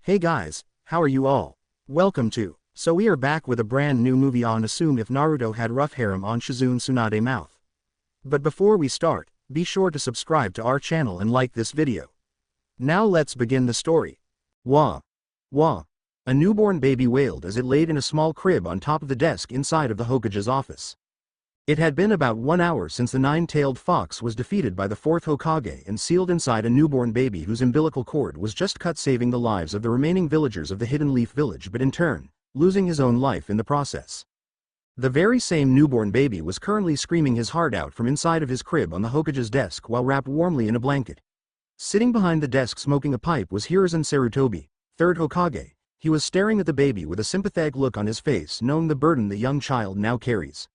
Hey guys, how are you all? Welcome to. So we are back with a brand new movie on Assume If Naruto Had Rough Harem on SHIZUNE TSUNADE Mouth. But before we start, be sure to subscribe to our channel and like this video. Now let's begin the story. Wah. Wah. A newborn baby wailed as it laid in a small crib on top of the desk inside of the Hokage's office. It had been about 1 hour since the nine-tailed fox was defeated by the fourth Hokage and sealed inside a newborn baby whose umbilical cord was just cut, saving the lives of the remaining villagers of the Hidden Leaf Village, but in turn, losing his own life in the process. The very same newborn baby was currently screaming his heart out from inside of his crib on the Hokage's desk while wrapped warmly in a blanket. Sitting behind the desk smoking a pipe was Hiruzen Sarutobi, third Hokage. He was staring at the baby with a sympathetic look on his face, knowing the burden the young child now carries.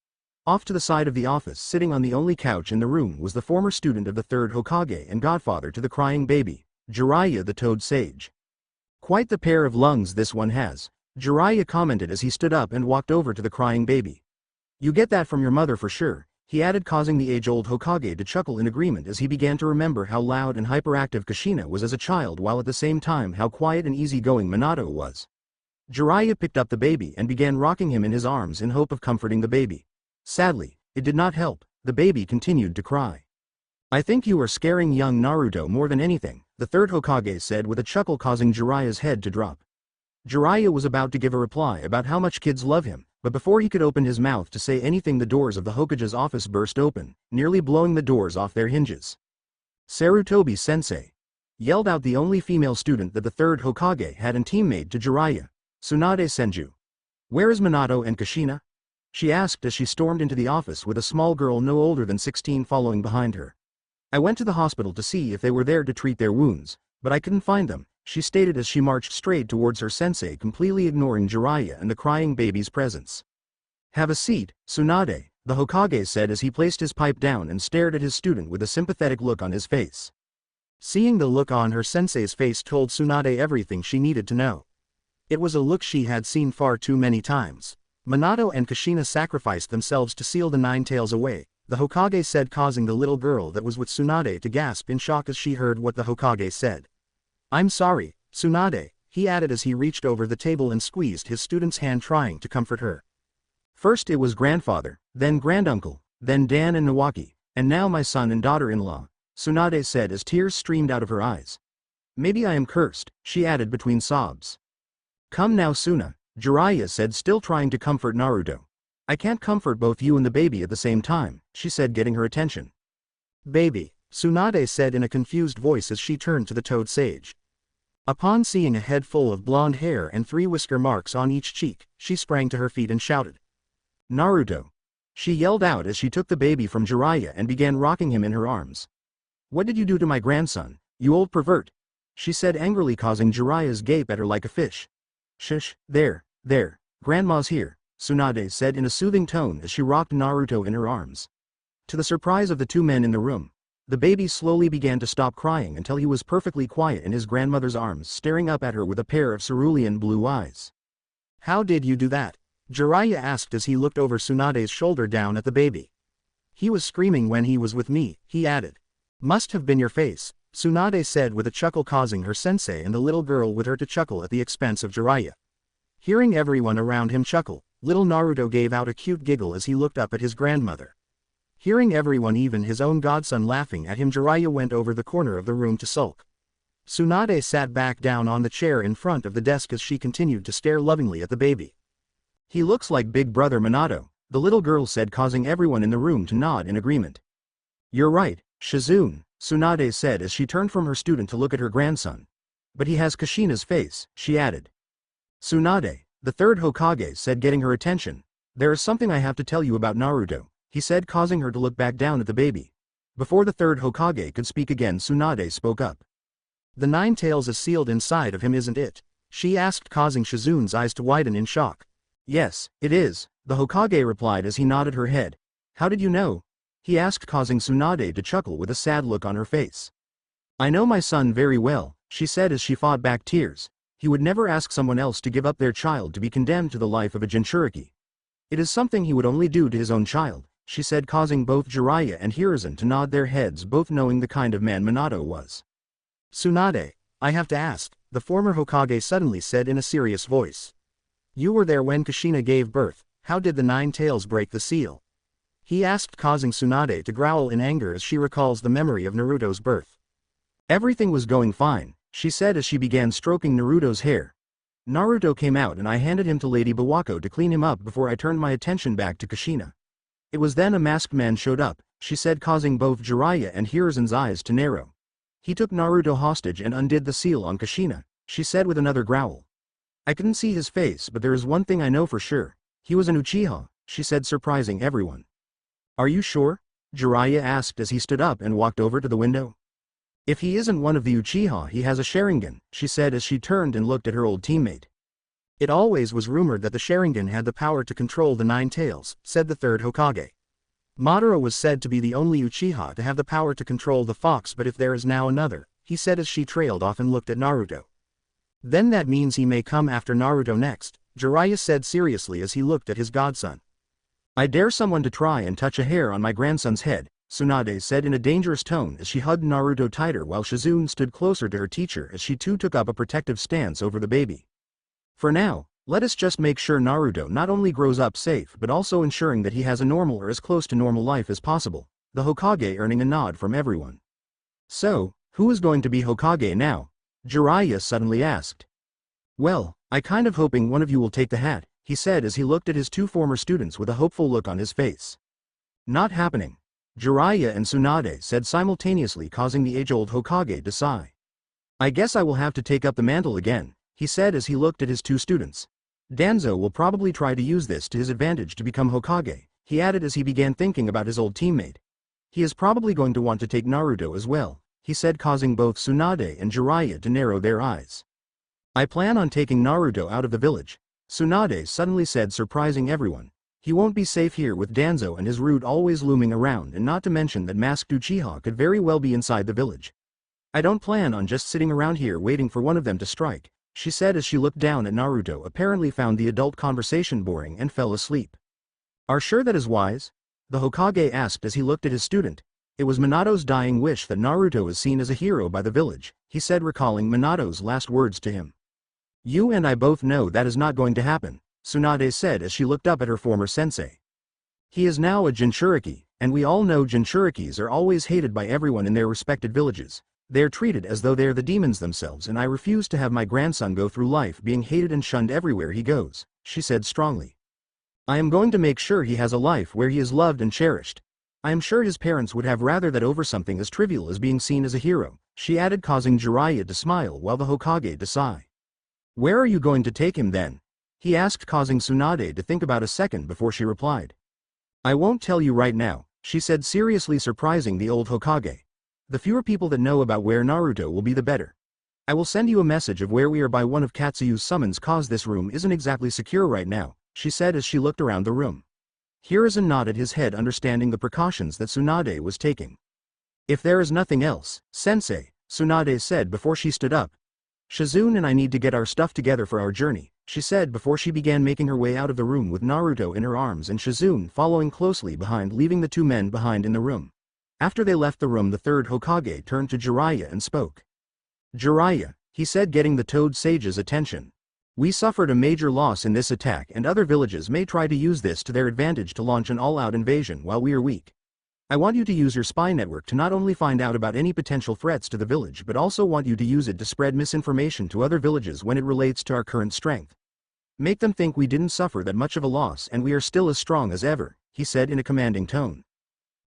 Off to the side of the office, sitting on the only couch in the room, was the former student of the third Hokage and godfather to the crying baby, Jiraiya the Toad Sage. "Quite the pair of lungs this one has," Jiraiya commented as he stood up and walked over to the crying baby. "You get that from your mother for sure," he added, causing the age-old Hokage to chuckle in agreement as he began to remember how loud and hyperactive Kushina was as a child, while at the same time how quiet and easygoing Minato was. Jiraiya picked up the baby and began rocking him in his arms in hope of comforting the baby. Sadly, it did not help. The baby continued to cry. "I think you are scaring young Naruto more than anything," the third Hokage said with a chuckle, causing Jiraiya's head to drop. Jiraiya was about to give a reply about how much kids love him, but before he could open his mouth to say anything, the doors of the Hokage's office burst open, nearly blowing the doors off their hinges. "Sarutobi-sensei!" yelled out the only female student that the third Hokage had and teammate to Jiraiya. "Tsunade-senju. Where is Minato and Kushina?" she asked as she stormed into the office with a small girl no older than 16 following behind her. "I went to the hospital to see if they were there to treat their wounds, but I couldn't find them," she stated as she marched straight towards her sensei, completely ignoring Jiraiya and the crying baby's presence. "Have a seat, Tsunade," the Hokage said as he placed his pipe down and stared at his student with a sympathetic look on his face. Seeing the look on her sensei's face told Tsunade everything she needed to know. It was a look she had seen far too many times. "Minato and Kushina sacrificed themselves to seal the Nine Tails away," the Hokage said, causing the little girl that was with Tsunade to gasp in shock as she heard what the Hokage said. "I'm sorry, Tsunade," he added as he reached over the table and squeezed his student's hand, trying to comfort her. "First it was grandfather, then granduncle, then Dan and Nawaki, and now my son and daughter-in-law," Tsunade said as tears streamed out of her eyes. "Maybe I am cursed," she added between sobs. "Come now, Suna," Jiraiya said, still trying to comfort Naruto. "I can't comfort both you and the baby at the same time," she said, getting her attention. "Baby," Tsunade said in a confused voice as she turned to the Toad Sage. Upon seeing a head full of blonde hair and 3 whisker marks on each cheek, she sprang to her feet and shouted, "Naruto!" she yelled out as she took the baby from Jiraiya and began rocking him in her arms. "What did you do to my grandson, you old pervert?" she said angrily, causing Jiraiya's gape at her like a fish. "Shush, there, grandma's here," Tsunade said in a soothing tone as she rocked Naruto in her arms. To the surprise of the two men in the room, the baby slowly began to stop crying until he was perfectly quiet in his grandmother's arms, staring up at her with a pair of cerulean blue eyes. "How did you do that?" Jiraiya asked as he looked over Tsunade's shoulder down at the baby. "He was screaming when he was with me," he added. "Must have been your face," Tsunade said with a chuckle, causing her sensei and the little girl with her to chuckle at the expense of Jiraiya. Hearing everyone around him chuckle, little Naruto gave out a cute giggle as he looked up at his grandmother. Hearing everyone, even his own godson, laughing at him, Jiraiya went over the corner of the room to sulk. Tsunade sat back down on the chair in front of the desk as she continued to stare lovingly at the baby. "He looks like big brother Minato," the little girl said, causing everyone in the room to nod in agreement. "You're right, Shizune," Tsunade said as she turned from her student to look at her grandson. "But he has Kushina's face," she added. "Tsunade," the third Hokage said, getting her attention. "There is something I have to tell you about Naruto," he said, causing her to look back down at the baby. Before the third Hokage could speak again, Tsunade spoke up. "The Nine Tails is sealed inside of him, isn't it?" she asked, causing Shizune's eyes to widen in shock. "Yes, it is," the Hokage replied as he nodded her head. "How did you know?" he asked, causing Tsunade to chuckle with a sad look on her face. "I know my son very well," she said as she fought back tears. "He would never ask someone else to give up their child to be condemned to the life of a Jinchuriki. It is something he would only do to his own child," she said, causing both Jiraiya and Hiruzen to nod their heads, both knowing the kind of man Minato was. "Tsunade," I have to ask, the former Hokage suddenly said in a serious voice. You were there when Kushina gave birth, how did the Nine Tails break the seal? He asked, causing Tsunade to growl in anger as she recalls the memory of Naruto's birth. Everything was going fine, she said as she began stroking Naruto's hair. Naruto came out and I handed him to Lady Bawako to clean him up before I turned my attention back to Kushina. It was then a masked man showed up, she said, causing both Jiraiya and Hiruzen's eyes to narrow. He took Naruto hostage and undid the seal on Kushina, she said with another growl. I couldn't see his face, but there is one thing I know for sure. He was an Uchiha, she said, surprising everyone. Are you sure? Jiraiya asked as he stood up and walked over to the window. If he isn't one of the Uchiha, he has a Sharingan, she said as she turned and looked at her old teammate. It always was rumored that the Sharingan had the power to control the Nine Tails, said the third Hokage. Madara was said to be the only Uchiha to have the power to control the fox, but if there is now another, he said as she trailed off and looked at Naruto. Then that means he may come after Naruto next, Jiraiya said seriously as he looked at his godson. I dare someone to try and touch a hair on my grandson's head, Tsunade said in a dangerous tone as she hugged Naruto tighter while Shizune stood closer to her teacher as she too took up a protective stance over the baby. For now, let us just make sure Naruto not only grows up safe but also ensuring that he has a normal or as close to normal life as possible, the Hokage earning a nod from everyone. So, who is going to be Hokage now? Jiraiya suddenly asked. Well, I kind of hoping one of you will take the hat, he said as he looked at his two former students with a hopeful look on his face. Not happening. Jiraiya and Tsunade said simultaneously, causing the age-old Hokage to sigh. I guess I will have to take up the mantle again, he said as he looked at his two students. Danzo will probably try to use this to his advantage to become Hokage, he added as he began thinking about his old teammate. He is probably going to want to take Naruto as well, he said, causing both Tsunade and Jiraiya to narrow their eyes. I plan on taking Naruto out of the village, Tsunade suddenly said, surprising everyone. He won't be safe here with Danzo and his route always looming around, and not to mention that masked Uchiha could very well be inside the village. I don't plan on just sitting around here waiting for one of them to strike, she said as she looked down at Naruto, apparently found the adult conversation boring and fell asleep. Are sure that is wise? The Hokage asked as he looked at his student. It was Minato's dying wish that Naruto is seen as a hero by the village, he said, recalling Minato's last words to him. You and I both know that is not going to happen, Tsunade said as she looked up at her former sensei. He is now a Jinchuriki, and we all know Jinchurikis are always hated by everyone in their respected villages. They are treated as though they are the demons themselves, and I refuse to have my grandson go through life being hated and shunned everywhere he goes, she said strongly. I am going to make sure he has a life where he is loved and cherished. I am sure his parents would have rather that over something as trivial as being seen as a hero, she added, causing Jiraiya to smile while the Hokage to sigh. Where are you going to take him then? He asked, causing Tsunade to think about a second before she replied. I won't tell you right now, she said seriously, surprising the old Hokage. The fewer people that know about where Naruto will be the better. I will send you a message of where we are by one of Katsuyu's summons, cause this room isn't exactly secure right now, she said as she looked around the room. Hiruzen nodded his head, understanding the precautions that Tsunade was taking. If there is nothing else, sensei, Tsunade said before she stood up. Shizune and I need to get our stuff together for our journey, she said before she began making her way out of the room with Naruto in her arms and Shizune following closely behind, leaving the two men behind in the room. After they left the room, the third Hokage turned to Jiraiya and spoke. Jiraiya, he said, getting the Toad Sage's attention. We suffered a major loss in this attack, and other villages may try to use this to their advantage to launch an all-out invasion while we are weak. I want you to use your spy network to not only find out about any potential threats to the village but also want you to use it to spread misinformation to other villages when it relates to our current strength. Make them think we didn't suffer that much of a loss and we are still as strong as ever, he said in a commanding tone.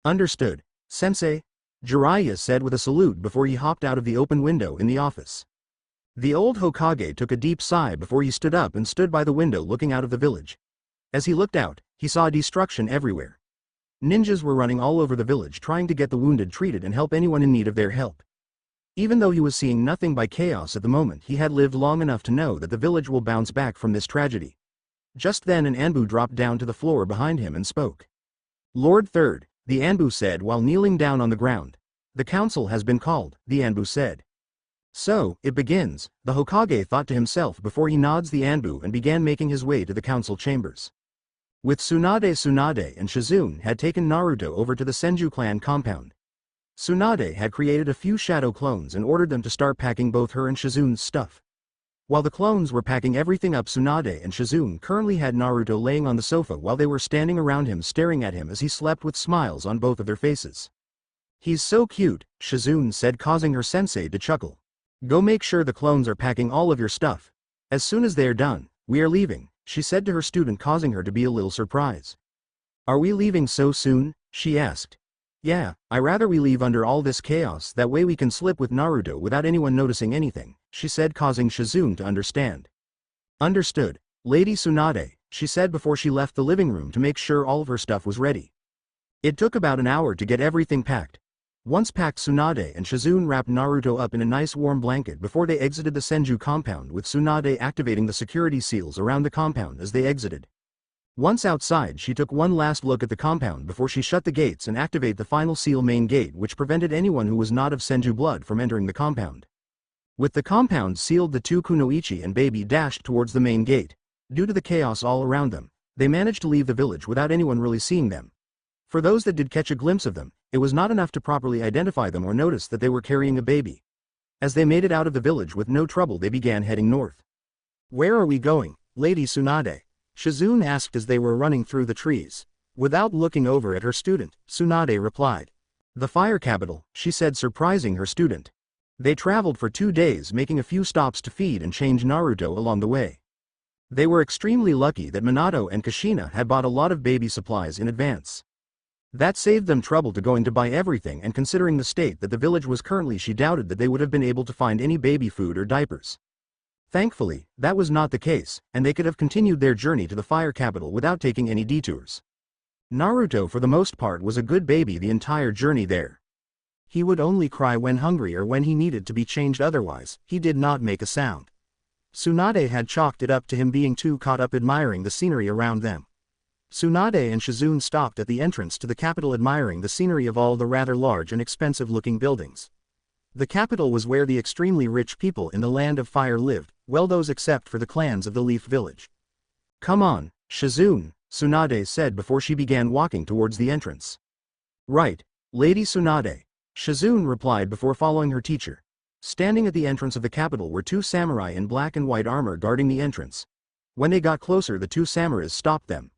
Understood, sensei, Jiraiya said with a salute before he hopped out of the open window in the office. The old Hokage took a deep sigh before he stood up and stood by the window looking out of the village. As he looked out, he saw destruction everywhere. Ninjas were running all over the village trying to get the wounded treated and help anyone in need of their help. Even though he was seeing nothing by chaos at the moment, he had lived long enough to know that the village will bounce back from this tragedy. Just then an Anbu dropped down to the floor behind him and spoke. Lord Third, the Anbu said while kneeling down on the ground. The council has been called, the Anbu said. So, it begins, the Hokage thought to himself before he nods the Anbu and began making his way to the council chambers. With Tsunade and Shizune had taken Naruto over to the Senju clan compound. Tsunade had created a few shadow clones and ordered them to start packing both her and Shizune's stuff. While the clones were packing everything up, Tsunade and Shizune currently had Naruto laying on the sofa while they were standing around him staring at him as he slept with smiles on both of their faces. "He's so cute," Shizune said, causing her sensei to chuckle. "Go make sure the clones are packing all of your stuff. As soon as they are done, we are leaving," she said to her student, causing her to be a little surprised. "Are we leaving so soon?" she asked. "Yeah, I rather we leave under all this chaos, that way we can slip with Naruto without anyone noticing anything," she said, causing Shizune to understand. "Understood, Lady Tsunade," she said before she left the living room to make sure all of her stuff was ready. It took about an hour to get everything packed. Once packed, Tsunade and Shizune wrapped Naruto up in a nice warm blanket before they exited the Senju compound, with Tsunade activating the security seals around the compound as they exited. Once outside, she took one last look at the compound before she shut the gates and activated the final seal main gate, which prevented anyone who was not of Senju blood from entering the compound. With the compound sealed, the two kunoichi and baby dashed towards the main gate. Due to the chaos all around them, they managed to leave the village without anyone really seeing them. For those that did catch a glimpse of them, it was not enough to properly identify them or notice that they were carrying a baby. As they made it out of the village with no trouble, they began heading north. "Where are we going, Lady Tsunade?" Shizune asked as they were running through the trees. Without looking over at her student, Tsunade replied. "The fire capital," she said, surprising her student. They traveled for 2 days, making a few stops to feed and change Naruto along the way. They were extremely lucky that Minato and Kushina had bought a lot of baby supplies in advance. That saved them trouble to going to buy everything, and considering the state that the village was currently, she doubted that they would have been able to find any baby food or diapers. Thankfully, that was not the case, and they could have continued their journey to the fire capital without taking any detours. Naruto, for the most part, was a good baby the entire journey there. He would only cry when hungry or when he needed to be changed, otherwise, he did not make a sound. Tsunade had chalked it up to him being too caught up admiring the scenery around them. Tsunade and Shizune stopped at the entrance to the capital, admiring the scenery of all the rather large and expensive-looking buildings. The capital was where the extremely rich people in the Land of Fire lived, well, those except for the clans of the Leaf Village. "Come on, Shizune," Tsunade said before she began walking towards the entrance. "Right, Lady Tsunade," Shizune replied before following her teacher. Standing at the entrance of the capital were 2 samurai in black and white armor guarding the entrance. When they got closer, the 2 samurais stopped them.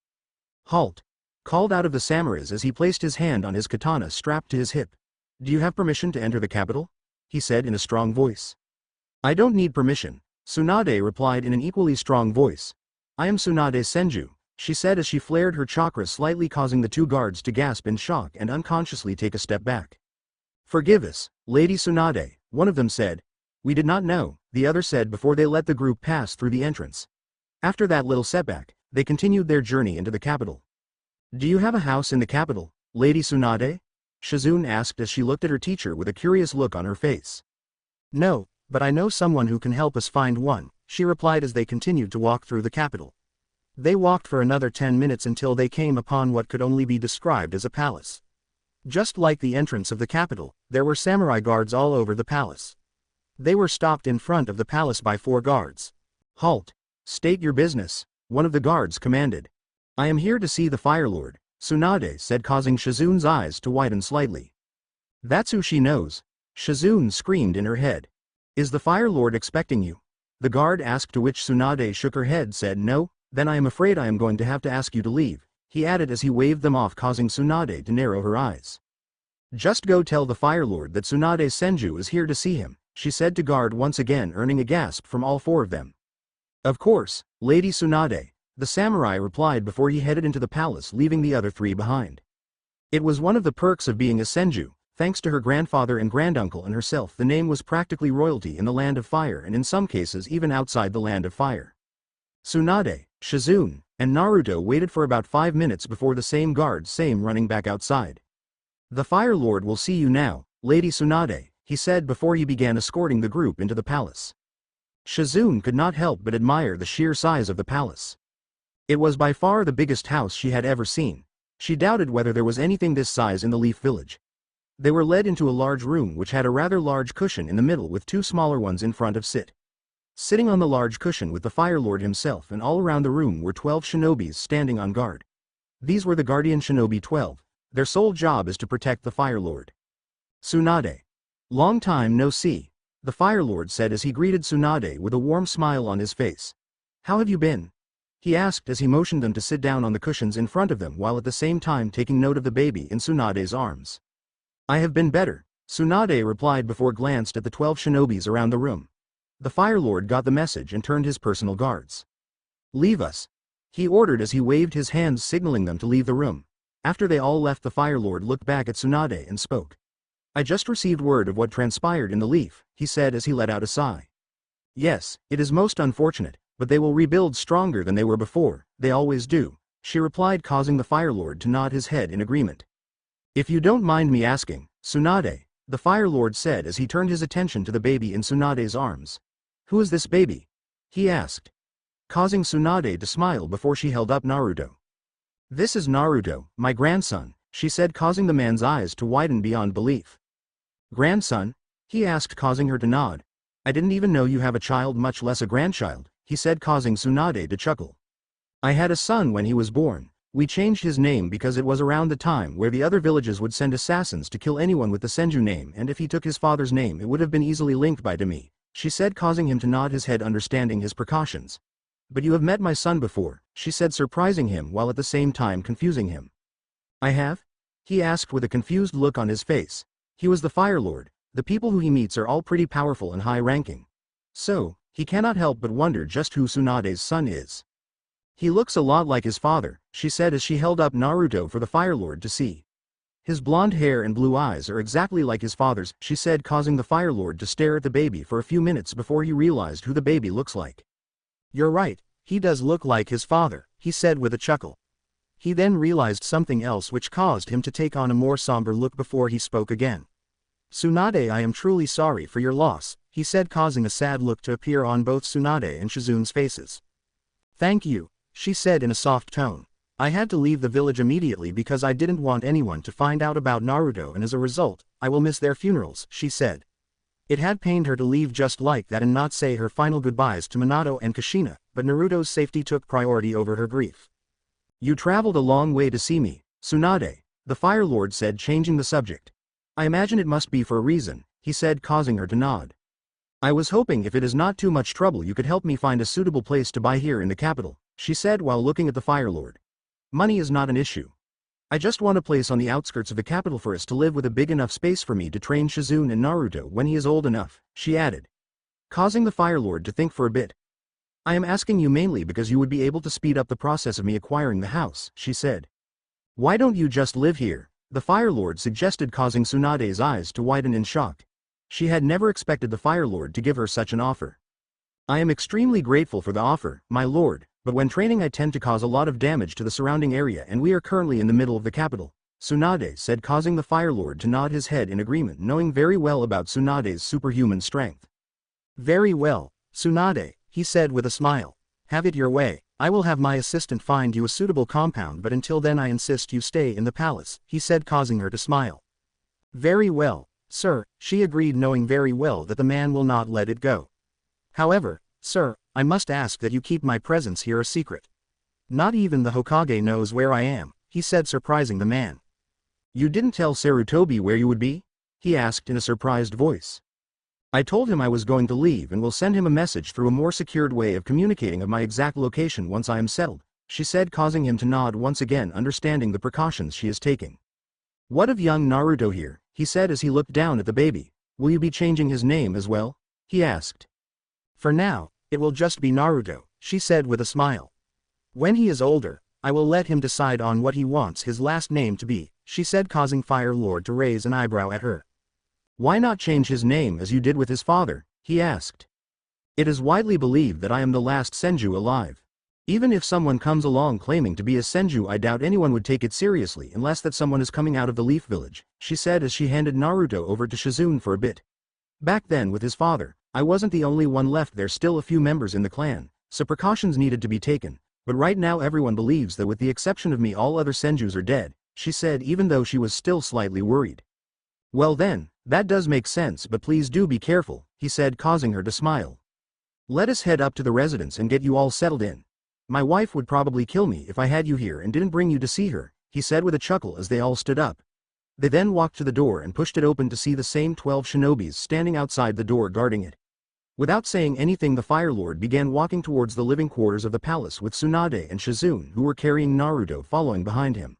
"Halt!" called out of the samurais as he placed his hand on his katana strapped to his hip. "Do you have permission to enter the capital?" he said in a strong voice. "I don't need permission," Tsunade replied in an equally strong voice. "I am Tsunade Senju," she said as she flared her chakra slightly, causing the 2 guards to gasp in shock and unconsciously take a step back. "Forgive us, Lady Tsunade," one of them said. "We did not know," the other said before they let the group pass through the entrance. After that little setback, they continued their journey into the capital. "Do you have a house in the capital, Lady Tsunade?" Shizune asked as she looked at her teacher with a curious look on her face. "No, but I know someone who can help us find one," she replied as they continued to walk through the capital. They walked for another 10 minutes until they came upon what could only be described as a palace. Just like the entrance of the capital, there were samurai guards all over the palace. They were stopped in front of the palace by 4 guards. "Halt! State your business," one of the guards commanded. "I am here to see the Fire Lord," Tsunade said, causing Shizune's eyes to widen slightly. "That's who she knows," Shizune screamed in her head. "Is the Fire Lord expecting you?" the guard asked, to which Tsunade shook her head, said, "No, then I am afraid I am going to have to ask you to leave," he added as he waved them off, causing Tsunade to narrow her eyes. "Just go tell the Fire Lord that Tsunade Senju is here to see him," she said to guard, once again earning a gasp from all 4 of them. "Of course, Lady Tsunade," the samurai replied before he headed into the palace, leaving the other 3 behind. It was one of the perks of being a Senju. Thanks to her grandfather and granduncle and herself, the name was practically royalty in the Land of Fire, and in some cases even outside the Land of Fire. Tsunade, Shizune, and Naruto waited for about 5 minutes before the same guards came running back outside. "The Fire Lord will see you now, Lady Tsunade," he said before he began escorting the group into the palace. Shizune could not help but admire the sheer size of the palace. It was by far the biggest house she had ever seen. She doubted whether there was anything this size in the Leaf Village. They were led into a large room which had a rather large cushion in the middle with 2 smaller ones in front of it. Sitting on the large cushion with the Fire Lord himself, and all around the room were 12 shinobis standing on guard. These were the Guardian Shinobi 12. Their sole job is to protect the Fire Lord. Tsunade. Long time no see. The Fire Lord said as he greeted Tsunade with a warm smile on his face. How have you been? He asked as he motioned them to sit down on the cushions in front of them while at the same time taking note of the baby in Tsunade's arms. I have been better, Tsunade replied before glanced at the 12 shinobis around the room. The Fire Lord got the message and turned his personal guards. Leave us, he ordered as he waved his hands signaling them to leave the room. After they all left, the Fire Lord looked back at Tsunade and spoke. I just received word of what transpired in the leaf, he said as he let out a sigh. Yes, it is most unfortunate, but they will rebuild stronger than they were before, they always do, she replied, causing the Fire Lord to nod his head in agreement. If you don't mind me asking, Tsunade, the Fire Lord said as he turned his attention to the baby in Tsunade's arms. Who is this baby? He asked, causing Tsunade to smile before she held up Naruto. This is Naruto, my grandson, she said, causing the man's eyes to widen beyond belief. Grandson? He asked, causing her to nod. I didn't even know you have a child, much less a grandchild, he said, causing Tsunade to chuckle. I had a son when he was born. We changed his name because it was around the time where the other villages would send assassins to kill anyone with the Senju name, and if he took his father's name it would have been easily linked by to me, she said, causing him to nod his head, understanding his precautions. But you have met my son before, she said, surprising him while at the same time confusing him. I have? He asked with a confused look on his face. He was the Fire Lord. The people who he meets are all pretty powerful and high-ranking. So, he cannot help but wonder just who Tsunade's son is. He looks a lot like his father, she said as she held up Naruto for the Fire Lord to see. His blonde hair and blue eyes are exactly like his father's, she said, causing the Fire Lord to stare at the baby for a few minutes before he realized who the baby looks like. You're right, he does look like his father, he said with a chuckle. He then realized something else which caused him to take on a more somber look before he spoke again. Tsunade, I am truly sorry for your loss, he said, causing a sad look to appear on both Tsunade and Shizune's faces. Thank you, she said in a soft tone. I had to leave the village immediately because I didn't want anyone to find out about Naruto, and as a result, I will miss their funerals, she said. It had pained her to leave just like that and not say her final goodbyes to Minato and Kushina, but Naruto's safety took priority over her grief. You traveled a long way to see me, Tsunade, the Fire Lord said, changing the subject. I imagine it must be for a reason, he said, causing her to nod. I was hoping if it is not too much trouble you could help me find a suitable place to buy here in the capital, she said while looking at the Fire Lord. Money is not an issue. I just want a place on the outskirts of the capital for us to live with a big enough space for me to train Shizune and Naruto when he is old enough, she added, causing the Fire Lord to think for a bit. I am asking you mainly because you would be able to speed up the process of me acquiring the house, she said. Why don't you just live here? The Fire Lord suggested, causing Tsunade's eyes to widen in shock. She had never expected the Fire Lord to give her such an offer. I am extremely grateful for the offer, my lord, but when training I tend to cause a lot of damage to the surrounding area, and we are currently in the middle of the capital, Tsunade said, causing the Fire Lord to nod his head in agreement, knowing very well about Tsunade's superhuman strength. Very well, Tsunade, he said with a smile. Have it your way. I will have my assistant find you a suitable compound, but until then I insist you stay in the palace, he said, causing her to smile. Very well, sir, she agreed, knowing very well that the man will not let it go. However, sir, I must ask that you keep my presence here a secret. Not even the Hokage knows where I am, he said, surprising the man. You didn't tell Sarutobi where you would be? He asked in a surprised voice. I told him I was going to leave and will send him a message through a more secured way of communicating of my exact location once I am settled, she said, causing him to nod once again, understanding the precautions she is taking. What of young Naruto here? He said as he looked down at the baby. Will you be changing his name as well? He asked. For now, it will just be Naruto, she said with a smile. When he is older, I will let him decide on what he wants his last name to be, she said, causing Fire Lord to raise an eyebrow at her. Why not change his name as you did with his father? He asked. It is widely believed that I am the last Senju alive. Even if someone comes along claiming to be a Senju, I doubt anyone would take it seriously unless that someone is coming out of the Leaf Village, she said as she handed Naruto over to Shizune for a bit. Back then with his father, I wasn't the only one left there, still a few members in the clan, so precautions needed to be taken, but right now everyone believes that with the exception of me all other Senjus are dead, she said, even though she was still slightly worried. Well then, that does make sense, but please do be careful, he said, causing her to smile. Let us head up to the residence and get you all settled in. My wife would probably kill me if I had you here and didn't bring you to see her, he said with a chuckle as they all stood up. They then walked to the door and pushed it open to see the same 12 shinobis standing outside the door guarding it. Without saying anything, the Fire Lord began walking towards the living quarters of the palace with Tsunade and Shizune, who were carrying Naruto, following behind him.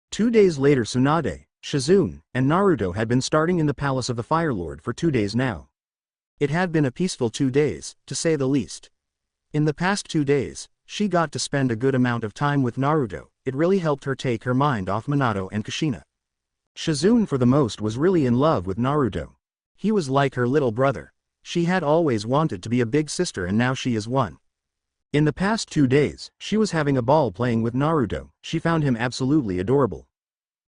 2 days later, Tsunade, Shizune, and Naruto had been starting in the palace of the Fire Lord for 2 days now. It had been a peaceful 2 days, to say the least. In the past 2 days, she got to spend a good amount of time with Naruto. It really helped her take her mind off Minato and Kushina. Shizune for the most was really in love with Naruto. He was like her little brother. She had always wanted to be a big sister, and now she is one. In the past 2 days, she was having a ball playing with Naruto. She found him absolutely adorable.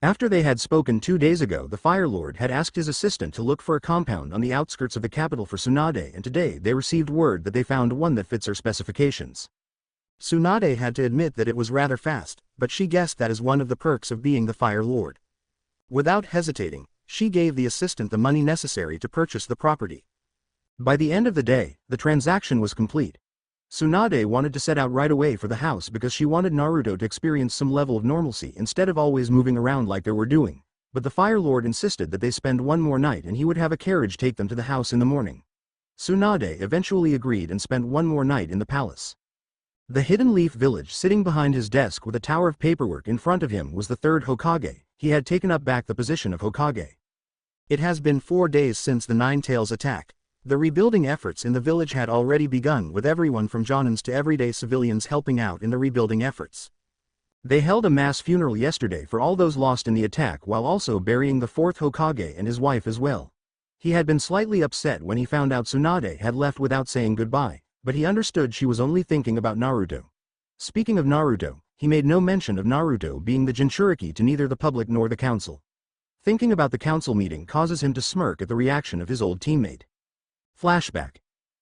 After they had spoken 2 days ago, the Fire Lord had asked his assistant to look for a compound on the outskirts of the capital for Tsunade, and today they received word that they found one that fits her specifications. Tsunade had to admit that it was rather fast, but she guessed that is one of the perks of being the Fire Lord. Without hesitating, she gave the assistant the money necessary to purchase the property. By the end of the day, the transaction was complete. Tsunade wanted to set out right away for the house because she wanted Naruto to experience some level of normalcy instead of always moving around like they were doing, but the Fire Lord insisted that they spend one more night and he would have a carriage take them to the house in the morning. Tsunade eventually agreed and spent one more night in the palace. The Hidden Leaf Village, sitting behind his desk with a tower of paperwork in front of him, was the 3rd Hokage. He had taken up back the position of Hokage. It has been 4 days since the Nine-Tails attack. The rebuilding efforts in the village had already begun, with everyone from Jonins to everyday civilians helping out in the rebuilding efforts. They held a mass funeral yesterday for all those lost in the attack, while also burying the 4th Hokage and his wife as well. He had been slightly upset when he found out Tsunade had left without saying goodbye, but he understood she was only thinking about Naruto. Speaking of Naruto, he made no mention of Naruto being the Jinchuriki to neither the public nor the council. Thinking about the council meeting causes him to smirk at the reaction of his old teammate. Flashback.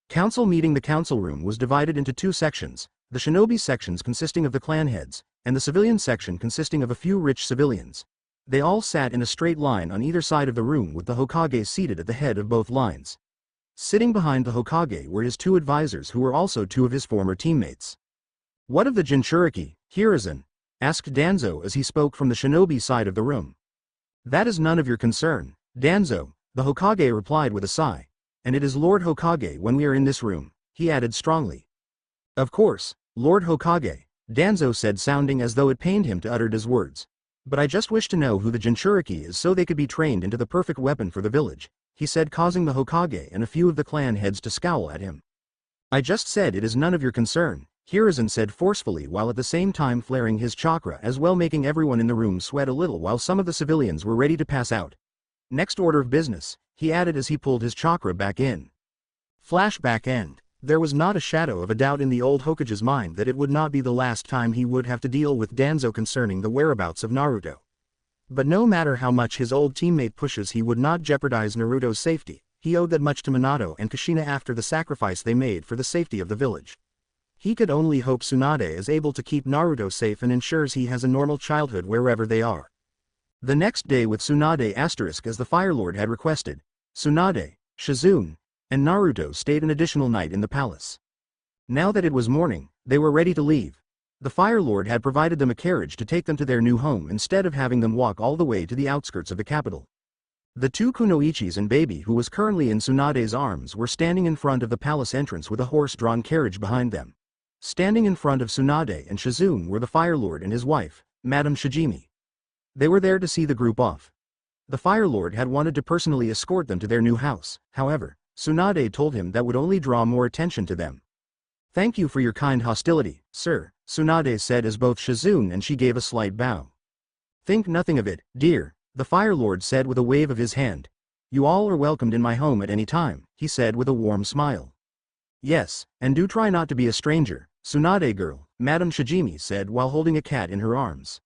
Council meeting. The council room was divided into 2 sections, the shinobi sections consisting of the clan heads, and the civilian section consisting of a few rich civilians. They all sat in a straight line on either side of the room, with the Hokage seated at the head of both lines. Sitting behind the Hokage were his 2 advisors, who were also 2 of his former teammates. What of the Jinchuriki, HAREM? Asked Danzo as he spoke from the shinobi side of the room. That is none of your concern, Danzo, the Hokage replied with a sigh. And it is Lord Hokage when we are in this room, he added strongly. Of course, Lord Hokage, Danzo said, sounding as though it pained him to utter his words. But I just wish to know who the Jinchuriki is so they could be trained into the perfect weapon for the village, he said, causing the Hokage and a few of the clan heads to scowl at him. I just said it is none of your concern, Hiruzen said forcefully, while at the same time flaring his chakra as well, making everyone in the room sweat a little while some of the civilians were ready to pass out. Next order of business, he added as he pulled his chakra back in. Flashback end. There was not a shadow of a doubt in the old Hokage's mind that it would not be the last time he would have to deal with Danzo concerning the whereabouts of Naruto. But no matter how much his old teammate pushes, he would not jeopardize Naruto's safety. He owed that much to Minato and Kushina after the sacrifice they made for the safety of the village. He could only hope Tsunade is able to keep Naruto safe and ensures he has a normal childhood wherever they are. The next day, with Tsunade as the Fire Lord had requested, Tsunade, Shizune, and Naruto stayed an additional night in the palace. Now that it was morning, they were ready to leave. The Fire Lord had provided them a carriage to take them to their new home instead of having them walk all the way to the outskirts of the capital. The 2 kunoichis and baby, who was currently in Tsunade's arms, were standing in front of the palace entrance with a horse-drawn carriage behind them. Standing in front of Tsunade and Shizune were the Fire Lord and his wife, Madame Shijimi. They were there to see the group off. The Fire Lord had wanted to personally escort them to their new house, however, Tsunade told him that would only draw more attention to them. Thank you for your kind hostility, sir, Tsunade said as both Shizune and she gave a slight bow. Think nothing of it, dear, the Fire Lord said with a wave of his hand. You all are welcomed in my home at any time, he said with a warm smile. Yes, and do try not to be a stranger, Tsunade girl, Madame Shijimi said while holding a cat in her arms.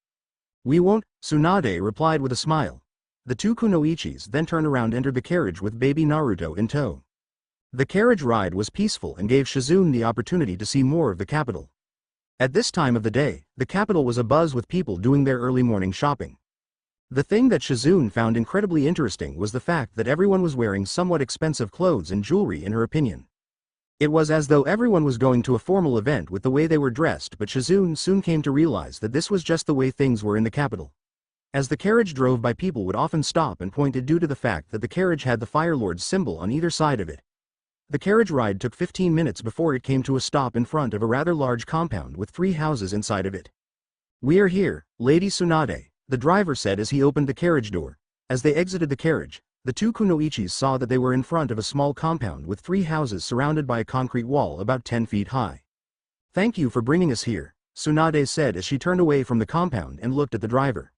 We won't, Tsunade replied with a smile. The 2 kunoichis then turned around and entered the carriage with baby Naruto in tow. The carriage ride was peaceful and gave Shizune the opportunity to see more of the capital. At this time of the day, the capital was abuzz with people doing their early morning shopping. The thing that Shizune found incredibly interesting was the fact that everyone was wearing somewhat expensive clothes and jewelry in her opinion. It was as though everyone was going to a formal event with the way they were dressed, but Shizune soon came to realize that this was just the way things were in the capital. As the carriage drove by, people would often stop and point it due to the fact that the carriage had the Fire Lord's symbol on either side of it. The carriage ride took 15 minutes before it came to a stop in front of a rather large compound with 3 houses inside of it. "We are here, Lady Tsunade," the driver said as he opened the carriage door. As they exited the carriage, the 2 kunoichis saw that they were in front of a small compound with 3 houses surrounded by a concrete wall about 10 feet high. "Thank you for bringing us here," Tsunade said as she turned away from the compound and looked at the driver.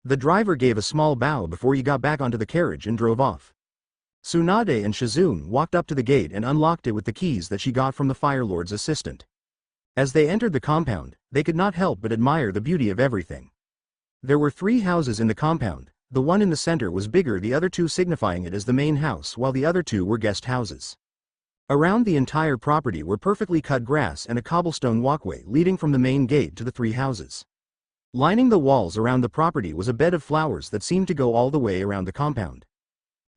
The driver gave a small bow before he got back onto the carriage and drove off. Tsunade and SHIZUNE walked up to the gate and unlocked it with the keys that she got from the Fire Lord's assistant. As they entered the compound, they could not help but admire the beauty of everything. There were 3 houses in the compound. The one in the center was bigger, the other 2 signifying it as the main house, while the other 2 were guest houses. Around the entire property were perfectly cut grass and a cobblestone walkway leading from the main gate to the 3 houses. Lining the walls around the property was a bed of flowers that seemed to go all the way around the compound.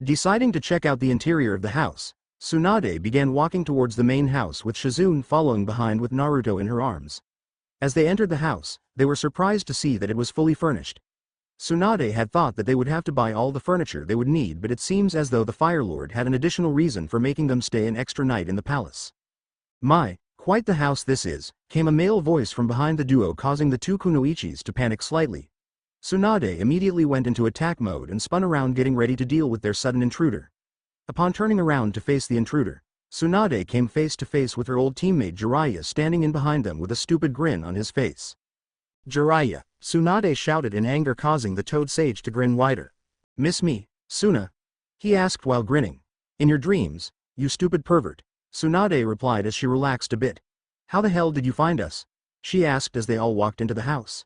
Deciding to check out the interior of the house, Tsunade began walking towards the main house with SHIZUNE following behind with Naruto in her arms. As they entered the house, they were surprised to see that it was fully furnished. Tsunade had thought that they would have to buy all the furniture they would need, but it seems as though the Fire Lord had an additional reason for making them stay an extra night in the palace. "My, quite the house this is," came a male voice from behind the duo, causing the 2 kunoichis to panic slightly. Tsunade immediately went into attack mode and spun around, getting ready to deal with their sudden intruder. Upon turning around to face the intruder, Tsunade came face to face with her old teammate Jiraiya standing in behind them with a stupid grin on his face. "Jiraiya," Tsunade shouted in anger, causing the Toad Sage to grin wider. "Miss me, Suna?" he asked while grinning. "In your dreams, you stupid pervert," Tsunade replied as she relaxed a bit. "How the hell did you find us?" she asked as they all walked into the house.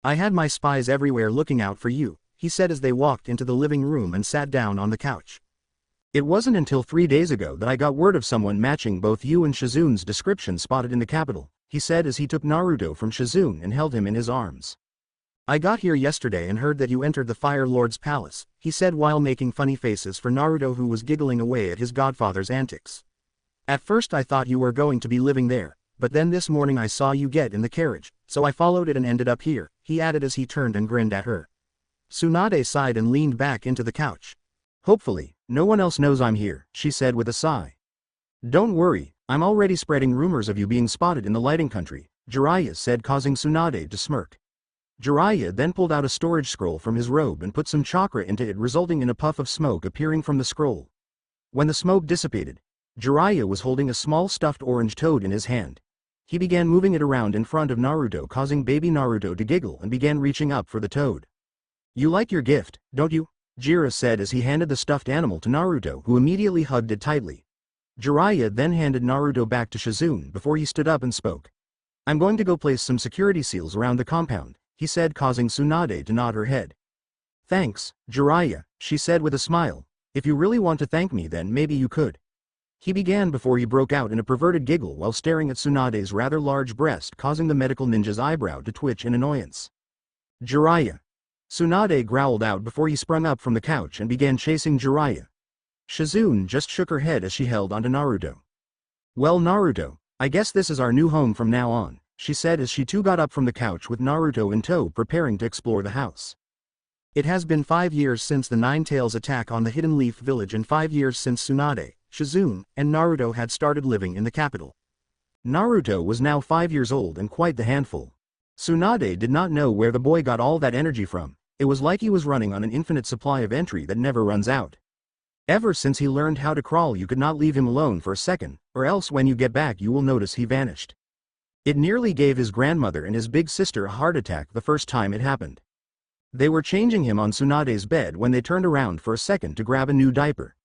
"I had my spies everywhere looking out for you," he said as they walked into the living room and sat down on the couch. "It wasn't until 3 days ago that I got word of someone matching both you and SHIZUNE's description spotted in the capital," he said as he took Naruto from SHIZUNE and held him in his arms. "I got here yesterday and heard that you entered the Fire Lord's palace," he said while making funny faces for Naruto, who was giggling away at his godfather's antics. "At first I thought you were going to be living there, but then this morning I saw you get in the carriage, so I followed it and ended up here," he added as he turned and grinned at her. Tsunade sighed and leaned back into the couch. "Hopefully, no one else knows I'm here," she said with a sigh. "Don't worry, I'm already spreading rumors of you being spotted in the lighting country," Jiraiya said, causing Tsunade to smirk. Jiraiya then pulled out a storage scroll from his robe and put some chakra into it, resulting in a puff of smoke appearing from the scroll. When the smoke dissipated, Jiraiya was holding a small stuffed orange toad in his hand. He began moving it around in front of Naruto, causing baby Naruto to giggle and began reaching up for the toad. "You like your gift, don't you?" Jiraiya said as he handed the stuffed animal to Naruto, who immediately hugged it tightly. Jiraiya then handed Naruto back to SHIZUNE before he stood up and spoke. "I'm going to go place some security seals around the compound," he said, causing Tsunade to nod her head. "Thanks, Jiraiya," she said with a smile. "If you really want to thank me, then maybe you could." He began before he broke out in a perverted giggle while staring at Tsunade's rather large breast, causing the medical ninja's eyebrow to twitch in annoyance. "Jiraiya!" Tsunade growled out before he sprung up from the couch and began chasing Jiraiya. SHIZUNE just shook her head as she held onto Naruto. "Well, Naruto, I guess this is our new home from now on," she said as she too got up from the couch with Naruto in tow, preparing to explore the house. It has been 5 years since the Nine-Tails attack on the Hidden Leaf Village and 5 years since Tsunade, SHIZUNE, and Naruto had started living in the capital. Naruto was now 5 years old and quite the handful. Tsunade did not know where the boy got all that energy from. It was like he was running on an infinite supply of entry that never runs out. Ever since he learned how to crawl, you could not leave him alone for a second, or else when you get back you will notice he vanished. It nearly gave his grandmother and his big sister a heart attack the first time it happened. They were changing him on Tsunade's bed when they turned around for a second to grab a new diaper.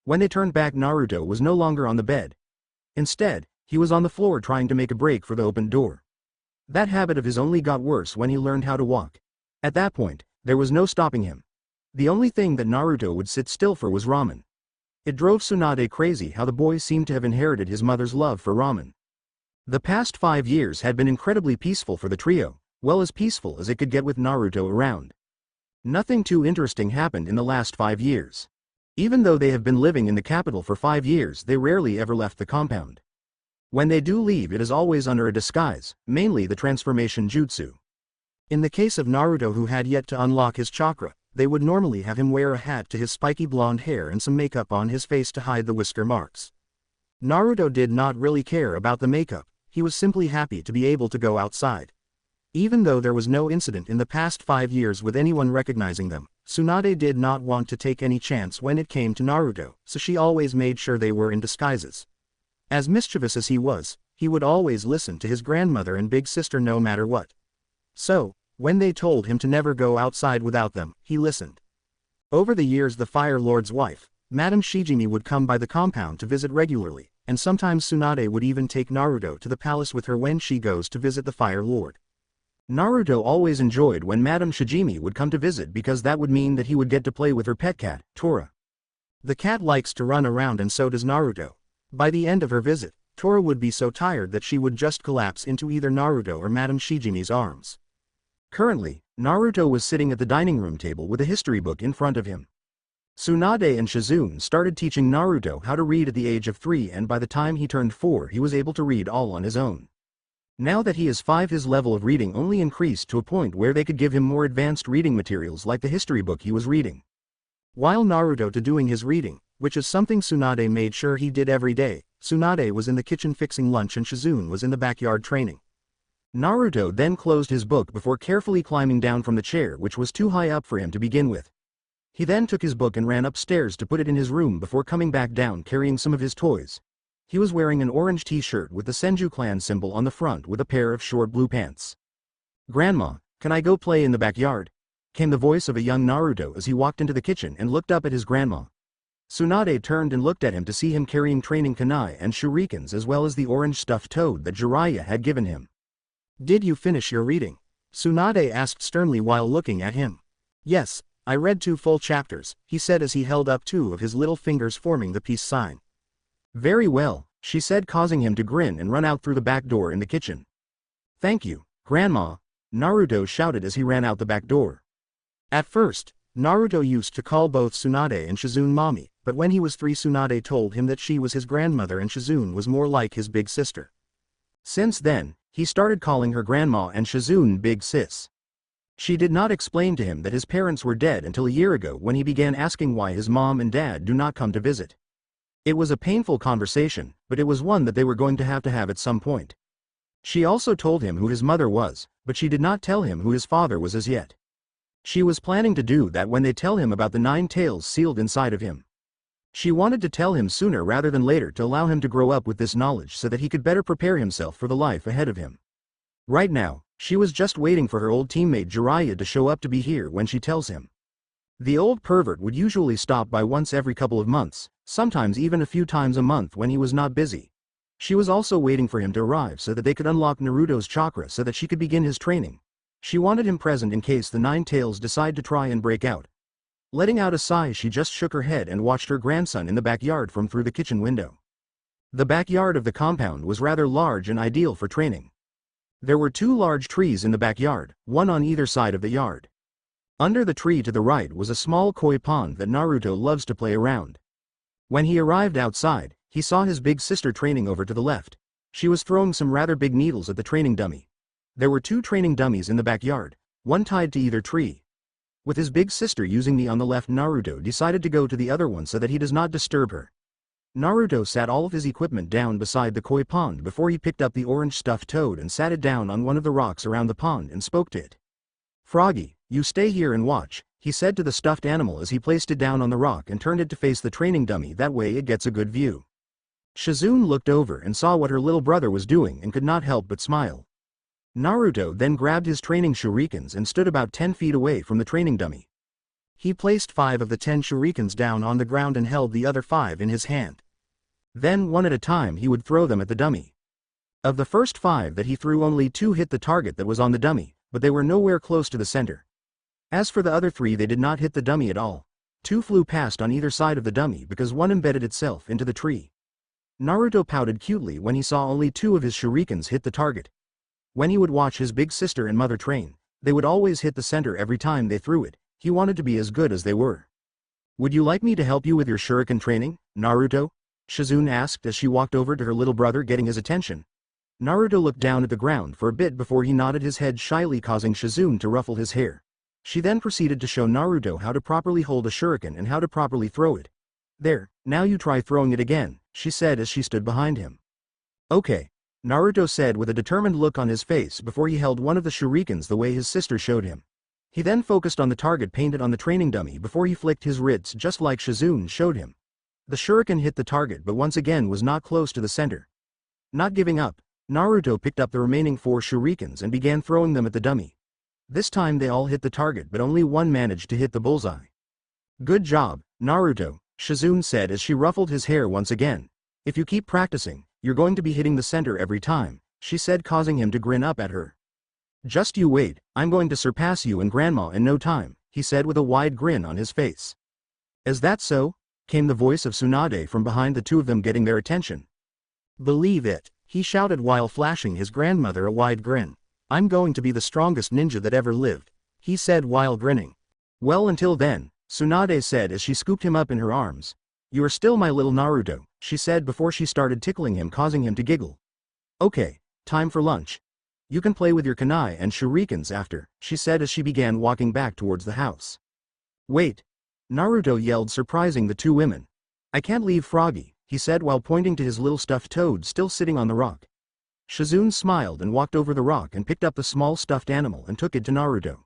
When they turned back, Naruto was no longer on the bed. Instead, he was on the floor trying to make a break for the open door. That habit of his only got worse when he learned how to walk. At that point, there was no stopping him. The only thing that Naruto would sit still for was ramen. It drove Tsunade crazy how the boy seemed to have inherited his mother's love for ramen. The past 5 years had been incredibly peaceful for the trio, well as peaceful as it could get with Naruto around. Nothing too interesting happened in the last 5 years. Even though they have been living in the capital for 5 years, they rarely ever left the compound. When they do leave, it is always under a disguise, mainly the transformation jutsu. In the case of Naruto, who had yet to unlock his chakra, they would normally have him wear a hat to his spiky blonde hair and some makeup on his face to hide the whisker marks. Naruto did not really care about the makeup, he was simply happy to be able to go outside. Even though there was no incident in the past 5 years with anyone recognizing them, Tsunade did not want to take any chance when it came to Naruto, so she always made sure they were in disguises. As mischievous as he would always listen to his grandmother and big sister no matter what. So, when they told him to never go outside without them, he listened. Over the years, the Fire Lord's wife, Madame Shijimi, would come by the compound to visit regularly, and sometimes Tsunade would even take Naruto to the palace with her when she goes to visit the Fire Lord. Naruto always enjoyed when Madame Shijimi would come to visit because that would mean that he would get to play with her pet cat, Tora. The cat likes to run around and so does Naruto. By the end of her visit, Tora would be so tired that she would just collapse into either Naruto or Madame Shijimi's arms. Currently, Naruto was sitting at the dining room table with a history book in front of him. Tsunade and Shizune started teaching Naruto how to read at the age of 3, and by the time he turned 4 he was able to read all on his own. Now that he is 5, his level of reading only increased to a point where they could give him more advanced reading materials like the history book he was reading. While Naruto was doing his reading, which is something Tsunade made sure he did every day, Tsunade was in the kitchen fixing lunch and Shizune was in the backyard training. Naruto then closed his book before carefully climbing down from the chair, which was too high up for him to begin with. He then took his book and ran upstairs to put it in his room before coming back down carrying some of his toys. He was wearing an orange t-shirt with the Senju clan symbol on the front with a pair of short blue pants. "Grandma, can I go play in the backyard?" came the voice of a young Naruto as he walked into the kitchen and looked up at his grandma. Tsunade turned and looked at him to see him carrying training kunai and shurikens as well as the orange stuffed toad that Jiraiya had given him. "Did you finish your reading?" Tsunade asked sternly while looking at him. "Yes, I read 2 full chapters," he said as he held up 2 of his little fingers forming the peace sign. "Very well," she said, causing him to grin and run out through the back door in the kitchen. "Thank you, Grandma," Naruto shouted as he ran out the back door. At first, Naruto used to call both Tsunade and Shizune mommy, but when he was 3 Tsunade told him that she was his grandmother and Shizune was more like his big sister. Since then, he started calling her grandma and Shizune big sis. She did not explain to him that his parents were dead until a year ago when he began asking why his mom and dad do not come to visit. It was a painful conversation, but it was one that they were going to have at some point. She also told him who his mother was, but she did not tell him who his father was as yet. She was planning to do that when they tell him about the 9 tails sealed inside of him. She wanted to tell him sooner rather than later to allow him to grow up with this knowledge so that he could better prepare himself for the life ahead of him. Right now, she was just waiting for her old teammate Jiraiya to show up to be here when she tells him. The old pervert would usually stop by once every couple of months, sometimes even a few times a month when he was not busy. She was also waiting for him to arrive so that they could unlock Naruto's chakra so that she could begin his training. She wanted him present in case the 9 tails decide to try and break out. Letting out a sigh, she just shook her head and watched her grandson in the backyard from through the kitchen window. The backyard of the compound was rather large and ideal for training. There were 2 large trees in the backyard, one on either side of the yard. Under the tree to the right was a small koi pond that Naruto loves to play around. When he arrived outside, he saw his big sister training over to the left. She was throwing some rather big needles at the training dummy. There were 2 training dummies in the backyard, one tied to either tree. With his big sister using the on the left, Naruto decided to go to the other one so that he does not disturb her. Naruto sat all of his equipment down beside the koi pond before he picked up the orange stuffed toad and sat it down on one of the rocks around the pond and spoke to it. "Froggy, you stay here and watch," he said to the stuffed animal as he placed it down on the rock and turned it to face the training dummy, that way it gets a good view. Shizune looked over and saw what her little brother was doing and could not help but smile. Naruto then grabbed his training shurikens and stood about 10 feet away from the training dummy. He placed 5 of the 10 shurikens down on the ground and held the other 5 in his hand. Then one at a time he would throw them at the dummy. Of the first 5 that he threw, only 2 hit the target that was on the dummy, but they were nowhere close to the center. As for the other 3, they did not hit the dummy at all. 2 flew past on either side of the dummy because one embedded itself into the tree. Naruto pouted cutely when he saw only 2 of his shurikens hit the target. When he would watch his big sister and mother train, they would always hit the center every time they threw it. He wanted to be as good as they were. "Would you like me to help you with your shuriken training, Naruto?" Shizune asked as she walked over to her little brother, getting his attention. Naruto looked down at the ground for a bit before he nodded his head shyly, causing Shizune to ruffle his hair. She then proceeded to show Naruto how to properly hold a shuriken and how to properly throw it. "There, now you try throwing it again," she said as she stood behind him. "Okay," Naruto said with a determined look on his face before he held one of the shurikens the way his sister showed him. He then focused on the target painted on the training dummy before he flicked his wrists just like Shizune showed him. The shuriken hit the target but once again was not close to the center. Not giving up, Naruto picked up the remaining 4 shurikens and began throwing them at the dummy. This time they all hit the target but only one managed to hit the bullseye. "Good job, Naruto," Shizune said as she ruffled his hair once again. "If you keep practicing, you're going to be hitting the center every time," she said, causing him to grin up at her. "Just you wait, I'm going to surpass you and Grandma in no time," he said with a wide grin on his face. "Is that so?" came the voice of Tsunade from behind the two of them, getting their attention. "Believe it," he shouted while flashing his grandmother a wide grin. "I'm going to be the strongest ninja that ever lived," he said while grinning. "Well, until then," Tsunade said as she scooped him up in her arms. "You are still my little Naruto," she said before she started tickling him, causing him to giggle. "Okay, time for lunch. You can play with your kunai and shurikens after," she said as she began walking back towards the house. "Wait!" Naruto yelled, surprising the two women. "I can't leave Froggy," he said while pointing to his little stuffed toad still sitting on the rock. Shizune smiled and walked over the rock and picked up the small stuffed animal and took it to Naruto.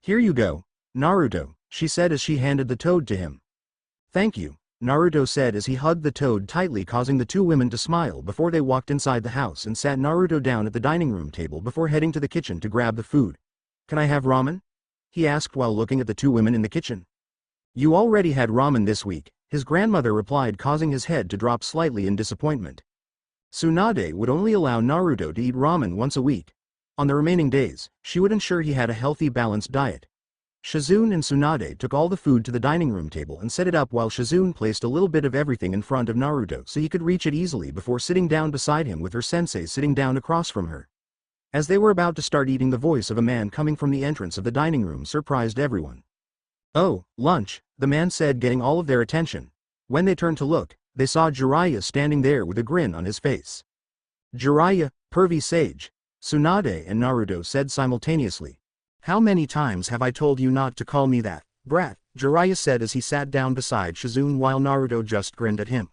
"Here you go, Naruto," she said as she handed the toad to him. "Thank you," Naruto said as he hugged the toad tightly, causing the two women to smile before they walked inside the house and sat Naruto down at the dining room table before heading to the kitchen to grab the food. "Can I have ramen?" he asked while looking at the two women in the kitchen. "You already had ramen this week," his grandmother replied, causing his head to drop slightly in disappointment. Tsunade would only allow Naruto to eat ramen once a week. On the remaining days, she would ensure he had a healthy, balanced diet. Shizune and Tsunade took all the food to the dining room table and set it up while Shizune placed a little bit of everything in front of Naruto so he could reach it easily before sitting down beside him with her sensei sitting down across from her. As they were about to start eating, the voice of a man coming from the entrance of the dining room surprised everyone. "Oh, lunch," the man said, getting all of their attention. When they turned to look, they saw Jiraiya standing there with a grin on his face. "Jiraiya, pervy sage," Tsunade and Naruto said simultaneously. "How many times have I told you not to call me that, brat?" Jiraiya said as he sat down beside Shizune while Naruto just grinned at him.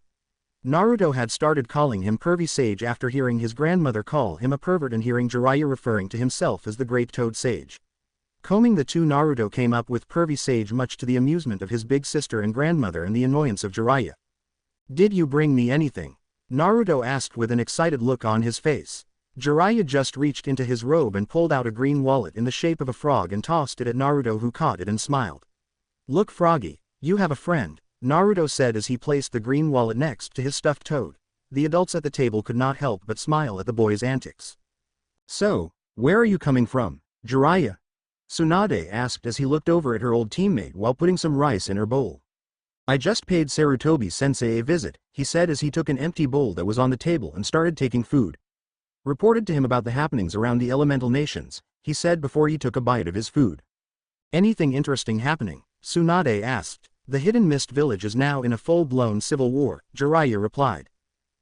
Naruto had started calling him pervy sage after hearing his grandmother call him a pervert and hearing Jiraiya referring to himself as the great toad sage. Combing the two, Naruto came up with pervy sage, much to the amusement of his big sister and grandmother and the annoyance of Jiraiya. "Did you bring me anything?" Naruto asked with an excited look on his face. Jiraiya just reached into his robe and pulled out a green wallet in the shape of a frog and tossed it at Naruto, who caught it and smiled. "Look, Froggy, you have a friend," Naruto said as he placed the green wallet next to his stuffed toad. The adults at the table could not help but smile at the boy's antics. "So, where are you coming from, Jiraiya?" Tsunade asked as he looked over at her old teammate while putting some rice in her bowl. "I just paid Sarutobi-sensei a visit," he said as he took an empty bowl that was on the table and started taking food. "Reported to him about the happenings around the elemental nations," he said before he took a bite of his food. "Anything interesting happening?" Tsunade asked. "The Hidden Mist Village is now in a full-blown civil war," Jiraiya replied.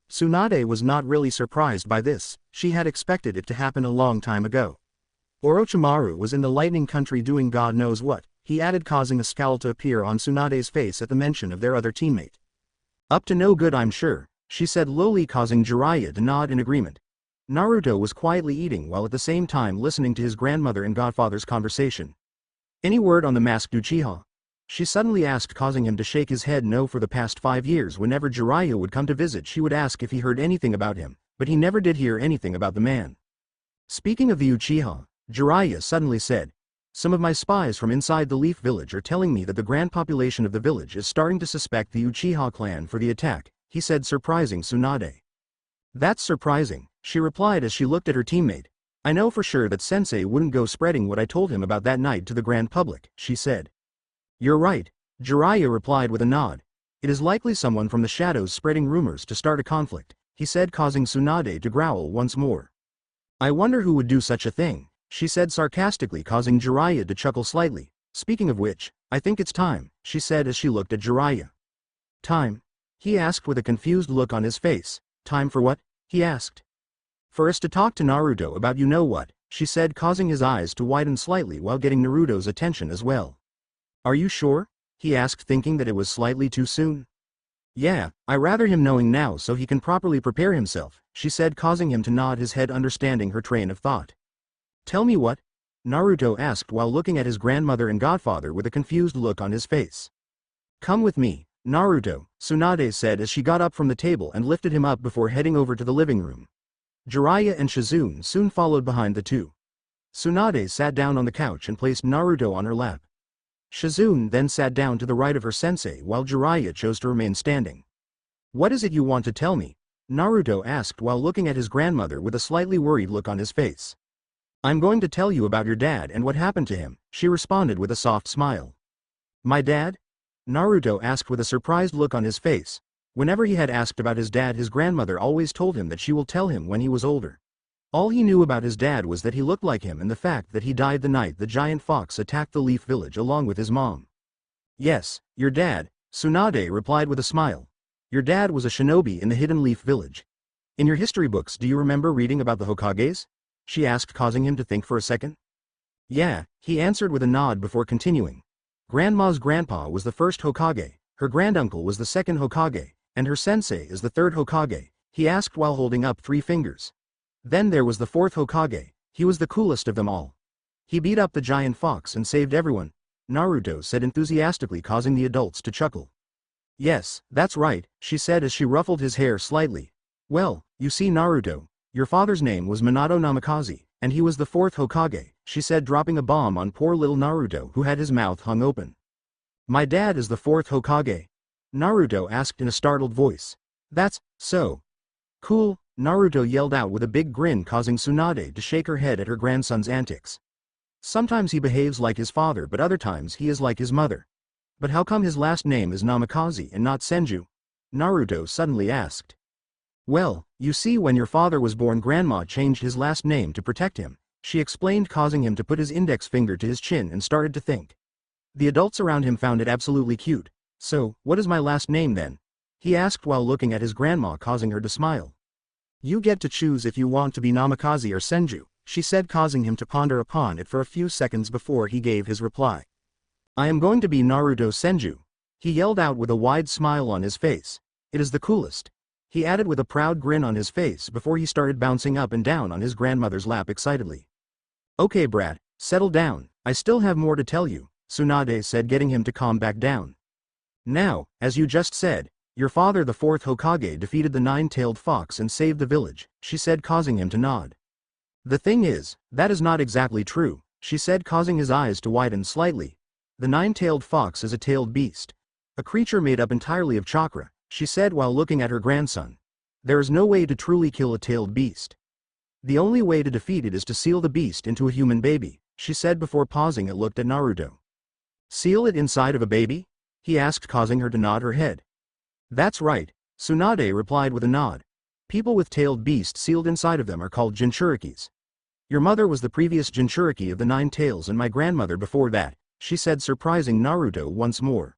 Tsunade was not really surprised by this, she had expected it to happen a long time ago. "Orochimaru was in the Lightning Country doing God knows what," he added, causing a scowl to appear on Tsunade's face at the mention of their other teammate. "Up to no good, I'm sure," she said lowly, causing Jiraiya to nod in agreement. Naruto was quietly eating while at the same time listening to his grandmother and godfather's conversation. "Any word on the masked Uchiha?" she suddenly asked, causing him to shake his head no. For the past 5 years, whenever Jiraiya would come to visit, she would ask if he heard anything about him, but he never did hear anything about the man. "Speaking of the Uchiha," Jiraiya suddenly said, "some of my spies from inside the Leaf Village are telling me that the grand population of the village is starting to suspect the Uchiha clan for the attack," he said, surprising Tsunade. "That's surprising," she replied as she looked at her teammate. "I know for sure that sensei wouldn't go spreading what I told him about that night to the grand public," she said. "You're right," Jiraiya replied with a nod. "It is likely someone from the shadows spreading rumors to start a conflict," he said, causing Tsunade to growl once more. "I wonder who would do such a thing," she said sarcastically, causing Jiraiya to chuckle slightly. "Speaking of which, I think it's time," she said as she looked at Jiraiya. "Time?" he asked with a confused look on his face. "Time for what?" he asked. For us to talk to Naruto about you-know-what, she said, causing his eyes to widen slightly while getting Naruto's attention as well. Are you sure? He asked, thinking that it was slightly too soon. Yeah, I rather him knowing now so he can properly prepare himself, she said, causing him to nod his head, understanding her train of thought. Tell me what? Naruto asked while looking at his grandmother and godfather with a confused look on his face. Come with me, Naruto, Tsunade said as she got up from the table and lifted him up before heading over to the living room. Jiraiya and Shizune soon followed behind the two. Tsunade sat down on the couch and placed Naruto on her lap. Shizune then sat down to the right of her sensei while Jiraiya chose to remain standing. What is it you want to tell me? Naruto asked while looking at his grandmother with a slightly worried look on his face. I'm going to tell you about your dad and what happened to him, she responded with a soft smile. My dad? Naruto asked with a surprised look on his face. Whenever he had asked about his dad, his grandmother always told him that she will tell him when he was older. All he knew about his dad was that he looked like him and the fact that he died the night the giant fox attacked the Leaf Village along with his mom. Yes, your dad, Tsunade replied with a smile. Your dad was a shinobi in the Hidden Leaf Village. In your history books, do you remember reading about the Hokages? She asked, causing him to think for a second. Yeah, he answered with a nod before continuing. Grandma's grandpa was the first Hokage, her granduncle was the second Hokage, and her sensei is the third Hokage, he asked while holding up 3 fingers. Then there was the fourth Hokage, he was the coolest of them all. He beat up the giant fox and saved everyone, Naruto said enthusiastically, causing the adults to chuckle. Yes, that's right, she said as she ruffled his hair slightly. Well, you see Naruto, your father's name was Minato Namikaze, and he was the fourth Hokage, she said, dropping a bomb on poor little Naruto who had his mouth hung open. My dad is the fourth Hokage? Naruto asked in a startled voice. That's so cool, Naruto yelled out with a big grin, causing Tsunade to shake her head at her grandson's antics. Sometimes he behaves like his father, but other times he is like his mother. But how come his last name is Namikaze and not Senju? Naruto suddenly asked. Well, you see, when your father was born, Grandma changed his last name to protect him, she explained, causing him to put his index finger to his chin and started to think. The adults around him found it absolutely cute. So, what is my last name then? He asked while looking at his grandma, causing her to smile. You get to choose if you want to be Namikaze or Senju, she said, causing him to ponder upon it for a few seconds before he gave his reply. I am going to be Naruto Senju, he yelled out with a wide smile on his face. It is the coolest, he added with a proud grin on his face before he started bouncing up and down on his grandmother's lap excitedly. Okay brat, settle down, I still have more to tell you, Tsunade said, getting him to calm back down. Now, as you just said, your father the fourth Hokage defeated the 9-tailed fox and saved the village, she said, causing him to nod. The thing is, that is not exactly true, she said, causing his eyes to widen slightly. The 9-tailed fox is a tailed beast. A creature made up entirely of chakra, she said while looking at her grandson. There is no way to truly kill a tailed beast. The only way to defeat it is to seal the beast into a human baby, she said before pausing and looked at Naruto. Seal it inside of a baby? He asked, causing her to nod her head. That's right, Tsunade replied with a nod. People with tailed beasts sealed inside of them are called Jinchurikis. Your mother was the previous Jinchuriki of the 9 tails and my grandmother before that, she said, surprising Naruto once more.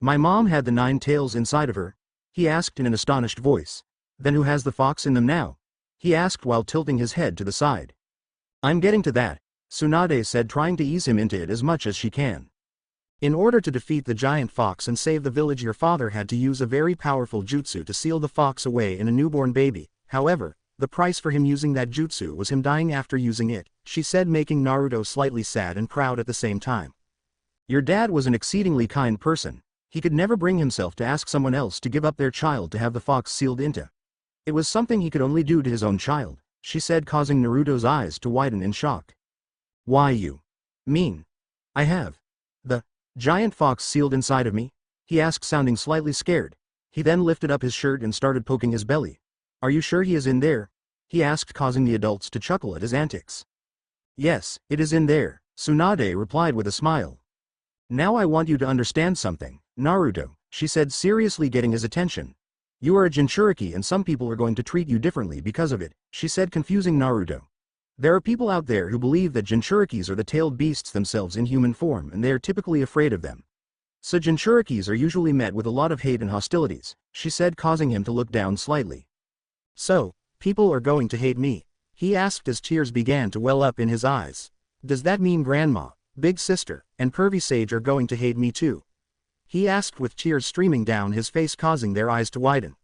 My mom had the 9 tails inside of her? He asked in an astonished voice. Then who has the fox in them now? He asked while tilting his head to the side. I'm getting to that, Tsunade said, trying to ease him into it as much as she can. In order to defeat the giant fox and save the village, your father had to use a very powerful jutsu to seal the fox away in a newborn baby. However, the price for him using that jutsu was him dying after using it, she said, making Naruto slightly sad and proud at the same time. Your dad was an exceedingly kind person. He could never bring himself to ask someone else to give up their child to have the fox sealed into. It was something he could only do to his own child, she said, causing Naruto's eyes to widen in shock. Why you mean? I have the giant fox sealed inside of me? He asked, sounding slightly scared. He then lifted up his shirt and started poking his belly. Are you sure he is in there? He asked, causing the adults to chuckle at his antics. Yes, it is in there, Tsunade replied with a smile. Now I want you to understand something, Naruto, she said, seriously getting his attention. You are a Jinchuriki and some people are going to treat you differently because of it, she said, confusing Naruto. There are people out there who believe that Jinchurikis are the tailed beasts themselves in human form and they are typically afraid of them. So Jinchurikis are usually met with a lot of hate and hostilities, she said, causing him to look down slightly. So, People are going to hate me, he asked as tears began to well up in his eyes. Does that mean Grandma, Big Sister, and Pervy Sage are going to hate me too? He asked with tears streaming down his face causing their eyes to widen.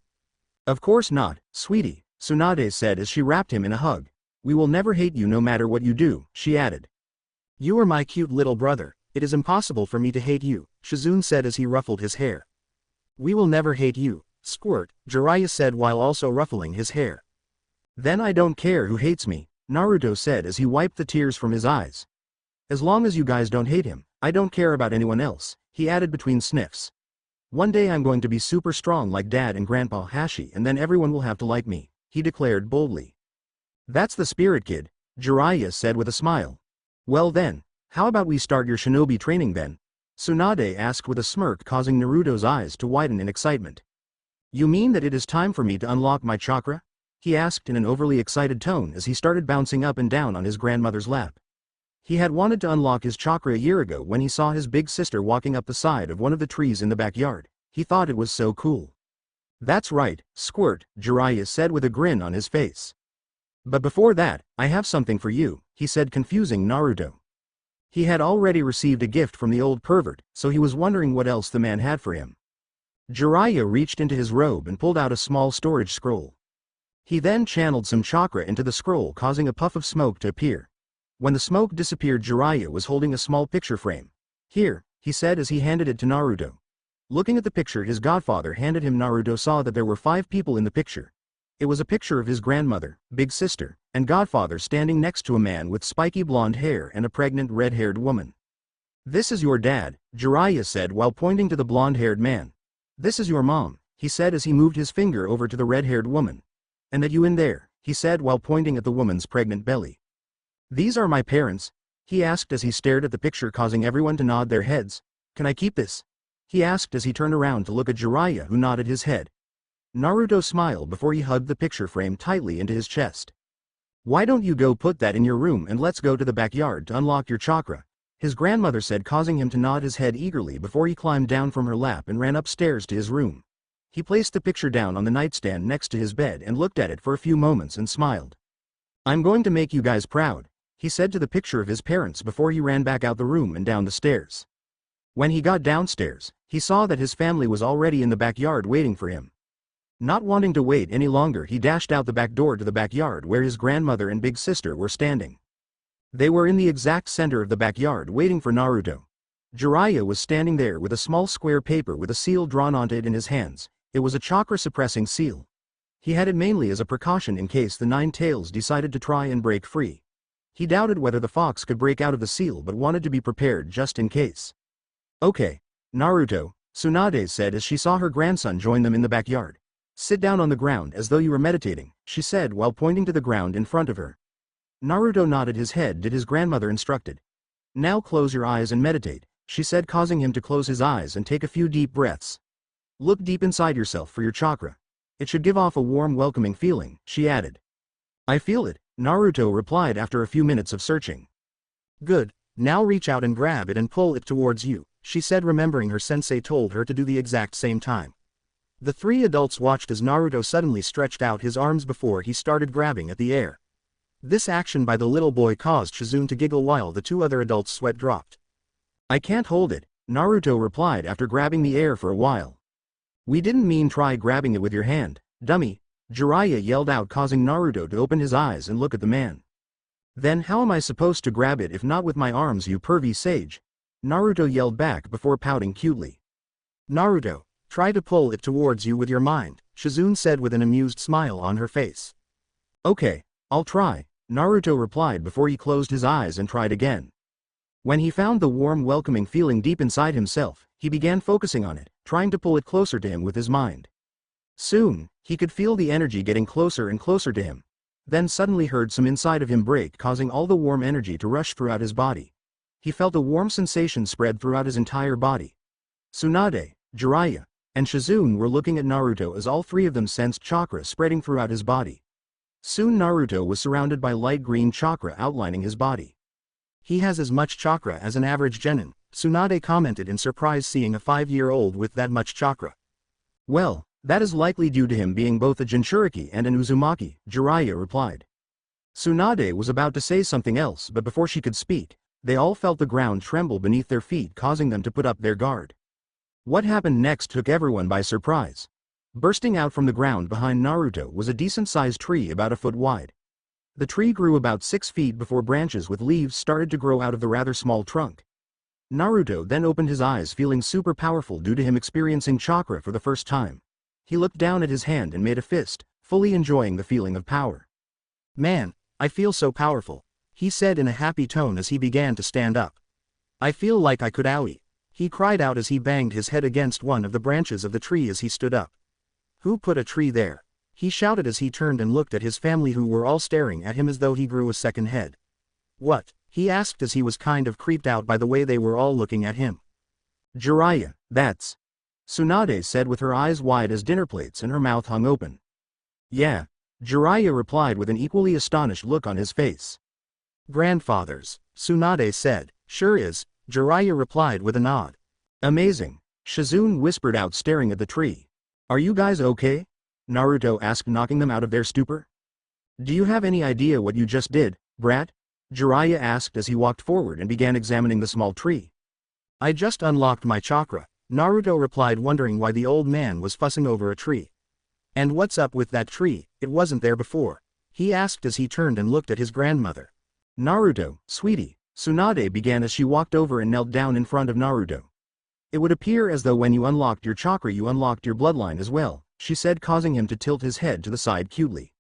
Of course not, sweetie, Tsunade said as she wrapped him in a hug. We will never hate you no matter what you do, she added. You are my cute little brother, it is impossible for me to hate you, SHIZUNE said as he ruffled his hair. We will never hate you, Squirt, Jiraiya said while also ruffling his hair. Then I don't care who hates me, Naruto said as he wiped the tears from his eyes. As long as you guys don't hate him, I don't care about anyone else, he added between sniffs. One day I'm going to be super strong like Dad and Grandpa Hashi and then everyone will have to like me, he declared boldly. That's the spirit, kid, Jiraiya said with a smile. Well then, how about we start your shinobi training then? Tsunade asked with a smirk causing Naruto's eyes to widen in excitement. You mean that it is time for me to unlock my chakra? He asked in an overly excited tone as he started bouncing up and down on his grandmother's lap. He had wanted to unlock his chakra a year ago when he saw his big sister walking up the side of one of the trees in the backyard. He thought it was so cool. That's right, Squirt, Jiraiya said with a grin on his face. But before that, I have something for you, he said confusing Naruto. He had already received a gift from the old pervert, so he was wondering what else the man had for him. Jiraiya reached into his robe and pulled out a small storage scroll. He then channeled some chakra into the scroll causing a puff of smoke to appear. When the smoke disappeared, Jiraiya was holding a small picture frame. Here, he said as he handed it to Naruto. Looking at the picture his godfather handed him, Naruto saw that there were 5 people in the picture. It was a picture of his grandmother, big sister, and godfather standing next to a man with spiky blonde hair and a pregnant red-haired woman. This is your dad, Jiraiya said while pointing to the blonde-haired man. This is your mom, he said as he moved his finger over to the red-haired woman. And that you in there, he said while pointing at the woman's pregnant belly. These are my parents, he asked as he stared at the picture causing everyone to nod their heads. Can I keep this? He asked as he turned around to look at Jiraiya who nodded his head. Naruto smiled before he hugged the picture frame tightly into his chest. Why don't you go put that in your room and let's go to the backyard to unlock your chakra, his grandmother said causing him to nod his head eagerly before he climbed down from her lap and ran upstairs to his room. He placed the picture down on the nightstand next to his bed and looked at it for a few moments and smiled. I'm going to make you guys proud, he said to the picture of his parents before he ran back out the room and down the stairs. When he got downstairs, he saw that his family was already in the backyard waiting for him. Not wanting to wait any longer, he dashed out the back door to the backyard where his grandmother and big sister were standing. They were in the exact center of the backyard waiting for Naruto. Jiraiya was standing there with a small square paper with a seal drawn onto it in his hands. It was a chakra-suppressing seal. He had it mainly as a precaution in case the 9 tails decided to try and break free. He doubted whether the fox could break out of the seal but wanted to be prepared just in case. Okay, Naruto, Tsunade said as she saw her grandson join them in the backyard. Sit down on the ground as though you were meditating, she said while pointing to the ground in front of her. Naruto nodded his head did his grandmother instructed. Now close your eyes and meditate, she said causing him to close his eyes and take a few deep breaths. Look deep inside yourself for your chakra. It should give off a warm welcoming feeling, she added. I feel it, Naruto replied after a few minutes of searching. Good, now reach out and grab it and pull it towards you, she said remembering her sensei told her to do the exact same time. The 3 adults watched as Naruto suddenly stretched out his arms before he started grabbing at the air. This action by the little boy caused SHIZUNE to giggle while the 2 other adults' sweat dropped. I can't hold it, Naruto replied after grabbing the air for a while. We didn't mean try grabbing it with your hand, dummy, Jiraiya yelled out causing Naruto to open his eyes and look at the man. Then how am I supposed to grab it if not with my arms, you pervy sage? Naruto yelled back before pouting cutely. Naruto, try to pull it towards you with your mind, SHIZUNE said with an amused smile on her face. Okay, I'll try, Naruto replied before he closed his eyes and tried again. When he found the warm welcoming feeling deep inside himself, he began focusing on it, trying to pull it closer to him with his mind. Soon, he could feel the energy getting closer and closer to him. Then suddenly heard some inside of him break causing all the warm energy to rush throughout his body. He felt a warm sensation spread throughout his entire body. Tsunade, Jiraiya, and SHIZUNE were looking at Naruto as all 3 of them sensed chakra spreading throughout his body. Soon Naruto was surrounded by light green chakra outlining his body. He has as much chakra as an average genin, Tsunade commented in surprise seeing a 5-year-old with that much chakra. Well, That is likely due to him being both a Jinchuriki and an Uzumaki, Jiraiya replied. Tsunade was about to say something else, but before she could speak, they all felt the ground tremble beneath their feet, causing them to put up their guard. What happened next took everyone by surprise. Bursting out from the ground behind Naruto was a decent-sized tree about a foot wide. The tree grew about 6 feet before branches with leaves started to grow out of the rather small trunk. Naruto then opened his eyes, feeling super powerful due to him experiencing chakra for the first time. He looked down at his hand and made a fist, fully enjoying the feeling of power. Man, I feel so powerful, he said in a happy tone as he began to stand up. I feel like I could owie, he cried out as he banged his head against one of the branches of the tree as he stood up. Who put a tree there? He shouted as he turned and looked at his family, who were all staring at him as though he grew a second head. What? He asked as he was kind of creeped out by the way they were all looking at him. Jiraiya, that's... Tsunade said with her eyes wide as dinner plates and her mouth hung open. Yeah, Jiraiya replied with an equally astonished look on his face. Grandfathers, Tsunade said. Sure is, Jiraiya replied with a nod. Amazing, Shizune whispered out, staring at the tree. Are you guys okay? Naruto asked, knocking them out of their stupor. Do you have any idea what you just did, brat? Jiraiya asked as he walked forward and began examining the small tree. I just unlocked my chakra, Naruto replied, wondering why the old man was fussing over a tree. And what's up with that tree? It wasn't there before, he asked as he turned and looked at his grandmother. Naruto, sweetie, Tsunade began as she walked over and knelt down in front of Naruto. It would appear as though when you unlocked your chakra you unlocked your bloodline as well, she said, causing him to tilt his head to the side cutely.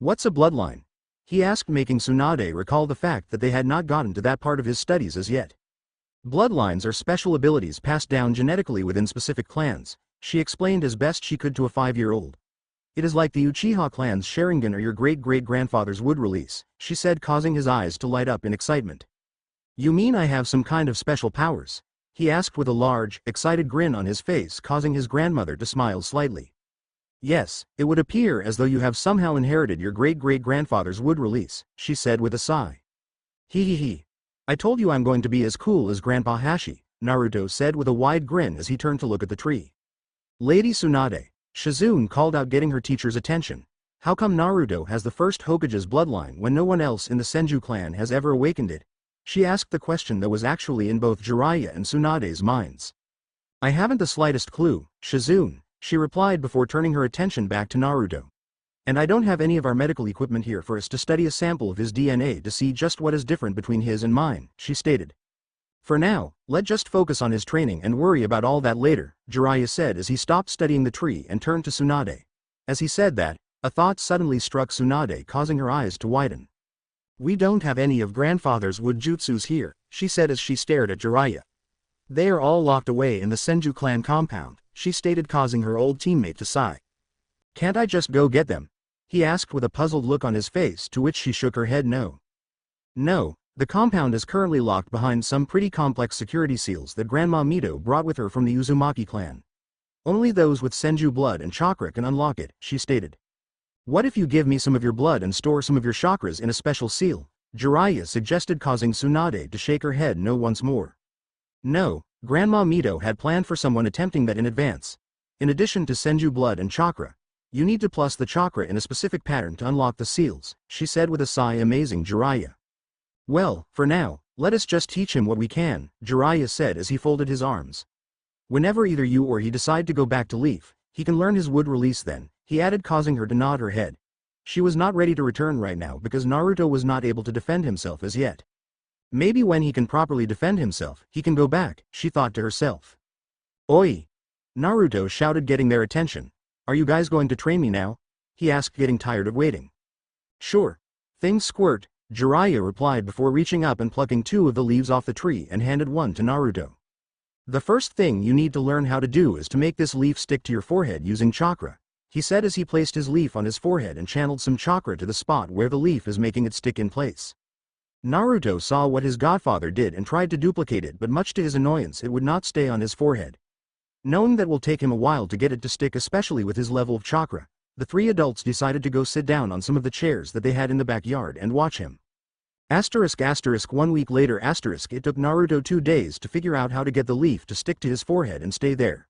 What's a bloodline? He asked, making Tsunade recall the fact that they had not gotten to that part of his studies as yet. Bloodlines are special abilities passed down genetically within specific clans, she explained as best she could to a 5-year-old. It is like the Uchiha clan's Sharingan or your great-great-grandfather's wood release, she said, causing his eyes to light up in excitement. You mean I have some kind of special powers? He asked with a large, excited grin on his face, causing his grandmother to smile slightly. Yes, it would appear as though you have somehow inherited your great-great-grandfather's wood release, she said with a sigh. Hee. I told you I'm going to be as cool as Grandpa Hashi, Naruto said with a wide grin as he turned to look at the tree. Lady Tsunade, Shizune called out, getting her teacher's attention. How come Naruto has the first Hokage's bloodline when no one else in the Senju clan has ever awakened it? She asked the question that was actually in both Jiraiya and Tsunade's minds. I haven't the slightest clue, Shizune, she replied before turning her attention back to Naruto. And I don't have any of our medical equipment here for us to study a sample of his DNA to see just what is different between his and mine, she stated. For now, let's just focus on his training and worry about all that later, Jiraiya said as he stopped studying the tree and turned to Tsunade. As he said that, a thought suddenly struck Tsunade, causing her eyes to widen. We don't have any of grandfather's wood jutsus here, she said as she stared at Jiraiya. They are all locked away in the Senju clan compound, she stated, causing her old teammate to sigh. Can't I just go get them? He asked with a puzzled look on his face, to which she shook her head no. No, the compound is currently locked behind some pretty complex security seals that Grandma Mito brought with her from the Uzumaki clan. Only those with Senju blood and chakra can unlock it, she stated. What if you give me some of your blood and store some of your chakras in a special seal? Jiraiya suggested, causing Tsunade to shake her head no once more. No, Grandma Mito had planned for someone attempting that in advance. In addition to Senju blood and chakra, you need to plus the chakra in a specific pattern to unlock the seals, she said with a sigh, amazing Jiraiya. Well, for now, let us just teach him what we can, Jiraiya said as he folded his arms. Whenever either you or he decide to go back to Leaf, he can learn his wood release then, he added, causing her to nod her head. She was not ready to return right now because Naruto was not able to defend himself as yet. Maybe when he can properly defend himself, he can go back, she thought to herself. Oi! Naruto shouted, getting their attention. Are you guys going to train me now? He asked, getting tired of waiting. Sure. Things squirt, Jiraiya replied before reaching up and plucking 2 of the leaves off the tree and handed one to Naruto. The first thing you need to learn how to do is to make this leaf stick to your forehead using chakra, he said as he placed his leaf on his forehead and channeled some chakra to the spot where the leaf is, making it stick in place. Naruto saw what his godfather did and tried to duplicate it, but much to his annoyance it would not stay on his forehead. Knowing that will take him a while to get it to stick, especially with his level of chakra, the 3 adults decided to go sit down on some of the chairs that they had in the backyard and watch him. **** 1 week later ***, it took Naruto 2 days to figure out how to get the leaf to stick to his forehead and stay there.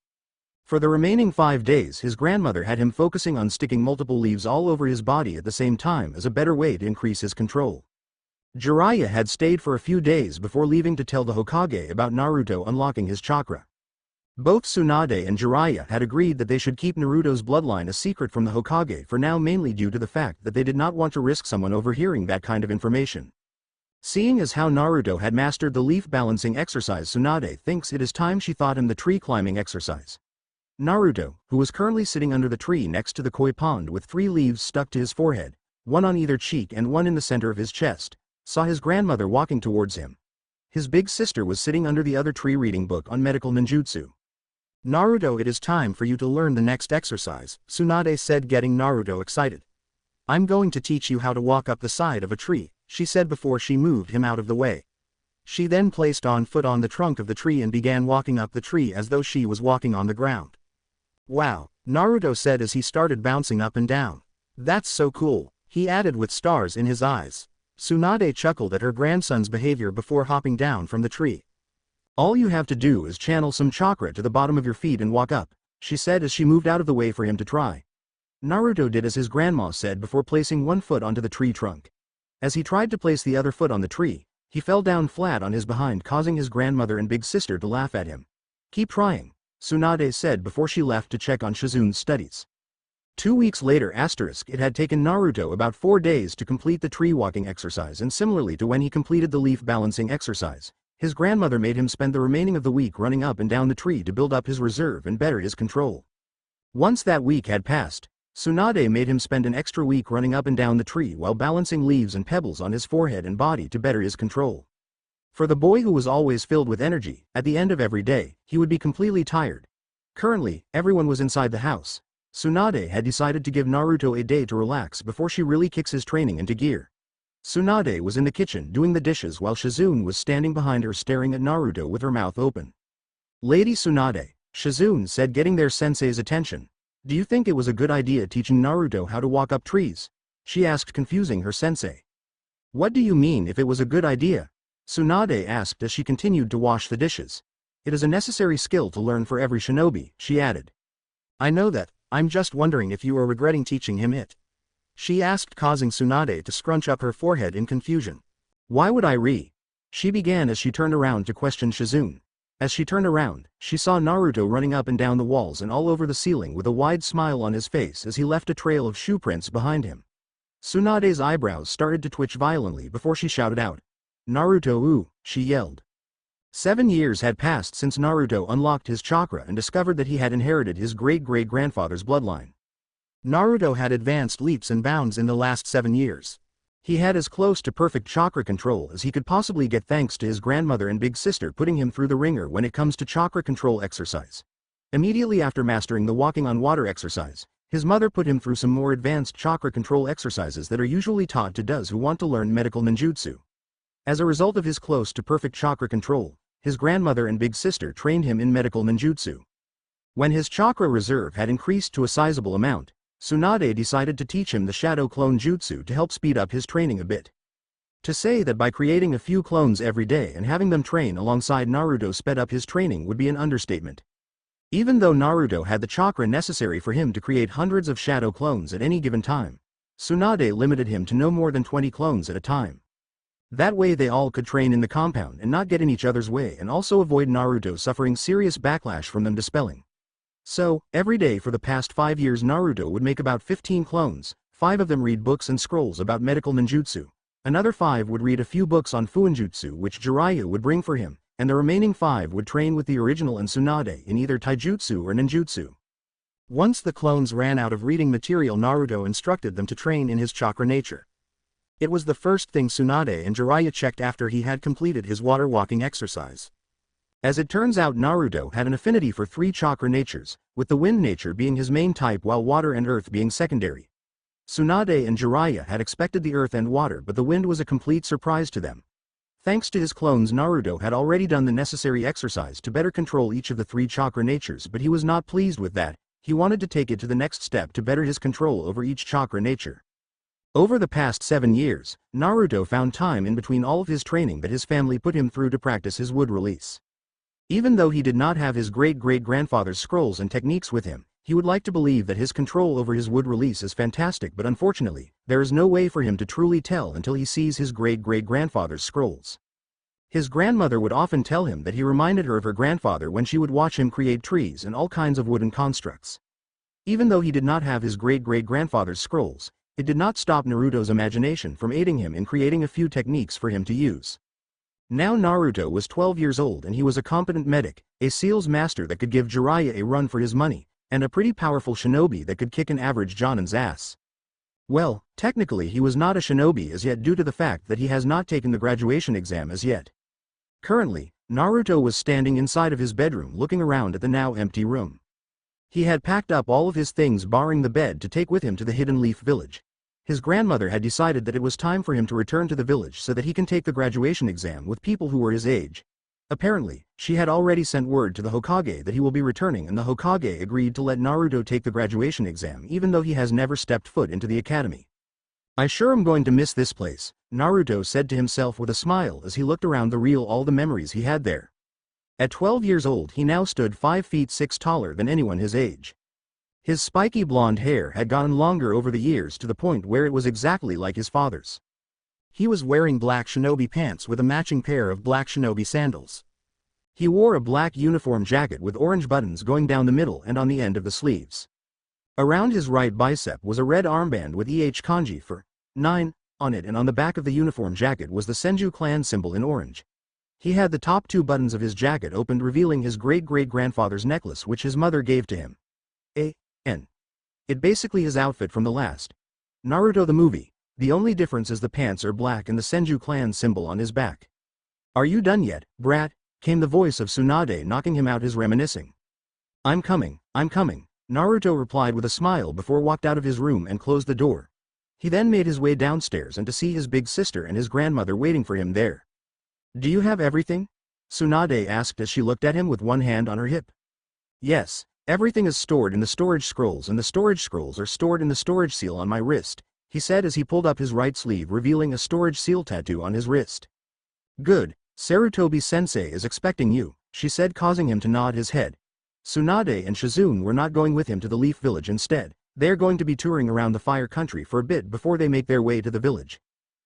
For the remaining 5 days his grandmother had him focusing on sticking multiple leaves all over his body at the same time as a better way to increase his control. Jiraiya had stayed for a few days before leaving to tell the Hokage about Naruto unlocking his chakra. Both Tsunade and Jiraiya had agreed that they should keep Naruto's bloodline a secret from the Hokage for now, mainly due to the fact that they did not want to risk someone overhearing that kind of information. Seeing as how Naruto had mastered the leaf balancing exercise, Tsunade thinks it is time she taught him the tree climbing exercise. Naruto, who was currently sitting under the tree next to the koi pond with 3 leaves stuck to his forehead, one on either cheek and one in the center of his chest, saw his grandmother walking towards him. His big sister was sitting under the other tree reading book on medical ninjutsu. Naruto, it is time for you to learn the next exercise, Tsunade said, getting Naruto excited. I'm going to teach you how to walk up the side of a tree, she said before she moved him out of the way. She then placed on foot on the trunk of the tree and began walking up the tree as though she was walking on the ground. Wow, Naruto said as he started bouncing up and down. That's so cool, he added with stars in his eyes. Tsunade chuckled at her grandson's behavior before hopping down from the tree. All you have to do is channel some chakra to the bottom of your feet and walk up, she said as she moved out of the way for him to try. Naruto did as his grandma said before placing one foot onto the tree trunk. As he tried to place the other foot on the tree, he fell down flat on his behind, causing his grandmother and big sister to laugh at him. Keep trying, Tsunade said before she left to check on Shizune's studies. 2 weeks later, it had taken Naruto about 4 days to complete the tree walking exercise, and similarly to when he completed the leaf balancing exercise, his grandmother made him spend the remaining of the week running up and down the tree to build up his reserve and better his control. Once that week had passed, Tsunade made him spend an extra week running up and down the tree while balancing leaves and pebbles on his forehead and body to better his control. For the boy who was always filled with energy, at the end of every day, he would be completely tired. Currently, everyone was inside the house. Tsunade had decided to give Naruto a day to relax before she really kicks his training into gear. Tsunade was in the kitchen doing the dishes while Shizune was standing behind her staring at Naruto with her mouth open. Lady Tsunade, Shizune said, getting their sensei's attention. Do you think it was a good idea teaching Naruto how to walk up trees? She asked, confusing her sensei. What do you mean if it was a good idea? Tsunade asked as she continued to wash the dishes. It is a necessary skill to learn for every shinobi, she added. I know that, I'm just wondering if you are regretting teaching him it. She asked, causing Tsunade to scrunch up her forehead in confusion. Why would I? She began as she turned around to question Shizune. As she turned around, she saw Naruto running up and down the walls and all over the ceiling with a wide smile on his face as he left a trail of shoe prints behind him. Tsunade's eyebrows started to twitch violently before she shouted out. Naruto, ooh, she yelled. 7 years had passed since Naruto unlocked his chakra and discovered that he had inherited his great-great-grandfather's bloodline. Naruto had advanced leaps and bounds in the last 7 years. He had as close to perfect chakra control as he could possibly get thanks to his grandmother and big sister putting him through the ringer when it comes to chakra control exercise. Immediately after mastering the walking on water exercise, his mother put him through some more advanced chakra control exercises that are usually taught to those who want to learn medical ninjutsu. As a result of his close to perfect chakra control, his grandmother and big sister trained him in medical ninjutsu. When his chakra reserve had increased to a sizable amount, Tsunade decided to teach him the shadow clone jutsu to help speed up his training a bit. To say that by creating a few clones every day and having them train alongside Naruto sped up his training would be an understatement. Even though Naruto had the chakra necessary for him to create hundreds of shadow clones at any given time, Tsunade limited him to no more than 20 clones at a time. That way they all could train in the compound and not get in each other's way, and also avoid Naruto suffering serious backlash from them dispelling. So, every day for the past 5 years Naruto would make about 15 clones, 5 of them read books and scrolls about medical ninjutsu. Another 5 would read a few books on fuinjutsu which Jiraiya would bring for him, and the remaining 5 would train with the original and Tsunade in either taijutsu or ninjutsu. Once the clones ran out of reading material, Naruto instructed them to train in his chakra nature. It was the first thing Tsunade and Jiraiya checked after he had completed his water walking exercise. As it turns out, Naruto had an affinity for 3 chakra natures, with the wind nature being his main type while water and earth being secondary. Tsunade and Jiraiya had expected the earth and water, but the wind was a complete surprise to them. Thanks to his clones, Naruto had already done the necessary exercise to better control each of the 3 chakra natures, but he was not pleased with that. He wanted to take it to the next step to better his control over each chakra nature. Over the past 7 years, Naruto found time in between all of his training that his family put him through to practice his wood release. Even though he did not have his great-great-grandfather's scrolls and techniques with him, he would like to believe that his control over his wood release is fantastic, but unfortunately, there is no way for him to truly tell until he sees his great-great-grandfather's scrolls. His grandmother would often tell him that he reminded her of her grandfather when she would watch him create trees and all kinds of wooden constructs. Even though he did not have his great-great-grandfather's scrolls, it did not stop Naruto's imagination from aiding him in creating a few techniques for him to use. Now Naruto was 12 years old and he was a competent medic, a seals master that could give Jiraiya a run for his money, and a pretty powerful shinobi that could kick an average Jonin's ass. Well, technically he was not a shinobi as yet due to the fact that he has not taken the graduation exam as yet. Currently, Naruto was standing inside of his bedroom looking around at the now empty room. He had packed up all of his things barring the bed to take with him to the Hidden Leaf village. His grandmother had decided that it was time for him to return to the village so that he can take the graduation exam with people who were his age. Apparently, she had already sent word to the Hokage that he will be returning and the Hokage agreed to let Naruto take the graduation exam even though he has never stepped foot into the academy. I sure am going to miss this place, Naruto said to himself with a smile as he looked around all the memories he had there. At 12 years old he now stood 5 feet 6 taller than anyone his age. His spiky blonde hair had gotten longer over the years to the point where it was exactly like his father's. He was wearing black shinobi pants with a matching pair of black shinobi sandals. He wore a black uniform jacket with orange buttons going down the middle and on the end of the sleeves. Around his right bicep was a red armband with kanji for 9 on it, and on the back of the uniform jacket was the Senju clan symbol in orange. He had the top 2 buttons of his jacket opened, revealing his great-great-grandfather's necklace which his mother gave to him. It basically his outfit from the last Naruto the movie. The only difference is the pants are black and the Senju clan symbol on his back. "Are you done yet, brat?" came the voice of Tsunade knocking him out his reminiscing. I'm coming, Naruto replied with a smile before walked out of his room and closed the door. He then made his way downstairs and to see his big sister and his grandmother waiting for him there. "Do you have everything?" Tsunade asked as she looked at him with one hand on her hip. "Yes. Everything is stored in the storage scrolls and the storage scrolls are stored in the storage seal on my wrist," he said as he pulled up his right sleeve revealing a storage seal tattoo on his wrist. "Good, Sarutobi-sensei is expecting you," she said, causing him to nod his head. Tsunade and Shizune were not going with him to the Leaf Village. Instead, they are going to be touring around the Fire Country for a bit before they make their way to the village.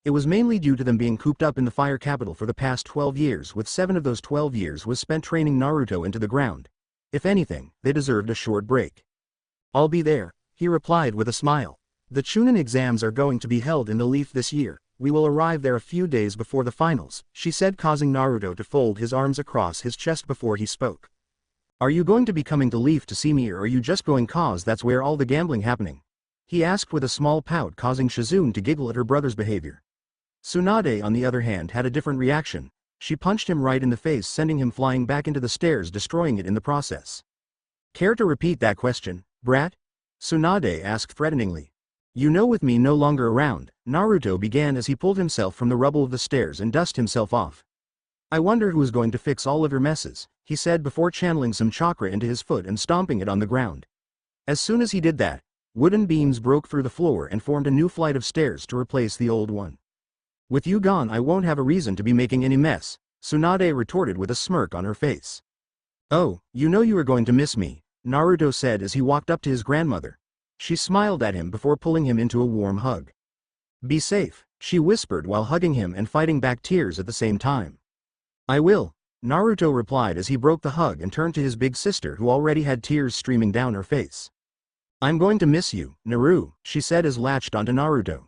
It was mainly due to them being cooped up in the Fire Capital for the past 12 years, with 7 of those 12 years was spent training Naruto into the ground. If anything, they deserved a short break. "I'll be there," he replied with a smile. "The Chunin exams are going to be held in the Leaf this year. We will arrive there a few days before the finals," she said, causing Naruto to fold his arms across his chest before he spoke. "Are you going to be coming to Leaf to see me, or are you just going cause that's where all the gambling happening?" he asked with a small pout, causing Shizune to giggle at her brother's behavior. Tsunade on the other hand had a different reaction. She punched him right in the face, sending him flying back into the stairs, destroying it in the process. "Care to repeat that question, brat?" Tsunade asked threateningly. "You know, with me no longer around," Naruto began as he pulled himself from the rubble of the stairs and dusted himself off. "I wonder who is going to fix all of your messes," he said before channeling some chakra into his foot and stomping it on the ground. As soon as he did that, wooden beams broke through the floor and formed a new flight of stairs to replace the old one. "With you gone I won't have a reason to be making any mess," Tsunade retorted with a smirk on her face. "Oh, you know you are going to miss me," Naruto said as he walked up to his grandmother. She smiled at him before pulling him into a warm hug. "Be safe," she whispered while hugging him and fighting back tears at the same time. "I will," Naruto replied as he broke the hug and turned to his big sister, who already had tears streaming down her face. "I'm going to miss you, Naru," she said as latched onto Naruto.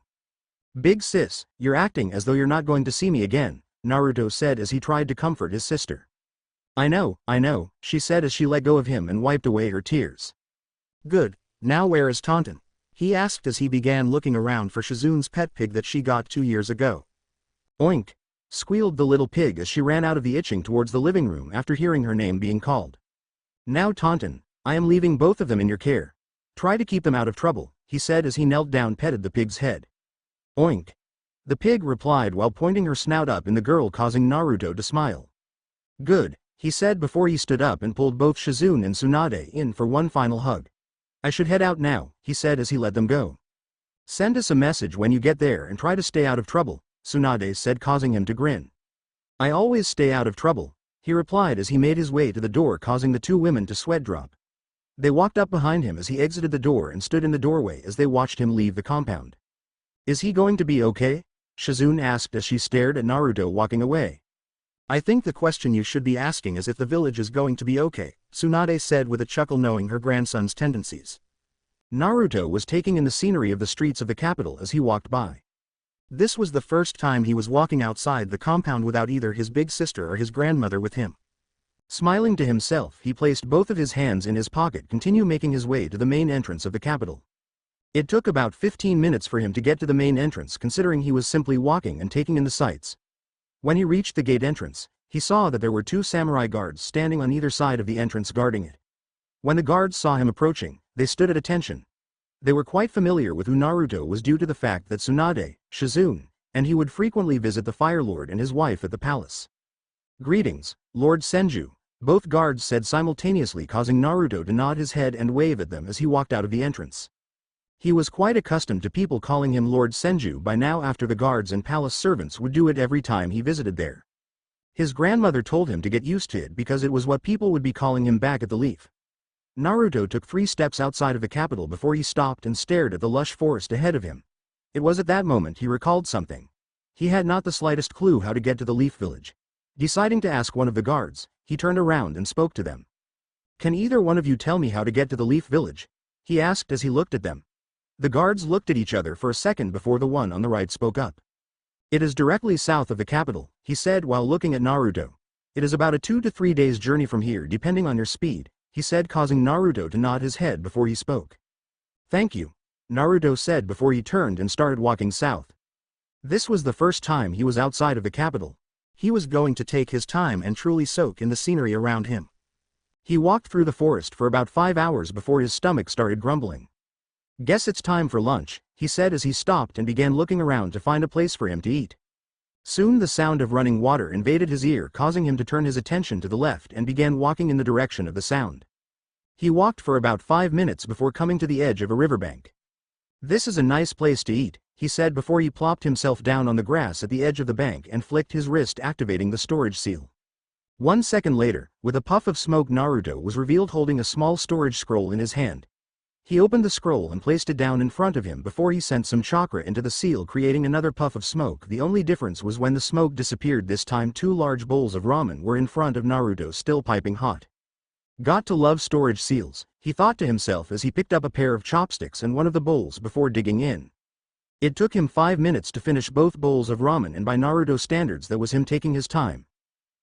"Big sis, you're acting as though you're not going to see me again," Naruto said as he tried to comfort his sister. I know, she said as she let go of him and wiped away her tears. "Good, now where is Taunton?" he asked as he began looking around for Shizune's pet pig that she got 2 years ago. "Oink," squealed the little pig as she ran out of the itching towards the living room after hearing her name being called. "Now Taunton, I am leaving both of them in your care. Try to keep them out of trouble," he said as he knelt down petted the pig's head. "Oink," the pig replied while pointing her snout up in the girl, causing Naruto to smile. "Good," he said before he stood up and pulled both Shizune and Tsunade in for one final hug. "I should head out now," he said as he let them go. "Send us a message when you get there and try to stay out of trouble," Tsunade said, causing him to grin. "I always stay out of trouble," he replied as he made his way to the door, causing the two women to sweat drop. They walked up behind him as he exited the door and stood in the doorway as they watched him leave the compound. Is he going to be okay? Shizune asked as she stared at Naruto walking away. I think the question you should be asking is if the village is going to be okay, Tsunade said with a chuckle, knowing her grandson's tendencies. Naruto was taking in the scenery of the streets of the capital as he walked by. This was the first time he was walking outside the compound without either his big sister or his grandmother with him. Smiling to himself, he placed both of his hands in his pocket, continue making his way to the main entrance of the capital. It took about 15 minutes for him to get to the main entrance, considering he was simply walking and taking in the sights. When he reached the gate entrance, he saw that there were two samurai guards standing on either side of the entrance guarding it. When the guards saw him approaching, they stood at attention. They were quite familiar with who Naruto was due to the fact that Tsunade, Shizune, and he would frequently visit the Fire Lord and his wife at the palace. Greetings, Lord Senju, both guards said simultaneously, causing Naruto to nod his head and wave at them as he walked out of the entrance. He was quite accustomed to people calling him Lord Senju by now, after the guards and palace servants would do it every time he visited there. His grandmother told him to get used to it because it was what people would be calling him back at the Leaf. Naruto took 3 steps outside of the capital before he stopped and stared at the lush forest ahead of him. It was at that moment he recalled something. He had not the slightest clue how to get to the Leaf Village. Deciding to ask one of the guards, he turned around and spoke to them. Can either one of you tell me how to get to the Leaf Village? He asked as he looked at them. The guards looked at each other for a second before the one on the right spoke up. It is directly south of the capital, he said while looking at Naruto. It is about a 2 to 3 days journey from here depending on your speed, he said, causing Naruto to nod his head before he spoke. Thank you, Naruto said before he turned and started walking south. This was the first time he was outside of the capital. He was going to take his time and truly soak in the scenery around him. He walked through the forest for about 5 hours before his stomach started grumbling. Guess it's time for lunch, he said as he stopped and began looking around to find a place for him to eat. Soon the sound of running water invaded his ear, causing him to turn his attention to the left and began walking in the direction of the sound. He walked for about 5 minutes before coming to the edge of a riverbank. This is a nice place to eat, he said before he plopped himself down on the grass at the edge of the bank and flicked his wrist, activating the storage seal. 1 second later, with a puff of smoke, Naruto was revealed holding a small storage scroll in his hand. He opened the scroll and placed it down in front of him before he sent some chakra into the seal, creating another puff of smoke. The only difference was when the smoke disappeared this time 2 large bowls of ramen were in front of Naruto, still piping hot. Got to love storage seals, he thought to himself as he picked up a pair of chopsticks and one of the bowls before digging in. It took him 5 minutes to finish both bowls of ramen, and by Naruto standards that was him taking his time.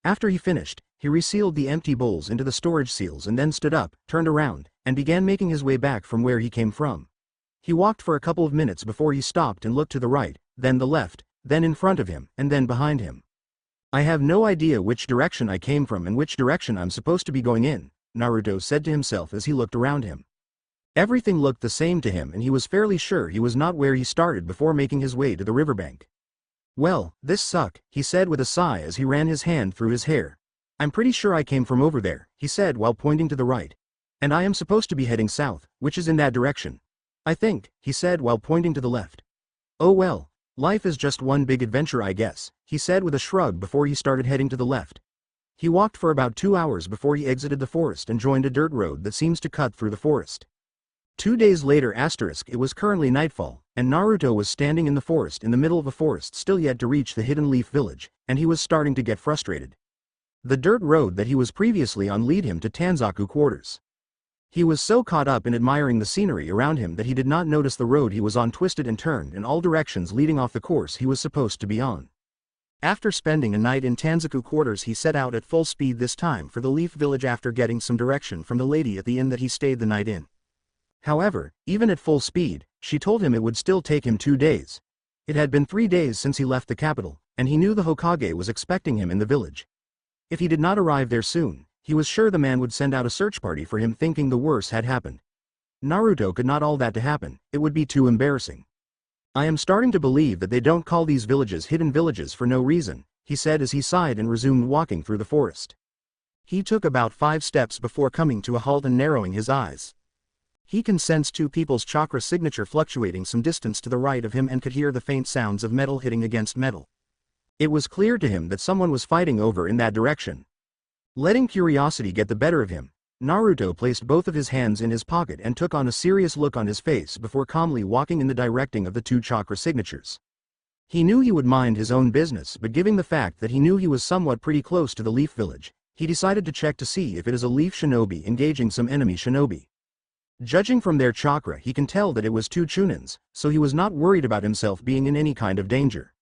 After he finished, he resealed the empty bowls into the storage seals and then stood up, turned around, and began making his way back from where he came from. He walked for a couple of minutes before he stopped and looked to the right, then the left, then in front of him, and then behind him. I have no idea which direction I came from and which direction I'm supposed to be going in, Naruto said to himself as he looked around him. Everything looked the same to him and he was fairly sure he was not where he started before making his way to the riverbank. Well, this suck, he said with a sigh as he ran his hand through his hair. I'm pretty sure I came from over there, he said while pointing to the right. And I am supposed to be heading south, which is in that direction. I think, he said while pointing to the left. Oh well, life is just one big adventure, I guess, he said with a shrug before he started heading to the left. He walked for about 2 hours before he exited the forest and joined a dirt road that seems to cut through the forest. 2 days later, it was currently nightfall, and Naruto was standing in the forest in the middle of a forest still yet to reach the Hidden Leaf Village, and he was starting to get frustrated. The dirt road that he was previously on led him to Tanzaku quarters. He was so caught up in admiring the scenery around him that he did not notice the road he was on twisted and turned in all directions, leading off the course he was supposed to be on. After spending a night in Tanzaku quarters, he set out at full speed this time for the Leaf Village after getting some direction from the lady at the inn that he stayed the night in. However, even at full speed, she told him it would still take him 2 days. It had been 3 days since he left the capital, and he knew the Hokage was expecting him in the village. If he did not arrive there soon, he was sure the man would send out a search party for him, thinking the worst had happened. Naruto could not allow that to happen, it would be too embarrassing. I am starting to believe that they don't call these villages hidden villages for no reason, he said as he sighed and resumed walking through the forest. He took about 5 steps before coming to a halt and narrowing his eyes. He can sense 2 people's chakra signature fluctuating some distance to the right of him and could hear the faint sounds of metal hitting against metal. It was clear to him that someone was fighting over in that direction. Letting curiosity get the better of him, Naruto placed both of his hands in his pocket and took on a serious look on his face before calmly walking in the direction of the two chakra signatures. He knew he would mind his own business, but given the fact that he knew he was somewhat pretty close to the Leaf Village, he decided to check to see if it is a Leaf Shinobi engaging some enemy shinobi. Judging from their chakra, he can tell that it was two Chunins, so he was not worried about himself being in any kind of danger.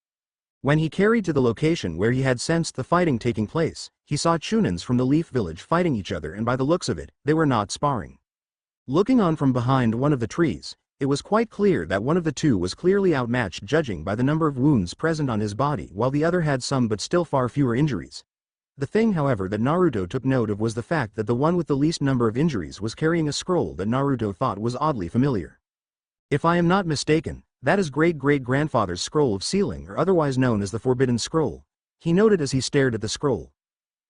When he carried to the location where he had sensed the fighting taking place, he saw Chunins from the Leaf Village fighting each other, and by the looks of it, they were not sparring. Looking on from behind one of the trees, it was quite clear that one of the two was clearly outmatched judging by the number of wounds present on his body, while the other had some but still far fewer injuries. The thing, however, that Naruto took note of was the fact that the one with the least number of injuries was carrying a scroll that Naruto thought was oddly familiar. If I am not mistaken, that is great-great-grandfather's scroll of sealing, or otherwise known as the Forbidden Scroll, he noted as he stared at the scroll.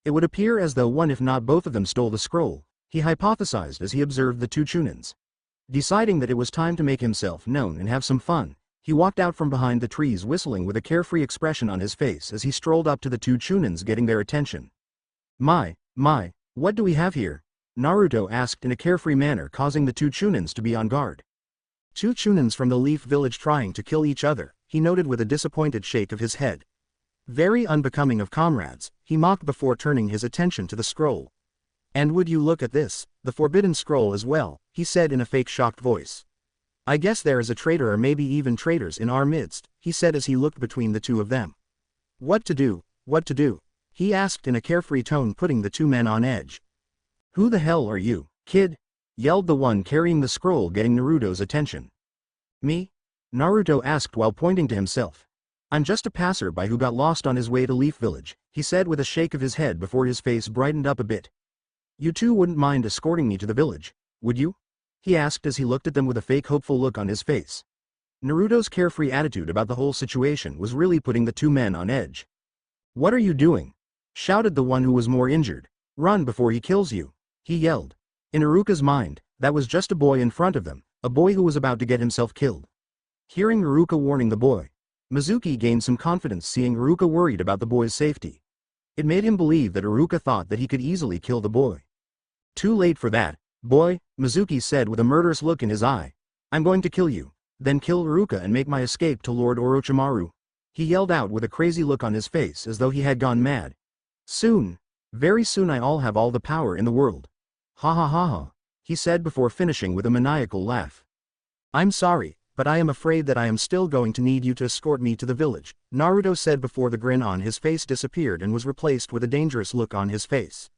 It would appear as though one if not both of them stole the scroll, he hypothesized as he observed the two Chunins. Deciding that it was time to make himself known and have some fun, he walked out from behind the trees whistling with a carefree expression on his face as he strolled up to the two Chunins, getting their attention. My, what do we have here? Naruto asked in a carefree manner, causing the two Chunins to be on guard. Two Chunins from the Leaf Village trying to kill each other, he noted with a disappointed shake of his head. Very unbecoming of comrades, he mocked before turning his attention to the scroll. And would you look at this, the Forbidden Scroll as well, he said in a fake shocked voice. I guess there is a traitor or maybe even traitors in our midst, he said as he looked between the two of them. What to do, he asked in a carefree tone, putting the two men on edge. Who the hell are you, kid? Yelled the one carrying the scroll, getting Naruto's attention. Me? Naruto asked while pointing to himself. I'm just a passerby who got lost on his way to Leaf Village, he said with a shake of his head before his face brightened up a bit. You two wouldn't mind escorting me to the village, would you? He asked as he looked at them with a fake hopeful look on his face. Naruto's carefree attitude about the whole situation was really putting the two men on edge. What are you doing? Shouted the one who was more injured. Run before he kills you, he yelled. In Iruka's mind, that was just a boy in front of them, a boy who was about to get himself killed. Hearing Iruka warning the boy, Mizuki gained some confidence seeing Iruka worried about the boy's safety. It made him believe that Iruka thought that he could easily kill the boy. Too late for that, boy, Mizuki said with a murderous look in his eye. I'm going to kill you, then kill Iruka and make my escape to Lord Orochimaru. He yelled out with a crazy look on his face as though he had gone mad. Soon, very soon I'll have all the power in the world. Ha ha ha ha, he said before finishing with a maniacal laugh. I'm sorry, but I am afraid that I am still going to need you to escort me to the village, Naruto said before the grin on his face disappeared and was replaced with a dangerous look on his face.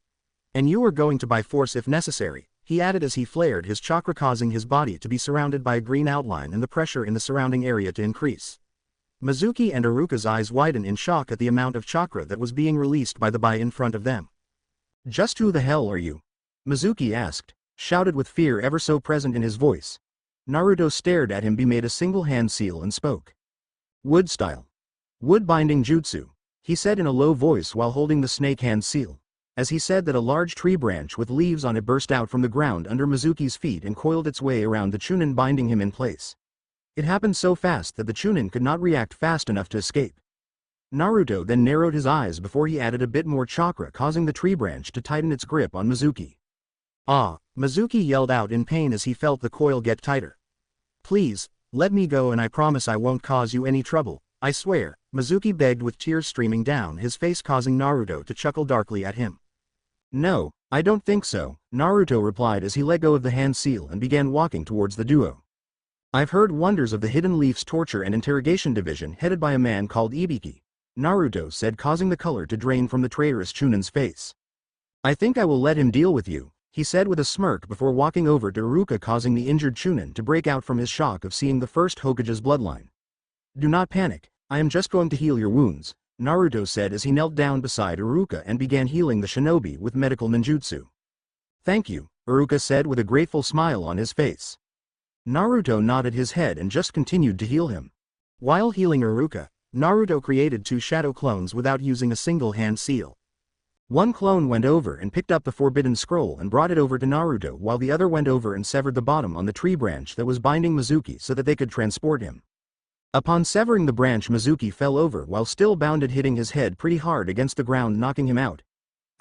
And you are going to by force if necessary, he added as he flared his chakra, causing his body to be surrounded by a green outline and the pressure in the surrounding area to increase. Mizuki and Iruka's eyes widened in shock at the amount of chakra that was being released by the boy in front of them. Just who the hell are you? Mizuki asked, shouted with fear ever so present in his voice. Naruto stared at him, made a single hand seal and spoke. Wood style. Wood binding jutsu, he said in a low voice while holding the snake hand seal. As he said that, a large tree branch with leaves on it burst out from the ground under Mizuki's feet and coiled its way around the Chunin, binding him in place. It happened so fast that the Chunin could not react fast enough to escape. Naruto then narrowed his eyes before he added a bit more chakra, causing the tree branch to tighten its grip on Mizuki. Ah, Mizuki yelled out in pain as he felt the coil get tighter. Please, let me go and I promise I won't cause you any trouble, I swear, Mizuki begged with tears streaming down his face, causing Naruto to chuckle darkly at him. No, I don't think so, Naruto replied as he let go of the hand seal and began walking towards the duo. I've heard wonders of the Hidden Leaf's torture and interrogation division headed by a man called Ibiki, Naruto said, causing the color to drain from the traitorous Chunin's face. I think I will let him deal with you, he said with a smirk before walking over to Iruka, causing the injured Chunin to break out from his shock of seeing the first Hokage's bloodline. Do not panic, I am just going to heal your wounds, Naruto said as he knelt down beside Iruka and began healing the shinobi with medical ninjutsu. Thank you, Iruka said with a grateful smile on his face. Naruto nodded his head and just continued to heal him. While healing Iruka, Naruto created two shadow clones without using a single hand seal. One clone went over and picked up the Forbidden Scroll and brought it over to Naruto, while the other went over and severed the bottom on the tree branch that was binding Mizuki so that they could transport him. Upon severing the branch, Mizuki fell over while still bounded, hitting his head pretty hard against the ground, knocking him out.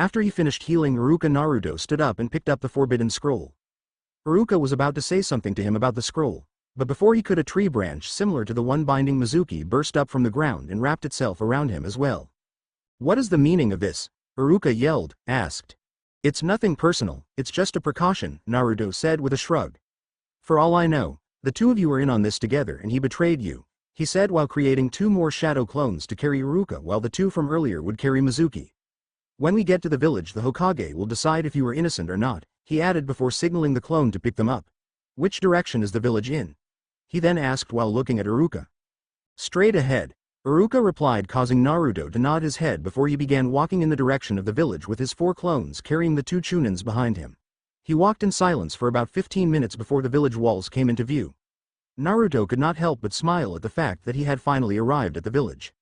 After he finished healing Iruka, Naruto stood up and picked up the forbidden scroll. Iruka was about to say something to him about the scroll, but before he could, a tree branch similar to the one binding Mizuki burst up from the ground and wrapped itself around him as well. "What is the meaning of this?" Iruka asked. "It's nothing personal, it's just a precaution," Naruto said with a shrug. "For all I know, the two of you are in on this together and he betrayed you," he said while creating 2 more shadow clones to carry Iruka while the 2 from earlier would carry Mizuki. "When we get to the village, the Hokage will decide if you are innocent or not," he added before signaling the clone to pick them up. "Which direction is the village in?" he then asked while looking at Iruka. "Straight ahead," Iruka replied, causing Naruto to nod his head before he began walking in the direction of the village with his 4 clones carrying the 2 Chunins behind him. He walked in silence for about 15 minutes before the village walls came into view. Naruto could not help but smile at the fact that he had finally arrived at the village.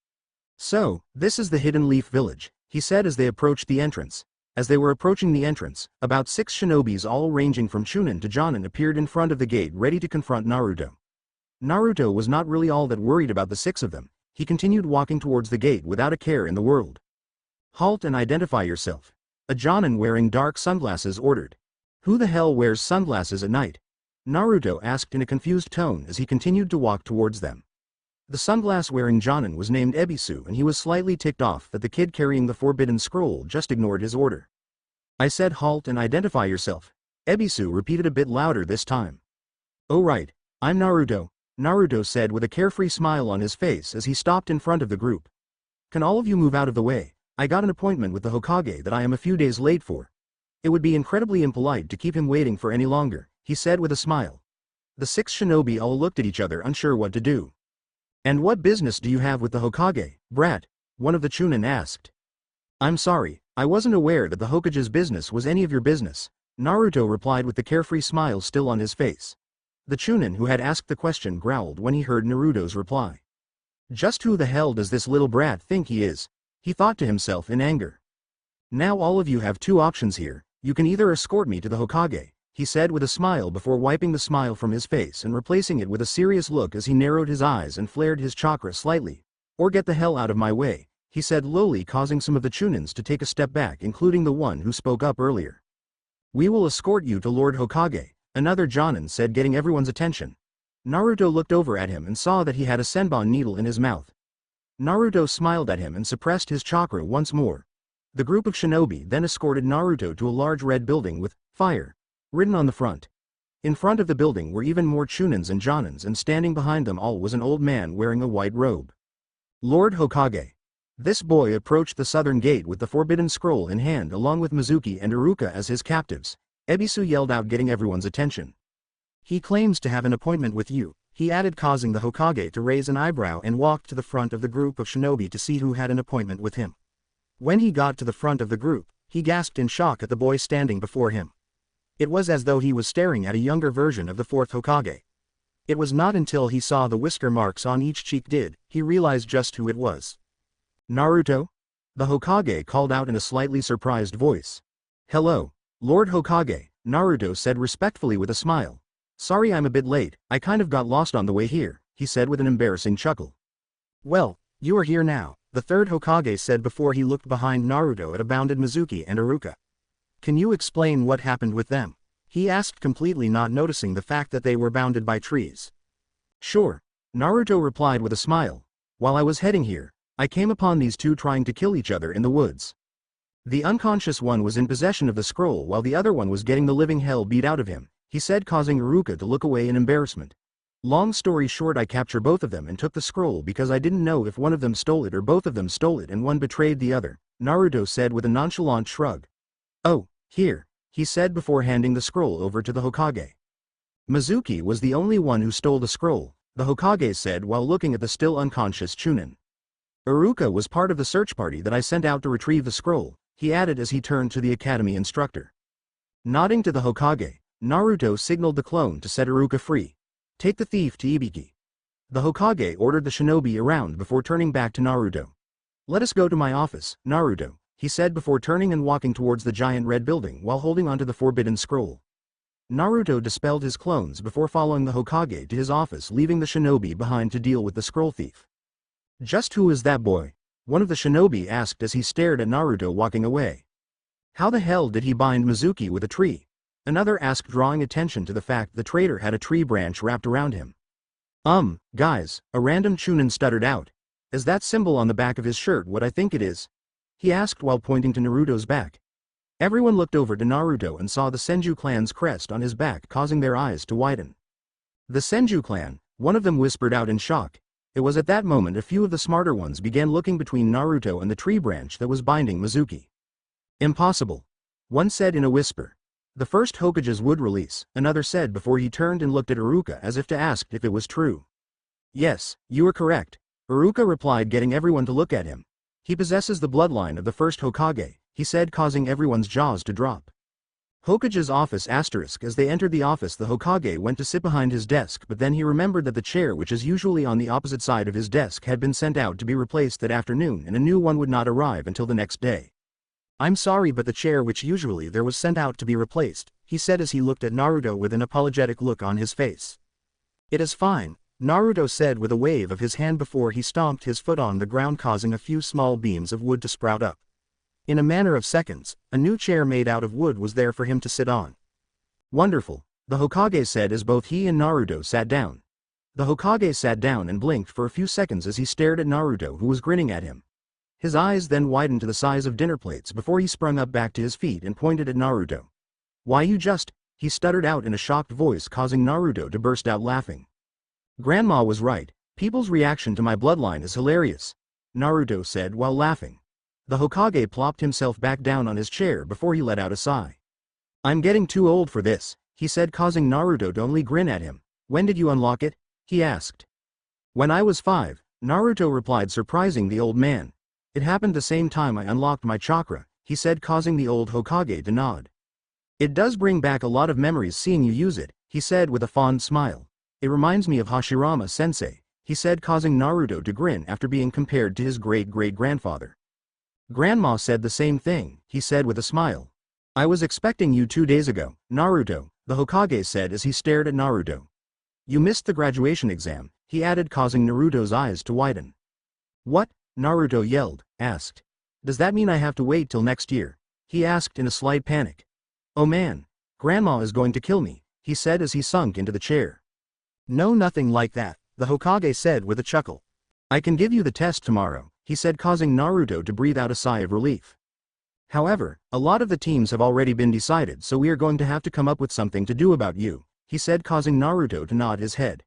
"So, this is the Hidden Leaf Village," he said as they approached the entrance. As they were approaching the entrance, about 6 shinobis all ranging from Chunin to Jonin appeared in front of the gate ready to confront Naruto. Naruto was not really all that worried about the 6 of them. He continued walking towards the gate without a care in the world. "Halt and identify yourself," a Jonin wearing dark sunglasses ordered. "Who the hell wears sunglasses at night?" Naruto asked in a confused tone as he continued to walk towards them. The sunglass-wearing Jonin was named Ebisu, and he was slightly ticked off that the kid carrying the forbidden scroll just ignored his order. "I said halt and identify yourself," Ebisu repeated a bit louder this time. "Oh right, I'm Naruto," Naruto said with a carefree smile on his face as he stopped in front of the group. "Can all of you move out of the way? I got an appointment with the Hokage that I am a few days late for. It would be incredibly impolite to keep him waiting for any longer," he said with a smile. The 6 shinobi all looked at each other, unsure what to do. "And what business do you have with the Hokage, brat?" one of the Chunin asked. "I'm sorry, I wasn't aware that the Hokage's business was any of your business," Naruto replied with the carefree smile still on his face. The Chunin who had asked the question growled when he heard Naruto's reply. "Just who the hell does this little brat think he is?" he thought to himself in anger. "Now all of you have 2 options here. You can either escort me to the Hokage," he said with a smile before wiping the smile from his face and replacing it with a serious look as he narrowed his eyes and flared his chakra slightly. "Or get the hell out of my way," he said lowly, causing some of the Chunins to take a step back, including the one who spoke up earlier. "We will escort you to Lord Hokage," another Jonin said, getting everyone's attention. Naruto looked over at him and saw that he had a senbon needle in his mouth. Naruto smiled at him and suppressed his chakra once more. The group of shinobi then escorted Naruto to a large red building with "Fire" written on the front. In front of the building were even more Chunins and Jonins, and standing behind them all was an old man wearing a white robe. Lord Hokage. This boy approached the southern gate with the forbidden scroll in hand along with Mizuki and Iruka as his captives. Ebisu yelled out, getting everyone's attention. "He claims to have an appointment with you," he added, causing the Hokage to raise an eyebrow and walked to the front of the group of shinobi to see who had an appointment with him. When he got to the front of the group, he gasped in shock at the boy standing before him. It was as though he was staring at a younger version of the 4th Hokage. It was not until he saw the whisker marks on each cheek did he realize just who it was. "Naruto?" the Hokage called out in a slightly surprised voice. "Hello, Lord Hokage," Naruto said respectfully with a smile. "Sorry I'm a bit late, I kind of got lost on the way here," he said with an embarrassing chuckle. "Well, you are here now," the 3rd Hokage said before he looked behind Naruto at abounded Mizuki and Iruka. "Can you explain what happened with them?" he asked, completely not noticing the fact that they were bounded by trees. "Sure," Naruto replied with a smile. "While I was heading here, I came upon these 2 trying to kill each other in the woods. The unconscious one was in possession of the scroll while the other one was getting the living hell beat out of him," he said, causing Iruka to look away in embarrassment. "Long story short, I captured both of them and took the scroll because I didn't know if one of them stole it or both of them stole it and one betrayed the other," Naruto said with a nonchalant shrug. "Oh, here," he said before handing the scroll over to the Hokage. "Mizuki was the only one who stole the scroll," the Hokage said while looking at the still unconscious Chunin. "Iruka was part of the search party that I sent out to retrieve the scroll," he added as he turned to the academy instructor. Nodding to the Hokage, Naruto signaled the clone to set Iruka free. "Take the thief to Ibiki." The Hokage ordered the shinobi around before turning back to Naruto. "Let us go to my office, Naruto," he said before turning and walking towards the giant red building while holding onto the forbidden scroll. Naruto dispelled his clones before following the Hokage to his office, leaving the shinobi behind to deal with the scroll thief. "Just who is that boy?" one of the shinobi asked as he stared at Naruto walking away. How the hell did he bind Mizuki with a tree? Another asked, drawing attention to the fact the traitor had a tree branch wrapped around him. Guys, a random Chunin stuttered out. Is that symbol on the back of his shirt what I think it is? He asked while pointing to Naruto's back. Everyone looked over to Naruto and saw the Senju clan's crest on his back, causing their eyes to widen. The Senju clan, one of them whispered out in shock. It was at that moment a few of the smarter ones began looking between Naruto and the tree branch that was binding Mizuki. Impossible. One said in a whisper. The first Hokage's would release, another said before he turned and looked at Iruka as if to ask if it was true. Yes, you are correct. Iruka replied, getting everyone to look at him. He possesses the bloodline of the first Hokage, he said, causing everyone's jaws to drop. Hokage's office asterisk. As they entered the office, the Hokage went to sit behind his desk, but then he remembered that the chair, which is usually on the opposite side of his desk, had been sent out to be replaced that afternoon and a new one would not arrive until the next day. I'm sorry, but the chair which usually there was sent out to be replaced, he said as he looked at Naruto with an apologetic look on his face. It is fine, Naruto said with a wave of his hand before he stomped his foot on the ground, causing a few small beams of wood to sprout up. In a matter of seconds, a new chair made out of wood was there for him to sit on. Wonderful, the Hokage said as both he and Naruto sat down. The Hokage sat down and blinked for a few seconds as he stared at Naruto, who was grinning at him. His eyes then widened to the size of dinner plates before he sprung up back to his feet and pointed at Naruto. Why, you just, he stuttered out in a shocked voice, causing Naruto to burst out laughing. Grandma was right, people's reaction to my bloodline is hilarious, Naruto said while laughing. The Hokage plopped himself back down on his chair before he let out a sigh. I'm getting too old for this, he said, causing Naruto to only grin at him. When did you unlock it? He asked. When I was 5, Naruto replied, surprising the old man. It happened the same time I unlocked my chakra, he said, causing the old Hokage to nod. It does bring back a lot of memories seeing you use it, he said with a fond smile. It reminds me of Hashirama-sensei, he said, causing Naruto to grin after being compared to his great-great-grandfather. Grandma said the same thing, he said with a smile. I was expecting you 2 days ago, Naruto, the Hokage said as he stared at Naruto. You missed the graduation exam, he added, causing Naruto's eyes to widen. What? Naruto yelled, asked. Does that mean I have to wait till next year? He asked in a slight panic. Oh man, Grandma is going to kill me, he said as he sunk into the chair. No, nothing like that, the Hokage said with a chuckle. I can give you the test tomorrow, he said, causing Naruto to breathe out a sigh of relief. However, a lot of the teams have already been decided, so we are going to have to come up with something to do about you, he said, causing Naruto to nod his head.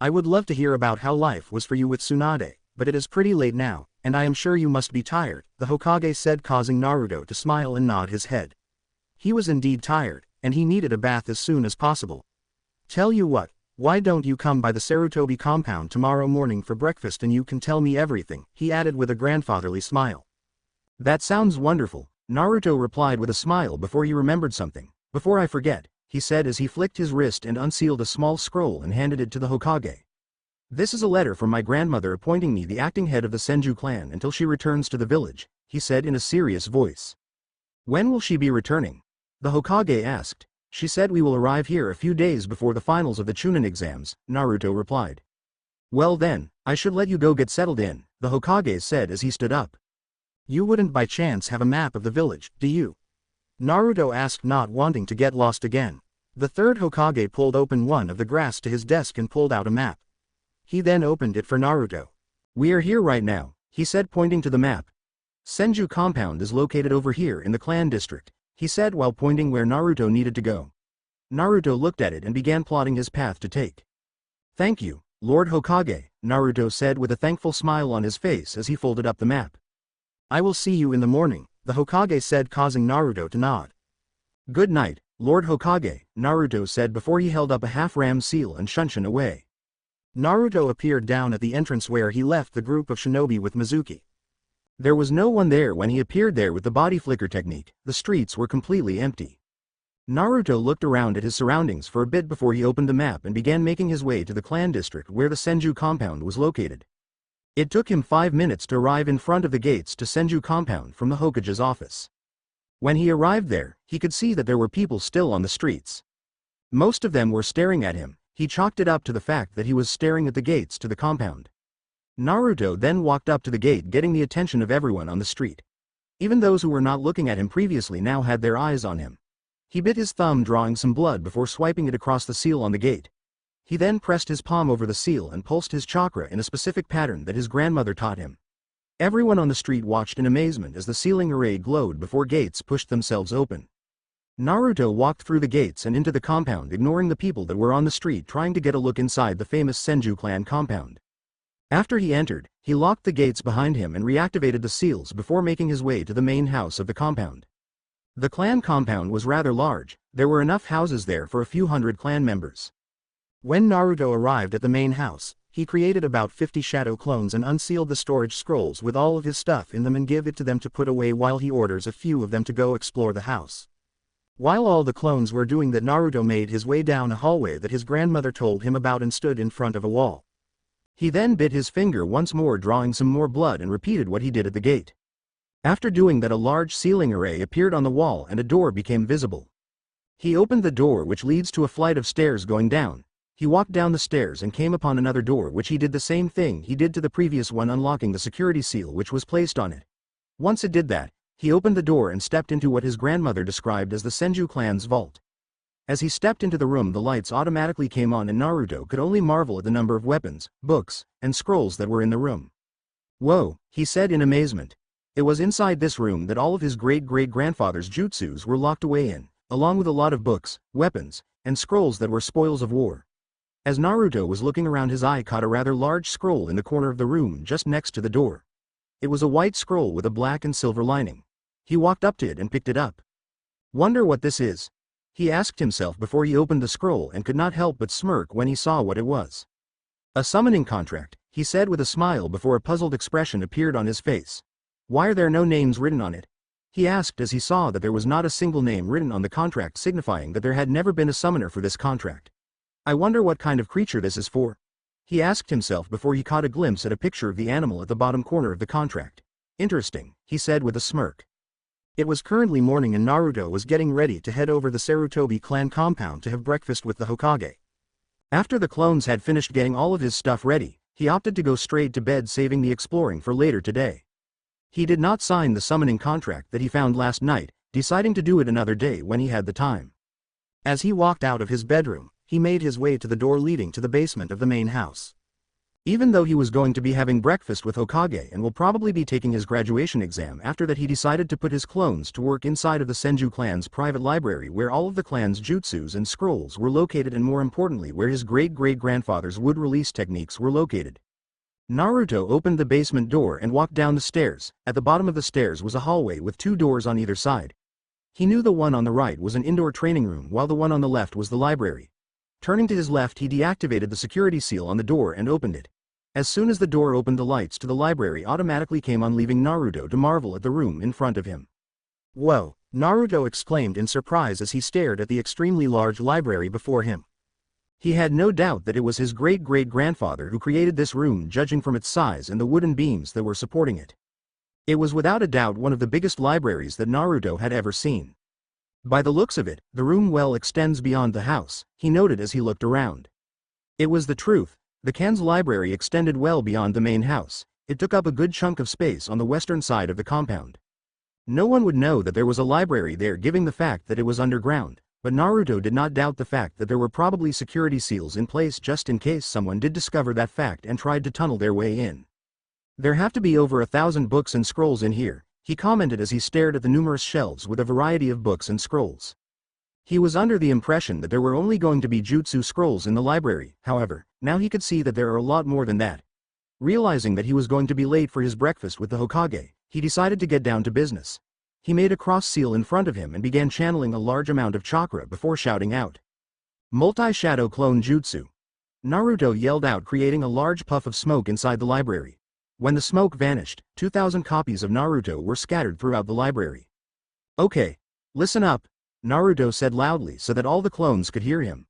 I would love to hear about how life was for you with Tsunade, but it is pretty late now, and I am sure you must be tired, the Hokage said, causing Naruto to smile and nod his head. He was indeed tired, and he needed a bath as soon as possible. Tell you what, why don't you come by the Sarutobi compound tomorrow morning for breakfast and you can tell me everything, he added with a grandfatherly smile. That sounds wonderful, Naruto replied with a smile before he remembered something. Before I forget, he said as he flicked his wrist and unsealed a small scroll and handed it to the Hokage. This is a letter from my grandmother appointing me the acting head of the Senju clan until she returns to the village, he said in a serious voice. When will she be returning? The Hokage asked. She said we will arrive here a few days before the finals of the Chunin exams, Naruto replied. Well then, I should let you go get settled in, the Hokage said as he stood up. You wouldn't by chance have a map of the village, do you? Naruto asked, not wanting to get lost again. The third Hokage pulled open one of the grass to his desk and pulled out a map. He then opened it for Naruto. We are here right now, he said, pointing to the map. Senju compound is located over here in the clan district, he said while pointing where Naruto needed to go. Naruto looked at it and began plotting his path to take. Thank you, Lord Hokage, Naruto said with a thankful smile on his face as he folded up the map. I will see you in the morning, the Hokage said, causing Naruto to nod. Good night, Lord Hokage, Naruto said before he held up a half-ram seal and shunshin away. Naruto appeared down at the entrance where he left the group of shinobi with Mizuki. There was no one there when he appeared there with the body flicker technique. The streets were completely empty. Naruto looked around at his surroundings for a bit before he opened the map and began making his way to the clan district where the Senju compound was located. It took him 5 minutes to arrive in front of the gates to Senju compound from the Hokage's office. When he arrived there, he could see that there were people still on the streets. Most of them were staring at him. He chalked it up to the fact that he was staring at the gates to the compound. Naruto then walked up to the gate, getting the attention of everyone on the street. Even those who were not looking at him previously now had their eyes on him. He bit his thumb, drawing some blood before swiping it across the seal on the gate. He then pressed his palm over the seal and pulsed his chakra in a specific pattern that his grandmother taught him. Everyone on the street watched in amazement as the sealing array glowed before gates pushed themselves open. Naruto walked through the gates and into the compound, ignoring the people that were on the street trying to get a look inside the famous Senju clan compound. After he entered, he locked the gates behind him and reactivated the seals before making his way to the main house of the compound. The clan compound was rather large. There were enough houses there for a few hundred clan members. When Naruto arrived at the main house, he created about 50 shadow clones and unsealed the storage scrolls with all of his stuff in them and give it to them to put away while he orders a few of them to go explore the house. While all the clones were doing that, Naruto made his way down a hallway that his grandmother told him about and stood in front of a wall. He then bit his finger once more, drawing some more blood, and repeated what he did at the gate. After doing that, a large sealing array appeared on the wall and a door became visible. He opened the door, which leads to a flight of stairs going down. He walked down the stairs and came upon another door, which he did the same thing he did to the previous one, unlocking the security seal which was placed on it. Once it did that, he opened the door and stepped into what his grandmother described as the Senju clan's vault. As he stepped into the room, the lights automatically came on and Naruto could only marvel at the number of weapons, books, and scrolls that were in the room. "Whoa," he said in amazement. It was inside this room that all of his great-great-grandfather's jutsus were locked away in, along with a lot of books, weapons, and scrolls that were spoils of war. As Naruto was looking around, his eye caught a rather large scroll in the corner of the room just next to the door. It was a white scroll with a black and silver lining. He walked up to it and picked it up. "Wonder what this is?" he asked himself before he opened the scroll, and could not help but smirk when he saw what it was. "A summoning contract," he said with a smile before a puzzled expression appeared on his face. "Why are there no names written on it?" he asked as he saw that there was not a single name written on the contract, signifying that there had never been a summoner for this contract. "I wonder what kind of creature this is for?" he asked himself before he caught a glimpse at a picture of the animal at the bottom corner of the contract. "Interesting," he said with a smirk. It was currently morning and Naruto was getting ready to head over the Sarutobi clan compound to have breakfast with the Hokage. After the clones had finished getting all of his stuff ready, he opted to go straight to bed, saving the exploring for later today. He did not sign the summoning contract that he found last night, deciding to do it another day when he had the time. As he walked out of his bedroom, he made his way to the door leading to the basement of the main house. Even though he was going to be having breakfast with Hokage and will probably be taking his graduation exam after that, he decided to put his clones to work inside of the Senju clan's private library, where all of the clan's jutsus and scrolls were located, and more importantly where his great-great-grandfather's wood release techniques were located. Naruto opened the basement door and walked down the stairs. At the bottom of the stairs was a hallway with 2 doors on either side. He knew the one on the right was an indoor training room while the one on the left was the library. Turning to his left, he deactivated the security seal on the door and opened it. As soon as the door opened, the lights to the library automatically came on, leaving Naruto to marvel at the room in front of him. "Whoa," Naruto exclaimed in surprise as he stared at the extremely large library before him. He had no doubt that it was his great-great-grandfather who created this room, judging from its size and the wooden beams that were supporting it. It was without a doubt one of the biggest libraries that Naruto had ever seen. By the looks of it, the room well extends beyond the house, he noted as he looked around. It was the truth. The clan's library extended well beyond the main house. It took up a good chunk of space on the western side of the compound. No one would know that there was a library there, given the fact that it was underground, but Naruto did not doubt the fact that there were probably security seals in place just in case someone did discover that fact and tried to tunnel their way in. "There have to be over 1,000 books and scrolls in here," he commented as he stared at the numerous shelves with a variety of books and scrolls. He was under the impression that there were only going to be jutsu scrolls in the library. However, now he could see that there are a lot more than that. Realizing that he was going to be late for his breakfast with the Hokage, he decided to get down to business. He made a cross seal in front of him and began channeling a large amount of chakra before shouting out, "Multi-shadow clone jutsu!" Naruto yelled out, creating a large puff of smoke inside the library. When the smoke vanished, 2,000 copies of Naruto were scattered throughout the library. "Okay, listen up," Naruto said loudly so that all the clones could hear him.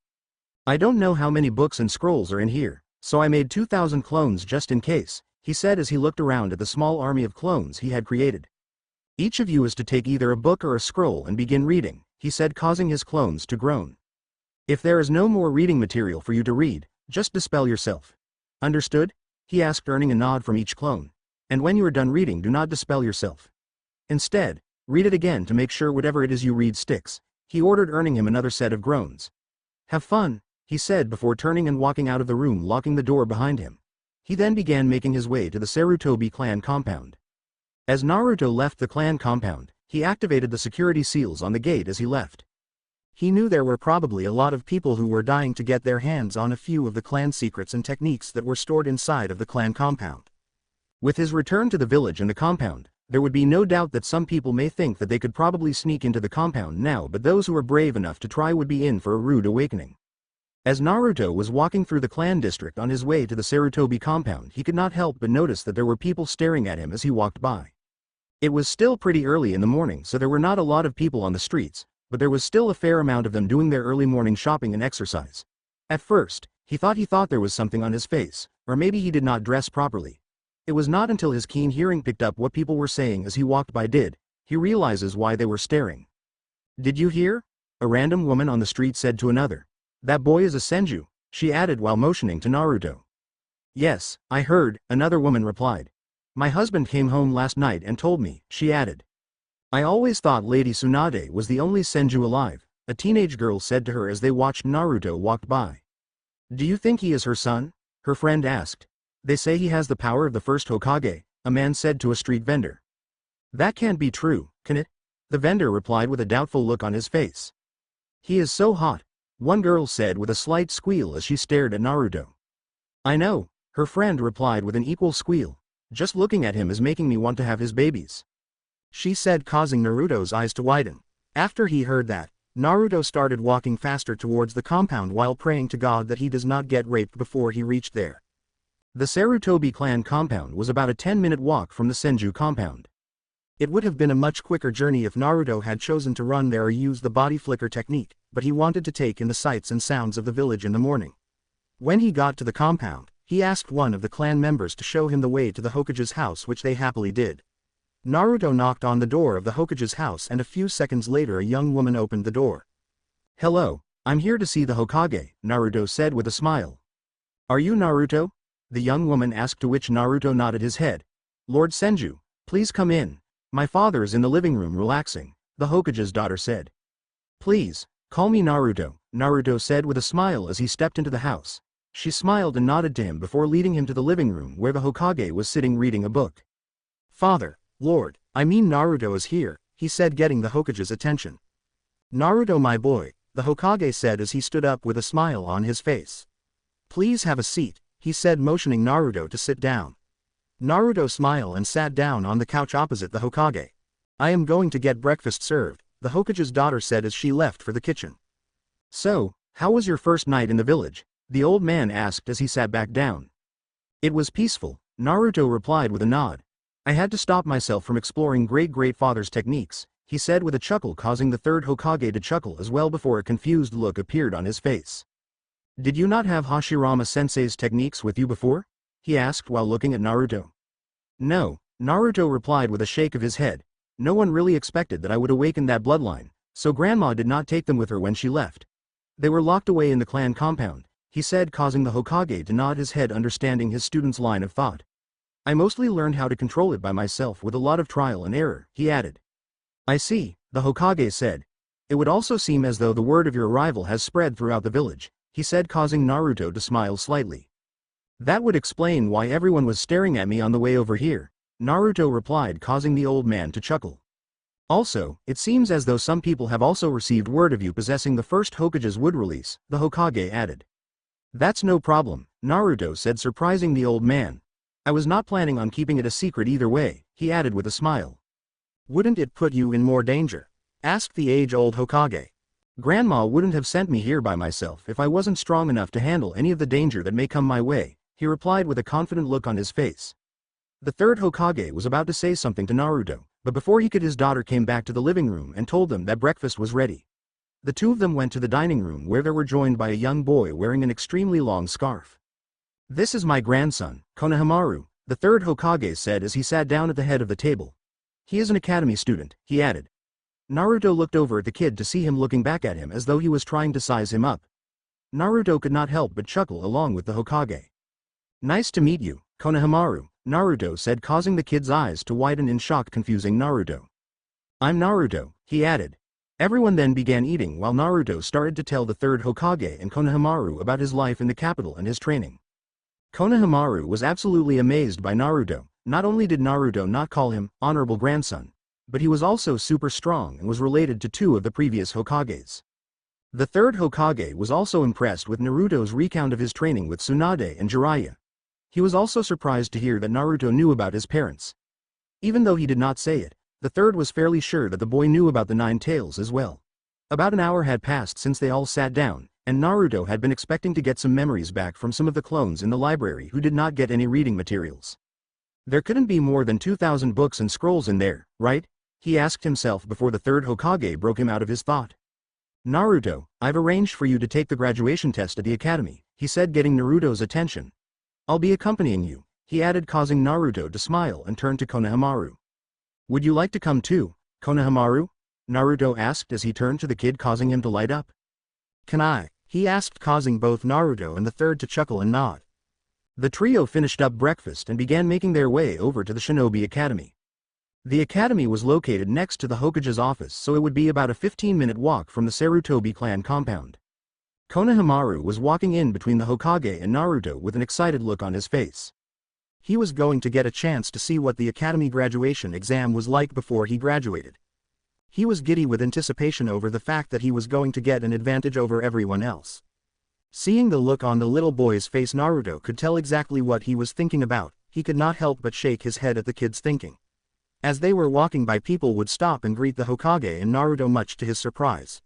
"I don't know how many books and scrolls are in here, so I made 2,000 clones just in case," he said as he looked around at the small army of clones he had created. "Each of you is to take either a book or a scroll and begin reading," he said, causing his clones to groan. "If there is no more reading material for you to read, just dispel yourself. Understood?" he asked, earning a nod from each clone. "And when you are done reading, do not dispel yourself." Instead, read it again to make sure whatever it is you read sticks, he ordered, earning him another set of groans. Have fun, he said before turning and walking out of the room, locking the door behind him. He then began making his way to the Sarutobi clan compound. As Naruto left the clan compound, he activated the security seals on the gate as he left. He knew there were probably a lot of people who were dying to get their hands on a few of the clan secrets and techniques that were stored inside of the clan compound. With his return to the village and the compound, there would be no doubt that some people may think that they could probably sneak into the compound now, but those who were brave enough to try would be in for a rude awakening. As Naruto was walking through the clan district on his way to the Sarutobi compound, he could not help but notice that there were people staring at him as he walked by. It was still pretty early in the morning, so there were not a lot of people on the streets, but there was still a fair amount of them doing their early morning shopping and exercise. At first, he thought there was something on his face, or maybe he did not dress properly. It was not until his keen hearing picked up what people were saying as he walked by he realizes why they were staring. Did you hear? A random woman on the street said to another. That boy is a senju, she added while motioning to Naruto. Yes, I heard, another woman replied. My husband came home last night and told me, she added. I always thought Lady Tsunade was the only senju alive, a teenage girl said to her as they watched Naruto walk by. Do you think he is her son? Her friend asked. They say he has the power of the first Hokage, a man said to a street vendor. That can't be true, can it? The vendor replied with a doubtful look on his face. He is so hot, one girl said with a slight squeal as she stared at Naruto. I know, her friend replied with an equal squeal. Just looking at him is making me want to have his babies, she said, causing Naruto's eyes to widen. After he heard that, Naruto started walking faster towards the compound while praying to God that he does not get raped before he reached there. The Sarutobi clan compound was about a 10-minute walk from the Senju compound. It would have been a much quicker journey if Naruto had chosen to run there or use the body flicker technique, but he wanted to take in the sights and sounds of the village in the morning. When he got to the compound, he asked one of the clan members to show him the way to the Hokage's house, which they happily did. Naruto knocked on the door of the Hokage's house and a few seconds later a young woman opened the door. Hello, I'm here to see the Hokage, Naruto said with a smile. Are you Naruto? The young woman asked, to which Naruto nodded his head. Lord Senju, please come in. My father is in the living room relaxing, the Hokage's daughter said. Please, call me Naruto, Naruto said with a smile as he stepped into the house. She smiled and nodded to him before leading him to the living room where the Hokage was sitting reading a book. Father, Lord, I mean Naruto is here, he said, getting the Hokage's attention. Naruto, my boy, the Hokage said as he stood up with a smile on his face. Please have a seat, he said, motioning Naruto to sit down. Naruto smiled and sat down on the couch opposite the Hokage. I am going to get breakfast served, the Hokage's daughter said as she left for the kitchen. So, how was your first night in the village? The old man asked as he sat back down. It was peaceful, Naruto replied with a nod. I had to stop myself from exploring great-great-father's techniques, he said with a chuckle, causing the third Hokage to chuckle as well before a confused look appeared on his face. Did you not have Hashirama-sensei's techniques with you before? He asked while looking at Naruto. No, Naruto replied with a shake of his head. No one really expected that I would awaken that bloodline, so grandma did not take them with her when she left. They were locked away in the clan compound, he said, causing the Hokage to nod his head, understanding his student's line of thought. I mostly learned how to control it by myself with a lot of trial and error, he added. I see, the Hokage said. It would also seem as though the word of your arrival has spread throughout the village, he said, causing Naruto to smile slightly. That would explain why everyone was staring at me on the way over here, Naruto replied, causing the old man to chuckle. Also, it seems as though some people have also received word of you possessing the first Hokage's wood release, the Hokage added. That's no problem, Naruto said, surprising the old man. I was not planning on keeping it a secret either way, he added with a smile. Wouldn't it put you in more danger? Asked the age-old Hokage. Grandma wouldn't have sent me here by myself if I wasn't strong enough to handle any of the danger that may come my way, he replied with a confident look on his face. The third Hokage was about to say something to Naruto, but before he could, his daughter came back to the living room and told them that breakfast was ready. The two of them went to the dining room where they were joined by a young boy wearing an extremely long scarf. This is my grandson, Konohamaru, the third Hokage said as he sat down at the head of the table. He is an academy student, he added. Naruto looked over at the kid to see him looking back at him as though he was trying to size him up. Naruto could not help but chuckle along with the Hokage. Nice to meet you, Konohamaru, Naruto said, causing the kid's eyes to widen in shock, confusing Naruto. I'm Naruto, he added. Everyone then began eating while Naruto started to tell the third Hokage and Konohamaru about his life in the capital and his training. Konohamaru was absolutely amazed by Naruto. Not only did Naruto not call him honorable grandson, but he was also super strong and was related to two of the previous Hokages. The third Hokage was also impressed with Naruto's recount of his training with Tsunade and Jiraiya. He was also surprised to hear that Naruto knew about his parents. Even though he did not say it, the third was fairly sure that the boy knew about the Nine Tails as well. About an hour had passed since they all sat down, and Naruto had been expecting to get some memories back from some of the clones in the library who did not get any reading materials. There couldn't be more than 2,000 books and scrolls in there, right? He asked himself before the third Hokage broke him out of his thought. Naruto, I've arranged for you to take the graduation test at the academy, he said, getting Naruto's attention. I'll be accompanying you, he added, causing Naruto to smile and turn to Konohamaru. Would you like to come too, Konohamaru? Naruto asked as he turned to the kid, causing him to light up. Can I? He asked, causing both Naruto and the third to chuckle and nod. The trio finished up breakfast and began making their way over to the Shinobi Academy. The academy was located next to the Hokage's office, so it would be about a 15-minute walk from the Sarutobi clan compound. Konohamaru was walking in between the Hokage and Naruto with an excited look on his face. He was going to get a chance to see what the academy graduation exam was like before he graduated. He was giddy with anticipation over the fact that he was going to get an advantage over everyone else. Seeing the look on the little boy's face, Naruto could tell exactly what he was thinking about. He could not help but shake his head at the kid's thinking. As they were walking by, people would stop and greet the Hokage and Naruto, much to his surprise.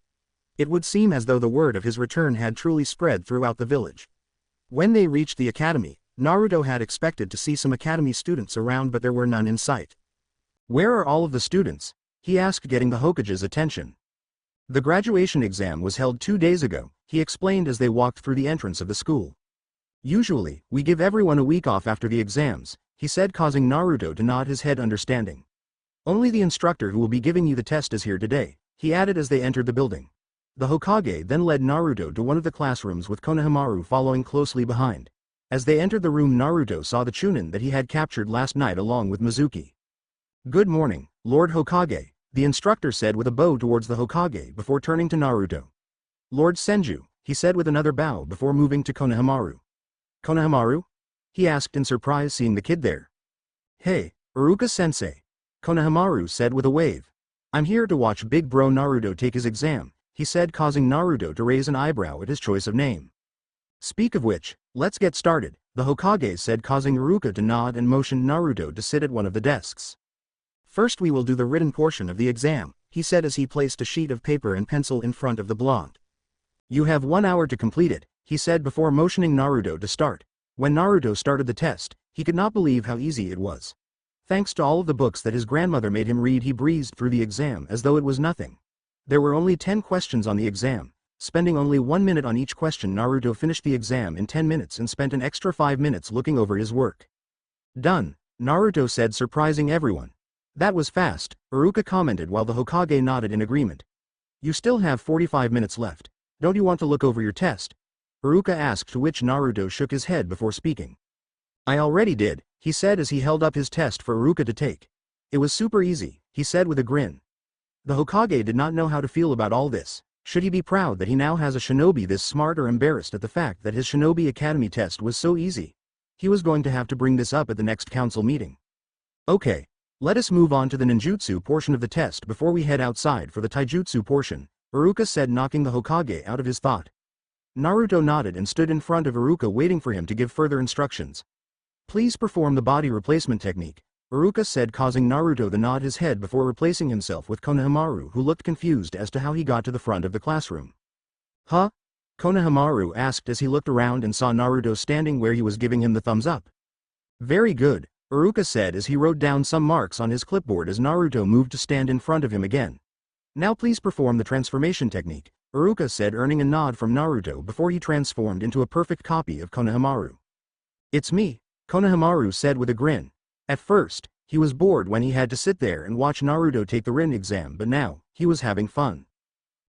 It would seem as though the word of his return had truly spread throughout the village. When they reached the academy, Naruto had expected to see some academy students around, but there were none in sight. Where are all of the students? He asked, getting the Hokage's attention. The graduation exam was held 2 days ago, he explained as they walked through the entrance of the school. Usually, we give everyone a week off after the exams, he said, causing Naruto to nod his head, understanding. Only the instructor who will be giving you the test is here today, he added as they entered the building. The Hokage then led Naruto to one of the classrooms with Konohamaru following closely behind. As they entered the room, Naruto saw the Chunin that he had captured last night along with Mizuki. Good morning, Lord Hokage, the instructor said with a bow towards the Hokage before turning to Naruto. Lord Senju, he said with another bow before moving to Konohamaru. Konohamaru? He asked in surprise, seeing the kid there. Hey, Iruka-sensei, Konohamaru said with a wave. I'm here to watch big bro Naruto take his exam, he said, causing Naruto to raise an eyebrow at his choice of name. Speak of which, let's get started, the Hokage said, causing Iruka to nod and motioned Naruto to sit at one of the desks. First we will do the written portion of the exam, he said as he placed a sheet of paper and pencil in front of the blonde. You have 1 hour to complete it, he said before motioning Naruto to start. When Naruto started the test, he could not believe how easy it was. Thanks to all of the books that his grandmother made him read, he breezed through the exam as though it was nothing. There were only 10 questions on the exam. Spending only 1 minute on each question, Naruto finished the exam in 10 minutes and spent an extra 5 minutes looking over his work. Done, Naruto said, surprising everyone. That was fast, Iruka commented while the Hokage nodded in agreement. You still have 45 minutes left. Don't you want to look over your test? Iruka asked, to which Naruto shook his head before speaking. I already did, he said as he held up his test for Iruka to take. It was super easy, he said with a grin. The Hokage did not know how to feel about all this. Should he be proud that he now has a shinobi this smart, or embarrassed at the fact that his Shinobi Academy test was so easy? He was going to have to bring this up at the next council meeting. Okay. Let us move on to the ninjutsu portion of the test before we head outside for the taijutsu portion, Iruka said, knocking the Hokage out of his thought. Naruto nodded and stood in front of Iruka, waiting for him to give further instructions. Please perform the body replacement technique, Iruka said, causing Naruto to nod his head before replacing himself with Konohamaru, who looked confused as to how he got to the front of the classroom. Huh? Konohamaru asked as he looked around and saw Naruto standing where he was, giving him the thumbs up. Very good, Iruka said as he wrote down some marks on his clipboard as Naruto moved to stand in front of him again. Now please perform the transformation technique, Iruka said, earning a nod from Naruto before he transformed into a perfect copy of Konohamaru. It's me, Konohamaru said with a grin. At first, he was bored when he had to sit there and watch Naruto take the written exam, but now, he was having fun.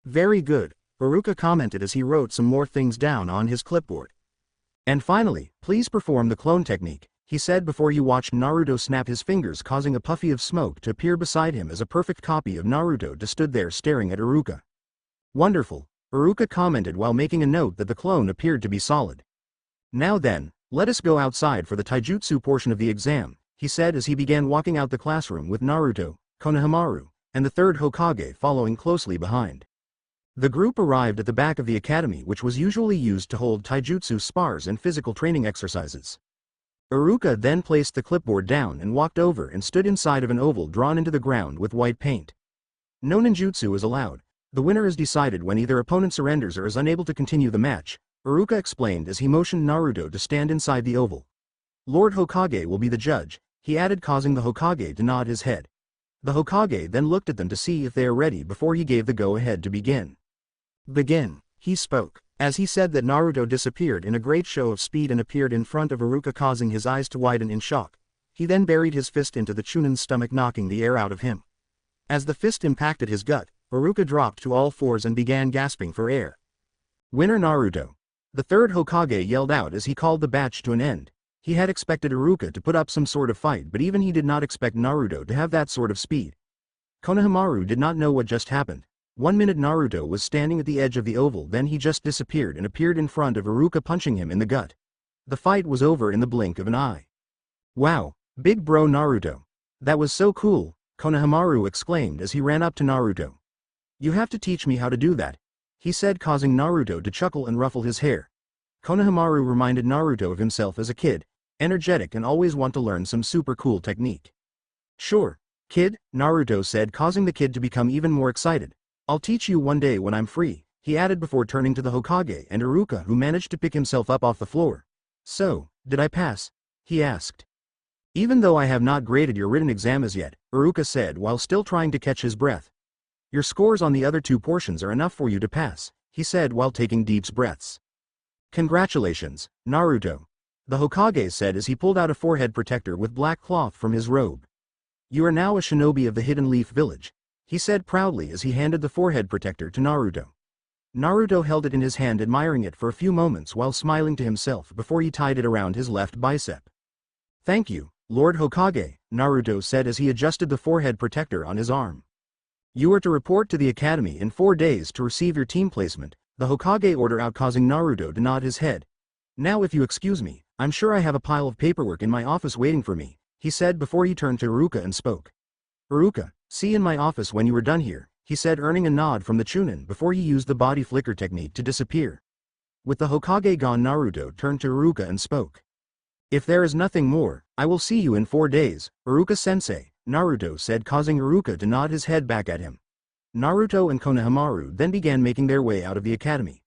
Very good, Iruka commented as he wrote some more things down on his clipboard. And finally, please perform the clone technique, he said before he watched Naruto snap his fingers, causing a puffy of smoke to appear beside him as a perfect copy of Naruto just stood there staring at Iruka. Wonderful, Iruka commented while making a note that the clone appeared to be solid. Now then, let us go outside for the taijutsu portion of the exam, he said as he began walking out the classroom with Naruto, Konohamaru, and the third Hokage following closely behind. The group arrived at the back of the academy, which was usually used to hold taijutsu spars and physical training exercises. Iruka then placed the clipboard down and walked over and stood inside of an oval drawn into the ground with white paint. No ninjutsu is allowed. The winner is decided when either opponent surrenders or is unable to continue the match, Iruka explained as he motioned Naruto to stand inside the oval. Lord Hokage will be the judge, he added, causing the Hokage to nod his head. The Hokage then looked at them to see if they are ready before he gave the go-ahead to begin. Begin, he spoke. As he said that, Naruto disappeared in a great show of speed and appeared in front of Iruka, causing his eyes to widen in shock. He then buried his fist into the Chunin's stomach, knocking the air out of him. As the fist impacted his gut, Iruka dropped to all fours and began gasping for air. Winner Naruto. The third Hokage yelled out as he called the match to an end. He had expected Iruka to put up some sort of fight, but even he did not expect Naruto to have that sort of speed. Konohamaru did not know what just happened. 1 minute Naruto was standing at the edge of the oval, then he just disappeared and appeared in front of Iruka, punching him in the gut. The fight was over in the blink of an eye. Wow, big bro Naruto. That was so cool, Konohamaru exclaimed as he ran up to Naruto. You have to teach me how to do that, he said, causing Naruto to chuckle and ruffle his hair. Konohamaru reminded Naruto of himself as a kid, energetic and always want to learn some super cool technique. Sure, kid, Naruto said, causing the kid to become even more excited. I'll teach you one day when I'm free, he added before turning to the Hokage and Iruka, who managed to pick himself up off the floor. So, did I pass? He asked. Even though I have not graded your written exam as yet, Iruka said while still trying to catch his breath. Your scores on the other two portions are enough for you to pass, he said while taking deep breaths. Congratulations, Naruto, the Hokage said as he pulled out a forehead protector with black cloth from his robe. You are now a shinobi of the Hidden Leaf Village, he said proudly as he handed the forehead protector to Naruto. Naruto held it in his hand, admiring it for a few moments while smiling to himself before he tied it around his left bicep. Thank you, Lord Hokage, Naruto said as he adjusted the forehead protector on his arm. You are to report to the academy in 4 days to receive your team placement, the Hokage ordered out, causing Naruto to nod his head. Now if you excuse me, I'm sure I have a pile of paperwork in my office waiting for me, he said before he turned to Iruka and spoke. Iruka, see you in my office when you are done here, he said, earning a nod from the Chunin before he used the body flicker technique to disappear. With the Hokage gone, Naruto turned to Iruka and spoke. If there is nothing more, I will see you in 4 days, Iruka-sensei, Naruto said, causing Iruka to nod his head back at him. Naruto and Konohamaru then began making their way out of the academy.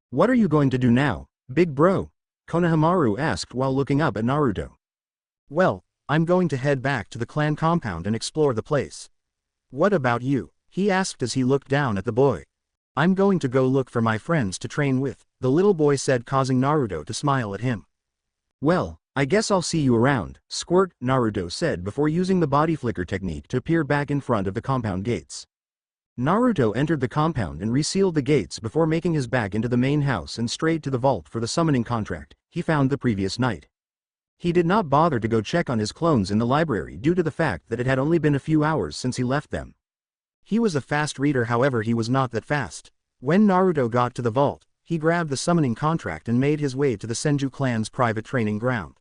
What are you going to do now, big bro? Konohamaru asked while looking up at Naruto. Well, I'm going to head back to the clan compound and explore the place. What about you? He asked as he looked down at the boy. I'm going to go look for my friends to train with, the little boy said, causing Naruto to smile at him. Well, I guess I'll see you around, squirt, Naruto said before using the body flicker technique to appear back in front of the compound gates. Naruto entered the compound and resealed the gates before making his back into the main house and straight to the vault for the summoning contract he found the previous night. He did not bother to go check on his clones in the library due to the fact that it had only been a few hours since he left them. He was a fast reader, however he was not that fast. When Naruto got to the vault, he grabbed the summoning contract and made his way to the Senju clan's private training ground.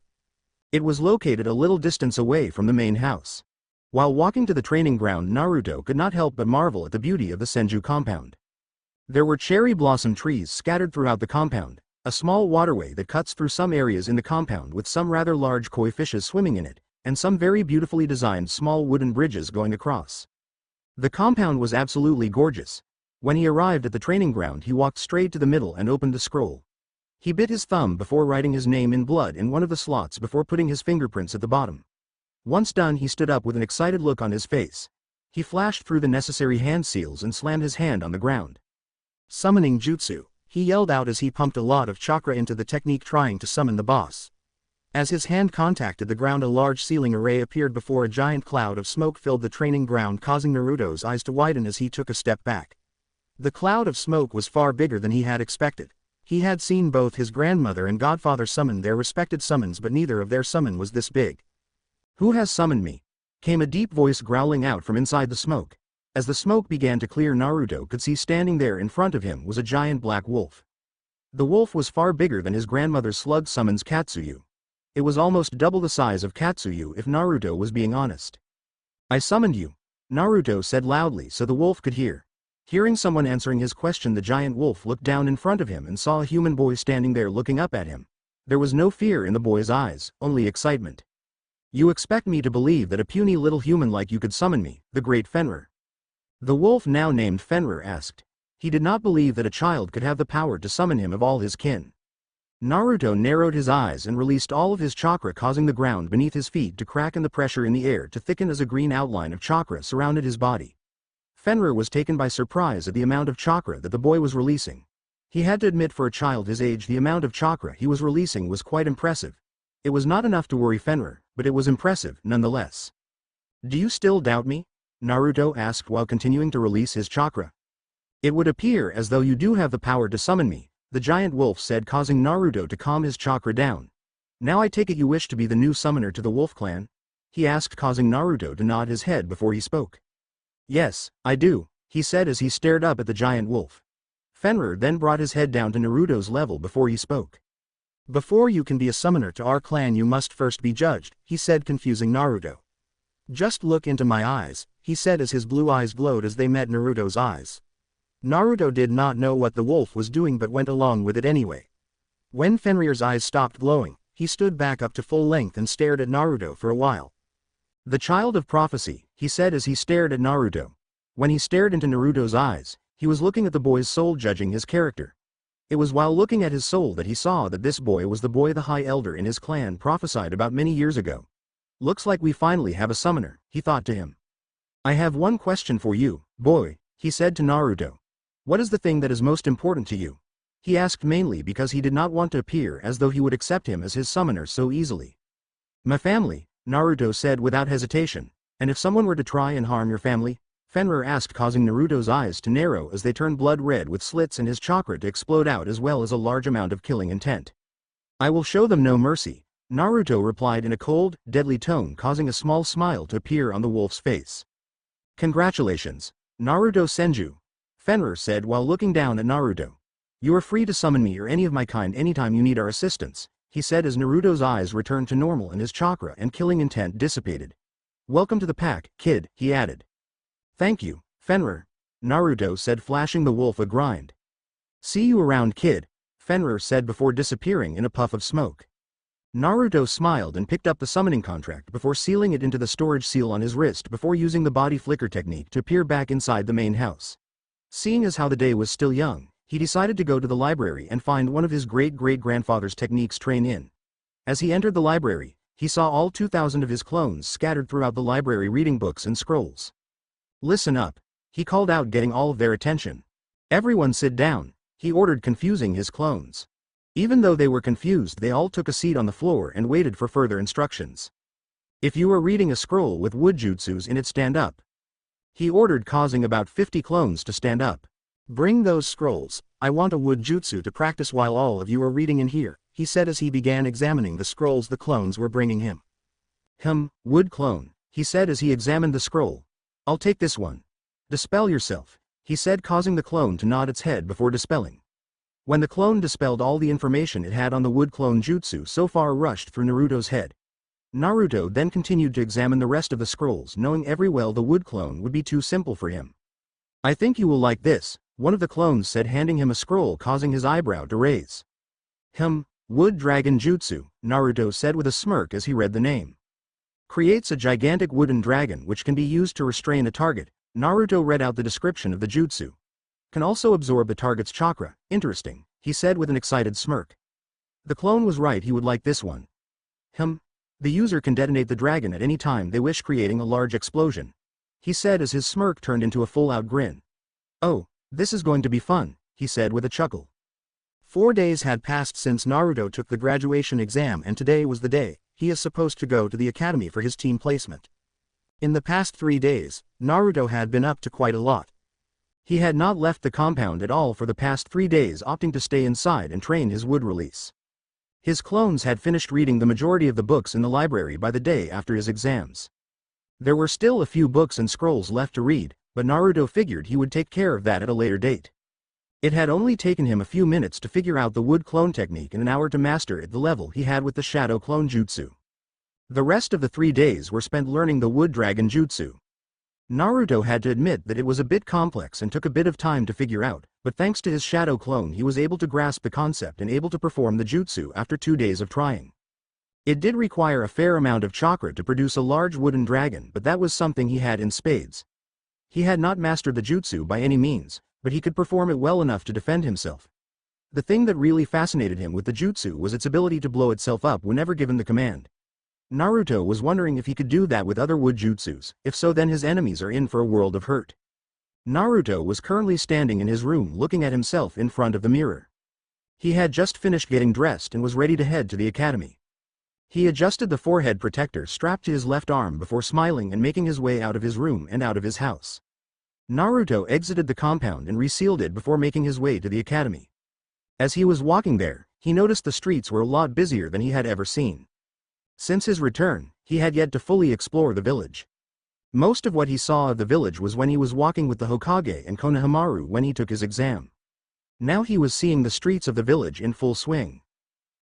It was located a little distance away from the main house. While walking to the training ground, Naruto could not help but marvel at the beauty of the Senju compound. There were cherry blossom trees scattered throughout the compound, a small waterway that cuts through some areas in the compound with some rather large koi fishes swimming in it, and some very beautifully designed small wooden bridges going across. The compound was absolutely gorgeous. When he arrived at the training ground, he walked straight to the middle and opened the scroll. He bit his thumb before writing his name in blood in one of the slots before putting his fingerprints at the bottom. Once done, he stood up with an excited look on his face. He flashed through the necessary hand seals and slammed his hand on the ground. Summoning jutsu, he yelled out as he pumped a lot of chakra into the technique trying to summon the boss. As his hand contacted the ground, a large ceiling array appeared before a giant cloud of smoke filled the training ground, causing Naruto's eyes to widen as he took a step back. The cloud of smoke was far bigger than he had expected. He had seen both his grandmother and godfather summon their respected summons, but neither of their summon was this big. "Who has summoned me?" came a deep voice growling out from inside the smoke. As the smoke began to clear, Naruto could see standing there in front of him was a giant black wolf. The wolf was far bigger than his grandmother's slug summons Katsuyu. It was almost double the size of Katsuyu if Naruto was being honest. "I summoned you," Naruto said loudly so the wolf could hear. Hearing someone answering his question, the giant wolf looked down in front of him and saw a human boy standing there looking up at him. There was no fear in the boy's eyes, only excitement. "You expect me to believe that a puny little human like you could summon me, the great Fenrir?" The wolf, now named Fenrir, asked. He did not believe that a child could have the power to summon him of all his kin. Naruto narrowed his eyes and released all of his chakra, causing the ground beneath his feet to crack and the pressure in the air to thicken as a green outline of chakra surrounded his body. Fenrir was taken by surprise at the amount of chakra that the boy was releasing. He had to admit, for a child his age, the amount of chakra he was releasing was quite impressive. It was not enough to worry Fenrir, but it was impressive nonetheless. "Do you still doubt me?" Naruto asked while continuing to release his chakra. "It would appear as though you do have the power to summon me," the giant wolf said, causing Naruto to calm his chakra down. "Now I take it you wish to be the new summoner to the wolf clan?" he asked, causing Naruto to nod his head before he spoke. "Yes, I do," he said as he stared up at the giant wolf. Fenrir then brought his head down to Naruto's level before he spoke. "Before you can be a summoner to our clan you must first be judged," he said, confusing Naruto. "Just look into my eyes," he said as his blue eyes glowed as they met Naruto's eyes. Naruto did not know what the wolf was doing but went along with it anyway. When Fenrir's eyes stopped glowing, he stood back up to full length and stared at Naruto for a while. "The child of prophecy," he said as he stared at Naruto. When he stared into Naruto's eyes, he was looking at the boy's soul, judging his character. It was while looking at his soul that he saw that this boy was the boy the High Elder in his clan prophesied about many years ago. "Looks like we finally have a summoner," he thought to him. "I have one question for you, boy," he said to Naruto. "What is the thing that is most important to you?" He asked mainly because he did not want to appear as though he would accept him as his summoner so easily. "My family," Naruto said without hesitation. "And if someone were to try and harm your family?" Fenrir asked, causing Naruto's eyes to narrow as they turned blood red with slits and his chakra to explode out, as well as a large amount of killing intent. "I will show them no mercy," Naruto replied in a cold, deadly tone, causing a small smile to appear on the wolf's face. "Congratulations, Naruto Senju," Fenrir said while looking down at Naruto. "You are free to summon me or any of my kind anytime you need our assistance," he said as Naruto's eyes returned to normal and his chakra and killing intent dissipated. "Welcome to the pack, kid," he added. "Thank you, Fenrir," Naruto said, flashing the wolf a grind. "See you around, kid," Fenrir said before disappearing in a puff of smoke. Naruto smiled and picked up the summoning contract before sealing it into the storage seal on his wrist before using the body flicker technique to peer back inside the main house. Seeing as how the day was still young, he decided to go to the library and find one of his great-great-grandfather's techniques train in. As he entered the library, he saw all 2,000 of his clones scattered throughout the library reading books and scrolls. "Listen up," he called out, getting all of their attention. "Everyone sit down," he ordered, confusing his clones. Even though they were confused, they all took a seat on the floor and waited for further instructions. "If you are reading a scroll with wood jutsus in it, stand up," he ordered, causing about 50 clones to stand up. "Bring those scrolls, I want a wood jutsu to practice while all of you are reading in here," he said as he began examining the scrolls the clones were bringing him. Wood clone," he said as he examined the scroll. "I'll take this one." "Dispel yourself," he said, causing the clone to nod its head before dispelling. When the clone dispelled, all the information it had on the wood clone jutsu so far rushed through Naruto's head. Naruto then continued to examine the rest of the scrolls, knowing every well the wood clone would be too simple for him. "I think you will like this," one of the clones said, handing him a scroll, causing his eyebrow to raise. Wood dragon jutsu," Naruto said with a smirk as he read the name. "Creates a gigantic wooden dragon which can be used to restrain a target." Naruto read out the description of the jutsu. "Can also absorb the target's chakra. Interesting," he said with an excited smirk. The clone was right, he would like this one. The user can detonate the dragon at any time they wish, creating a large explosion," he said as his smirk turned into a full-out grin. "Oh, this is going to be fun," he said with a chuckle. 4 days had passed since Naruto took the graduation exam, and today was the day he is supposed to go to the academy for his team placement. In the past 3 days, Naruto had been up to quite a lot. He had not left the compound at all for the past 3 days, opting to stay inside and train his wood release. His clones had finished reading the majority of the books in the library by the day after his exams. There were still a few books and scrolls left to read, but Naruto figured he would take care of that at a later date. It had only taken him a few minutes to figure out the wood clone technique and an hour to master it the level he had with the shadow clone jutsu. The rest of the 3 days were spent learning the wood dragon jutsu. Naruto had to admit that it was a bit complex and took a bit of time to figure out, but thanks to his shadow clone he was able to grasp the concept and able to perform the jutsu after 2 days of trying. It did require a fair amount of chakra to produce a large wooden dragon, but that was something he had in spades. He had not mastered the jutsu by any means, but he could perform it well enough to defend himself. The thing that really fascinated him with the jutsu was its ability to blow itself up whenever given the command. Naruto was wondering if he could do that with other wood jutsus. If so, then his enemies are in for a world of hurt. Naruto was currently standing in his room looking at himself in front of the mirror. He had just finished getting dressed and was ready to head to the academy. He adjusted the forehead protector strapped to his left arm before smiling and making his way out of his room and out of his house. Naruto exited the compound and resealed it before making his way to the academy. As he was walking there, he noticed the streets were a lot busier than he had ever seen. Since his return, he had yet to fully explore the village. Most of what he saw of the village was when he was walking with the Hokage and Konohamaru when he took his exam. Now he was seeing the streets of the village in full swing.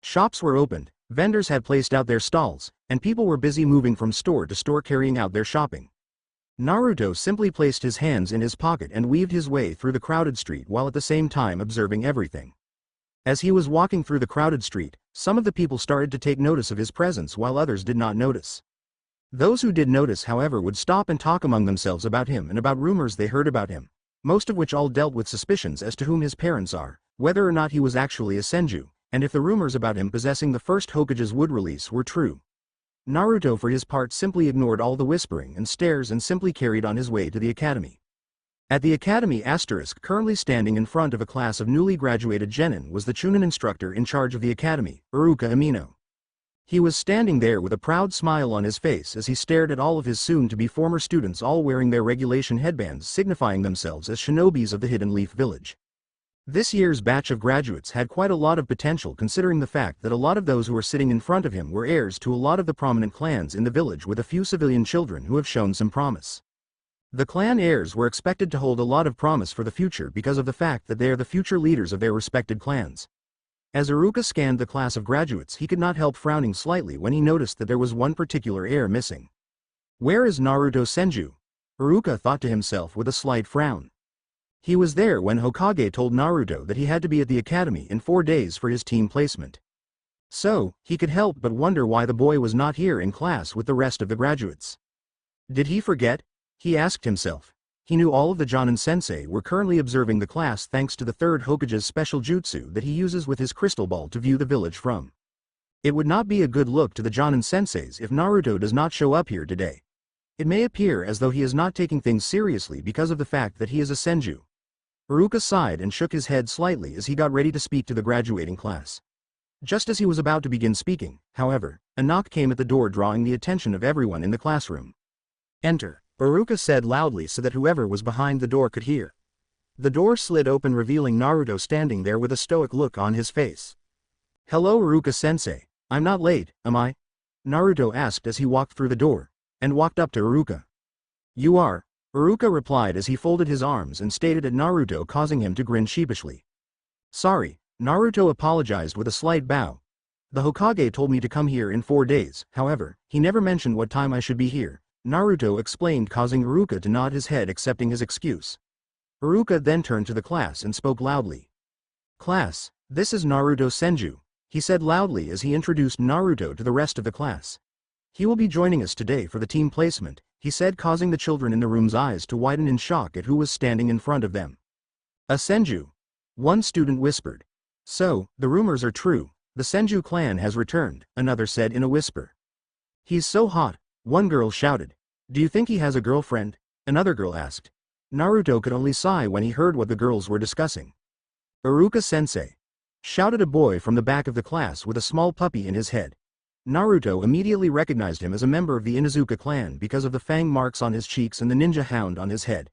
Shops were opened, vendors had placed out their stalls, and people were busy moving from store to store carrying out their shopping. Naruto simply placed his hands in his pocket and weaved his way through the crowded street while at the same time observing everything. As he was walking through the crowded street, some of the people started to take notice of his presence while others did not notice. Those who did notice, however, would stop and talk among themselves about him and about rumors they heard about him, most of which all dealt with suspicions as to whom his parents are, whether or not he was actually a senju, and if the rumors about him possessing the first Hokage's wood release were true. Naruto for his part simply ignored all the whispering and stares and simply carried on his way to the academy. At the academy currently standing in front of a class of newly graduated genin was the Chunin instructor in charge of the academy, Iruka Amino. He was standing there with a proud smile on his face as he stared at all of his soon-to-be former students all wearing their regulation headbands signifying themselves as shinobis of the Hidden Leaf Village. This year's batch of graduates had quite a lot of potential considering the fact that a lot of those who were sitting in front of him were heirs to a lot of the prominent clans in the village with a few civilian children who have shown some promise. The clan heirs were expected to hold a lot of promise for the future because of the fact that they are the future leaders of their respected clans. As Iruka scanned the class of graduates, he could not help frowning slightly when he noticed that there was one particular heir missing. Where is Naruto Senju? Iruka thought to himself with a slight frown. He was there when Hokage told Naruto that he had to be at the academy in 4 days for his team placement. So, he could help but wonder why the boy was not here in class with the rest of the graduates. Did he forget? He asked himself. He knew all of the Jonin sensei were currently observing the class thanks to the third Hokage's special jutsu that he uses with his crystal ball to view the village from. It would not be a good look to the Jonin senseis if Naruto does not show up here today. It may appear as though he is not taking things seriously because of the fact that he is a senju. Iruka sighed and shook his head slightly as he got ready to speak to the graduating class. Just as he was about to begin speaking, however, a knock came at the door drawing the attention of everyone in the classroom. Enter, Iruka said loudly so that whoever was behind the door could hear. The door slid open revealing Naruto standing there with a stoic look on his face. Hello Iruka-sensei, I'm not late, am I? Naruto asked as he walked through the door, and walked up to Iruka. You are, Iruka replied as he folded his arms and stared at Naruto, causing him to grin sheepishly. Sorry, Naruto apologized with a slight bow. The Hokage told me to come here in 4 days, however, he never mentioned what time I should be here, Naruto explained, causing Iruka to nod his head accepting his excuse. Iruka then turned to the class and spoke loudly. Class, this is Naruto Senju, he said loudly as he introduced Naruto to the rest of the class. He will be joining us today for the team placement, he said, causing the children in the room's eyes to widen in shock at who was standing in front of them. A Senju? One student whispered. So, the rumors are true, the Senju clan has returned, another said in a whisper. He's so hot, one girl shouted. Do you think he has a girlfriend? Another girl asked. Naruto could only sigh when he heard what the girls were discussing. Iruka-sensei, shouted a boy from the back of the class with a small puppy in his head. Naruto immediately recognized him as a member of the Inuzuka clan because of the fang marks on his cheeks and the ninja hound on his head.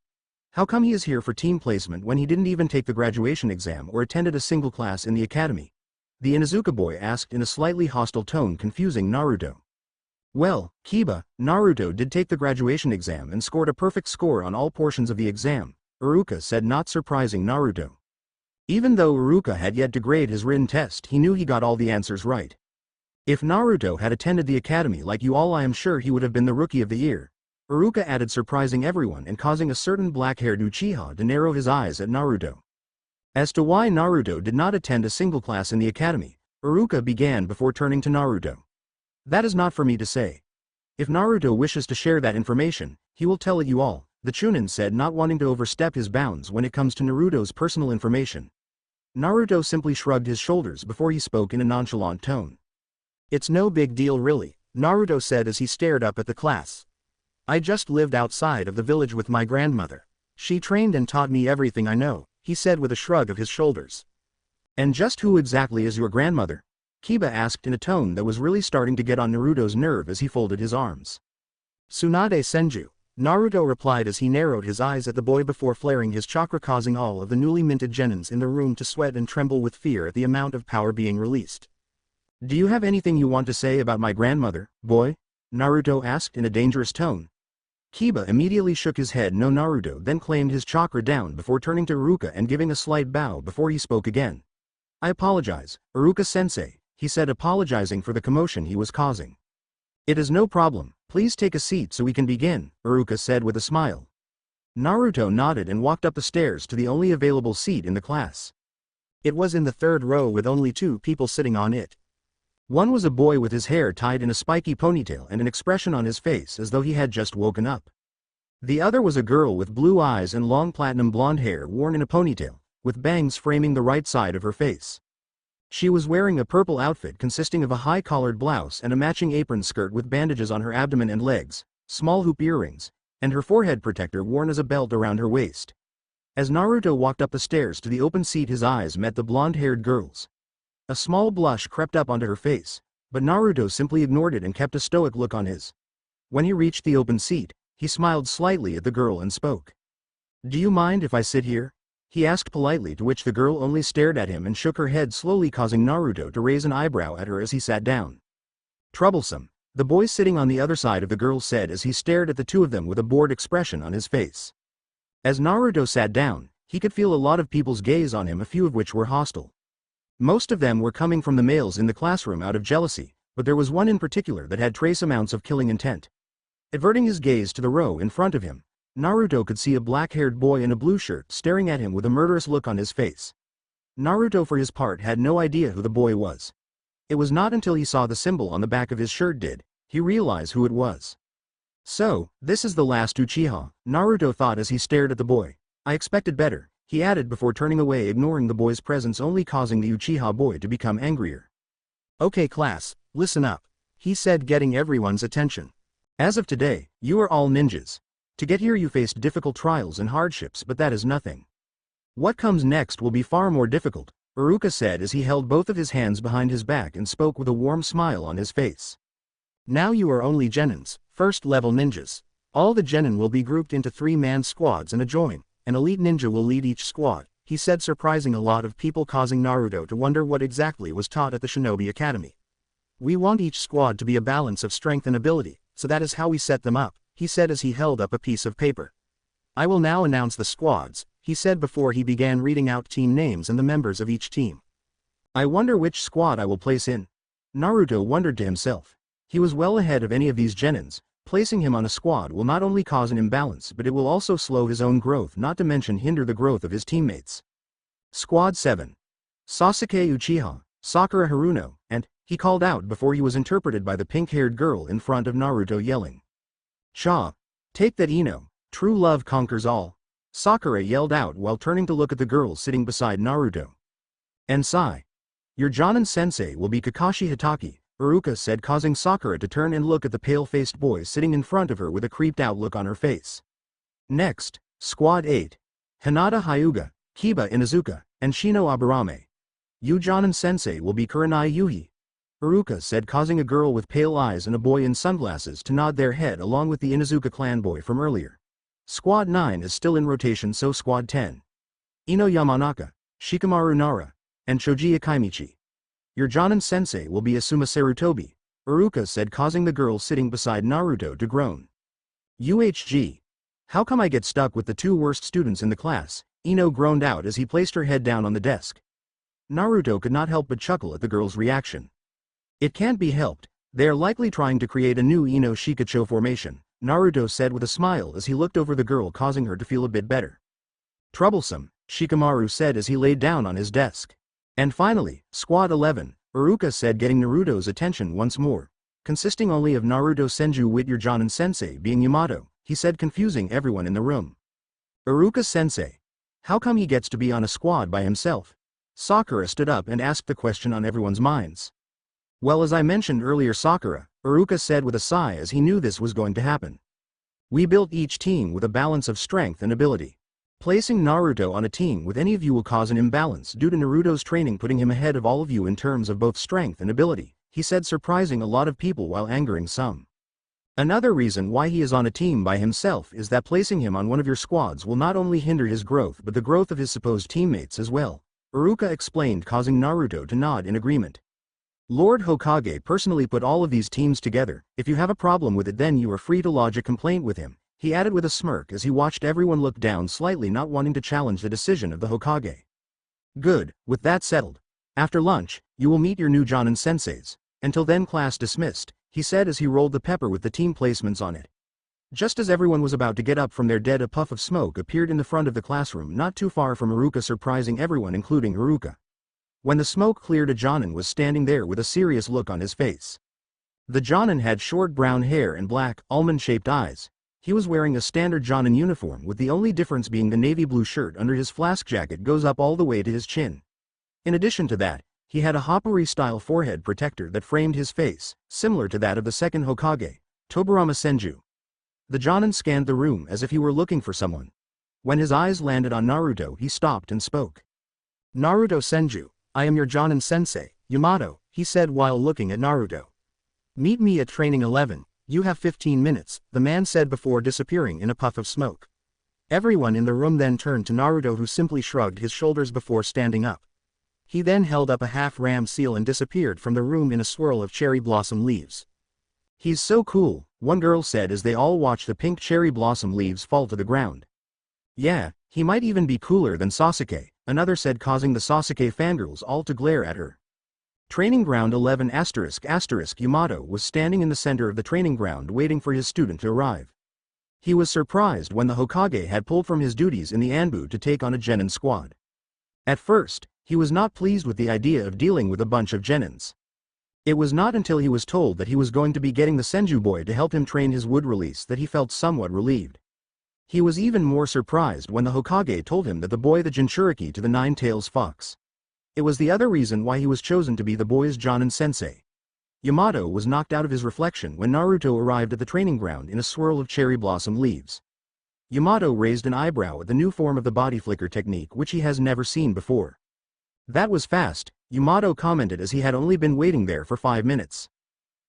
How come he is here for team placement when he didn't even take the graduation exam or attended a single class in the academy? The Inuzuka boy asked in a slightly hostile tone, confusing Naruto. Well, Kiba, Naruto did take the graduation exam and scored a perfect score on all portions of the exam, Iruka said, not surprising Naruto. Even though Iruka had yet to grade his written test, he knew he got all the answers right. If Naruto had attended the academy like you all, I am sure he would have been the rookie of the year, Iruka added, surprising everyone and causing a certain black-haired Uchiha to narrow his eyes at Naruto. As to why Naruto did not attend a single class in the academy, Iruka began before turning to Naruto. That is not for me to say. If Naruto wishes to share that information, he will tell it you all, the Chunin said, not wanting to overstep his bounds when it comes to Naruto's personal information. Naruto simply shrugged his shoulders before he spoke in a nonchalant tone. It's no big deal really, Naruto said as he stared up at the class. I just lived outside of the village with my grandmother. She trained and taught me everything I know, he said with a shrug of his shoulders. And just who exactly is your grandmother? Kiba asked in a tone that was really starting to get on Naruto's nerve as he folded his arms. Tsunade Senju, Naruto replied as he narrowed his eyes at the boy before flaring his chakra, causing all of the newly minted genins in the room to sweat and tremble with fear at the amount of power being released. Do you have anything you want to say about my grandmother, boy? Naruto asked in a dangerous tone. Kiba immediately shook his head. No. Naruto then claimed his chakra down before turning to Iruka and giving a slight bow before he spoke again. I apologize, Iruka-sensei, he said, apologizing for the commotion he was causing. It is no problem, please take a seat so we can begin, Iruka said with a smile. Naruto nodded and walked up the stairs to the only available seat in the class. It was in the third row with only 2 people sitting on it. One was a boy with his hair tied in a spiky ponytail and an expression on his face as though he had just woken up. The other was a girl with blue eyes and long platinum blonde hair worn in a ponytail, with bangs framing the right side of her face. She was wearing a purple outfit consisting of a high-collared blouse and a matching apron skirt with bandages on her abdomen and legs, small hoop earrings, and her forehead protector worn as a belt around her waist. As Naruto walked up the stairs to the open seat, his eyes met the blonde-haired girl's. A small blush crept up onto her face, but Naruto simply ignored it and kept a stoic look on his. When he reached the open seat, he smiled slightly at the girl and spoke. Do you mind if I sit here? He asked politely, to which the girl only stared at him and shook her head slowly, causing Naruto to raise an eyebrow at her as he sat down. Troublesome, the boy sitting on the other side of the girl said as he stared at the two of them with a bored expression on his face. As Naruto sat down, he could feel a lot of people's gaze on him, a few of which were hostile. Most of them were coming from the males in the classroom out of jealousy, but there was one in particular that had trace amounts of killing intent. Averting his gaze to the row in front of him, Naruto could see a black-haired boy in a blue shirt staring at him with a murderous look on his face. Naruto for his part had no idea who the boy was. It was not until he saw the symbol on the back of his shirt did he realize who it was. So, this is the last Uchiha, Naruto thought as he stared at the boy. I expected better, he added before turning away, ignoring the boy's presence, only causing the Uchiha boy to become angrier. Okay class, listen up, he said, getting everyone's attention. As of today, you are all ninjas. To get here you faced difficult trials and hardships, but that is nothing. What comes next will be far more difficult, Iruka said as he held both of his hands behind his back and spoke with a warm smile on his face. Now you are only genins, first-level ninjas. All the genin will be grouped into 3-man squads and a join. An elite ninja will lead each squad, he said, surprising a lot of people, causing Naruto to wonder what exactly was taught at the Shinobi Academy. We want each squad to be a balance of strength and ability, so that is how we set them up, he said as he held up a piece of paper. I will now announce the squads, he said before he began reading out team names and the members of each team. I wonder which squad I will place in. Naruto wondered to himself. He was well ahead of any of these genins. Placing him on a squad will not only cause an imbalance, but it will also slow his own growth, not to mention hinder the growth of his teammates. Squad 7. Sasuke Uchiha, Sakura Haruno, and, he called out before he was interpreted by the pink-haired girl in front of Naruto, yelling. Cha! Take that Ino, true love conquers all. Sakura yelled out while turning to look at the girl sitting beside Naruto. And Sai. Your Jonin-sensei will be Kakashi Hitaki, Iruka said, causing Sakura to turn and look at the pale-faced boy sitting in front of her with a creeped-out look on her face. Next, Squad 8. Hinata Hyuga, Kiba Inuzuka, and Shino Aburame. You Jonin-sensei will be Kurenai Yuhi, Iruka said, causing a girl with pale eyes and a boy in sunglasses to nod their head along with the Inuzuka clan boy from earlier. Squad 9 is still in rotation, so Squad 10. Ino Yamanaka, Shikamaru Nara, and Choji Akaimichi. Your Jonin-sensei will be Asuma Sarutobi, Iruka said, causing the girl sitting beside Naruto to groan. UHG. How come I get stuck with the two worst students in the class? Ino groaned out as he placed her head down on the desk. Naruto could not help but chuckle at the girl's reaction. It can't be helped, they are likely trying to create a new Ino Shikacho formation, Naruto said with a smile as he looked over the girl, causing her to feel a bit better. Troublesome, Shikamaru said as he laid down on his desk. And finally, Squad 11, Iruka said, getting Naruto's attention once more. Consisting only of Naruto Senju with your Jonin-sensei being Yamato, he said, confusing everyone in the room. Iruka-sensei. How come he gets to be on a squad by himself? Sakura stood up and asked the question on everyone's minds. Well, as I mentioned earlier, Sakura, Iruka said with a sigh as he knew this was going to happen. We built each team with a balance of strength and ability. Placing Naruto on a team with any of you will cause an imbalance due to Naruto's training putting him ahead of all of you in terms of both strength and ability, he said, surprising a lot of people while angering some. Another reason why he is on a team by himself is that placing him on one of your squads will not only hinder his growth but the growth of his supposed teammates as well, Iruka explained, causing Naruto to nod in agreement. Lord Hokage personally put all of these teams together. If you have a problem with it, then you are free to lodge a complaint with him, he added with a smirk as he watched everyone look down slightly, not wanting to challenge the decision of the Hokage. Good, with that settled. After lunch, you will meet your new Jonin-senseis. Until then, class dismissed, he said as he rolled the pepper with the team placements on it. Just as everyone was about to get up from their dead, a puff of smoke appeared in the front of the classroom not too far from Iruka, surprising everyone including Iruka. When the smoke cleared, a Jonin was standing there with a serious look on his face. The Jonin had short brown hair and black, almond-shaped eyes. He was wearing a standard Jonin uniform, with the only difference being the navy blue shirt under his flask jacket goes up all the way to his chin. In addition to that, he had a Hapuri-style forehead protector that framed his face, similar to that of the second Hokage, Tobirama Senju. The Jonin scanned the room as if he were looking for someone. When his eyes landed on Naruto, he stopped and spoke. Naruto Senju, I am your Jonin-sensei, Yamato, he said while looking at Naruto. Meet me at training 11, you have 15 minutes, the man said before disappearing in a puff of smoke. Everyone in the room then turned to Naruto, who simply shrugged his shoulders before standing up. He then held up a half-ram seal and disappeared from the room in a swirl of cherry blossom leaves. He's so cool, one girl said as they all watched the pink cherry blossom leaves fall to the ground. Yeah, he might even be cooler than Sasuke, another said, causing the Sasuke fangirls all to glare at her. Training ground 11 ***. Yamato was standing in the center of the training ground waiting for his student to arrive. He was surprised when the Hokage had pulled from his duties in the Anbu to take on a genin squad. At first, he was not pleased with the idea of dealing with a bunch of genins. It was not until he was told that he was going to be getting the Senju boy to help him train his wood release that he felt somewhat relieved. He was even more surprised when the Hokage told him that the boy the Jinchuriki to the Nine-Tails Fox. It was the other reason why he was chosen to be the boy's Jonin-sensei. Yamato was knocked out of his reflection when Naruto arrived at the training ground in a swirl of cherry blossom leaves. Yamato raised an eyebrow at the new form of the body flicker technique, which he has never seen before. That was fast, Yamato commented as he had only been waiting there for 5 minutes.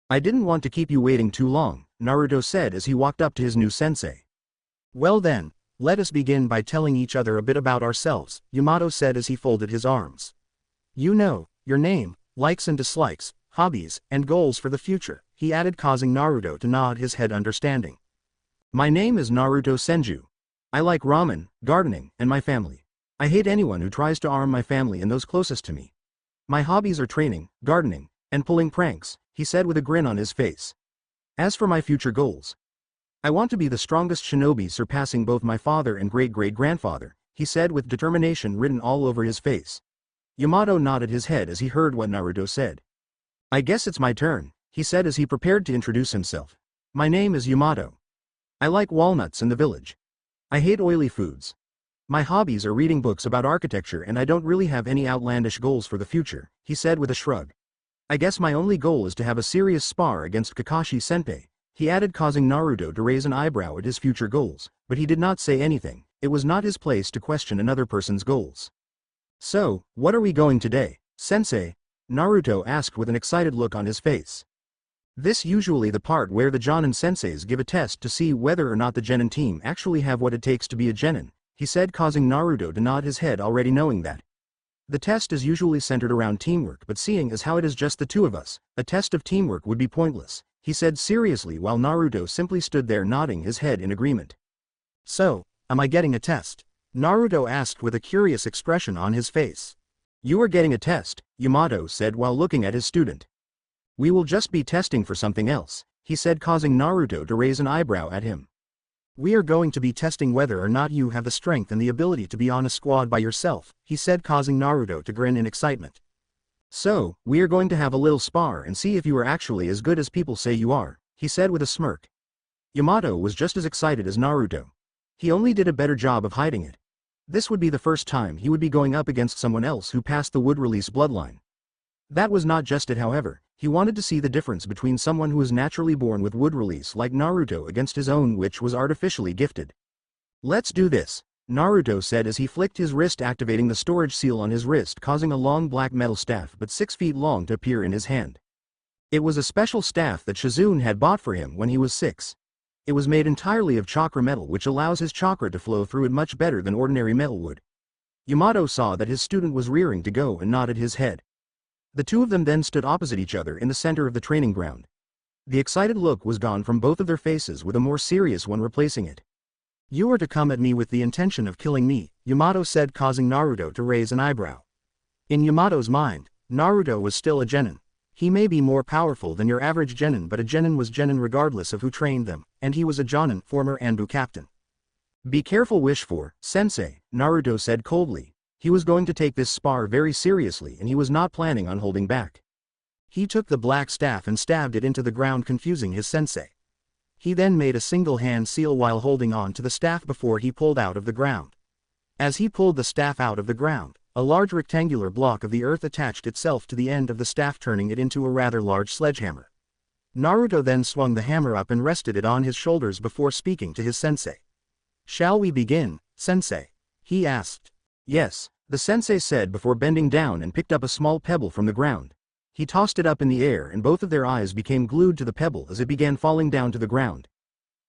I didn't want to keep you waiting too long, Naruto said as he walked up to his new sensei. Well then, let us begin by telling each other a bit about ourselves, Yamato said as he folded his arms. You know, your name, likes and dislikes, hobbies, and goals for the future, he added, causing Naruto to nod his head understanding. My name is Naruto Senju. I like ramen, gardening, and my family. I hate anyone who tries to harm my family and those closest to me. My hobbies are training, gardening, and pulling pranks, he said with a grin on his face. As for my future goals, I want to be the strongest shinobi, surpassing both my father and great-great-grandfather, he said with determination written all over his face. Yamato nodded his head as he heard what Naruto said. I guess it's my turn, he said as he prepared to introduce himself. My name is Yamato. I like walnuts in the village. I hate oily foods. My hobbies are reading books about architecture, and I don't really have any outlandish goals for the future, he said with a shrug. I guess my only goal is to have a serious spar against Kakashi-senpai, he added, causing Naruto to raise an eyebrow at his future goals, but he did not say anything. It was not his place to question another person's goals. So, what are we going today, sensei? Naruto asked with an excited look on his face. This usually the part where the Jonin senseis give a test to see whether or not the genin team actually have what it takes to be a genin, he said, causing Naruto to nod his head, already knowing that. The test is usually centered around teamwork, but seeing as how it is just the two of us, a test of teamwork would be pointless, he said seriously, while Naruto simply stood there nodding his head in agreement. So, am I getting a test? Naruto asked with a curious expression on his face. You are getting a test, Yamato said while looking at his student. We will just be testing for something else, he said, causing Naruto to raise an eyebrow at him. We are going to be testing whether or not you have the strength and the ability to be on a squad by yourself, he said, causing Naruto to grin in excitement. So, we are going to have a little spar and see if you are actually as good as people say you are, he said with a smirk. Yamato was just as excited as Naruto. He only did a better job of hiding it. This would be the first time he would be going up against someone else who passed the wood release bloodline. That was not just it, however. He wanted to see the difference between someone who is naturally born with wood release like Naruto against his own, which was artificially gifted. Let's do this, Naruto said as he flicked his wrist, activating the storage seal on his wrist, causing a long black metal staff but 6 feet long to appear in his hand. It was a special staff that Shizune had bought for him when he was 6. It was made entirely of chakra metal, which allows his chakra to flow through it much better than ordinary metal would. Yamato saw that his student was rearing to go and nodded his head. The two of them then stood opposite each other in the center of the training ground. The excited look was gone from both of their faces, with a more serious one replacing it. You are to come at me with the intention of killing me, Yamato said, causing Naruto to raise an eyebrow. In Yamato's mind, Naruto was still a genin. He may be more powerful than your average genin, but a genin was genin regardless of who trained them, and he was a jonin, former Anbu captain. Be careful, wish for, sensei, Naruto said coldly. He was going to take this spar very seriously and he was not planning on holding back. He took the black staff and stabbed it into the ground, confusing his sensei. He then made a single hand seal while holding on to the staff before he pulled out of the ground. As he pulled the staff out of the ground, a large rectangular block of the earth attached itself to the end of the staff, turning it into a rather large sledgehammer. Naruto then swung the hammer up and rested it on his shoulders before speaking to his sensei. Shall we begin, sensei? He asked. Yes, the sensei said before bending down and picked up a small pebble from the ground. He tossed it up in the air and both of their eyes became glued to the pebble as it began falling down to the ground.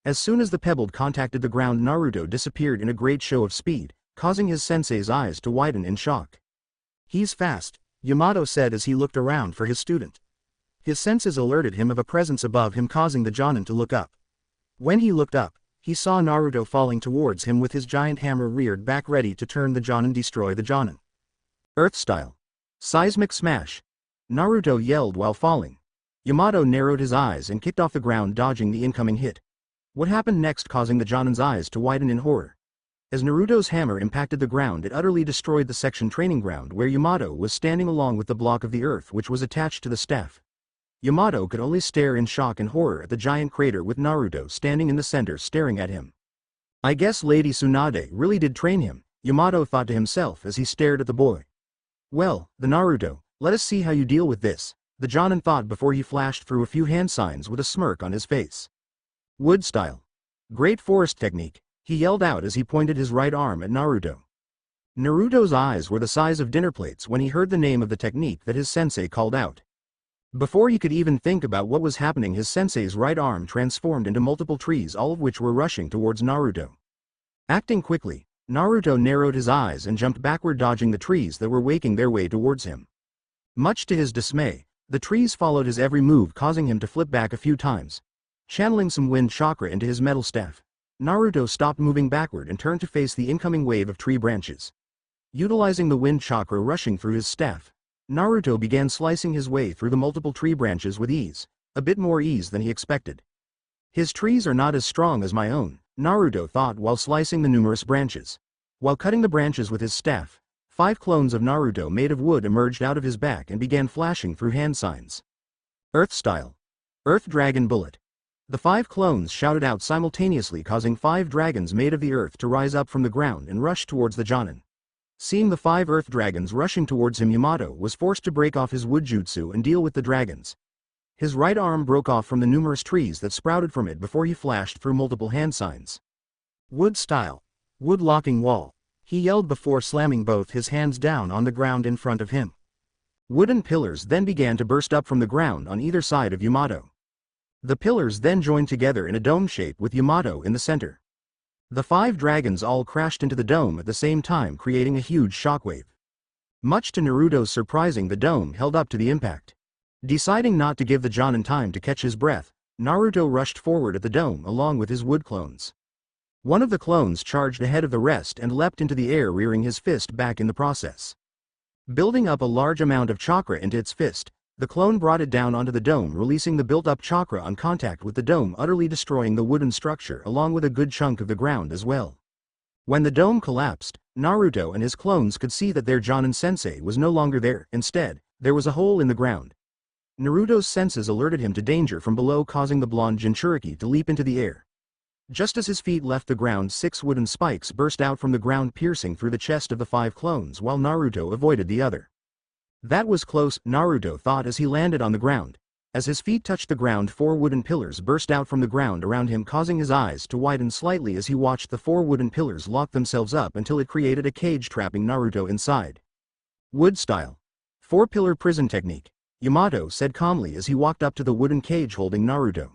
As soon as the pebble contacted the ground, Naruto disappeared in a great show of speed, causing his sensei's eyes to widen in shock. He's fast, Yamato said as he looked around for his student. His senses alerted him of a presence above him, causing the jonin to look up. When he looked up, he saw Naruto falling towards him with his giant hammer reared back, ready to turn the jonin, destroy the jonin. Earth style. Seismic smash. Naruto yelled while falling. Yamato narrowed his eyes and kicked off the ground, dodging the incoming hit. What happened next causing the jonin's eyes to widen in horror. As Naruto's hammer impacted the ground, it utterly destroyed the section training ground where Yamato was standing, along with the block of the earth which was attached to the staff. Yamato could only stare in shock and horror at the giant crater, with Naruto standing in the center staring at him. I guess Lady Tsunade really did train him, Yamato thought to himself as he stared at the boy. Well, the Naruto, let us see how you deal with this, the jonin thought before he flashed through a few hand signs with a smirk on his face. Wood style. Great forest technique, he yelled out as he pointed his right arm at Naruto. Naruto's eyes were the size of dinner plates when he heard the name of the technique that his sensei called out. Before he could even think about what was happening, his sensei's right arm transformed into multiple trees, all of which were rushing towards Naruto. Acting quickly, Naruto narrowed his eyes and jumped backward, dodging the trees that were making their way towards him. Much to his dismay, the trees followed his every move, causing him to flip back a few times. Channeling some wind chakra into his metal staff, Naruto stopped moving backward and turned to face the incoming wave of tree branches. Utilizing the wind chakra rushing through his staff, Naruto began slicing his way through the multiple tree branches with ease, a bit more ease than he expected. His trees are not as strong as my own, Naruto thought while slicing the numerous branches. While cutting the branches with his staff, 5 clones of Naruto made of wood emerged out of his back and began flashing through hand signs. Earth style. Earth Dragon Bullet. The 5 clones shouted out simultaneously, causing 5 dragons made of the earth to rise up from the ground and rush towards the jonin. Seeing the 5 earth dragons rushing towards him, Yamato was forced to break off his wood jutsu and deal with the dragons. His right arm broke off from the numerous trees that sprouted from it before he flashed through multiple hand signs. Wood style. Wood locking wall. He yelled before slamming both his hands down on the ground in front of him. Wooden pillars then began to burst up from the ground on either side of Yamato. The pillars then joined together in a dome shape with Yamato in the center. The 5 dragons all crashed into the dome at the same time, creating a huge shockwave. Much to Naruto's surprising, the dome held up to the impact. Deciding not to give the Jonin time to catch his breath, Naruto rushed forward at the dome along with his wood clones. One of the clones charged ahead of the rest and leapt into the air, rearing his fist back in the process. Building up a large amount of chakra into its fist, the clone brought it down onto the dome, releasing the built-up chakra on contact with the dome, utterly destroying the wooden structure along with a good chunk of the ground as well. When the dome collapsed, Naruto and his clones could see that their Jonin sensei was no longer there. Instead, there was a hole in the ground. Naruto's senses alerted him to danger from below, causing the blonde Jinchuriki to leap into the air. Just as his feet left the ground, 6 wooden spikes burst out from the ground, piercing through the chest of the 5 clones while Naruto avoided the other. That was close, Naruto thought as he landed on the ground. As his feet touched the ground, 4 wooden pillars burst out from the ground around him, causing his eyes to widen slightly as he watched the 4 wooden pillars lock themselves up until it created a cage trapping Naruto inside. Wood style. 4-pillar prison technique, Yamato said calmly as he walked up to the wooden cage holding Naruto.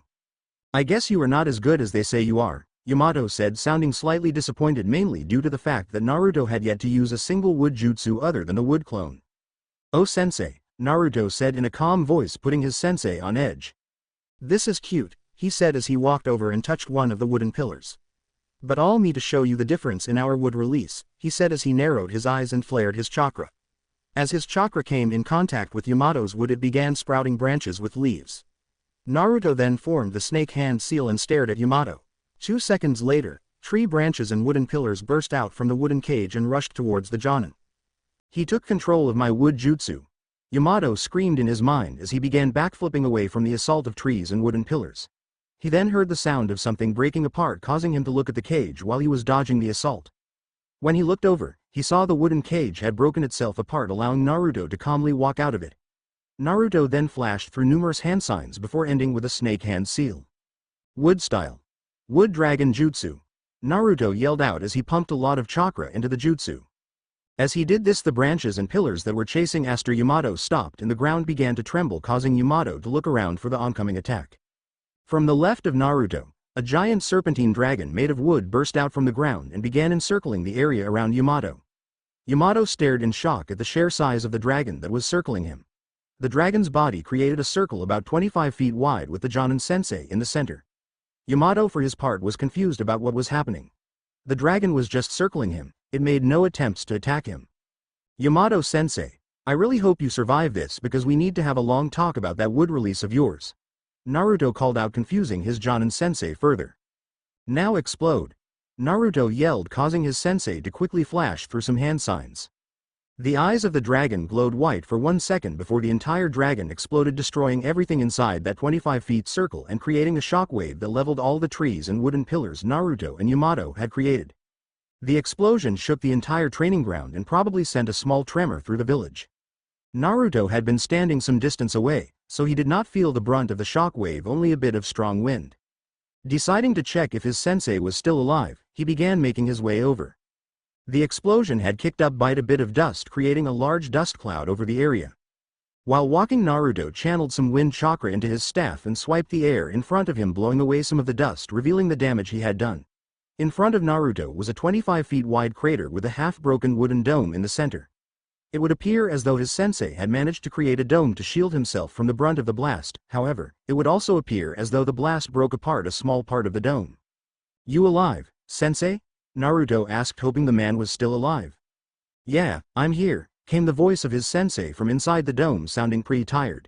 I guess you are not as good as they say you are, Yamato said, sounding slightly disappointed, mainly due to the fact that Naruto had yet to use a single wood jutsu other than the wood clone. Oh sensei, Naruto said in a calm voice, putting his sensei on edge. This is cute, he said as he walked over and touched one of the wooden pillars. But allow me to show you the difference in our wood release, he said as he narrowed his eyes and flared his chakra. As his chakra came in contact with Yamato's wood, it began sprouting branches with leaves. Naruto then formed the snake hand seal and stared at Yamato. 2 seconds later, tree branches and wooden pillars burst out from the wooden cage and rushed towards the Jonin. He took control of my wood jutsu, Yamato screamed in his mind as he began backflipping away from the assault of trees and wooden pillars. He then heard the sound of something breaking apart, causing him to look at the cage while he was dodging the assault. When he looked over, he saw the wooden cage had broken itself apart, allowing Naruto to calmly walk out of it. Naruto then flashed through numerous hand signs before ending with a snake hand seal. Wood style. Wood dragon jutsu, Naruto yelled out as he pumped a lot of chakra into the jutsu. As he did this, the branches and pillars that were chasing after Yamato stopped and the ground began to tremble, causing Yamato to look around for the oncoming attack. From the left of Naruto, a giant serpentine dragon made of wood burst out from the ground and began encircling the area around Yamato. Yamato stared in shock at the sheer size of the dragon that was circling him. The dragon's body created a circle about 25 feet wide with the Jonin sensei in the center. Yamato for his part was confused about what was happening. The dragon was just circling him, it made no attempts to attack him. Yamato sensei, I really hope you survive this because we need to have a long talk about that wood release of yours. Naruto called out, confusing his Jonin sensei further. Now explode, Naruto yelled, causing his sensei to quickly flash through some hand signs. The eyes of the dragon glowed white for 1 second before the entire dragon exploded, destroying everything inside that 25 feet circle and creating a shockwave that leveled all the trees and wooden pillars Naruto and Yamato had created. The explosion shook the entire training ground and probably sent a small tremor through the village. Naruto had been standing some distance away, so he did not feel the brunt of the shockwave, only a bit of strong wind. Deciding to check if his sensei was still alive, he began making his way over. The explosion had kicked up quite a bit of dust, creating a large dust cloud over the area. While walking, Naruto channeled some wind chakra into his staff and swiped the air in front of him, blowing away some of the dust, revealing the damage he had done. In front of Naruto was a 25 feet wide crater with a half-broken wooden dome in the center. It would appear as though his sensei had managed to create a dome to shield himself from the brunt of the blast. However, it would also appear as though the blast broke apart a small part of the dome. You alive, sensei? Naruto asked, hoping the man was still alive. Yeah, I'm here, came the voice of his sensei from inside the dome, sounding pretty tired.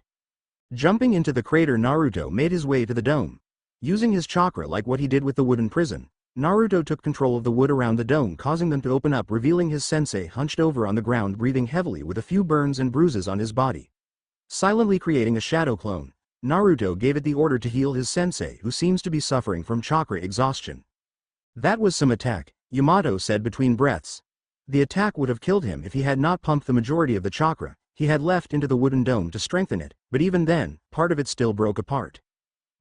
Jumping into the crater, Naruto made his way to the dome. Using his chakra like what he did with the wooden prison, Naruto took control of the wood around the dome, causing them to open up, revealing his sensei hunched over on the ground, breathing heavily with a few burns and bruises on his body. Silently creating a shadow clone, Naruto gave it the order to heal his sensei, who seems to be suffering from chakra exhaustion. That was some attack, Yamato said between breaths. The attack would have killed him if he had not pumped the majority of the chakra he had left into the wooden dome to strengthen it, but even then, part of it still broke apart.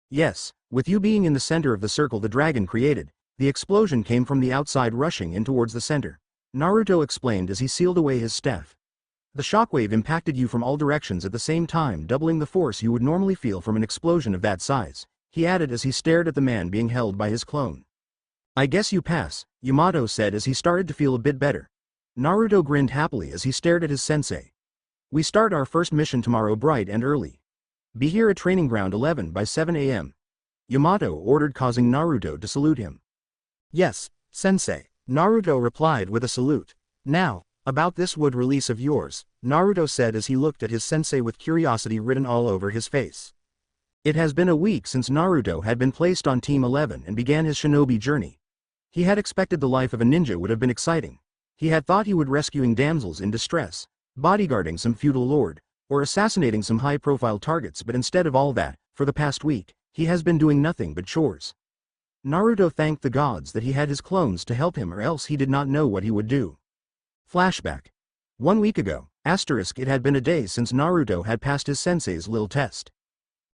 Yes, with you being in the center of the circle the dragon created, the explosion came from the outside, rushing in towards the center, Naruto explained as he sealed away his staff. The shockwave impacted you from all directions at the same time, doubling the force you would normally feel from an explosion of that size, he added as he stared at the man being held by his clone. I guess you pass, Yamato said as he started to feel a bit better. Naruto grinned happily as he stared at his sensei. We start our first mission tomorrow bright and early. Be here at training ground 11 by 7 a.m. Yamato ordered, causing Naruto to salute him. Yes, sensei, Naruto replied with a salute. Now, about this wood release of yours, Naruto said as he looked at his sensei with curiosity written all over his face. It has been a week since Naruto had been placed on Team 11 and began his shinobi journey. He had expected the life of a ninja would have been exciting. He had thought he would rescuing damsels in distress, bodyguarding some feudal lord, or assassinating some high-profile targets, but instead of all that, for the past week, he has been doing nothing but chores. Naruto thanked the gods that he had his clones to help him, or else he did not know what he would do. Flashback. 1 week ago, it had been a day since Naruto had passed his sensei's little test.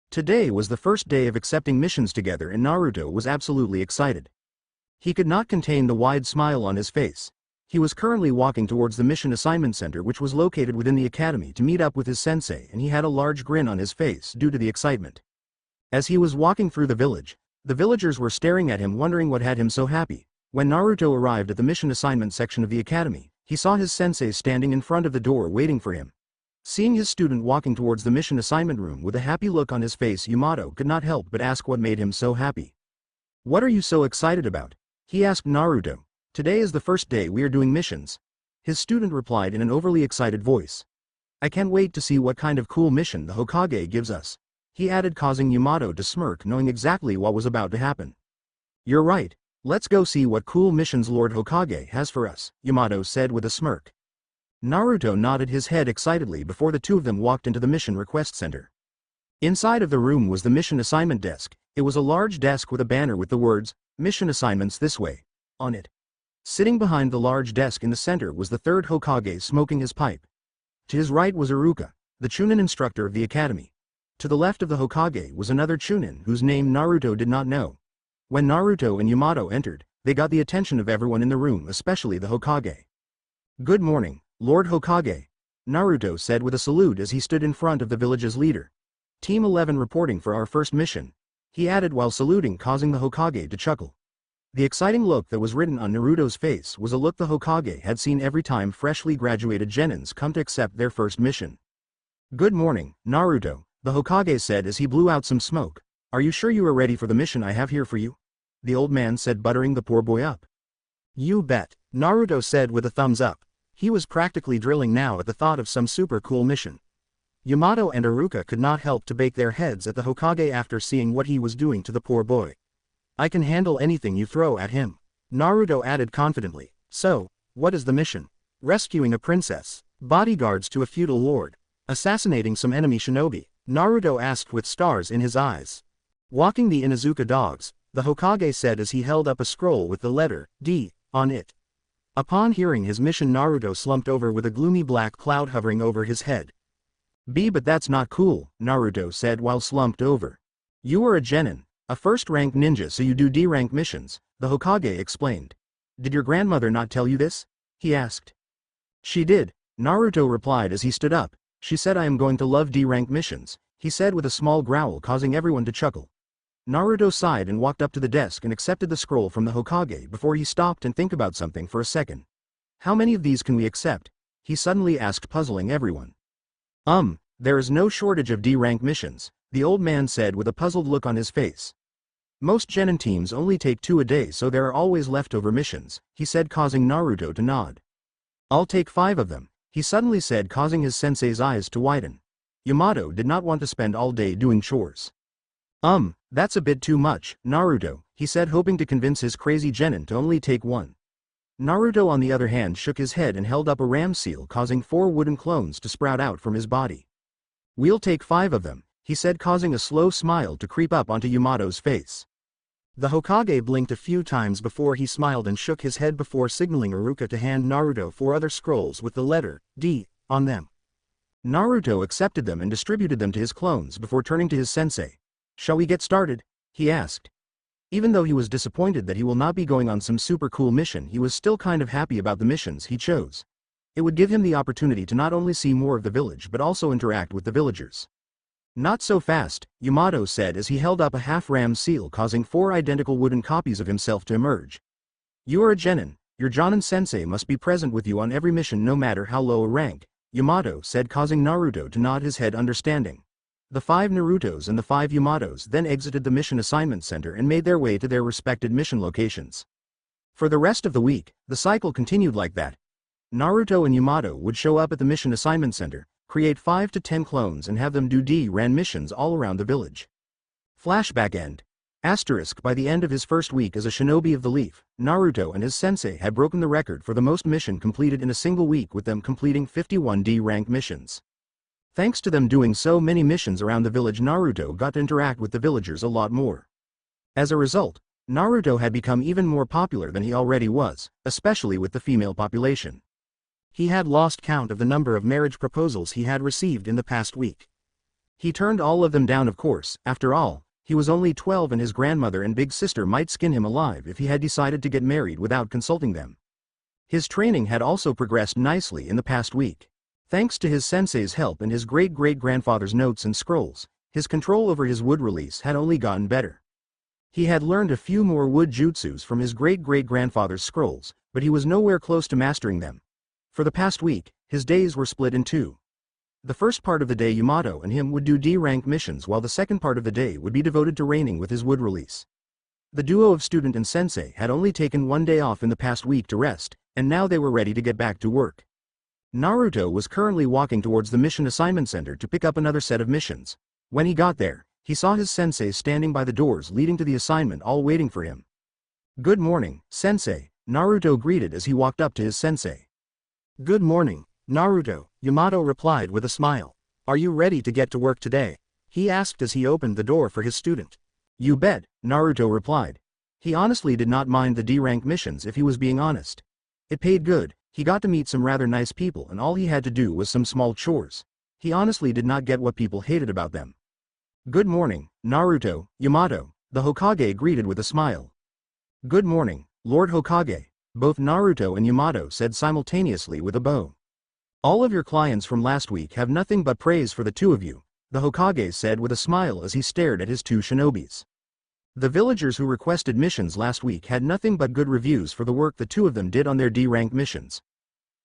Today was the first day of accepting missions together and Naruto was absolutely excited. He could not contain the wide smile on his face. He was currently walking towards the mission assignment center, which was located within the academy, to meet up with his sensei, and he had a large grin on his face due to the excitement. As he was walking through the village, the villagers were staring at him, wondering what had him so happy. When Naruto arrived at the mission assignment section of the academy, he saw his sensei standing in front of the door waiting for him. Seeing his student walking towards the mission assignment room with a happy look on his face, Yamato could not help but ask what made him so happy. What are you so excited about? He asked Naruto. Today is the first day we are doing missions. His student replied in an overly excited voice. I can't wait to see what kind of cool mission the Hokage gives us. He added, causing Yamato to smirk, knowing exactly what was about to happen. You're right. Let's go see what cool missions Lord Hokage has for us, Yamato said with a smirk. Naruto nodded his head excitedly before the two of them walked into the mission request center. Inside of the room was the mission assignment desk. It was a large desk with a banner with the words, Mission Assignments This Way, on it. Sitting behind the large desk in the center was the third Hokage smoking his pipe. To his right was Iruka, the Chunin instructor of the academy. To the left of the Hokage was another Chunin whose name Naruto did not know. When Naruto and Yamato entered, they got the attention of everyone in the room, especially the Hokage. Good morning, Lord Hokage, Naruto said with a salute as he stood in front of the village's leader. Team 11 reporting for our first mission, he added while saluting, causing the Hokage to chuckle. The exciting look that was written on Naruto's face was a look the Hokage had seen every time freshly graduated genins come to accept their first mission. Good morning, Naruto, the Hokage said as he blew out some smoke. Are you sure you are ready for the mission I have here for you? The old man said, buttering the poor boy up. You bet, Naruto said with a thumbs up. He was practically drilling now at the thought of some super cool mission. Yamato and Iruka could not help to bake their heads at the Hokage after seeing what he was doing to the poor boy. I can handle anything you throw at him, Naruto added confidently. So, what is the mission? Rescuing a princess, bodyguards to a feudal lord, assassinating some enemy shinobi, Naruto asked with stars in his eyes. Walking the Inuzuka dogs, the Hokage said as he held up a scroll with the letter D on it. Upon hearing his mission, Naruto slumped over with a gloomy black cloud hovering over his head. B, but that's not cool, Naruto said while slumped over. You are a genin, a first-rank ninja, so you do D-rank missions, the Hokage explained. Did your grandmother not tell you this? He asked. She did, Naruto replied as he stood up. She said I am going to love D-rank missions, he said with a small growl, causing everyone to chuckle. Naruto sighed and walked up to the desk and accepted the scroll from the Hokage before he stopped and think about something for a second. How many of these can we accept? He suddenly asked, puzzling everyone. There is no shortage of D-rank missions, the old man said with a puzzled look on his face. Most genin teams only take 2 a day, so there are always leftover missions, he said, causing Naruto to nod. I'll take 5 of them, he suddenly said, causing his sensei's eyes to widen. Yamato did not want to spend all day doing chores. That's a bit too much, Naruto, he said, hoping to convince his crazy genin to only take 1. Naruto on the other hand shook his head and held up a ram seal, causing 4 wooden clones to sprout out from his body. We'll take 5 of them, he said, causing a slow smile to creep up onto Yamato's face. The Hokage blinked a few times before he smiled and shook his head before signaling Iruka to hand Naruto 4 other scrolls with the letter D on them. Naruto accepted them and distributed them to his clones before turning to his sensei. Shall we get started? He asked. Even though he was disappointed that he will not be going on some super cool mission, he was still kind of happy about the missions he chose. It would give him the opportunity to not only see more of the village but also interact with the villagers. Not so fast, Yamato said as he held up a half-ram seal, causing 4 identical wooden copies of himself to emerge. You are a genin. Your Jonin-sensei must be present with you on every mission no matter how low a rank, Yamato said, causing Naruto to nod his head understanding. The 5 Narutos and the 5 Yamatos then exited the mission assignment center and made their way to their respected mission locations. For the rest of the week, the cycle continued like that. Naruto and Yamato would show up at the mission assignment center, create 5 to 10 clones and have them do D-ran missions all around the village. Flashback end. Asterisk. By the end of his first week as a shinobi of the leaf, Naruto and his sensei had broken the record for the most mission completed in a single week, with them completing 51 D-rank missions. Thanks to them doing so many missions around the village, Naruto got to interact with the villagers a lot more. As a result, Naruto had become even more popular than he already was, especially with the female population. He had lost count of the number of marriage proposals he had received in the past week. He turned all of them down, of course. After all, he was only 12 and his grandmother and big sister might skin him alive if he had decided to get married without consulting them. His training had also progressed nicely in the past week. Thanks to his sensei's help and his great-great-grandfather's notes and scrolls, his control over his wood release had only gotten better. He had learned a few more wood jutsus from his great-great-grandfather's scrolls, but he was nowhere close to mastering them. For the past week, his days were split in 2. The first part of the day Yamato and him would do D-rank missions, while the second part of the day would be devoted to reigning with his wood release. The duo of student and sensei had only taken 1 day off in the past week to rest, and now they were ready to get back to work. Naruto was currently walking towards the mission assignment center to pick up another set of missions. When he got there, he saw his sensei standing by the doors leading to the assignment, all waiting for him. Good morning, sensei, Naruto greeted as he walked up to his sensei. Good morning, Naruto, Yamato replied with a smile. Are you ready to get to work today? He asked as he opened the door for his student. You bet, Naruto replied. He honestly did not mind the D-rank missions if he was being honest. It paid good, he got to meet some rather nice people and all he had to do was some small chores. He honestly did not get what people hated about them. Good morning, Naruto, Yamato, the Hokage greeted with a smile. Good morning, Lord Hokage, both Naruto and Yamato said simultaneously with a bow. All of your clients from last week have nothing but praise for the two of you, the Hokage said with a smile as he stared at his 2 shinobis. The villagers who requested missions last week had nothing but good reviews for the work the 2 of them did on their D-rank missions.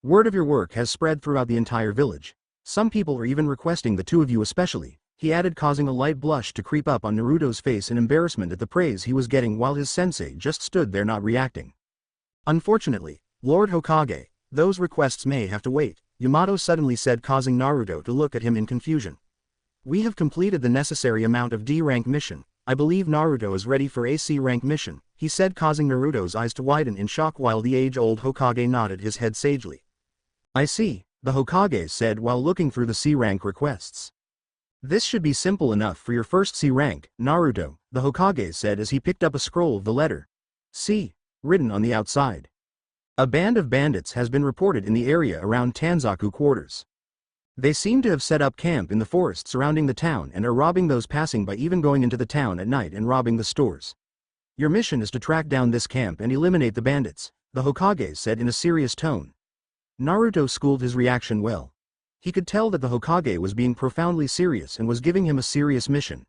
Word of your work has spread throughout the entire village. Some people are even requesting the 2 of you especially, he added, causing a light blush to creep up on Naruto's face in embarrassment at the praise he was getting while his sensei just stood there not reacting. Unfortunately, Lord Hokage, those requests may have to wait, Yamato suddenly said, causing Naruto to look at him in confusion. We have completed the necessary amount of D-rank mission. I believe Naruto is ready for a C-rank mission, he said, causing Naruto's eyes to widen in shock while the age-old Hokage nodded his head sagely. I see, the Hokage said while looking through the C-rank requests. This should be simple enough for your first C-rank, Naruto, the Hokage said as he picked up a scroll of the letter C written on the outside. A band of bandits has been reported in the area around Tanzaku quarters. They seem to have set up camp in the forest surrounding the town and are robbing those passing by, even going into the town at night and robbing the stores. Your mission is to track down this camp and eliminate the bandits, the Hokage said in a serious tone. Naruto schooled his reaction well. He could tell that the Hokage was being profoundly serious and was giving him a serious mission.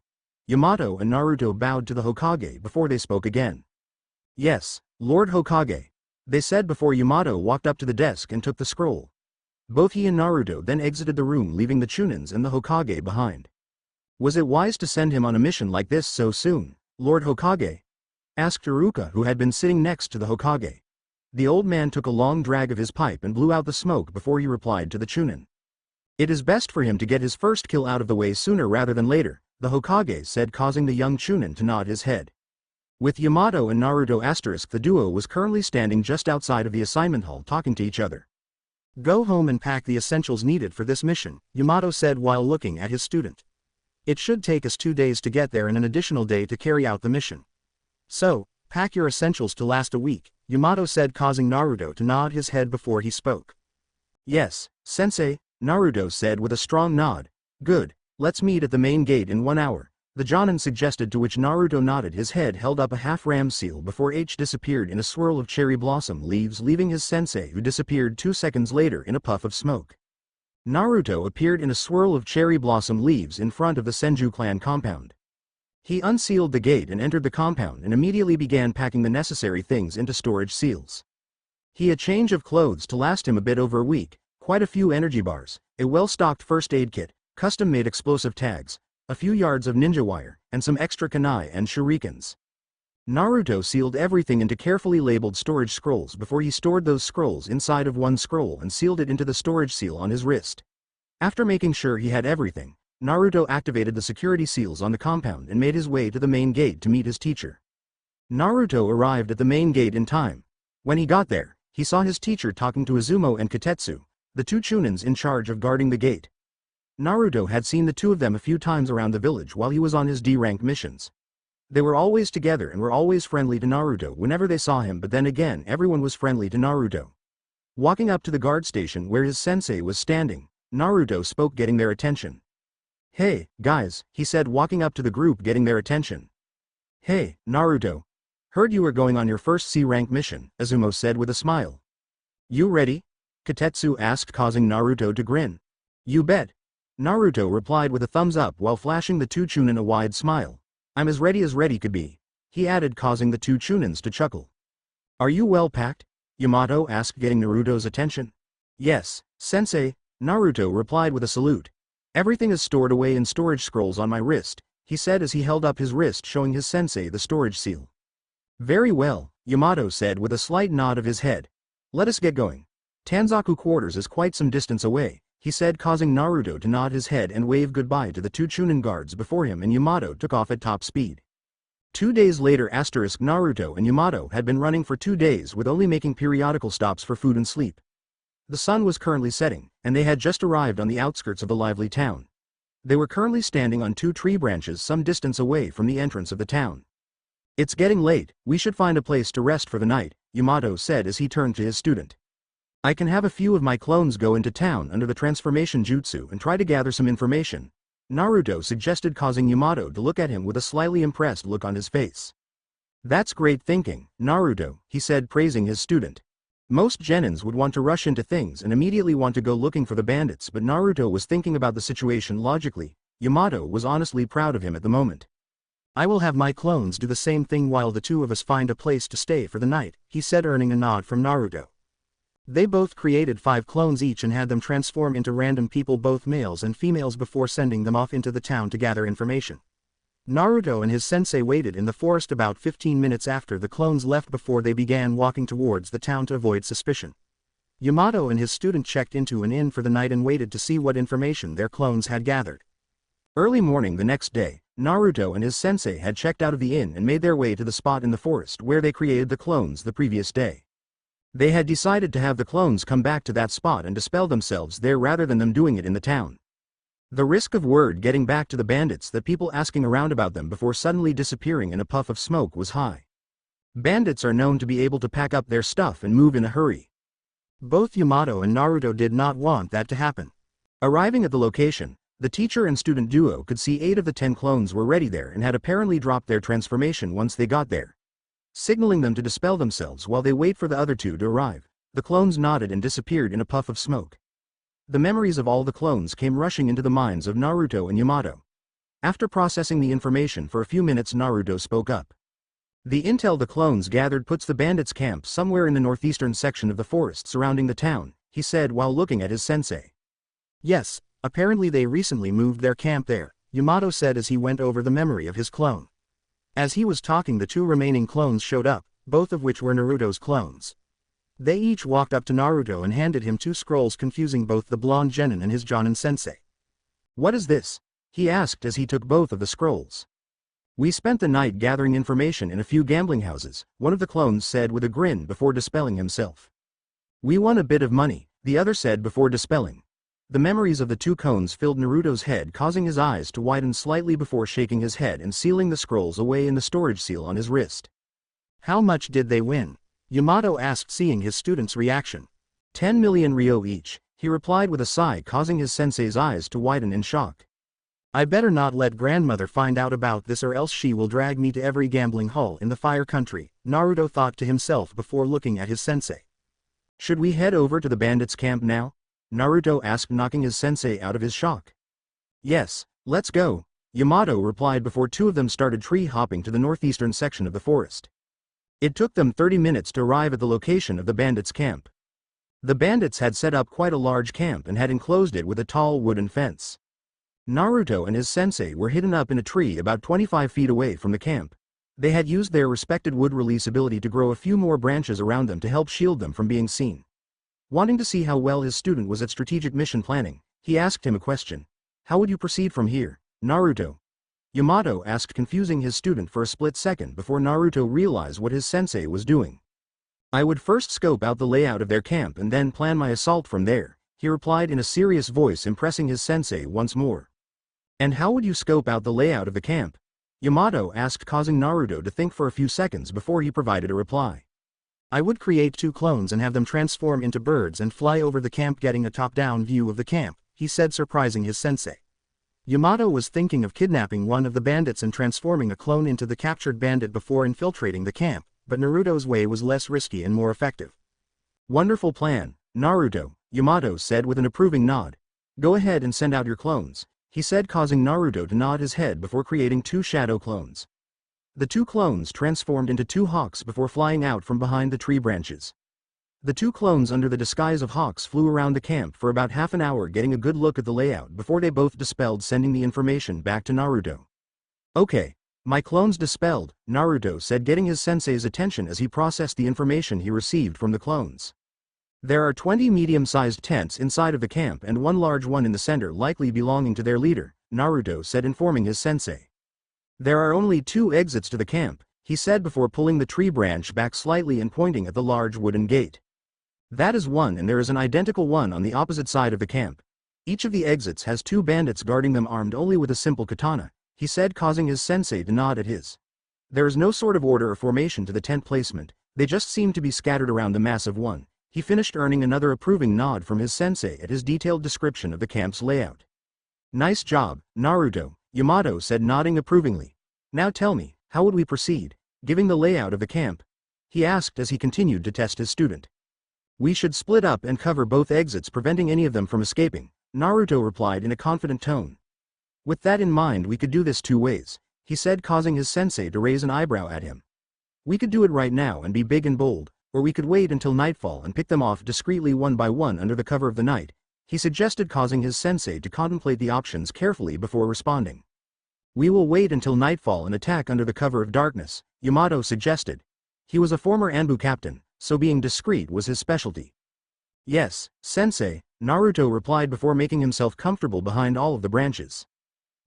Yamato and Naruto bowed to the Hokage before they spoke again. Yes, Lord Hokage, they said before Yamato walked up to the desk and took the scroll. Both he and Naruto then exited the room, leaving the Chunins and the Hokage behind. Was it wise to send him on a mission like this so soon, Lord Hokage? Asked Iruka, who had been sitting next to the Hokage. The old man took a long drag of his pipe and blew out the smoke before he replied to the Chunin. It is best for him to get his first kill out of the way sooner rather than later, the Hokage said, causing the young Chunin to nod his head. With Yamato and Naruto asterisk, the duo was currently standing just outside of the assignment hall talking to each other. Go home and pack the essentials needed for this mission, Yamato said while looking at his student. It should take us 2 days to get there and an additional day to carry out the mission. So, pack your essentials to last a week, Yamato said, causing Naruto to nod his head before he spoke. Yes, sensei, Naruto said with a strong nod. Good, let's meet at the main gate in 1 hour, the Jonin suggested, to which Naruto nodded his head, held up a half-ram seal before H disappeared in a swirl of cherry blossom leaves, leaving his sensei, who disappeared 2 seconds later in a puff of smoke. Naruto appeared in a swirl of cherry blossom leaves in front of the Senju clan compound. He unsealed the gate and entered the compound and immediately began packing the necessary things into storage seals. He had change of clothes to last him a bit over a week, quite a few energy bars, a well-stocked first aid kit, custom-made explosive tags, a few yards of ninja wire, and some extra kunai and shurikens. Naruto sealed everything into carefully labeled storage scrolls before he stored those scrolls inside of one scroll and sealed it into the storage seal on his wrist. After making sure he had everything, Naruto activated the security seals on the compound and made his way to the main gate to meet his teacher. Naruto arrived at the main gate in time. When he got there, he saw his teacher talking to Izumo and Kotetsu, the two chunins in charge of guarding the gate. Naruto had seen the two of them a few times around the village while he was on his D-rank missions. They were always together and were always friendly to Naruto whenever they saw him, but then again everyone was friendly to Naruto. Walking up to the guard station where his sensei was standing, Naruto spoke, getting their attention. "Hey, guys," he said, walking up to the group, getting their attention. "Hey, Naruto. Heard you were going on your first C-rank mission," Izumo said with a smile. "You ready?" Kotetsu asked, causing Naruto to grin. "You bet." Naruto replied with a thumbs up while flashing the two chunin a wide smile. "I'm as ready could be," he added, causing the two chunins to chuckle. "Are you well packed?" Yamato asked, getting Naruto's attention. "Yes, sensei," Naruto replied with a salute. "Everything is stored away in storage scrolls on my wrist," he said as he held up his wrist, showing his sensei the storage seal. "Very well," Yamato said with a slight nod of his head. "Let us get going. Tanzaku quarters is quite some distance away," he said, causing Naruto to nod his head and wave goodbye to the two chunin guards before him, and Yamato took off at top speed. 2 days later, Naruto and Yamato had been running for 2 days with only making periodical stops for food and sleep. The sun was currently setting, and they had just arrived on the outskirts of the lively town. They were currently standing on 2 tree branches some distance away from the entrance of the town. "It's getting late, we should find a place to rest for the night," Yamato said as he turned to his student. "I can have a few of my clones go into town under the transformation jutsu and try to gather some information," Naruto suggested, causing Yamato to look at him with a slightly impressed look on his face. "That's great thinking, Naruto," he said, praising his student. Most genins would want to rush into things and immediately want to go looking for the bandits, but Naruto was thinking about the situation logically. Yamato was honestly proud of him at the moment. "I will have my clones do the same thing while the two of us find a place to stay for the night," he said, earning a nod from Naruto. They both created 5 clones each and had them transform into random people, both males and females, before sending them off into the town to gather information. Naruto and his sensei waited in the forest about 15 minutes after the clones left before they began walking towards the town to avoid suspicion. Yamato and his student checked into an inn for the night and waited to see what information their clones had gathered. Early morning the next day, Naruto and his sensei had checked out of the inn and made their way to the spot in the forest where they created the clones the previous day. They had decided to have the clones come back to that spot and dispel themselves there rather than them doing it in the town. The risk of word getting back to the bandits, that people asking around about them before suddenly disappearing in a puff of smoke, was high. Bandits are known to be able to pack up their stuff and move in a hurry. Both Yamato and Naruto did not want that to happen. Arriving at the location, the teacher and student duo could see 8 of the 10 clones were ready there and had apparently dropped their transformation once they got there, signaling them to dispel themselves while they wait for the other 2 to arrive. The clones nodded and disappeared in a puff of smoke. The memories of all the clones came rushing into the minds of Naruto and Yamato. After processing the information for a few minutes, Naruto spoke up. "The intel the clones gathered puts the bandits' camp somewhere in the northeastern section of the forest surrounding the town," he said while looking at his sensei. "Yes, apparently they recently moved their camp there," Yamato said as he went over the memory of his clone. As he was talking, the 2 remaining clones showed up, both of which were Naruto's clones. They each walked up to Naruto and handed him 2 scrolls, confusing both the blonde genin and his jonin sensei. "What is this?" he asked as he took both of the scrolls. "We spent the night gathering information in a few gambling houses," one of the clones said with a grin before dispelling himself. "We won a bit of money," the other said before dispelling. The memories of the 2 cones filled Naruto's head, causing his eyes to widen slightly before shaking his head and sealing the scrolls away in the storage seal on his wrist. "How much did they win?" Yamato asked, seeing his student's reaction. 10 million ryo each, he replied with a sigh, causing his sensei's eyes to widen in shock. "I better not let grandmother find out about this, or else she will drag me to every gambling hall in the Fire Country," Naruto thought to himself before looking at his sensei. "Should we head over to the bandits' camp now?" Naruto asked, knocking his sensei out of his shock. Yes, let's go, Yamato replied before two of them started tree hopping to the northeastern section of the forest. It took them 30 minutes to arrive at the location of the bandits' camp. The bandits had set up quite a large camp and had enclosed it with a tall wooden fence. Naruto and his sensei were hidden up in a tree about 25 feet away from the camp. They had used their respected wood release ability to grow a few more branches around them to help shield them from being seen. Wanting to see how well his student was at strategic mission planning, he asked him a question. How would you proceed from here, Naruto? Yamato asked, confusing his student for a split second before Naruto realized what his sensei was doing. I would first scope out the layout of their camp and then plan my assault from there, he replied in a serious voice, impressing his sensei once more. And how would you scope out the layout of the camp? Yamato asked, causing Naruto to think for a few seconds before he provided a reply. I would create 2 clones and have them transform into birds and fly over the camp, getting a top-down view of the camp, he said, surprising his sensei. Yamato was thinking of kidnapping one of the bandits and transforming a clone into the captured bandit before infiltrating the camp, but Naruto's way was less risky and more effective. Wonderful plan, Naruto, Yamato said with an approving nod. Go ahead and send out your clones, he said, causing Naruto to nod his head before creating 2 shadow clones. The 2 clones transformed into 2 hawks before flying out from behind the tree branches. The 2 clones under the disguise of hawks flew around the camp for about half an hour, getting a good look at the layout before they both dispelled, sending the information back to Naruto. Okay, my clones dispelled, Naruto said, getting his sensei's attention as he processed the information he received from the clones. There are 20 medium-sized tents inside of the camp and 1 large one in the center, likely belonging to their leader, Naruto said, informing his sensei. There are only 2 exits to the camp, he said before pulling the tree branch back slightly and pointing at the large wooden gate. That is one, and there is an identical one on the opposite side of the camp. Each of the exits has 2 bandits guarding them, armed only with a simple katana, he said, causing his sensei to nod at his. There is no sort of order or formation to the tent placement, they just seem to be scattered around the massive one, he finished, earning another approving nod from his sensei at his detailed description of the camp's layout. Nice job, Naruto, Yamato said, nodding approvingly. Now tell me, how would we proceed, giving the layout of the camp? He asked as he continued to test his student. We should split up and cover both exits, preventing any of them from escaping, Naruto replied in a confident tone. With that in mind, we could do this 2 ways, he said, causing his sensei to raise an eyebrow at him. We could do it right now and be big and bold, or we could wait until nightfall and pick them off discreetly one by one under the cover of the night, he suggested, causing his sensei to contemplate the options carefully before responding. We will wait until nightfall and attack under the cover of darkness, Yamato suggested. He was a former Anbu captain, so being discreet was his specialty. Yes, sensei, Naruto replied before making himself comfortable behind all of the branches.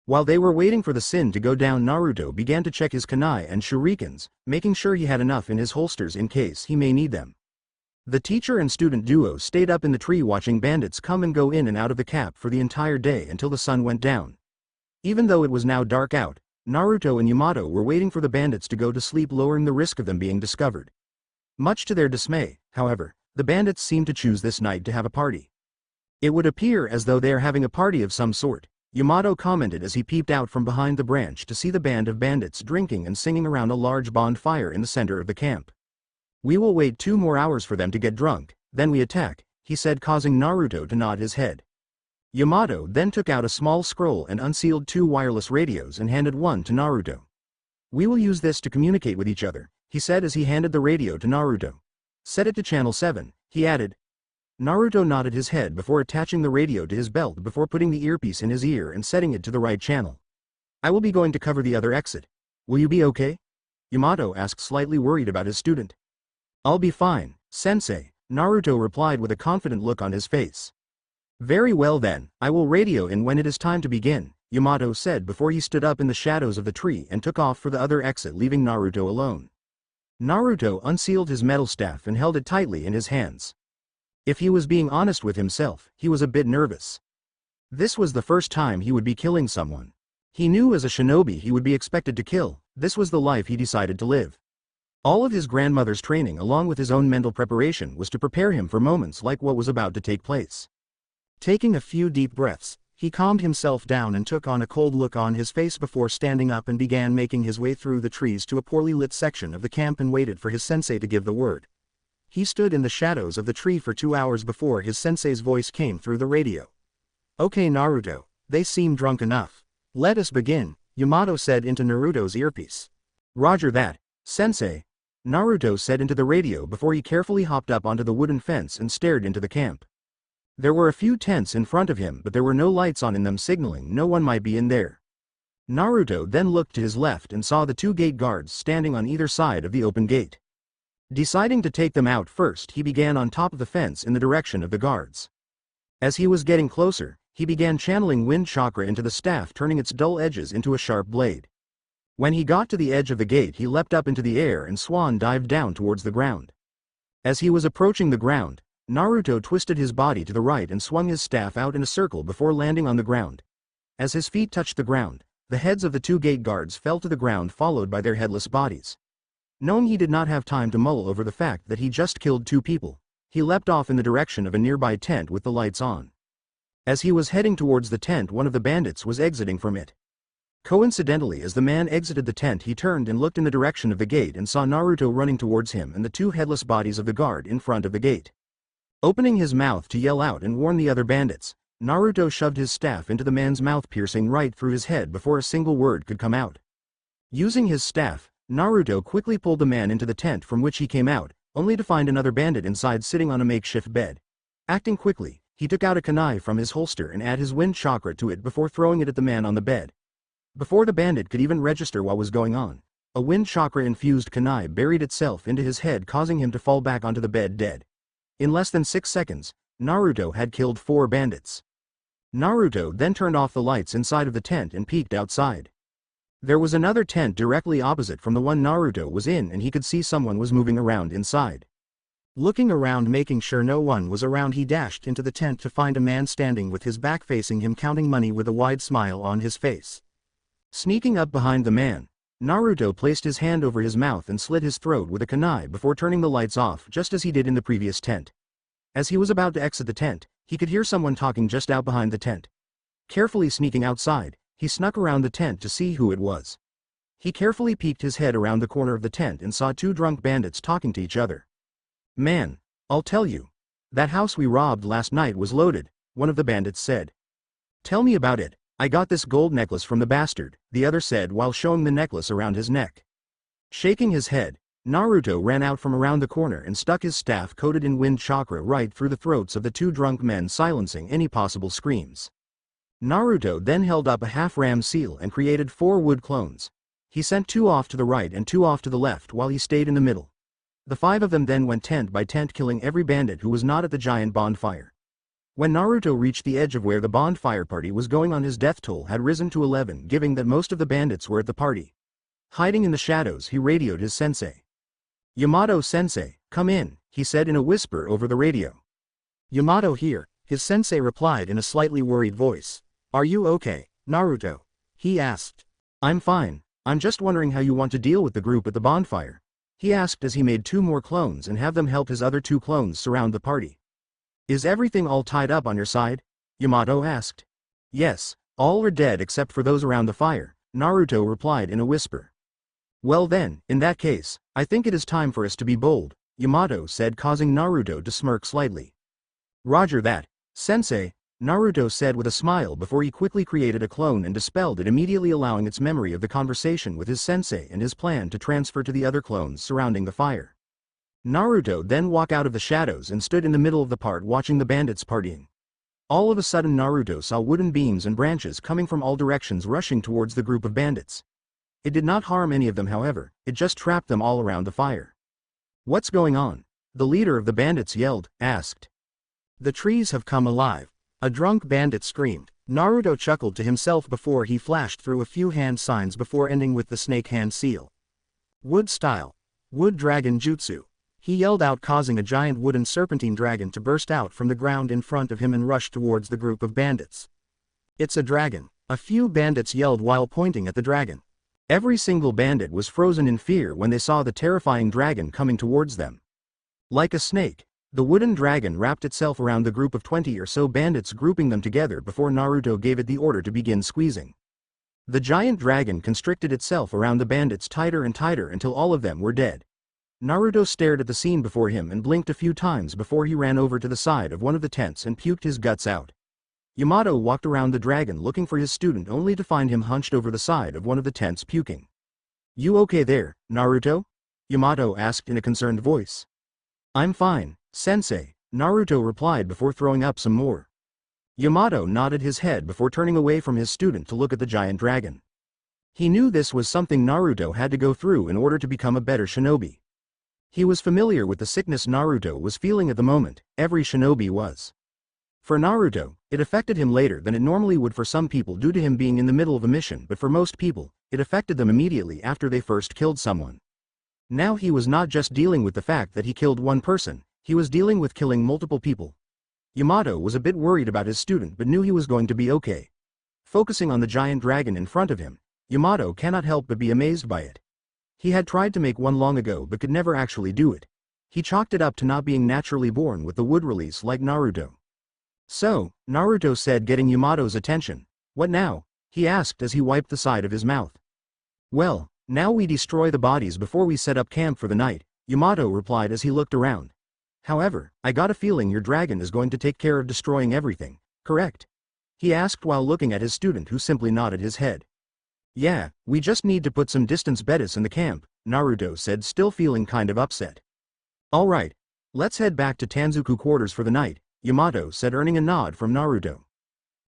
While they were waiting for the sun to go down, Naruto began to check his kunai and shurikens, making sure he had enough in his holsters in case he may need them. The teacher and student duo stayed up in the tree watching bandits come and go in and out of the camp for the entire day until the sun went down. Even though it was now dark out, Naruto and Yamato were waiting for the bandits to go to sleep, lowering the risk of them being discovered. Much to their dismay, however, the bandits seemed to choose this night to have a party. It would appear as though they are having a party of some sort, Yamato commented as he peeped out from behind the branch to see the band of bandits drinking and singing around a large bonfire in the center of the camp. We will wait 2 more hours for them to get drunk, then we attack, he said, causing Naruto to nod his head. Yamato then took out a small scroll and unsealed 2 wireless radios and handed one to Naruto. We will use this to communicate with each other, he said as he handed the radio to Naruto. Set it to channel 7, he added. Naruto nodded his head before attaching the radio to his belt before putting the earpiece in his ear and setting it to the right channel. I will be going to cover the other exit. Will you be okay? Yamato asked, slightly worried about his student. I'll be fine, sensei, Naruto replied with a confident look on his face. Very well then, I will radio in when it is time to begin, Yamato said before he stood up in the shadows of the tree and took off for the other exit, leaving Naruto alone. Naruto unsealed his metal staff and held it tightly in his hands. If he was being honest with himself, he was a bit nervous. This was the first time he would be killing someone. He knew as a shinobi he would be expected to kill, this was the life he decided to live. All of his grandmother's training along with his own mental preparation was to prepare him for moments like what was about to take place. Taking a few deep breaths, he calmed himself down and took on a cold look on his face before standing up and began making his way through the trees to a poorly lit section of the camp and waited for his sensei to give the word. He stood in the shadows of the tree for 2 hours before his sensei's voice came through the radio. Okay Naruto, they seem drunk enough. Let us begin, Yamato said into Naruto's earpiece. Roger that, sensei, Naruto said into the radio before he carefully hopped up onto the wooden fence and stared into the camp. There were a few tents in front of him but there were no lights on in them signaling no one might be in there. Naruto then looked to his left and saw the 2 gate guards standing on either side of the open gate. Deciding to take them out first, he began on top of the fence in the direction of the guards. As he was getting closer, he began channeling wind chakra into the staff, turning its dull edges into a sharp blade. When he got to the edge of the gate, he leapt up into the air and swan dived down towards the ground. As he was approaching the ground, Naruto twisted his body to the right and swung his staff out in a circle before landing on the ground. As his feet touched the ground, the heads of the 2 gate guards fell to the ground, followed by their headless bodies. Knowing he did not have time to mull over the fact that he just killed 2 people, he leapt off in the direction of a nearby tent with the lights on. As he was heading towards the tent, one of the bandits was exiting from it. Coincidentally, as the man exited the tent, he turned and looked in the direction of the gate and saw Naruto running towards him and the 2 headless bodies of the guard in front of the gate. Opening his mouth to yell out and warn the other bandits, Naruto shoved his staff into the man's mouth, piercing right through his head before a single word could come out. Using his staff, Naruto quickly pulled the man into the tent from which he came out, only to find another bandit inside sitting on a makeshift bed. Acting quickly, he took out a kunai from his holster and added his wind chakra to it before throwing it at the man on the bed. Before the bandit could even register what was going on, a wind chakra-infused kunai buried itself into his head, causing him to fall back onto the bed dead. In less than 6 seconds, Naruto had killed 4 bandits. Naruto then turned off the lights inside of the tent and peeked outside. There was another tent directly opposite from the one Naruto was in, and he could see someone was moving around inside. Looking around, making sure no one was around, he dashed into the tent to find a man standing with his back facing him, counting money with a wide smile on his face. Sneaking up behind the man, Naruto placed his hand over his mouth and slit his throat with a kunai before turning the lights off, just as he did in the previous tent. As he was about to exit the tent, he could hear someone talking just out behind the tent. Carefully sneaking outside, he snuck around the tent to see who it was. He carefully peeked his head around the corner of the tent and saw 2 drunk bandits talking to each other. "Man, I'll tell you. That house we robbed last night was loaded," one of the bandits said. "Tell me about it. I got this gold necklace from the bastard," the other said while showing the necklace around his neck. Shaking his head, Naruto ran out from around the corner and stuck his staff coated in wind chakra right through the throats of the 2 drunk men, silencing any possible screams. Naruto then held up a half-ram seal and created 4 wood clones. He sent 2 off to the right and 2 off to the left while he stayed in the middle. The 5 of them then went tent by tent, killing every bandit who was not at the giant bonfire. When Naruto reached the edge of where the bonfire party was going on, his death toll had risen to 11, giving that most of the bandits were at the party. Hiding in the shadows, he radioed his sensei. "Yamato-sensei, come in," he said in a whisper over the radio. "Yamato here," his sensei replied in a slightly worried voice. "Are you okay, Naruto?" he asked. "I'm fine. I'm just wondering how you want to deal with the group at the bonfire," he asked as he made 2 more clones and have them help his other 2 clones surround the party. "Is everything all tied up on your side?" Yamato asked. "Yes, all are dead except for those around the fire," Naruto replied in a whisper. "Well then, in that case, I think it is time for us to be bold," Yamato said, causing Naruto to smirk slightly. "Roger that, sensei," Naruto said with a smile before he quickly created a clone and dispelled it, immediately allowing its memory of the conversation with his sensei and his plan to transfer to the other clones surrounding the fire. Naruto then walked out of the shadows and stood in the middle of the part watching the bandits partying. All of a sudden Naruto saw wooden beams and branches coming from all directions rushing towards the group of bandits. It did not harm any of them, however, it just trapped them all around the fire. "What's going on?" the leader of the bandits asked. "The trees have come alive," a drunk bandit screamed. Naruto chuckled to himself before he flashed through a few hand signs before ending with the snake hand seal. "Wood style. Wood dragon jutsu," he yelled out, causing a giant wooden serpentine dragon to burst out from the ground in front of him and rush towards the group of bandits. "It's a dragon," a few bandits yelled while pointing at the dragon. Every single bandit was frozen in fear when they saw the terrifying dragon coming towards them. Like a snake, the wooden dragon wrapped itself around the group of 20 or so bandits, grouping them together before Naruto gave it the order to begin squeezing. The giant dragon constricted itself around the bandits tighter and tighter until all of them were dead. Naruto stared at the scene before him and blinked a few times before he ran over to the side of one of the tents and puked his guts out. Yamato walked around the dragon looking for his student only to find him hunched over the side of one of the tents puking. "You okay there, Naruto?" Yamato asked in a concerned voice. "I'm fine, sensei," Naruto replied before throwing up some more. Yamato nodded his head before turning away from his student to look at the giant dragon. He knew this was something Naruto had to go through in order to become a better shinobi. He was familiar with the sickness Naruto was feeling at the moment, every shinobi was. For Naruto, it affected him later than it normally would for some people due to him being in the middle of a mission, but for most people, it affected them immediately after they first killed someone. Now he was not just dealing with the fact that he killed one person, he was dealing with killing multiple people. Yamato was a bit worried about his student but knew he was going to be okay. Focusing on the giant dragon in front of him, Yamato cannot help but be amazed by it. He had tried to make one long ago but could never actually do it. He chalked it up to not being naturally born with the wood release like Naruto. "So," Naruto said, getting Yamato's attention. "What now?" he asked as he wiped the side of his mouth. "Well, now we destroy the bodies before we set up camp for the night," Yamato replied as he looked around. "However, I got a feeling your dragon is going to take care of destroying everything, correct?" he asked while looking at his student who simply nodded his head. "Yeah, we just need to put some distance bettis in the camp," Naruto said, still feeling kind of upset. "Alright. Let's head back to Tanzuku quarters for the night," Yamato said, earning a nod from Naruto.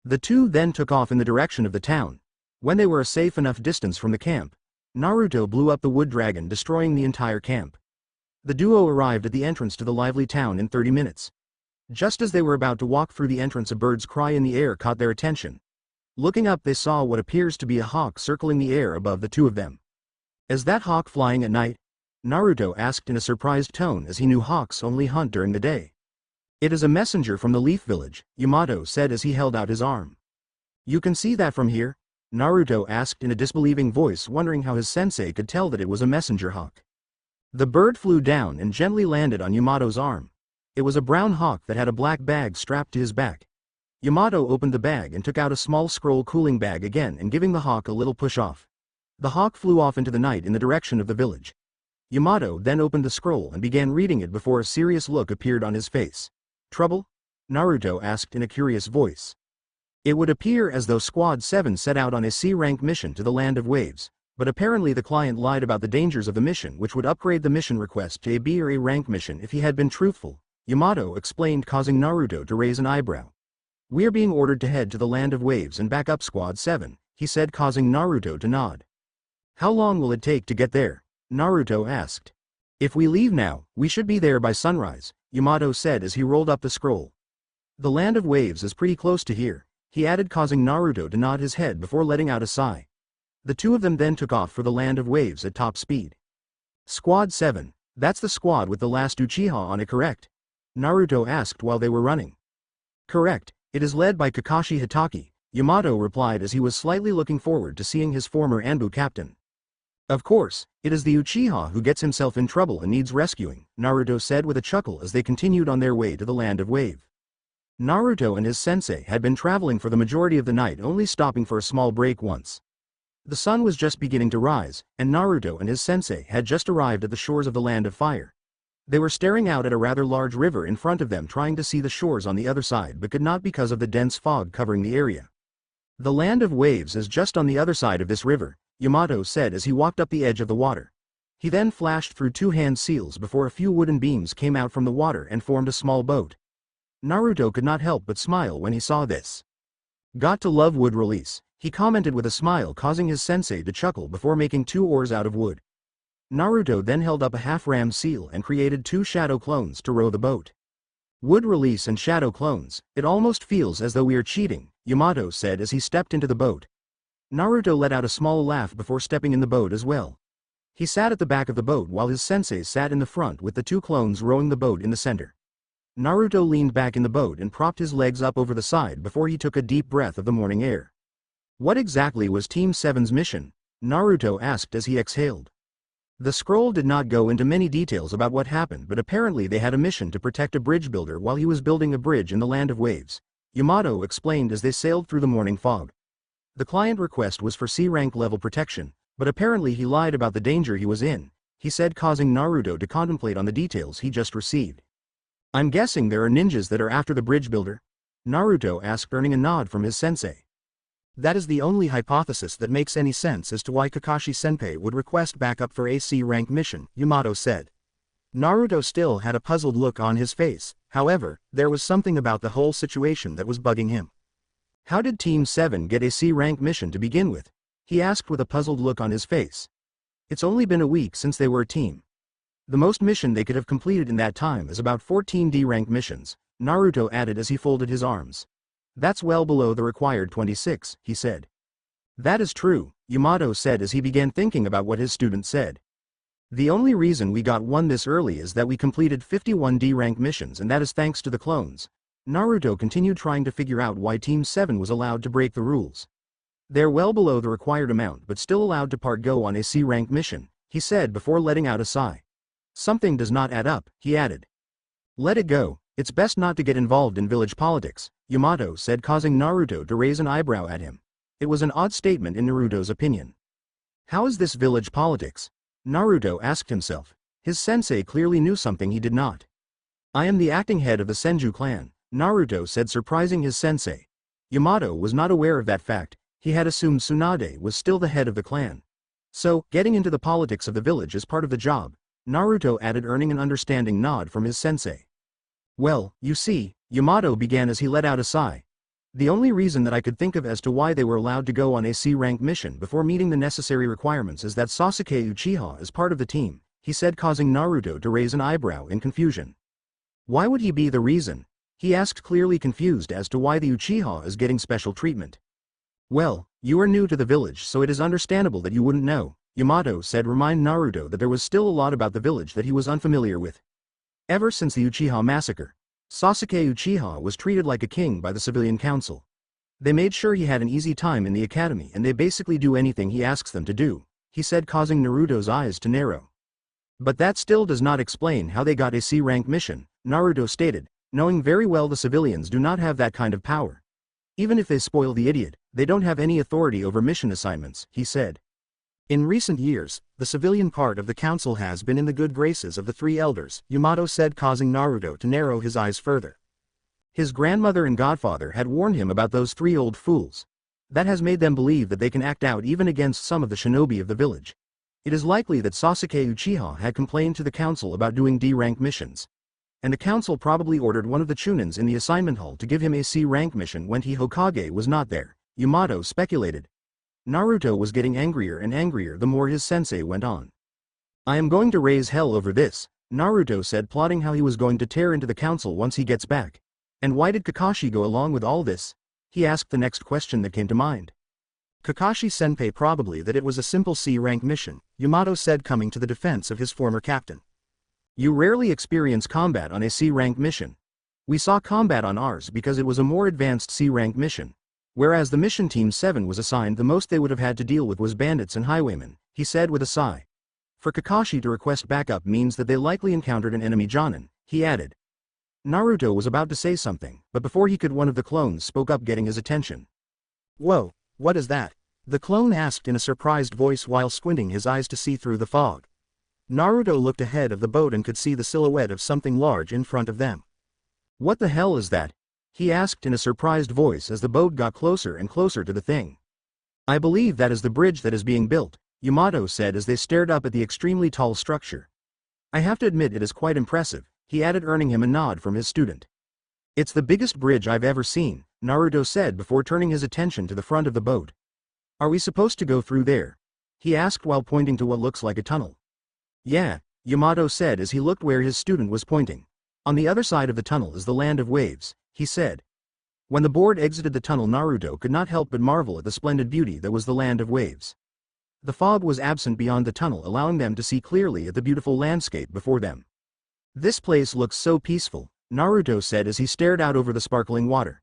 The two then took off in the direction of the town. When they were a safe enough distance from the camp, Naruto blew up the wood dragon, destroying the entire camp. The duo arrived at the entrance to the lively town in 30 minutes. Just as they were about to walk through the entrance, a bird's cry in the air caught their attention. Looking up, they saw what appears to be a hawk circling the air above the two of them. "Is that hawk flying at night?" Naruto asked in a surprised tone, as he knew hawks only hunt during the day. "It is a messenger from the Leaf Village," Yamato said as he held out his arm. "You can see that from here?" Naruto asked in a disbelieving voice, wondering how his sensei could tell that it was a messenger hawk. The bird flew down and gently landed on Yamato's arm. It was a brown hawk that had a black bag strapped to his back. Yamato opened the bag and took out a small scroll cooling bag again, and giving the hawk a little push off. The hawk flew off into the night in the direction of the village. Yamato then opened the scroll and began reading it before a serious look appeared on his face. "Trouble?" Naruto asked in a curious voice. It would appear as though Squad 7 set out on a C-rank mission to the Land of Waves, but apparently the client lied about the dangers of the mission, which would upgrade the mission request to a B or A rank mission if he had been truthful, Yamato explained, causing Naruto to raise an eyebrow. "We're being ordered to head to the Land of Waves and back up Squad 7, he said, causing Naruto to nod. "How long will it take to get there?" Naruto asked. "If we leave now, we should be there by sunrise," Yamato said as he rolled up the scroll. "The Land of Waves is pretty close to here," he added, causing Naruto to nod his head before letting out a sigh. The two of them then took off for the Land of Waves at top speed. "Squad 7, that's the squad with the last Uchiha on it, correct?" Naruto asked while they were running. "Correct. It is led by Kakashi Hatake," Yamato replied as he was slightly looking forward to seeing his former Anbu captain. "Of course, it is the Uchiha who gets himself in trouble and needs rescuing," Naruto said with a chuckle as they continued on their way to the Land of Wave. Naruto and his sensei had been traveling for the majority of the night, only stopping for a small break once. The sun was just beginning to rise, and Naruto and his sensei had just arrived at the shores of the Land of Fire. They were staring out at a rather large river in front of them, trying to see the shores on the other side but could not because of the dense fog covering the area. "The Land of Waves is just on the other side of this river," Yamato said as he walked up the edge of the water. He then flashed through two hand seals before a few wooden beams came out from the water and formed a small boat. Naruto could not help but smile when he saw this. "Got to love wood release," he commented with a smile, causing his sensei to chuckle before making two oars out of wood. Naruto then held up a half-ram seal and created two shadow clones to row the boat. "Wood release and shadow clones, it almost feels as though we are cheating," Yamato said as he stepped into the boat. Naruto let out a small laugh before stepping in the boat as well. He sat at the back of the boat while his sensei sat in the front with the two clones rowing the boat in the center. Naruto leaned back in the boat and propped his legs up over the side before he took a deep breath of the morning air. "What exactly was Team 7's mission?" Naruto asked as he exhaled. The scroll did not go into many details about what happened, but apparently they had a mission to protect a bridge builder while he was building a bridge in the Land of Waves, Yamato explained as they sailed through the morning fog. The client request was for C-rank level protection, but apparently he lied about the danger he was in. he said, causing Naruto to contemplate on the details he just received. I'm guessing there are ninjas that are after the bridge builder? Naruto asked, earning a nod from his sensei. That is the only hypothesis that makes any sense as to why Kakashi-senpai would request backup for a C-rank mission, Yamato said. Naruto still had a puzzled look on his face, however, there was something about the whole situation that was bugging him. How did Team 7 get a C-rank mission to begin with? He asked with a puzzled look on his face. It's only been a week since they were a team. The most mission they could have completed in that time is about 14 D-rank missions, Naruto added as he folded his arms. That's well below the required 26, he said. That is true, Yamato said as he began thinking about what his student said. The only reason we got one this early is that we completed 51 D-rank missions, and that is thanks to the clones. Naruto continued, trying to figure out why Team 7 was allowed to break the rules. They're well below the required amount but still allowed to go on a C-rank mission, he said before letting out a sigh. Something does not add up, he added. Let it go, it's best not to get involved in village politics, Yamato said, causing Naruto to raise an eyebrow at him. It was an odd statement in Naruto's opinion. How is this village politics? Naruto asked himself. His sensei clearly knew something he did not. I am the acting head of the Senju clan, Naruto said, surprising his sensei. Yamato was not aware of that fact. He had assumed Tsunade was still the head of the clan. So, getting into the politics of the village is part of the job, Naruto added, earning an understanding nod from his sensei. Well, you see, Yamato began as he let out a sigh. The only reason that I could think of as to why they were allowed to go on a C-rank mission before meeting the necessary requirements is that Sasuke Uchiha is part of the team, he said, causing Naruto to raise an eyebrow in confusion. Why would he be the reason? He asked, clearly confused as to why the Uchiha is getting special treatment. Well, you are new to the village, so it is understandable that you wouldn't know, Yamato said, remind Naruto that there was still a lot about the village that he was unfamiliar with. Ever since the Uchiha massacre, Sasuke Uchiha was treated like a king by the civilian council. They made sure he had an easy time in the academy and they basically do anything he asks them to do, he said, causing Naruto's eyes to narrow. But that still does not explain how they got a C-rank mission, Naruto stated, knowing very well the civilians do not have that kind of power. Even if they spoil the idiot, they don't have any authority over mission assignments, he said. In recent years, the civilian part of the council has been in the good graces of the three elders, Yamato said, causing Naruto to narrow his eyes further. His grandmother and godfather had warned him about those three old fools. That has made them believe that they can act out even against some of the shinobi of the village. It is likely that Sasuke Uchiha had complained to the council about doing D-rank missions. And the council probably ordered one of the Chunins in the assignment hall to give him a C-rank mission when Hokage was not there, Yamato speculated. Naruto was getting angrier and angrier the more his sensei went on. I am going to raise hell over this, Naruto said, plotting how he was going to tear into the council once he gets back. And why did Kakashi go along with all this? He asked the next question that came to mind. Kakashi-senpai probably that it was a simple C-rank mission, Yamato said, coming to the defense of his former captain. You rarely experience combat on a C-rank mission. We saw combat on ours because it was a more advanced C-rank mission. Whereas the mission Team 7 was assigned, the most they would have had to deal with was bandits and highwaymen, he said with a sigh. For Kakashi to request backup means that they likely encountered an enemy Jonin, he added. Naruto was about to say something, but before he could, one of the clones spoke up, getting his attention. Whoa, what is that? The clone asked in a surprised voice while squinting his eyes to see through the fog. Naruto looked ahead of the boat and could see the silhouette of something large in front of them. What the hell is that? He asked in a surprised voice as the boat got closer and closer to the thing. I believe that is the bridge that is being built, Yamato said as they stared up at the extremely tall structure. I have to admit it is quite impressive, he added, earning him a nod from his student. It's the biggest bridge I've ever seen, Naruto said before turning his attention to the front of the boat. Are we supposed to go through there? He asked while pointing to what looks like a tunnel. Yeah, Yamato said as he looked where his student was pointing. On the other side of the tunnel is the land of waves, he said. When the board exited the tunnel, Naruto could not help but marvel at the splendid beauty that was the land of waves. The fog was absent beyond the tunnel, allowing them to see clearly at the beautiful landscape before them. This place looks so peaceful, Naruto said as he stared out over the sparkling water.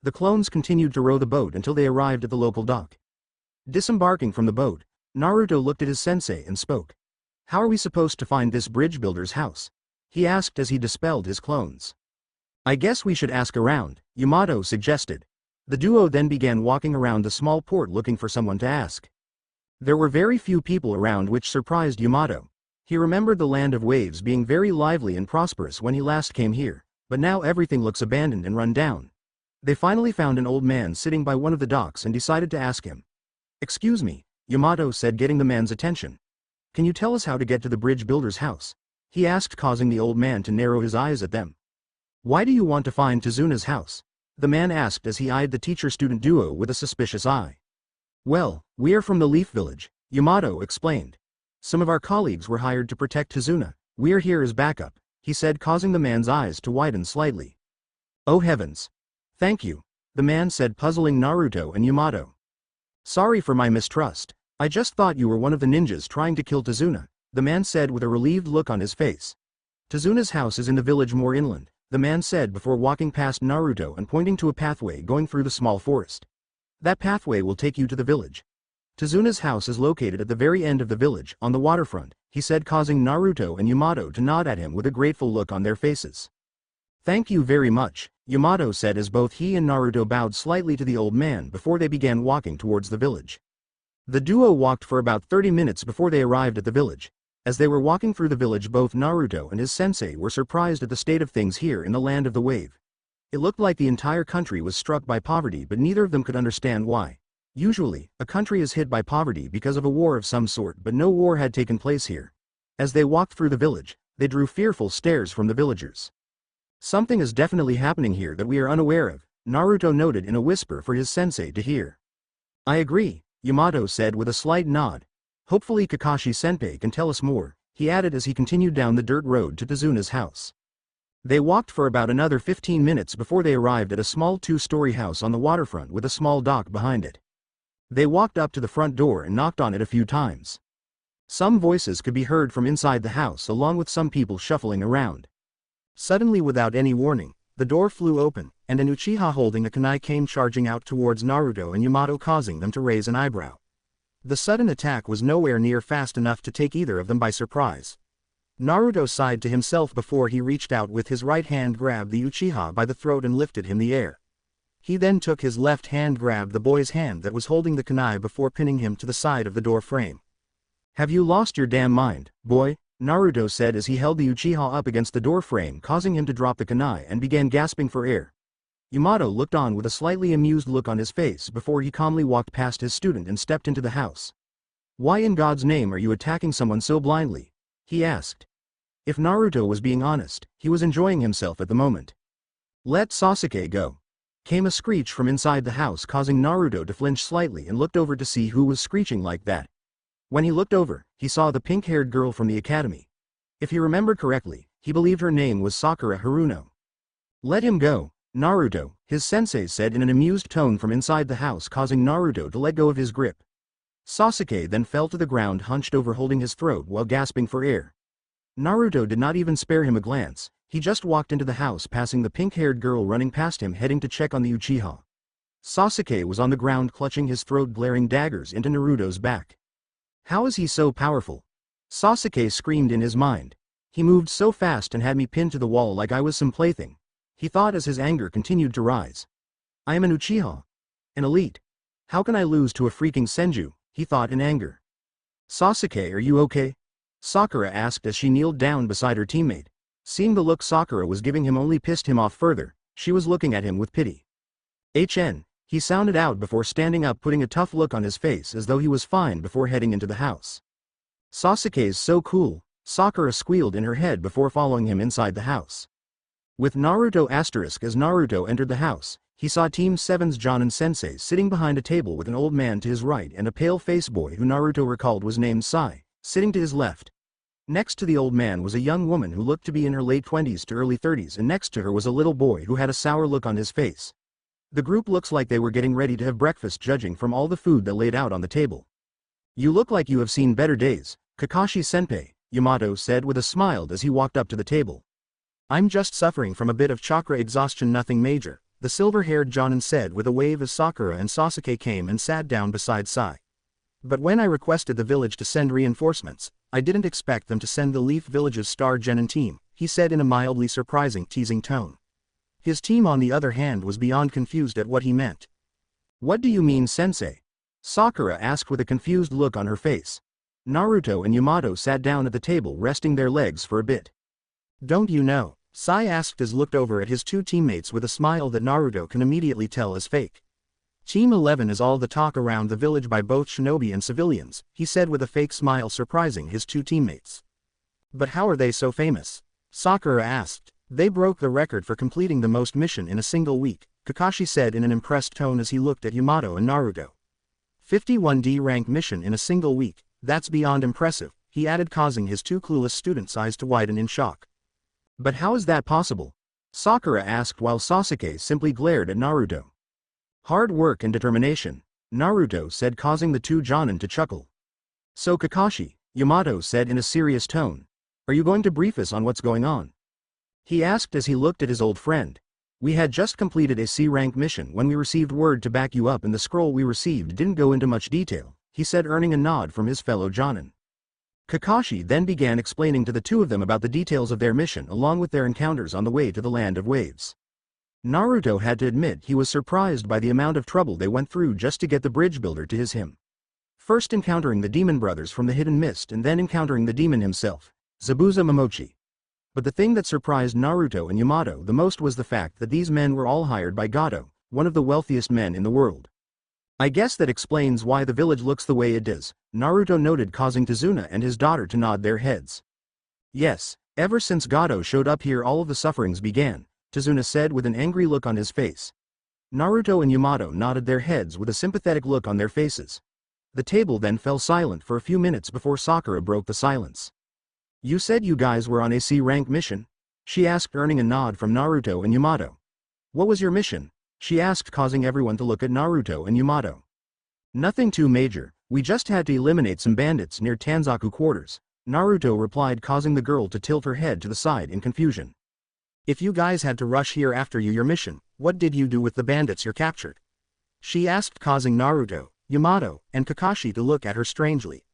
The clones continued to row the boat until they arrived at the local dock. Disembarking from the boat, Naruto looked at his sensei and spoke. How are we supposed to find this bridge builder's house? He asked as he dispelled his clones. I guess we should ask around, Yamato suggested. The duo then began walking around the small port looking for someone to ask. There were very few people around, which surprised Yamato. He remembered the land of waves being very lively and prosperous when he last came here, but now everything looks abandoned and run down. They finally found an old man sitting by one of the docks and decided to ask him. "Excuse me," Yamato said, getting the man's attention. "Can you tell us how to get to the bridge builder's house?" he asked, causing the old man to narrow his eyes at them. "Why do you want to find Tsunade's house?" the man asked as he eyed the teacher-student duo with a suspicious eye. "Well, we are from the Leaf Village," Yamato explained. "Some of our colleagues were hired to protect Tsunade. We are here as backup," he said, causing the man's eyes to widen slightly. "Oh heavens. Thank you," the man said, puzzling Naruto and Yamato. "Sorry for my mistrust. I just thought you were one of the ninjas trying to kill Tsunade," the man said with a relieved look on his face. "Tsunade's house is in the village more inland," the man said before walking past Naruto and pointing to a pathway going through the small forest. "That pathway will take you to the village. Tsunade's house is located at the very end of the village, on the waterfront," he said, causing Naruto and Yamato to nod at him with a grateful look on their faces. "Thank you very much," Yamato said as both he and Naruto bowed slightly to the old man before they began walking towards the village. The duo walked for about 30 minutes before they arrived at the village. As they were walking through the village, both Naruto and his sensei were surprised at the state of things here in the land of the wave. It looked like the entire country was struck by poverty, but neither of them could understand why. Usually, a country is hit by poverty because of a war of some sort, but no war had taken place here. As they walked through the village, they drew fearful stares from the villagers. "Something is definitely happening here that we are unaware of," Naruto noted in a whisper for his sensei to hear. "I agree," Yamato said with a slight nod. "Hopefully Kakashi-senpai can tell us more," he added as he continued down the dirt road to Tsunade's house. They walked for about another 15 minutes before they arrived at a small 2-story house on the waterfront with a small dock behind it. They walked up to the front door and knocked on it a few times. Some voices could be heard from inside the house, along with some people shuffling around. Suddenly, without any warning, the door flew open, and an Uchiha holding a kunai came charging out towards Naruto and Yamato, causing them to raise an eyebrow. The sudden attack was nowhere near fast enough to take either of them by surprise. Naruto sighed to himself before he reached out with his right hand, grabbed the Uchiha by the throat and lifted him in the air. He then took his left hand, grabbed the boy's hand that was holding the kunai before pinning him to the side of the door frame. "Have you lost your damn mind, boy?" Naruto said as he held the Uchiha up against the door frame, causing him to drop the kunai and began gasping for air. Yamato looked on with a slightly amused look on his face before he calmly walked past his student and stepped into the house. "Why in God's name are you attacking someone so blindly?" he asked. If Naruto was being honest, he was enjoying himself at the moment. "Let Sasuke go," came a screech from inside the house, causing Naruto to flinch slightly and looked over to see who was screeching like that. When he looked over, he saw the pink-haired girl from the academy. If he remembered correctly, he believed her name was Sakura Haruno. "Let him go, Naruto," his sensei said in an amused tone from inside the house, causing Naruto to let go of his grip. Sasuke then fell to the ground, hunched over, holding his throat while gasping for air. Naruto did not even spare him a glance. He just walked into the house, passing the pink-haired girl running past him, heading to check on the Uchiha. Sasuke was on the ground clutching his throat, glaring daggers into Naruto's back. "How is he so powerful?" Sasuke screamed in his mind. "He moved so fast and had me pinned to the wall like I was some plaything," he thought as his anger continued to rise. "I am an Uchiha. An elite. How can I lose to a freaking Senju?" he thought in anger. "Sasuke, are you okay?" Sakura asked as she kneeled down beside her teammate. Seeing the look Sakura was giving him only pissed him off further. She was looking at him with pity. He sounded out before standing up, putting a tough look on his face as though he was fine before heading into the house. "Sasuke's so cool," Sakura squealed in her head before following him inside the house. With Naruto asterisk, as Naruto entered the house, he saw Team 7's Jonin sensei sitting behind a table with an old man to his right and a pale-faced boy who Naruto recalled was named Sai, sitting to his left. Next to the old man was a young woman who looked to be in her late 20s to early 30s, and next to her was a little boy who had a sour look on his face. The group looks like they were getting ready to have breakfast, judging from all the food that laid out on the table. "You look like you have seen better days, Kakashi-senpai," Yamato said with a smile as he walked up to the table. "I'm just suffering from a bit of chakra exhaustion, nothing major," the silver-haired Jonin said with a wave as Sakura and Sasuke came and sat down beside Sai. "But when I requested the village to send reinforcements, I didn't expect them to send the Leaf Village's star Genin team," he said in a mildly surprising, teasing tone. His team, on the other hand, was beyond confused at what he meant. "What do you mean, sensei?" Sakura asked with a confused look on her face. Naruto and Yamato sat down at the table resting their legs for a bit. Don't you know? Sai asked as looked over at his two teammates with a smile that Naruto can immediately tell is fake. Team 11 is all the talk around the village by both shinobi and civilians, he said with a fake smile surprising his two teammates. But how are they so famous? Sakura asked. They broke the record for completing the most mission in a single week, Kakashi said in an impressed tone as he looked at Yamato and Naruto. 51D rank mission in a single week, that's beyond impressive, he added causing his two clueless students' eyes to widen in shock. But how is that possible? Sakura asked while Sasuke simply glared at Naruto. Hard work and determination, Naruto said causing the two Jonin to chuckle. So Kakashi, Yamato said in a serious tone. Are you going to brief us on what's going on? He asked as he looked at his old friend. We had just completed a C-rank mission when we received word to back you up and the scroll we received didn't go into much detail, he said earning a nod from his fellow Jonin. Kakashi then began explaining to the two of them about the details of their mission along with their encounters on the way to the Land of Waves. Naruto had to admit he was surprised by the amount of trouble they went through just to get the bridge builder to his him. First encountering the demon brothers from the hidden mist and then encountering the demon himself, Zabuza Momochi. But the thing that surprised Naruto and Yamato the most was the fact that these men were all hired by Gato, one of the wealthiest men in the world. I guess that explains why the village looks the way it does, Naruto noted causing Tsuna and his daughter to nod their heads. Yes, ever since Gato showed up here all of the sufferings began, Tsuna said with an angry look on his face. Naruto and Yamato nodded their heads with a sympathetic look on their faces. The table then fell silent for a few minutes before Sakura broke the silence. You said you guys were on a C-rank mission? She asked earning a nod from Naruto and Yamato. What was your mission? She asked causing everyone to look at Naruto and Yamato. Nothing too major, we just had to eliminate some bandits near Tanzaku quarters, Naruto replied causing the girl to tilt her head to the side in confusion. If you guys had to rush here after your mission, what did you do with the bandits you captured? She asked causing Naruto, Yamato, and Kakashi to look at her strangely.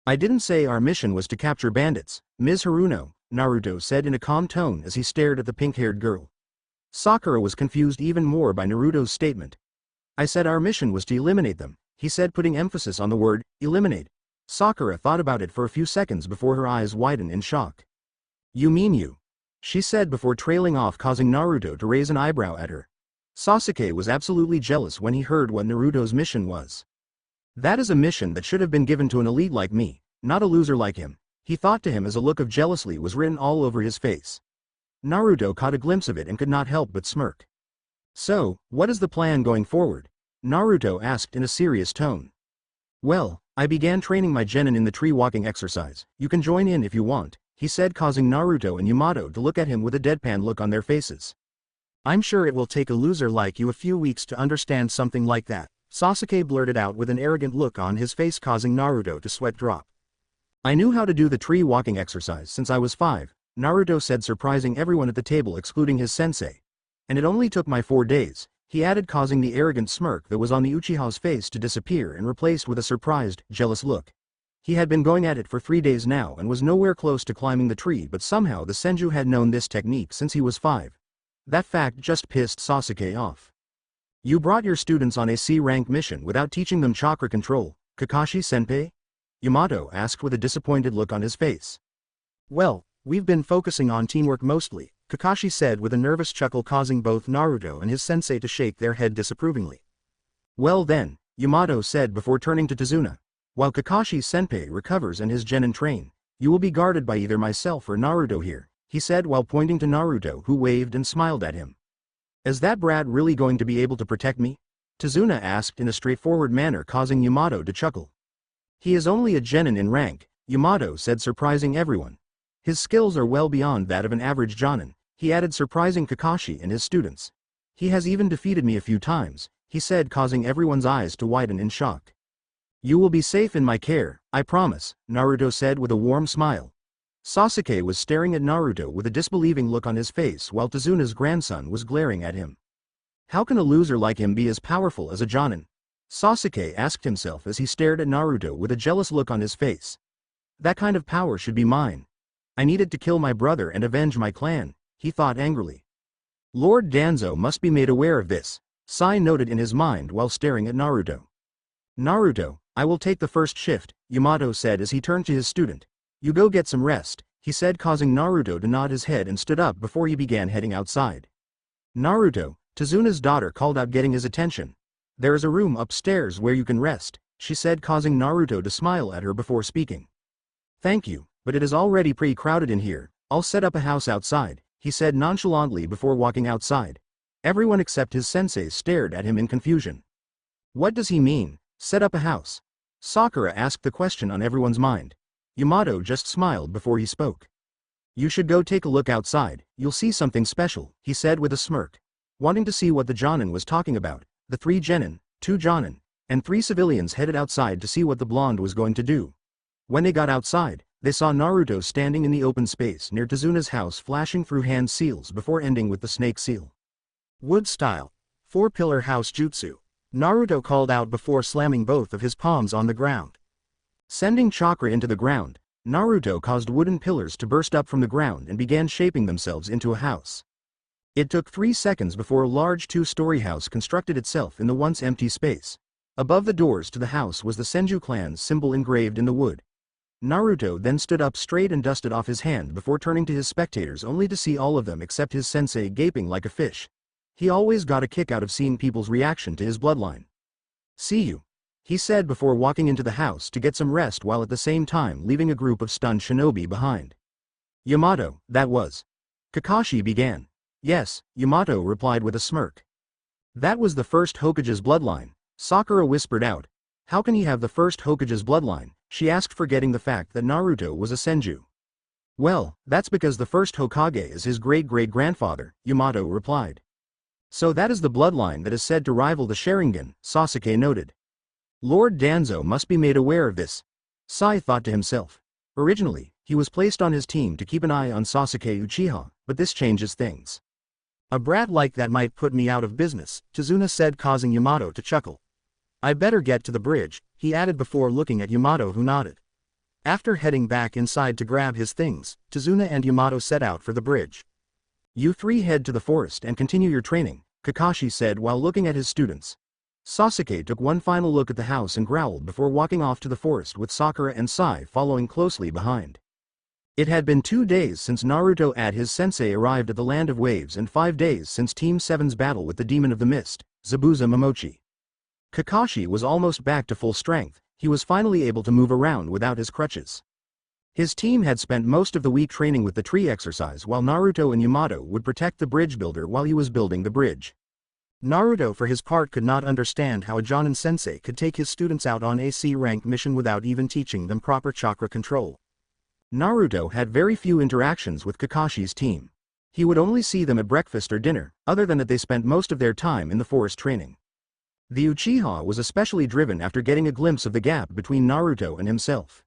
I didn't say our mission was to capture bandits, Ms. Haruno, Naruto said in a calm tone as he stared at the pink-haired girl. Sakura was confused even more by Naruto's statement. I said our mission was to eliminate them, he said putting emphasis on the word, eliminate. Sakura thought about it for a few seconds before her eyes widened in shock. You mean you? She said before trailing off causing Naruto to raise an eyebrow at her. Sasuke was absolutely jealous when he heard what Naruto's mission was. That is a mission that should have been given to an elite like me, not a loser like him, he thought to him as a look of jealousy was written all over his face. Naruto caught a glimpse of it and could not help but smirk. So, what is the plan going forward? Naruto asked in a serious tone. Well, I began training my genin in the tree walking exercise, you can join in if you want, he said causing Naruto and Yamato to look at him with a deadpan look on their faces. I'm sure it will take a loser like you a few weeks to understand something like that, Sasuke blurted out with an arrogant look on his face causing Naruto to sweat drop. I knew how to do the tree walking exercise since I was 5, Naruto said surprising everyone at the table excluding his sensei. And it only took my 4 days, he added causing the arrogant smirk that was on the Uchiha's face to disappear and replaced with a surprised, jealous look. He had been going at it for 3 days now and was nowhere close to climbing the tree but somehow the Senju had known this technique since he was 5. That fact just pissed Sasuke off. You brought your students on a C-rank mission without teaching them chakra control, Kakashi-senpai? Yamato asked with a disappointed look on his face. Well, we've been focusing on teamwork mostly, Kakashi said with a nervous chuckle causing both Naruto and his sensei to shake their head disapprovingly. Well then, Yamato said before turning to Tsuna. While Kakashi-senpai recovers and his genin train, you will be guarded by either myself or Naruto here, he said while pointing to Naruto who waved and smiled at him. Is that brat really going to be able to protect me? Tsuna asked in a straightforward manner causing Yamato to chuckle. He is only a genin in rank, Yamato said surprising everyone. His skills are well beyond that of an average jonin, he added surprising Kakashi and his students. He has even defeated me a few times, he said causing everyone's eyes to widen in shock. You will be safe in my care, I promise, Naruto said with a warm smile. Sasuke was staring at Naruto with a disbelieving look on his face while Tsuna's grandson was glaring at him. How can a loser like him be as powerful as a jonin? Sasuke asked himself as he stared at Naruto with a jealous look on his face. That kind of power should be mine. I needed to kill my brother and avenge my clan, he thought angrily. Lord Danzo must be made aware of this, Sai noted in his mind while staring at Naruto. Naruto, I will take the first shift, Yamato said as he turned to his student. You go get some rest, he said, causing Naruto to nod his head and stood up before he began heading outside. Naruto, Tsunade's daughter, called out, getting his attention. There is a room upstairs where you can rest, she said, causing Naruto to smile at her before speaking. Thank you, but it is already pretty crowded in here. I'll set up a house outside, he said nonchalantly before walking outside. Everyone except his sensei stared at him in confusion. What does he mean, set up a house? Sakura asked the question on everyone's mind. Yamato just smiled before he spoke. You should go take a look outside, you'll see something special, he said with a smirk. Wanting to see what the Jonin was talking about, the 3 genin, 2 jonin, and 3 civilians headed outside to see what the blonde was going to do. When they got outside, they saw Naruto standing in the open space near Tsunade's house, flashing through hand seals before ending with the snake seal. Wood style. 4-pillar house jutsu. Naruto called out before slamming both of his palms on the ground. Sending chakra into the ground, Naruto caused wooden pillars to burst up from the ground and began shaping themselves into a house. It took 3 seconds before a large 2-story house constructed itself in the once empty space. Above the doors to the house was the Senju clan's symbol engraved in the wood. Naruto then stood up straight and dusted off his hand before turning to his spectators, only to see all of them except his sensei gaping like a fish. He always got a kick out of seeing people's reaction to his bloodline. See you, he said before walking into the house to get some rest, while at the same time leaving a group of stunned shinobi behind. Yamato, that was. Kakashi began. Yes, Yamato replied with a smirk. That was the first Hokage's bloodline, Sakura whispered out. How can he have the first Hokage's bloodline, she asked, forgetting the fact that Naruto was a Senju. Well, that's because the first Hokage is his great-great-grandfather, Yamato replied. So that is the bloodline that is said to rival the Sharingan, Sasuke noted. Lord Danzo must be made aware of this, Sai thought to himself. Originally, he was placed on his team to keep an eye on Sasuke Uchiha, but this changes things. A brat like that might put me out of business, Tsuna said, causing Yamato to chuckle. I better get to the bridge, he added before looking at Yamato, who nodded. After heading back inside to grab his things, Tsuna and Yamato set out for the bridge. You 3 head to the forest and continue your training, Kakashi said while looking at his students. Sasuke took one final look at the house and growled before walking off to the forest, with Sakura and Sai following closely behind. It had been 2 days since Naruto and his sensei arrived at the Land of Waves, and 5 days since Team 7's battle with the Demon of the Mist, Zabuza Momochi. Kakashi was almost back to full strength. He was finally able to move around without his crutches. His team had spent most of the week training with the tree exercise, while Naruto and Yamato would protect the bridge builder while he was building the bridge. Naruto for his part could not understand how a Jonin sensei could take his students out on a C-rank mission without even teaching them proper chakra control. Naruto had very few interactions with Kakashi's team. He would only see them at breakfast or dinner, other than that they spent most of their time in the forest training. The Uchiha was especially driven after getting a glimpse of the gap between Naruto and himself.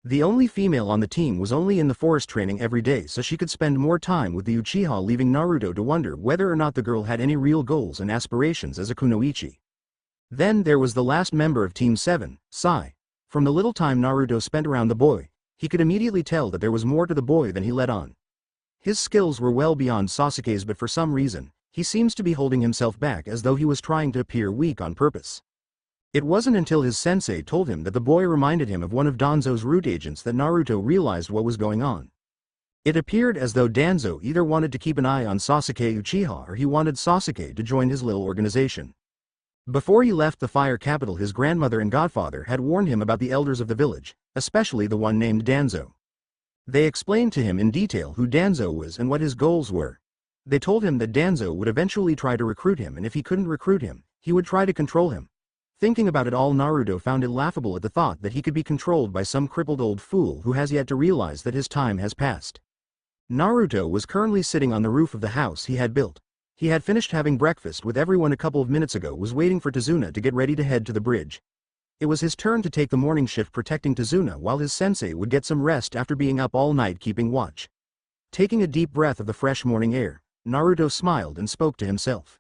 The only female on the team was only in the forest training every day, so she could spend more time with the Uchiha, leaving Naruto to wonder whether or not the girl had any real goals and aspirations as a kunoichi. Then there was the last member of Team 7, Sai. From the little time Naruto spent around the boy, he could immediately tell that there was more to the boy than he let on. His skills were well beyond Sasuke's, but for some reason, he seems to be holding himself back as though he was trying to appear weak on purpose. It wasn't until his sensei told him that the boy reminded him of one of Danzo's root agents that Naruto realized what was going on. It appeared as though Danzo either wanted to keep an eye on Sasuke Uchiha or he wanted Sasuke to join his little organization. Before he left the fire capital, his grandmother and godfather had warned him about the elders of the village, especially the one named Danzo. They explained to him in detail who Danzo was and what his goals were. They told him that Danzo would eventually try to recruit him, and if he couldn't recruit him, he would try to control him. Thinking about it all, Naruto found it laughable at the thought that he could be controlled by some crippled old fool who has yet to realize that his time has passed. Naruto was currently sitting on the roof of the house he had built. He had finished having breakfast with everyone a couple of minutes ago, was waiting for Tsuna to get ready to head to the bridge. It was his turn to take the morning shift protecting Tsuna while his sensei would get some rest after being up all night keeping watch. Taking a deep breath of the fresh morning air, Naruto smiled and spoke to himself.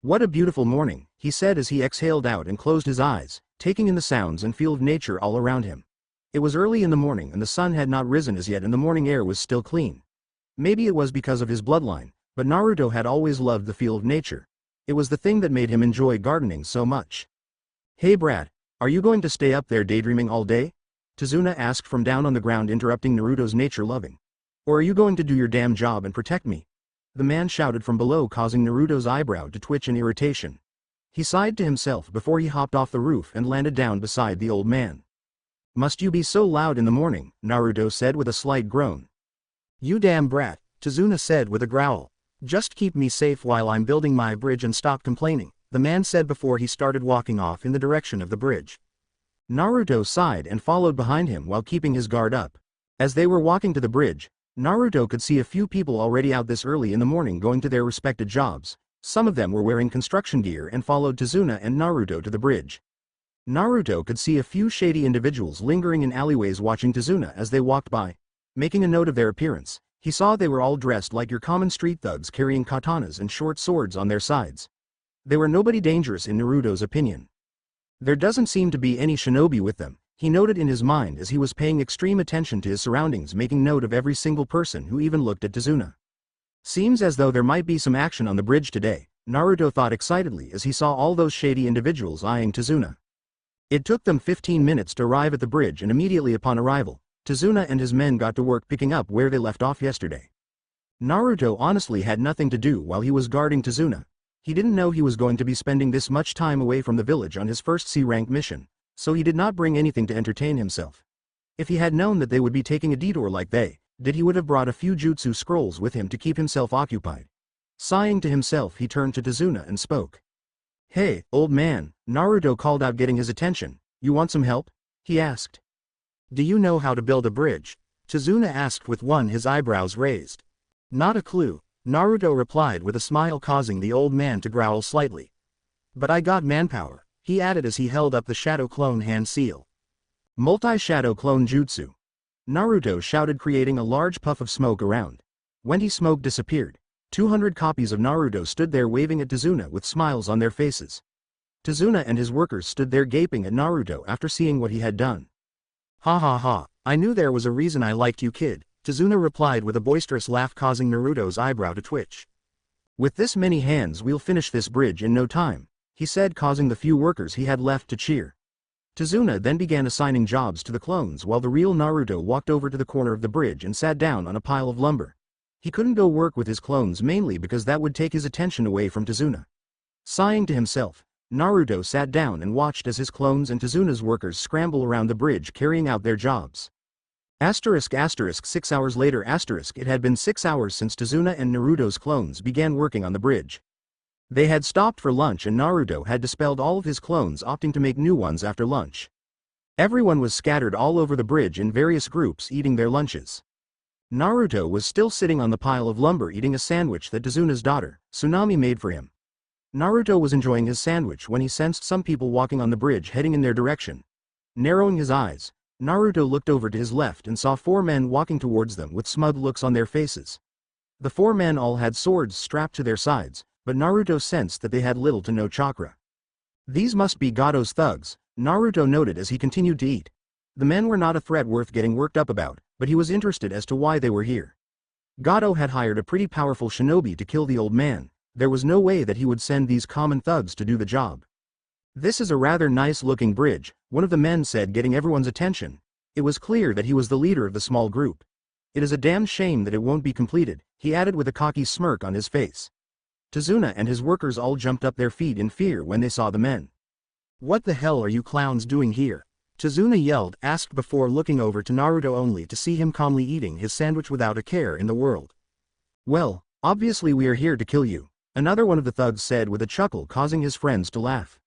What a beautiful morning, he said as he exhaled out and closed his eyes, taking in the sounds and feel of nature all around him. It was early in the morning and the sun had not risen as yet, and the morning air was still clean. Maybe it was because of his bloodline, but Naruto had always loved the feel of nature. It was the thing that made him enjoy gardening so much. Hey brat, Are you going to stay up there daydreaming all day? Tsuna asked from down on the ground, interrupting Naruto's nature-loving. Or are you going to do your damn job and protect me? The man shouted from below, causing Naruto's eyebrow to twitch in irritation. He sighed to himself before he hopped off the roof and landed down beside the old man. Must you be so loud in the morning? Naruto said with a slight groan. You damn brat, Tsuna said with a growl. Just keep me safe while I'm building my bridge and stop complaining, the man said before he started walking off in the direction of the bridge. Naruto sighed and followed behind him while keeping his guard up. As they were walking to the bridge, Naruto could see a few people already out this early in the morning going to their respected jobs. Some of them were wearing construction gear and followed Tsuna and Naruto to the bridge. Naruto could see a few shady individuals lingering in alleyways watching Tsuna as they walked by. Making a note of their appearance, he saw they were all dressed like your common street thugs, carrying katanas and short swords on their sides. They were nobody dangerous in Naruto's opinion. There doesn't seem to be any shinobi with them, he noted in his mind as he was paying extreme attention to his surroundings, making note of every single person who even looked at Tsuna. Seems as though there might be some action on the bridge today, Naruto thought excitedly as he saw all those shady individuals eyeing Tsuna. It took them 15 minutes to arrive at the bridge, and immediately upon arrival, Tsuna and his men got to work picking up where they left off yesterday. Naruto honestly had nothing to do while he was guarding Tsuna. He didn't know he was going to be spending this much time away from the village on his first C-rank mission, so he did not bring anything to entertain himself. If he had known that they would be taking a detour like they did, he would have brought a few jutsu scrolls with him to keep himself occupied. Sighing to himself, he turned to Tsuna and spoke. Hey, old man, Naruto called out, getting his attention. You want some help? He asked. Do you know how to build a bridge? Tsuna asked with his eyebrows raised. Not a clue, Naruto replied with a smile, causing the old man to growl slightly. But I got manpower, he added as he held up the shadow clone hand seal. Multi-shadow clone jutsu. Naruto shouted, creating a large puff of smoke around. When his smoke disappeared, 200 copies of Naruto stood there waving at Tsuna with smiles on their faces. Tsuna and his workers stood there gaping at Naruto after seeing what he had done. Ha ha ha, I knew there was a reason I liked you, kid, Tsuna replied with a boisterous laugh, causing Naruto's eyebrow to twitch. With this many hands we'll finish this bridge in no time, he said, causing the few workers he had left to cheer. Tsuna then began assigning jobs to the clones while the real Naruto walked over to the corner of the bridge and sat down on a pile of lumber. He couldn't go work with his clones mainly because that would take his attention away from Tsuna. Sighing to himself, Naruto sat down and watched as his clones and Tsuna's workers scramble around the bridge carrying out their jobs. Asterisk asterisk 6 hours later asterisk it had been 6 hours since Tsuna and Naruto's clones began working on the bridge. They had stopped for lunch and Naruto had dispelled all of his clones, opting to make new ones after lunch. Everyone was scattered all over the bridge in various groups eating their lunches. Naruto was still sitting on the pile of lumber eating a sandwich that Tsuna's daughter, Tsunami, made for him. Naruto was enjoying his sandwich when he sensed some people walking on the bridge heading in their direction. Narrowing his eyes, Naruto looked over to his left and saw 4 men walking towards them with smug looks on their faces. The 4 men all had swords strapped to their sides, but Naruto sensed that they had little to no chakra. These must be Gato's thugs, Naruto noted as he continued to eat. The men were not a threat worth getting worked up about, but he was interested as to why they were here. Gato had hired a pretty powerful shinobi to kill the old man. There was no way that he would send these common thugs to do the job. This is a rather nice-looking bridge, one of the men said, getting everyone's attention. It was clear that he was the leader of the small group. It is a damn shame that it won't be completed, he added with a cocky smirk on his face. Tsuna and his workers all jumped up their feet in fear when they saw the men. What the hell are you clowns doing here? Tsuna yelled, asked before looking over to Naruto only to see him calmly eating his sandwich without a care in the world. Well, obviously we are here to kill you, another one of the thugs said with a chuckle, causing his friends to laugh.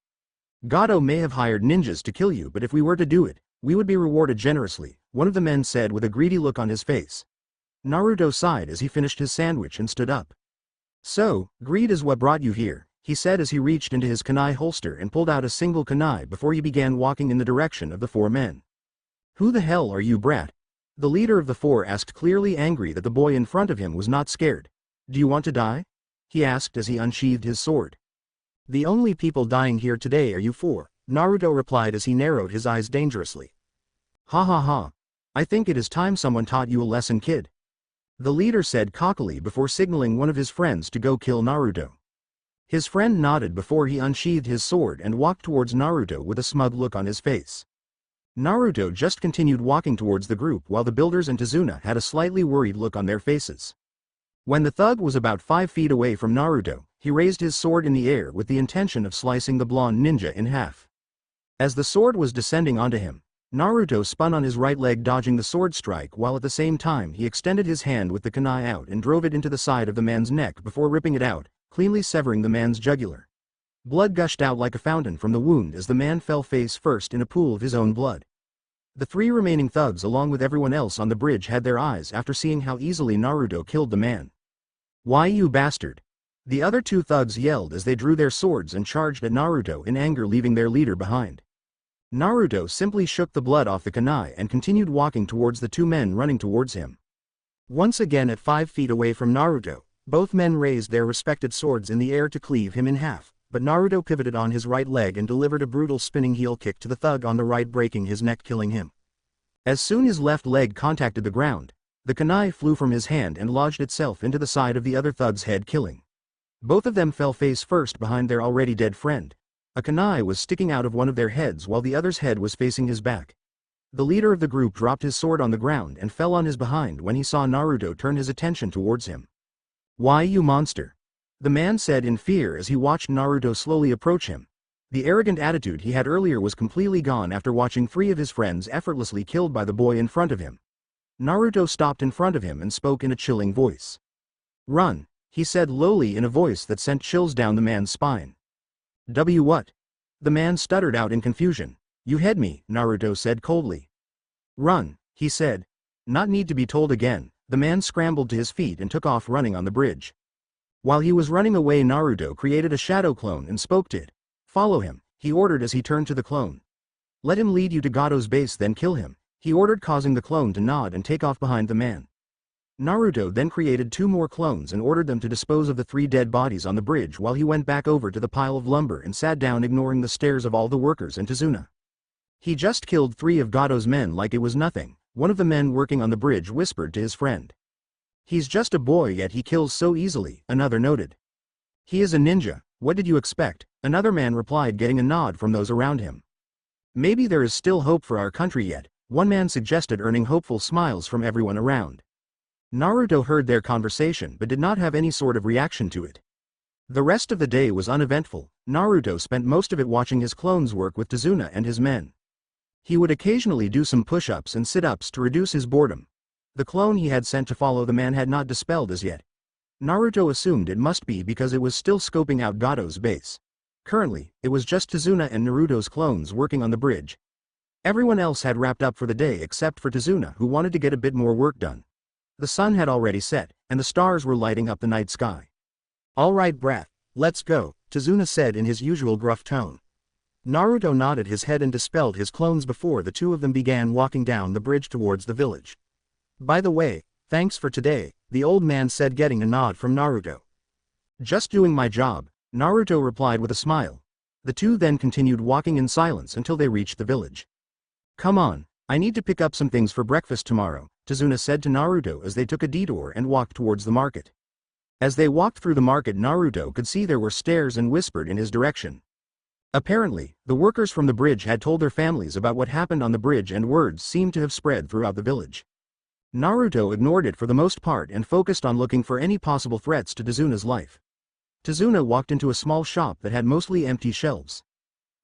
Gato may have hired ninjas to kill you, but if we were to do it, we would be rewarded generously, one of the men said with a greedy look on his face. Naruto sighed as he finished his sandwich and stood up. So, greed is what brought you here, he said as he reached into his kunai holster and pulled out a single kunai before he began walking in the direction of the 4 men. Who the hell are you, brat? The leader of the 4 asked, clearly angry that the boy in front of him was not scared. Do you want to die? He asked as he unsheathed his sword. The only people dying here today are you 4, Naruto replied as he narrowed his eyes dangerously. Ha ha ha. I think it is time someone taught you a lesson, kid. The leader said cockily before signaling one of his friends to go kill Naruto. His friend nodded before he unsheathed his sword and walked towards Naruto with a smug look on his face. Naruto just continued walking towards the group while the builders and Tsuna had a slightly worried look on their faces. When the thug was about 5 feet away from Naruto, he raised his sword in the air with the intention of slicing the blonde ninja in half. As the sword was descending onto him, Naruto spun on his right leg dodging the sword strike while at the same time he extended his hand with the kunai out and drove it into the side of the man's neck before ripping it out, cleanly severing the man's jugular. Blood gushed out like a fountain from the wound as the man fell face first in a pool of his own blood. The 3 remaining thugs along with everyone else on the bridge had their eyes after seeing how easily Naruto killed the man. "Why, you bastard!" The other 2 thugs yelled as they drew their swords and charged at Naruto in anger, leaving their leader behind. Naruto simply shook the blood off the kunai and continued walking towards the 2 men running towards him. Once again at 5 feet away from Naruto, both men raised their respected swords in the air to cleave him in half, but Naruto pivoted on his right leg and delivered a brutal spinning heel kick to the thug on the right, breaking his neck, killing him. As soon as his left leg contacted the ground, the kunai flew from his hand and lodged itself into the side of the other thug's head, killing. Both of them fell face first behind their already dead friend. A kunai was sticking out of one of their heads while the other's head was facing his back. The leader of the group dropped his sword on the ground and fell on his behind when he saw Naruto turn his attention towards him. "Why, you monster?" the man said in fear as he watched Naruto slowly approach him. The arrogant attitude he had earlier was completely gone after watching 3 of his friends effortlessly killed by the boy in front of him. Naruto stopped in front of him and spoke in a chilling voice. "Run," he said lowly in a voice that sent chills down the man's spine. What?" the man stuttered out in confusion. "You had me," Naruto said coldly. "Run," he said. Not need to be told again, the man scrambled to his feet and took off running on the bridge. While he was running away, Naruto created a shadow clone and spoke to it. "Follow him," he ordered as he turned to the clone. "Let him lead you to Gato's base, then kill him," he ordered, causing the clone to nod and take off behind the man. Naruto then created 2 more clones and ordered them to dispose of the 3 dead bodies on the bridge while he went back over to the pile of lumber and sat down, ignoring the stares of all the workers and Tsuna. He just killed 3 of Gato's men like it was nothing, one of the men working on the bridge whispered to his friend. "He's just a boy yet he kills so easily," another noted. "He is a ninja, what did you expect?" another man replied, getting a nod from those around him. "Maybe there is still hope for our country yet," one man suggested, earning hopeful smiles from everyone around. Naruto heard their conversation but did not have any sort of reaction to it. The rest of the day was uneventful. Naruto spent most of it watching his clones work with Tsuna and his men. He would occasionally do some push-ups and sit-ups to reduce his boredom. The clone he had sent to follow the man had not dispelled as yet. Naruto assumed it must be because it was still scoping out Gato's base. Currently, it was just Tsuna and Naruto's clones working on the bridge. Everyone else had wrapped up for the day except for Tsuna, who wanted to get a bit more work done. The sun had already set, and the stars were lighting up the night sky. "All right, brat, let's go," Tsuna said in his usual gruff tone. Naruto nodded his head and dispelled his clones before the 2 of them began walking down the bridge towards the village. "By the way, thanks for today," the old man said, getting a nod from Naruto. "Just doing my job," Naruto replied with a smile. The 2 then continued walking in silence until they reached the village. "Come on, I need to pick up some things for breakfast tomorrow," Tsuna said to Naruto as they took a detour and walked towards the market. As they walked through the market, Naruto could see there were stares and whispered in his direction. Apparently, the workers from the bridge had told their families about what happened on the bridge, and words seemed to have spread throughout the village. Naruto ignored it for the most part and focused on looking for any possible threats to Tsuna's life. Tsuna walked into a small shop that had mostly empty shelves.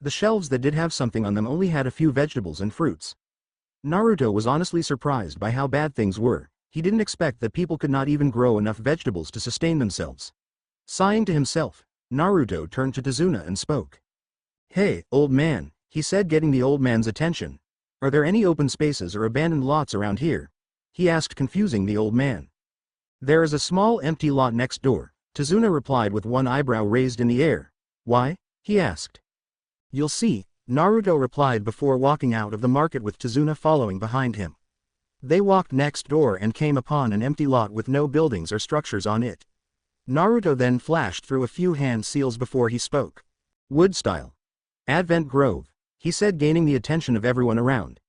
The shelves that did have something on them only had a few vegetables and fruits. Naruto was honestly surprised by how bad things were. He didn't expect that people could not even grow enough vegetables to sustain themselves. Sighing to himself, Naruto turned to Tsuna and spoke. "Hey, old man," he said, getting the old man's attention. "Are there any open spaces or abandoned lots around here?" he asked, confusing the old man. "There is a small empty lot next door," Tsuna replied with one eyebrow raised in the air. "Why?" he asked. "You'll see," Naruto replied before walking out of the market with Tsuna following behind him. They walked next door and came upon an empty lot with no buildings or structures on it. Naruto then flashed through a few hand seals before he spoke. "Wood style. Advent Grove," he said, gaining the attention of everyone around.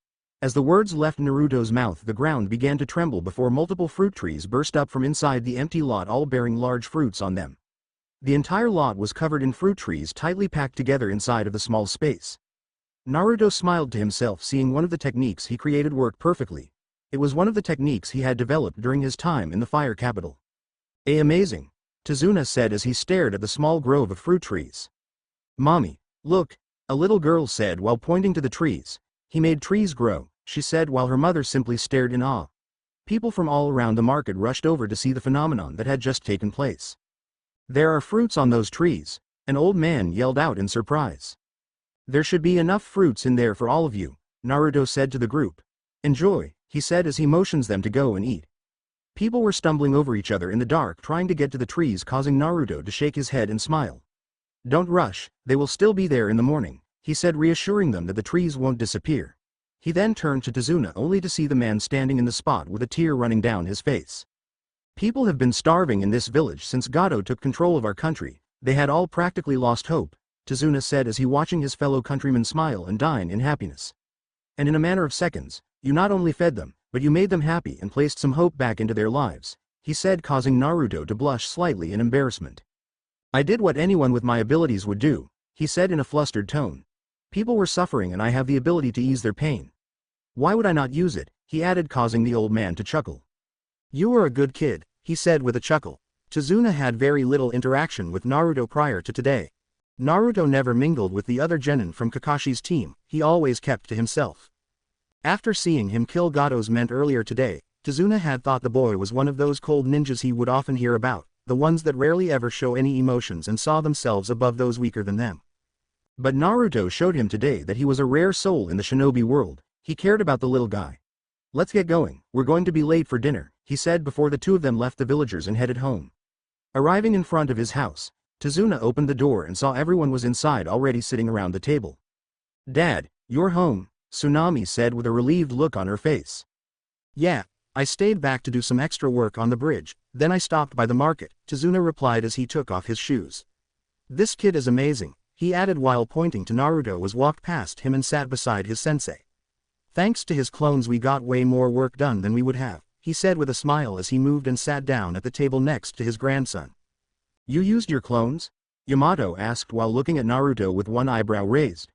As the words left Naruto's mouth, the ground began to tremble before multiple fruit trees burst up from inside the empty lot, all bearing large fruits on them. The entire lot was covered in fruit trees tightly packed together inside of the small space. Naruto smiled to himself, seeing one of the techniques he created work perfectly. It was one of the techniques he had developed during his time in the fire capital. Amazing, Tsuna said as he stared at the small grove of fruit trees. Mommy, look, a little girl said while pointing to the trees. He made trees grow, she said while her mother simply stared in awe. People from all around the market rushed over to see the phenomenon that had just taken place. There are fruits on those trees, an old man yelled out in surprise. There should be enough fruits in there for all of you, Naruto said to the group. Enjoy, he said as he motions them to go and eat. People were stumbling over each other in the dark trying to get to the trees, causing Naruto to shake his head and smile. Don't rush, they will still be there in the morning, he said, reassuring them that the trees won't disappear. He then turned to Tsuna only to see the man standing in the spot with a tear running down his face. People have been starving in this village since Gato took control of our country. They had all practically lost hope, Tsuna said as he watching his fellow countrymen smile and dine in happiness. And in a matter of seconds, you not only fed them, but you made them happy and placed some hope back into their lives, he said, causing Naruto to blush slightly in embarrassment. I did what anyone with my abilities would do, he said in a flustered tone. People were suffering and I have the ability to ease their pain. Why would I not use it, he added, causing the old man to chuckle. You are a good kid, he said with a chuckle. Tsuna had very little interaction with Naruto prior to today. Naruto never mingled with the other genin from Kakashi's team, he always kept to himself. After seeing him kill Gato's men earlier today, Tsuna had thought the boy was one of those cold ninjas he would often hear about, the ones that rarely ever show any emotions and saw themselves above those weaker than them. But Naruto showed him today that he was a rare soul in the shinobi world. He cared about the little guy. Let's get going, we're going to be late for dinner, he said before the two of them left the villagers and headed home. Arriving in front of his house, Tsuna opened the door and saw everyone was inside already sitting around the table. Dad, you're home, Tsunami said with a relieved look on her face. Yeah, I stayed back to do some extra work on the bridge, then I stopped by the market, Tsuna replied as he took off his shoes. This kid is amazing, he added while pointing to Naruto as walked past him and sat beside his sensei. Thanks to his clones we got way more work done than we would have, he said with a smile as he moved and sat down at the table next to his grandson. You used your clones? Yamato asked while looking at Naruto with one eyebrow raised.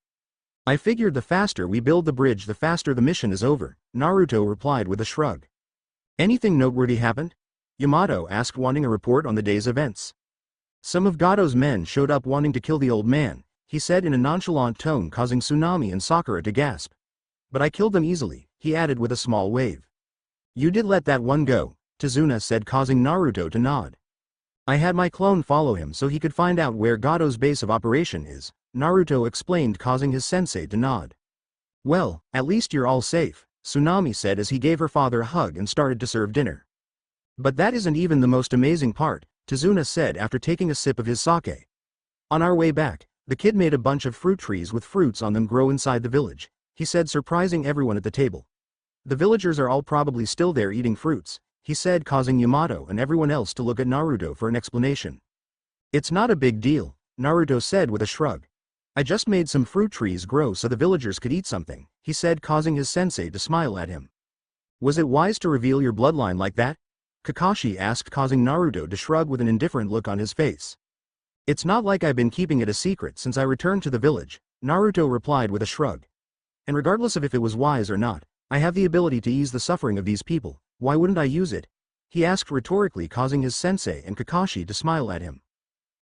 I figured the faster we build the bridge the faster the mission is over, Naruto replied with a shrug. Anything noteworthy happened? Yamato asked, wanting a report on the day's events. Some of Gato's men showed up wanting to kill the old man, he said in a nonchalant tone, causing Tsunami and Sakura to gasp. But I killed them easily, he added with a small wave. You did let that one go, Tsuna said, causing Naruto to nod. I had my clone follow him so he could find out where Gato's base of operation is, Naruto explained, causing his sensei to nod. Well, at least you're all safe, Tsunami said as he gave her father a hug and started to serve dinner. But that isn't even the most amazing part, Tsuna said after taking a sip of his sake. On our way back, the kid made a bunch of fruit trees with fruits on them grow inside the village, he said, surprising everyone at the table. The villagers are all probably still there eating fruits, he said, causing Yamato and everyone else to look at Naruto for an explanation. It's not a big deal, Naruto said with a shrug. I just made some fruit trees grow so the villagers could eat something, he said, causing his sensei to smile at him. Was it wise to reveal your bloodline like that? Kakashi asked, causing Naruto to shrug with an indifferent look on his face. It's not like I've been keeping it a secret since I returned to the village, Naruto replied with a shrug. And regardless of if it was wise or not, I have the ability to ease the suffering of these people, why wouldn't I use it? He asked rhetorically, causing his sensei and Kakashi to smile at him.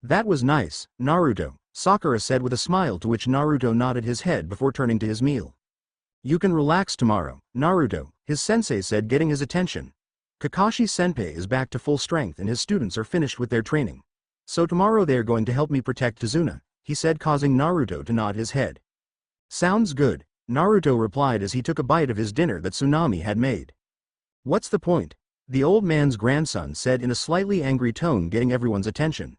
That was nice, Naruto, Sakura said with a smile, to which Naruto nodded his head before turning to his meal. You can relax tomorrow, Naruto, his sensei said, getting his attention. Kakashi senpai is back to full strength and his students are finished with their training. So tomorrow they are going to help me protect Tsuna, he said, causing Naruto to nod his head. Sounds good, Naruto replied as he took a bite of his dinner that Tsunami had made. What's the point? The old man's grandson said in a slightly angry tone, getting everyone's attention.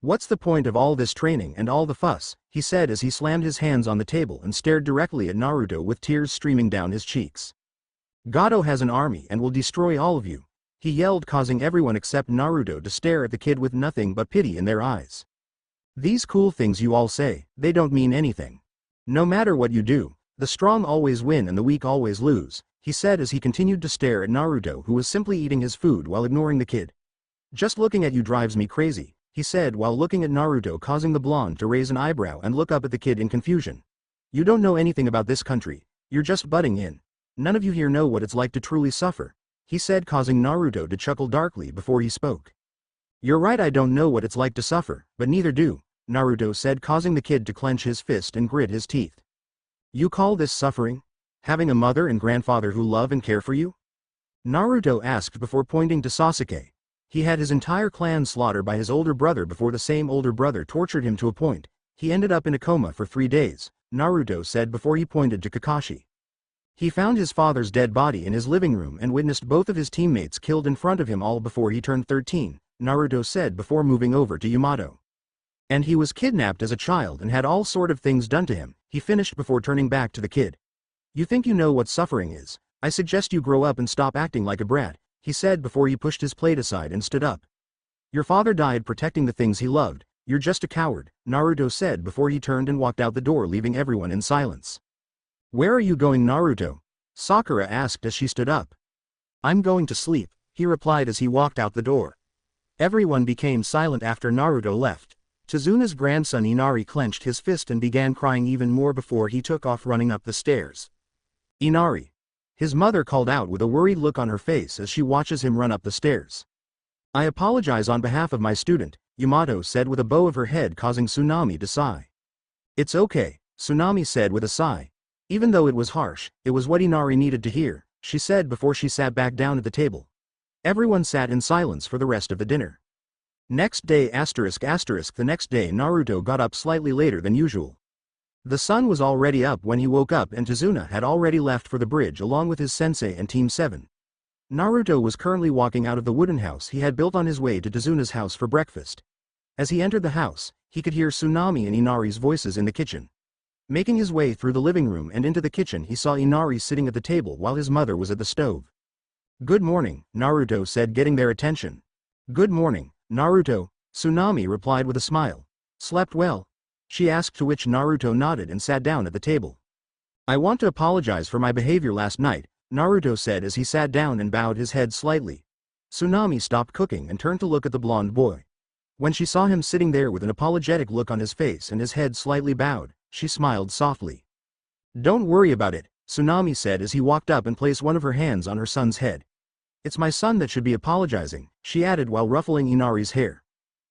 What's the point of all this training and all the fuss, he said as he slammed his hands on the table and stared directly at Naruto with tears streaming down his cheeks. Gato has an army and will destroy all of you, he yelled, causing everyone except Naruto to stare at the kid with nothing but pity in their eyes. These cool things you all say, they don't mean anything. No matter what you do, the strong always win and the weak always lose, he said as he continued to stare at Naruto, who was simply eating his food while ignoring the kid. Just looking at you drives me crazy, he said while looking at Naruto, causing the blonde to raise an eyebrow and look up at the kid in confusion. You don't know anything about this country, you're just butting in. None of you here know what it's like to truly suffer, he said, causing Naruto to chuckle darkly before he spoke. You're right, I don't know what it's like to suffer, but neither do, Naruto said, causing the kid to clench his fist and grit his teeth. You call this suffering? Having a mother and grandfather who love and care for you? Naruto asked before pointing to Sasuke. He had his entire clan slaughtered by his older brother before the same older brother tortured him to a point. He ended up in a coma for 3 days, Naruto said before he pointed to Kakashi. He found his father's dead body in his living room and witnessed both of his teammates killed in front of him all before he turned 13, Naruto said before moving over to Yamato. And he was kidnapped as a child and had all sort of things done to him, he finished before turning back to the kid. You think you know what suffering is? I suggest you grow up and stop acting like a brat, he said before he pushed his plate aside and stood up. Your father died protecting the things he loved, you're just a coward, Naruto said before he turned and walked out the door, leaving everyone in silence. Where are you going, Naruto? Sakura asked as she stood up. I'm going to sleep, he replied as he walked out the door. Everyone became silent after Naruto left. Chizune's grandson Inari clenched his fist and began crying even more before he took off running up the stairs. Inari. His mother called out with a worried look on her face as she watches him run up the stairs. I apologize on behalf of my student, Yamato said with a bow of her head, causing Tsunami to sigh. It's okay, Tsunami said with a sigh. Even though it was harsh, it was what Inari needed to hear, she said before she sat back down at the table. Everyone sat in silence for the rest of the dinner. Next day ***. The next day Naruto got up slightly later than usual. The sun was already up when he woke up and Tazuna had already left for the bridge along with his sensei and Team 7. Naruto was currently walking out of the wooden house he had built on his way to Tazuna's house for breakfast. As he entered the house, he could hear Tsunami and Inari's voices in the kitchen. Making his way through the living room and into the kitchen, he saw Inari sitting at the table while his mother was at the stove. Good morning, Naruto said, getting their attention. Good morning, Naruto, Tsunami replied with a smile. Slept well? She asked, to which Naruto nodded and sat down at the table. I want to apologize for my behavior last night, Naruto said as he sat down and bowed his head slightly. Tsunami stopped cooking and turned to look at the blonde boy. When she saw him sitting there with an apologetic look on his face and his head slightly bowed, she smiled softly. Don't worry about it, Tsunami said as he walked up and placed one of her hands on her son's head. It's my son that should be apologizing, she added while ruffling Inari's hair.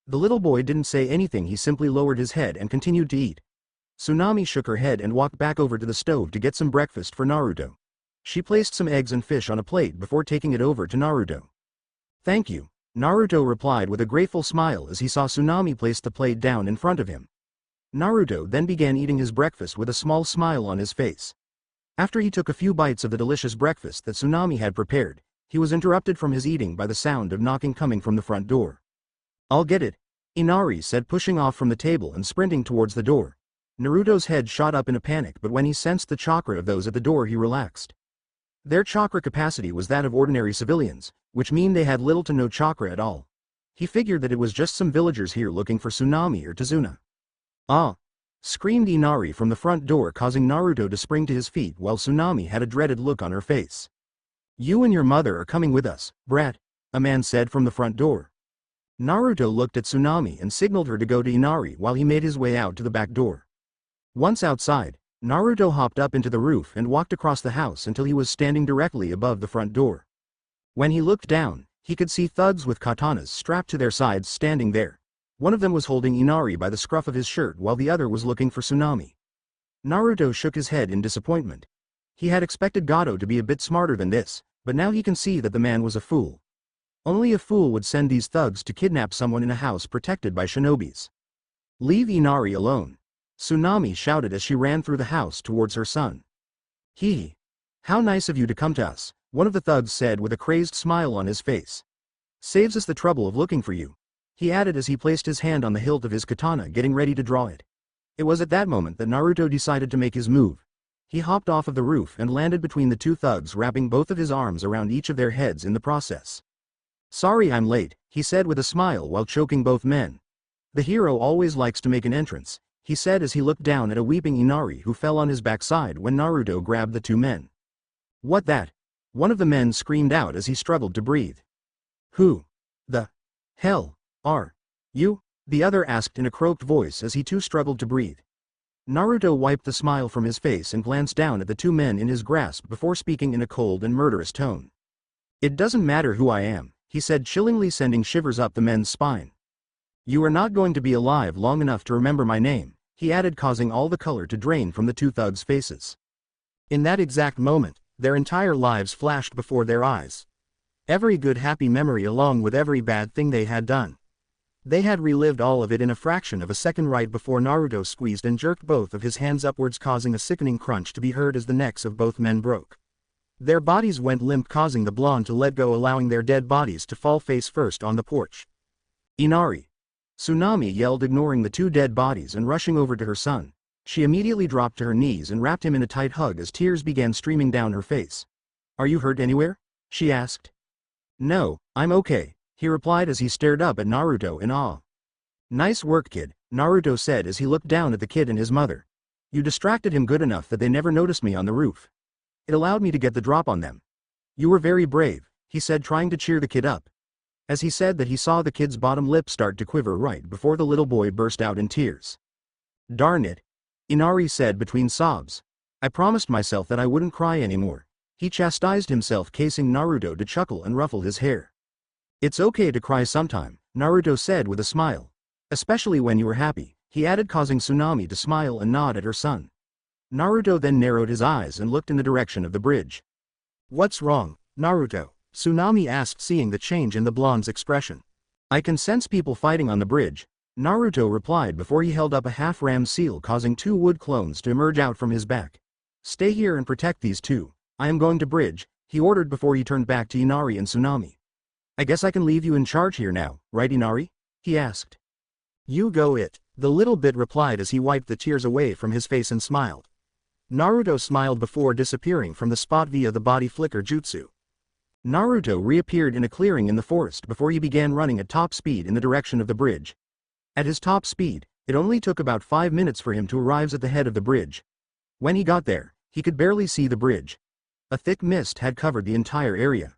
The little boy didn't say anything, he simply lowered his head and continued to eat. Tsunami shook her head and walked back over to the stove to get some breakfast for Naruto. She placed some eggs and fish on a plate before taking it over to Naruto. Thank you, Naruto replied with a grateful smile as he saw Tsunami place the plate down in front of him. Naruto then began eating his breakfast with a small smile on his face. After he took a few bites of the delicious breakfast that Tsunami had prepared, he was interrupted from his eating by the sound of knocking coming from the front door. I'll get it, Inari said, pushing off from the table and sprinting towards the door. Naruto's head shot up in a panic, but when he sensed the chakra of those at the door, he relaxed. Their chakra capacity was that of ordinary civilians, which mean they had little to no chakra at all. He figured that it was just some villagers here looking for Tsunami or Tazuna. Ah! Screamed Inari from the front door, causing Naruto to spring to his feet while Tsunami had a dreaded look on her face. You and your mother are coming with us, brat, a man said from the front door. Naruto looked at Tsunami and signaled her to go to Inari while he made his way out to the back door. Once outside, Naruto hopped up into the roof and walked across the house until he was standing directly above the front door. When he looked down, he could see thugs with katanas strapped to their sides standing there. One of them was holding Inari by the scruff of his shirt while the other was looking for Tsunami. Naruto shook his head in disappointment. He had expected Gato to be a bit smarter than this, but now he can see that the man was a fool. Only a fool would send these thugs to kidnap someone in a house protected by shinobis. Leave Inari alone, Tsunami shouted as she ran through the house towards her son. Hee. How nice of you to come to us, one of the thugs said with a crazed smile on his face. Saves us the trouble of looking for you, he added as he placed his hand on the hilt of his katana, getting ready to draw it. It was at that moment that Naruto decided to make his move. He hopped off of the roof and landed between the two thugs, wrapping both of his arms around each of their heads in the process. Sorry I'm late, he said with a smile while choking both men. The hero always likes to make an entrance, he said as he looked down at a weeping Inari who fell on his backside when Naruto grabbed the two men. What that? One of the men screamed out as he struggled to breathe. Who the hell are you? the other asked in a croaked voice as he too struggled to breathe. Naruto wiped the smile from his face and glanced down at the two men in his grasp before speaking in a cold and murderous tone. "It doesn't matter who I am," he said, chillingly, sending shivers up the men's spine. "You are not going to be alive long enough to remember my name," he added, causing all the color to drain from the two thugs' faces. In that exact moment, their entire lives flashed before their eyes. Every good happy memory along with every bad thing they had done. They had relived all of it in a fraction of a second right before Naruto squeezed and jerked both of his hands upwards, causing a sickening crunch to be heard as the necks of both men broke. Their bodies went limp, causing the blonde to let go, allowing their dead bodies to fall face first on the porch. "Inari!" Tsunami yelled, ignoring the two dead bodies and rushing over to her son. She immediately dropped to her knees and wrapped him in a tight hug as tears began streaming down her face. "Are you hurt anywhere?" she asked. "No, I'm okay," he replied as he stared up at Naruto in awe. "Nice work, kid," Naruto said as he looked down at the kid and his mother. "You distracted him good enough that they never noticed me on the roof. It allowed me to get the drop on them. You were very brave," he said, trying to cheer the kid up. As he said that, he saw the kid's bottom lip start to quiver right before the little boy burst out in tears. "Darn it," Inari said between sobs. "I promised myself that I wouldn't cry anymore." He chastised himself, causing Naruto to chuckle and ruffle his hair. "It's okay to cry sometime," Naruto said with a smile. "Especially when you were happy," he added, causing Tsunami to smile and nod at her son. Naruto then narrowed his eyes and looked in the direction of the bridge. "What's wrong, Naruto?" Tsunami asked, seeing the change in the blonde's expression. "I can sense people fighting on the bridge," Naruto replied before he held up a half-ram seal, causing two wood clones to emerge out from his back. "Stay here and protect these two. I am going to bridge," he ordered before he turned back to Inari and Tsunami. "I guess I can leave you in charge here now, right, Inari?" he asked. "You go it," the little bit replied as he wiped the tears away from his face and smiled. Naruto smiled before disappearing from the spot via the body flicker jutsu. Naruto reappeared in a clearing in the forest before he began running at top speed in the direction of the bridge. At his top speed, it only took about 5 minutes for him to arrive at the head of the bridge. When he got there, he could barely see the bridge. A thick mist had covered the entire area.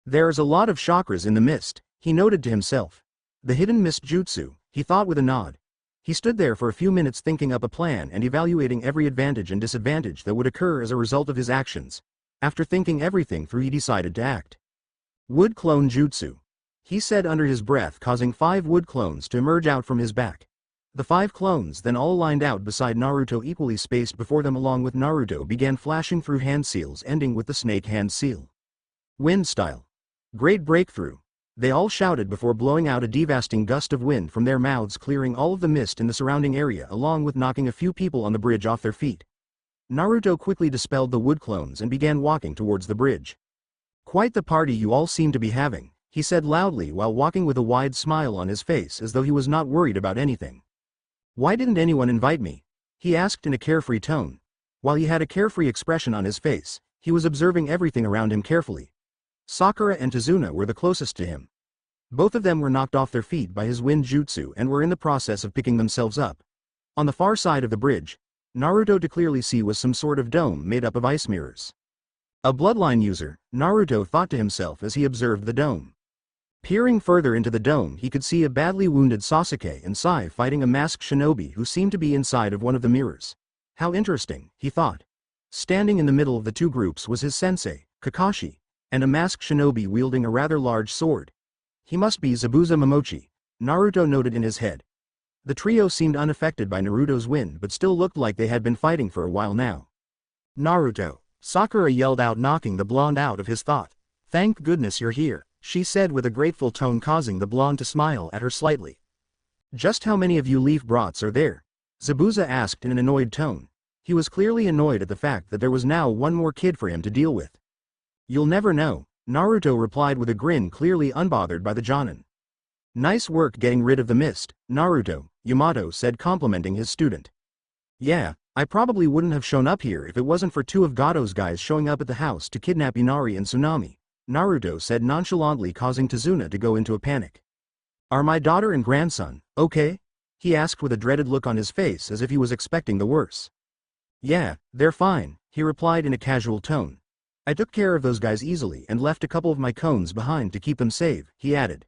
"There is a lot of chakras in the mist," he noted to himself. "The hidden mist jutsu," he thought with a nod. He stood there for a few minutes thinking up a plan and evaluating every advantage and disadvantage that would occur as a result of his actions. After thinking everything through, he decided to act. "Wood clone jutsu," he said under his breath, causing 5 wood clones to emerge out from his back. The 5 clones then all lined out beside Naruto, equally spaced before them, along with Naruto began flashing through hand seals, ending with the snake hand seal. "Wind style. Great breakthrough," they all shouted before blowing out a devastating gust of wind from their mouths, clearing all of the mist in the surrounding area along with knocking a few people on the bridge off their feet. Naruto quickly dispelled the wood clones and began walking towards the bridge. "Quite the party you all seem to be having," he said loudly while walking with a wide smile on his face as though he was not worried about anything. "Why didn't anyone invite me?" he asked in a carefree tone. While he had a carefree expression on his face, he was observing everything around him carefully. Sakura and Tazuna were the closest to him. Both of them were knocked off their feet by his wind jutsu and were in the process of picking themselves up. On the far side of the bridge, Naruto to clearly see was some sort of dome made up of ice mirrors. A bloodline user, Naruto thought to himself as he observed the dome. Peering further into the dome, he could see a badly wounded Sasuke and Sai fighting a masked shinobi who seemed to be inside of one of the mirrors. How interesting, he thought. Standing in the middle of the two groups was his sensei, Kakashi, and a masked shinobi wielding a rather large sword. He must be Zabuza Momochi, Naruto noted in his head. The trio seemed unaffected by Naruto's wind but still looked like they had been fighting for a while now. "Naruto," Sakura yelled out, knocking the blonde out of his thought. "Thank goodness you're here," she said with a grateful tone, causing the blonde to smile at her slightly. "Just how many of you leaf brats are there?" Zabuza asked in an annoyed tone. He was clearly annoyed at the fact that there was now one more kid for him to deal with. "You'll never know," Naruto replied with a grin, clearly unbothered by the jonin. "Nice work getting rid of the mist, Naruto," Yamato said, complimenting his student. "Yeah, I probably wouldn't have shown up here if it wasn't for 2 of Gato's guys showing up at the house to kidnap Inari and Tsunami," Naruto said nonchalantly, causing Tazuna to go into a panic. "Are my daughter and grandson okay?" he asked with a dreaded look on his face as if he was expecting the worst. "Yeah, they're fine," he replied in a casual tone. "I took care of those guys easily and left a couple of my cones behind to keep them safe," he added.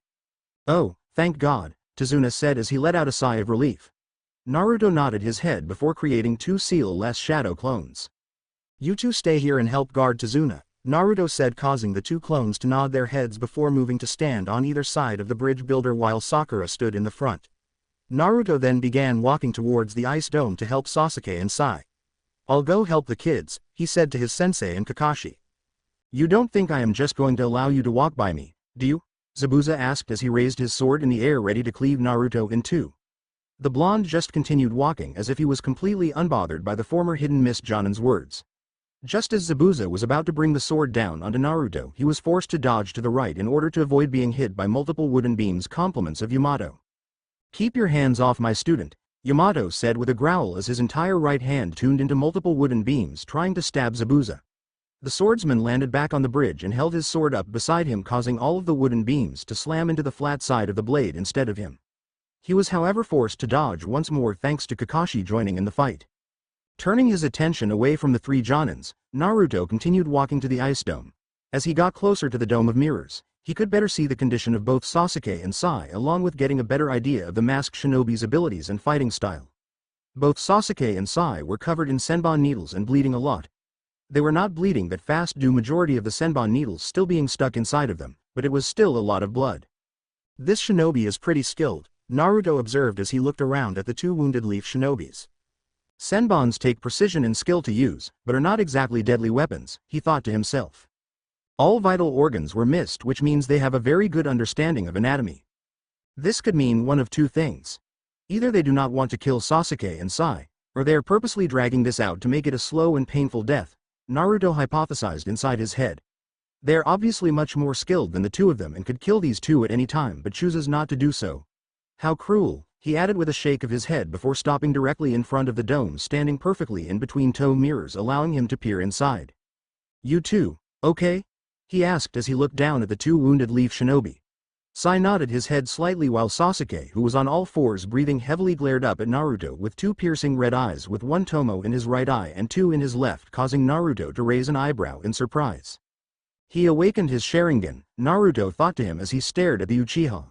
"Oh, thank God," Tsuna said as he let out a sigh of relief. Naruto nodded his head before creating 2 seal-less shadow clones. You two stay here and help guard Tsuna, Naruto said, causing the 2 clones to nod their heads before moving to stand on either side of the bridge builder while Sakura stood in the front. Naruto then began walking towards the ice dome to help Sasuke and Sai. I'll go help the kids, he said to his sensei and Kakashi. You don't think I am just going to allow you to walk by me, do you? Zabuza asked as he raised his sword in the air ready to cleave Naruto in 2. The blonde just continued walking as if he was completely unbothered by the former hidden Miss Jonin's words. Just as Zabuza was about to bring the sword down onto Naruto, he was forced to dodge to the right in order to avoid being hit by multiple wooden beams, compliments of Yamato. Keep your hands off my student, Yamato said with a growl as his entire right hand tuned into multiple wooden beams trying to stab Zabuza. The swordsman landed back on the bridge and held his sword up beside him, causing all of the wooden beams to slam into the flat side of the blade instead of him. He was however forced to dodge once more thanks to Kakashi joining in the fight. Turning his attention away from the 3 Jonins, Naruto continued walking to the ice dome. As he got closer to the Dome of Mirrors, he could better see the condition of both Sasuke and Sai, along with getting a better idea of the masked shinobi's abilities and fighting style. Both Sasuke and Sai were covered in senbon needles and bleeding a lot. They were not bleeding that fast due majority of the senbon needles still being stuck inside of them, but it was still a lot of blood. This shinobi is pretty skilled, Naruto observed as he looked around at the 2 wounded leaf shinobis. Senbons take precision and skill to use, but are not exactly deadly weapons, he thought to himself. All vital organs were missed, which means they have a very good understanding of anatomy. This could mean one of 2 things. Either they do not want to kill Sasuke and Sai, or they are purposely dragging this out to make it a slow and painful death, Naruto hypothesized inside his head. They are obviously much more skilled than the 2 of them and could kill these 2 at any time, but chooses not to do so. How cruel, he added with a shake of his head before stopping directly in front of the dome, standing perfectly in between 2 mirrors, allowing him to peer inside. You too, okay? He asked as he looked down at the 2 wounded leaf shinobi. Sai nodded his head slightly while Sasuke, who was on all fours breathing heavily, glared up at Naruto with 2 piercing red eyes, with 1 tomo in his right eye and 2 in his left, causing Naruto to raise an eyebrow in surprise. He awakened his Sharingan, Naruto thought to him as he stared at the Uchiha.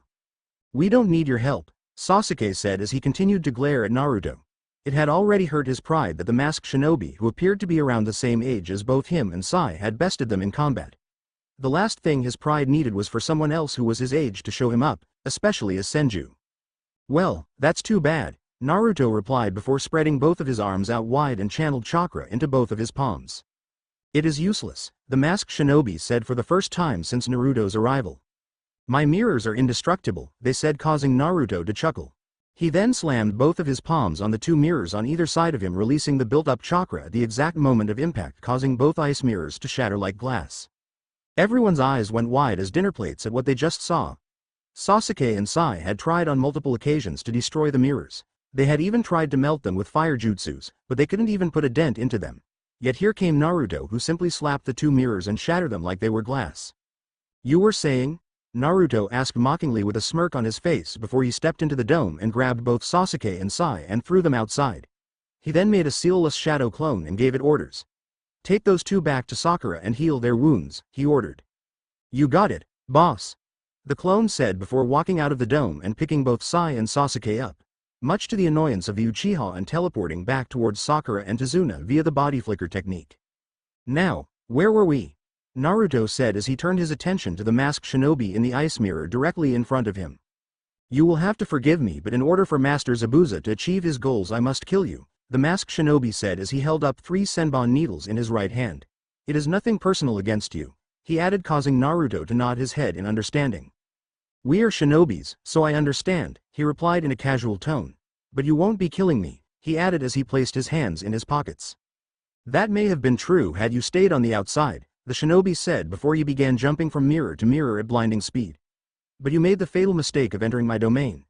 We don't need your help, Sasuke said as he continued to glare at Naruto. It had already hurt his pride that the masked shinobi, who appeared to be around the same age as both him and Sai, had bested them in combat. The last thing his pride needed was for someone else who was his age to show him up, especially as Senju. Well, that's too bad, Naruto replied before spreading both of his arms out wide and channeled chakra into both of his palms. It is useless, the masked shinobi said for the first time since Naruto's arrival. My mirrors are indestructible, they said, causing Naruto to chuckle. He then slammed both of his palms on the 2 mirrors on either side of him, releasing the built-up chakra at the exact moment of impact, causing both ice mirrors to shatter like glass. Everyone's eyes went wide as dinner plates at what they just saw. Sasuke and Sai had tried on multiple occasions to destroy the mirrors. They had even tried to melt them with fire jutsus, but they couldn't even put a dent into them. Yet here came Naruto, who simply slapped the 2 mirrors and shattered them like they were glass. You were saying? Naruto asked mockingly with a smirk on his face before he stepped into the dome and grabbed both Sasuke and Sai and threw them outside. He then made a seal-less shadow clone and gave it orders. Take those 2 back to Sakura and heal their wounds, he ordered. You got it, boss. The clone said before walking out of the dome and picking both Sai and Sasuke up, much to the annoyance of the Uchiha, and teleporting back towards Sakura and Tsuna via the body flicker technique. Now, where were we? Naruto said as he turned his attention to the masked shinobi in the ice mirror directly in front of him. You will have to forgive me, but in order for Master Zabuza to achieve his goals I must kill you, the masked shinobi said as he held up 3 senbon needles in his right hand. It is nothing personal against you, he added, causing Naruto to nod his head in understanding. We are shinobis, so I understand, he replied in a casual tone. But you won't be killing me, he added as he placed his hands in his pockets. That may have been true had you stayed on the outside, the shinobi said before he began jumping from mirror to mirror at blinding speed. But you made the fatal mistake of entering my domain.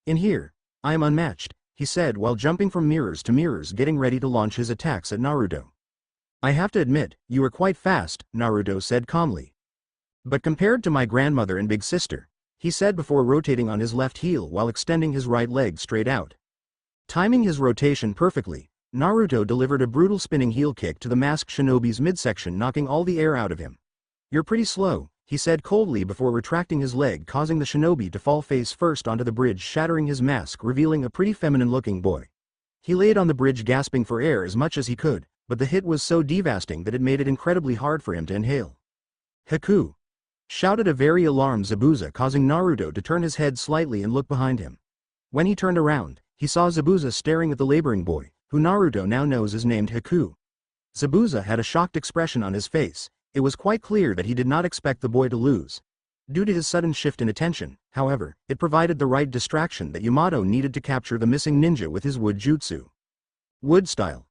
In here, I am unmatched, he said while jumping from mirrors to mirrors, getting ready to launch his attacks at Naruto. I have to admit, you are quite fast, Naruto said calmly. But compared to my grandmother and big sister, he said before rotating on his left heel while extending his right leg straight out. Timing his rotation perfectly, Naruto delivered a brutal spinning heel kick to the masked shinobi's midsection, knocking all the air out of him. You're pretty slow, he said coldly before retracting his leg, causing the shinobi to fall face first onto the bridge, shattering his mask, revealing a pretty feminine-looking boy. He laid on the bridge gasping for air as much as he could, but the hit was so devastating that it made it incredibly hard for him to inhale. "Haku!" shouted a very alarmed Zabuza, causing Naruto to turn his head slightly and look behind him. When he turned around, he saw Zabuza staring at the laboring boy, who Naruto now knows is named Haku. Zabuza had a shocked expression on his face. It was quite clear that he did not expect the boy to lose. Due to his sudden shift in attention, however, it provided the right distraction that Yamato needed to capture the missing ninja with his wood jutsu. Wood style.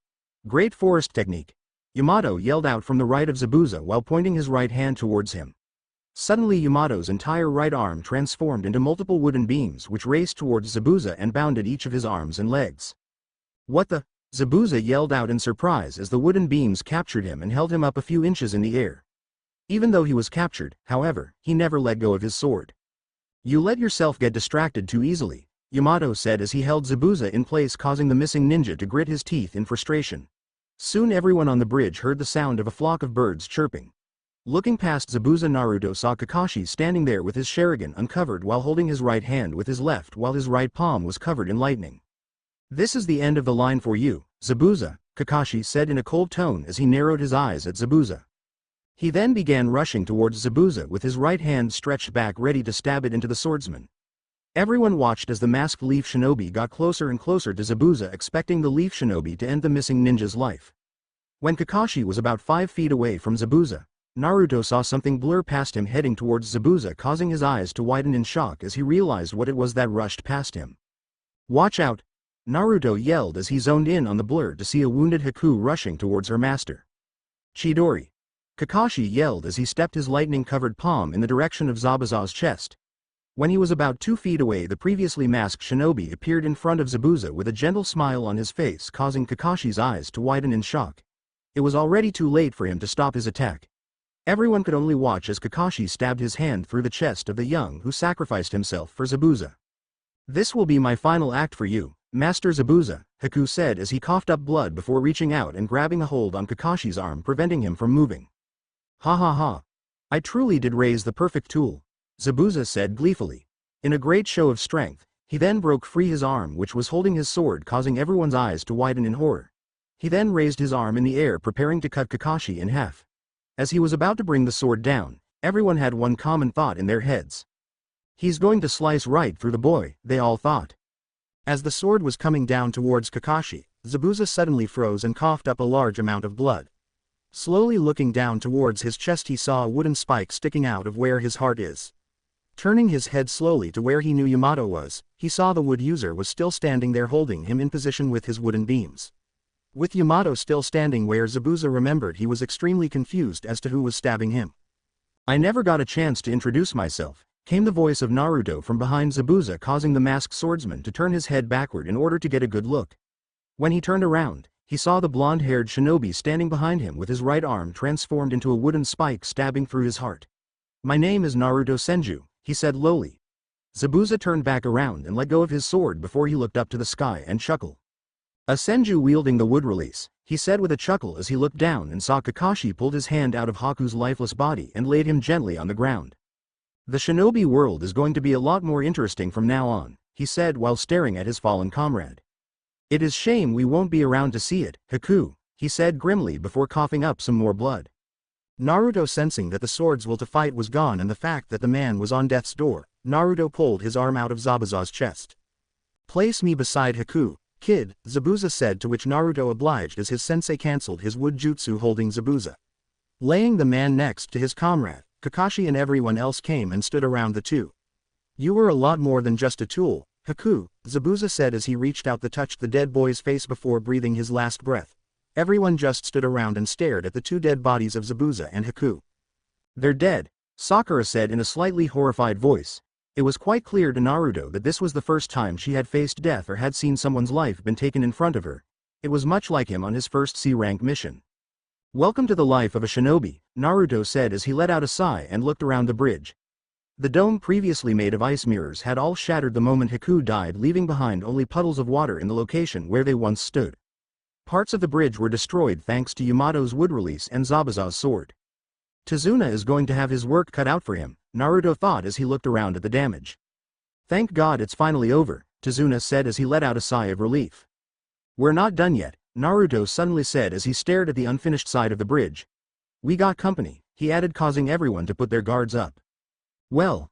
Great forest technique. Yamato yelled out from the right of Zabuza while pointing his right hand towards him. Suddenly Yamato's entire right arm transformed into multiple wooden beams which raced towards Zabuza and bounded each of his arms and legs. "What the?" Zabuza yelled out in surprise as the wooden beams captured him and held him up a few inches in the air. Even though he was captured, however, he never let go of his sword. "You let yourself get distracted too easily," Yamato said as he held Zabuza in place, causing the missing ninja to grit his teeth in frustration. Soon everyone on the bridge heard the sound of a flock of birds chirping. Looking past Zabuza, Naruto saw Kakashi standing there with his Sharingan uncovered while holding his right hand with his left while his right palm was covered in lightning. "This is the end of the line for you, Zabuza," Kakashi said in a cold tone as he narrowed his eyes at Zabuza. He then began rushing towards Zabuza with his right hand stretched back ready to stab it into the swordsman. Everyone watched as the masked Leaf Shinobi got closer and closer to Zabuza, expecting the Leaf Shinobi to end the missing ninja's life. When Kakashi was about 5 feet away from Zabuza, Naruto saw something blur past him heading towards Zabuza, causing his eyes to widen in shock as he realized what it was that rushed past him. "Watch out!" Naruto yelled as he zoned in on the blur to see a wounded Haku rushing towards her master. "Chidori!" Kakashi yelled as he stepped his lightning-covered palm in the direction of Zabuza's chest. When he was about 2 feet away, the previously masked shinobi appeared in front of Zabuza with a gentle smile on his face, causing Kakashi's eyes to widen in shock. It was already too late for him to stop his attack. Everyone could only watch as Kakashi stabbed his hand through the chest of the young who sacrificed himself for Zabuza. "This will be my final act for you, Master Zabuza," Haku said as he coughed up blood before reaching out and grabbing a hold on Kakashi's arm, preventing him from moving. "Ha ha ha. I truly did raise the perfect tool," Zabuza said gleefully. In a great show of strength, he then broke free his arm which was holding his sword, causing everyone's eyes to widen in horror. He then raised his arm in the air, preparing to cut Kakashi in half. As he was about to bring the sword down, everyone had one common thought in their heads. "He's going to slice right through the boy," they all thought. As the sword was coming down towards Kakashi, Zabuza suddenly froze and coughed up a large amount of blood. Slowly looking down towards his chest, he saw a wooden spike sticking out of where his heart is. Turning his head slowly to where he knew Yamato was, he saw the wood user was still standing there holding him in position with his wooden beams. With Yamato still standing where Zabuza remembered, he was extremely confused as to who was stabbing him. "I never got a chance to introduce myself," came the voice of Naruto from behind Zabuza, causing the masked swordsman to turn his head backward in order to get a good look. When he turned around, he saw the blonde-haired shinobi standing behind him with his right arm transformed into a wooden spike stabbing through his heart. "My name is Naruto Senju," he said lowly. Zabuza turned back around and let go of his sword before he looked up to the sky and chuckled. "A Senju wielding the wood release," he said with a chuckle as he looked down and saw Kakashi pulled his hand out of Haku's lifeless body and laid him gently on the ground. "The shinobi world is going to be a lot more interesting from now on," he said while staring at his fallen comrade. "It is shame we won't be around to see it, Haku," he said grimly before coughing up some more blood. Naruto, sensing that the swords will to fight was gone and the fact that the man was on death's door, Naruto pulled his arm out of Zabuza's chest. "Place me beside Haku, kid," Zabuza said, to which Naruto obliged as his sensei cancelled his wood jutsu holding Zabuza. Laying the man next to his comrade, Kakashi and everyone else came and stood around the two. "You were a lot more than just a tool, Haku," Zabuza said as he reached out to touch the dead boy's face before breathing his last breath. Everyone just stood around and stared at the two dead bodies of Zabuza and Haku. "They're dead," Sakura said in a slightly horrified voice. It was quite clear to Naruto that this was the first time she had faced death or had seen someone's life been taken in front of her. It was much like him on his first C-rank mission. "Welcome to the life of a shinobi," Naruto said as he let out a sigh and looked around the bridge. The dome previously made of ice mirrors had all shattered the moment Haku died, leaving behind only puddles of water in the location where they once stood. Parts of the bridge were destroyed thanks to Yamato's wood release and Zabuza's sword. Tsuna is going to have his work cut out for him, Naruto thought as he looked around at the damage. Thank God it's finally over, Tsuna said as he let out a sigh of relief. We're not done yet, Naruto suddenly said as he stared at the unfinished side of the bridge. We got company, he added, causing everyone to put their guards up. Well,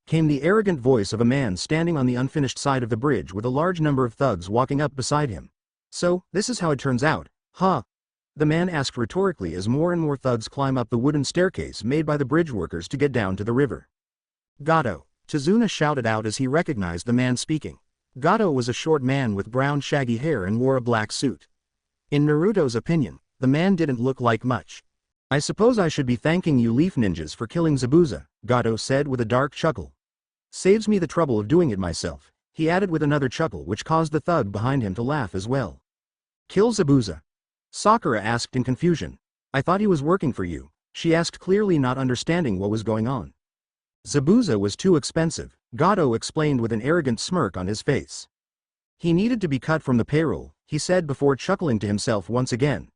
came the arrogant voice of a man standing on the unfinished side of the bridge with a large number of thugs walking up beside him. So, this is how it turns out, huh? The man asked rhetorically as more and more thugs climb up the wooden staircase made by the bridge workers to get down to the river. Gato, Tsuna shouted out as he recognized the man speaking. Gato was a short man with brown shaggy hair and wore a black suit. In Naruto's opinion, the man didn't look like much. I suppose I should be thanking you leaf ninjas for killing Zabuza, Gato said with a dark chuckle. Saves me the trouble of doing it myself, he added with another chuckle which caused the thug behind him to laugh as well. Kill Zabuza? Sakura asked in confusion. I thought he was working for you, she asked, clearly not understanding what was going on. Zabuza was too expensive, Gato explained with an arrogant smirk on his face. He needed to be cut from the payroll, he said before chuckling to himself once again.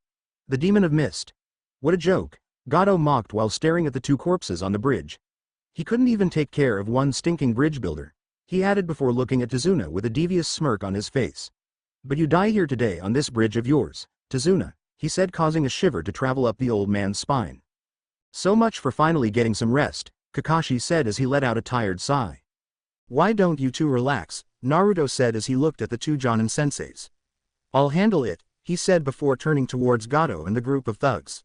The Demon of Mist. What a joke, Gato mocked while staring at the two corpses on the bridge. He couldn't even take care of one stinking bridge builder, he added before looking at Tsuna with a devious smirk on his face. But you die here today on this bridge of yours, Tsuna, he said, causing a shiver to travel up the old man's spine. So much for finally getting some rest, Kakashi said as he let out a tired sigh. Why don't you two relax, Naruto said as he looked at the two Jonin senseis. I'll handle it, he said before turning towards Gato and the group of thugs.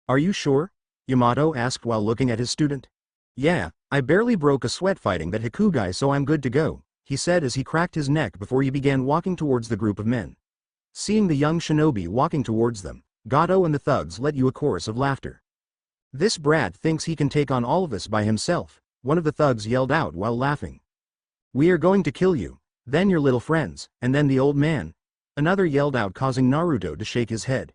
Are you sure? Yamato asked while looking at his student. Yeah, I barely broke a sweat fighting that Hikugai, so I'm good to go, he said as he cracked his neck before he began walking towards the group of men. Seeing the young shinobi walking towards them, Gato and the thugs let you a chorus of laughter. This brat thinks he can take on all of us by himself, one of the thugs yelled out while laughing. We are going to kill you, then your little friends, and then the old man, another yelled out, causing Naruto to shake his head.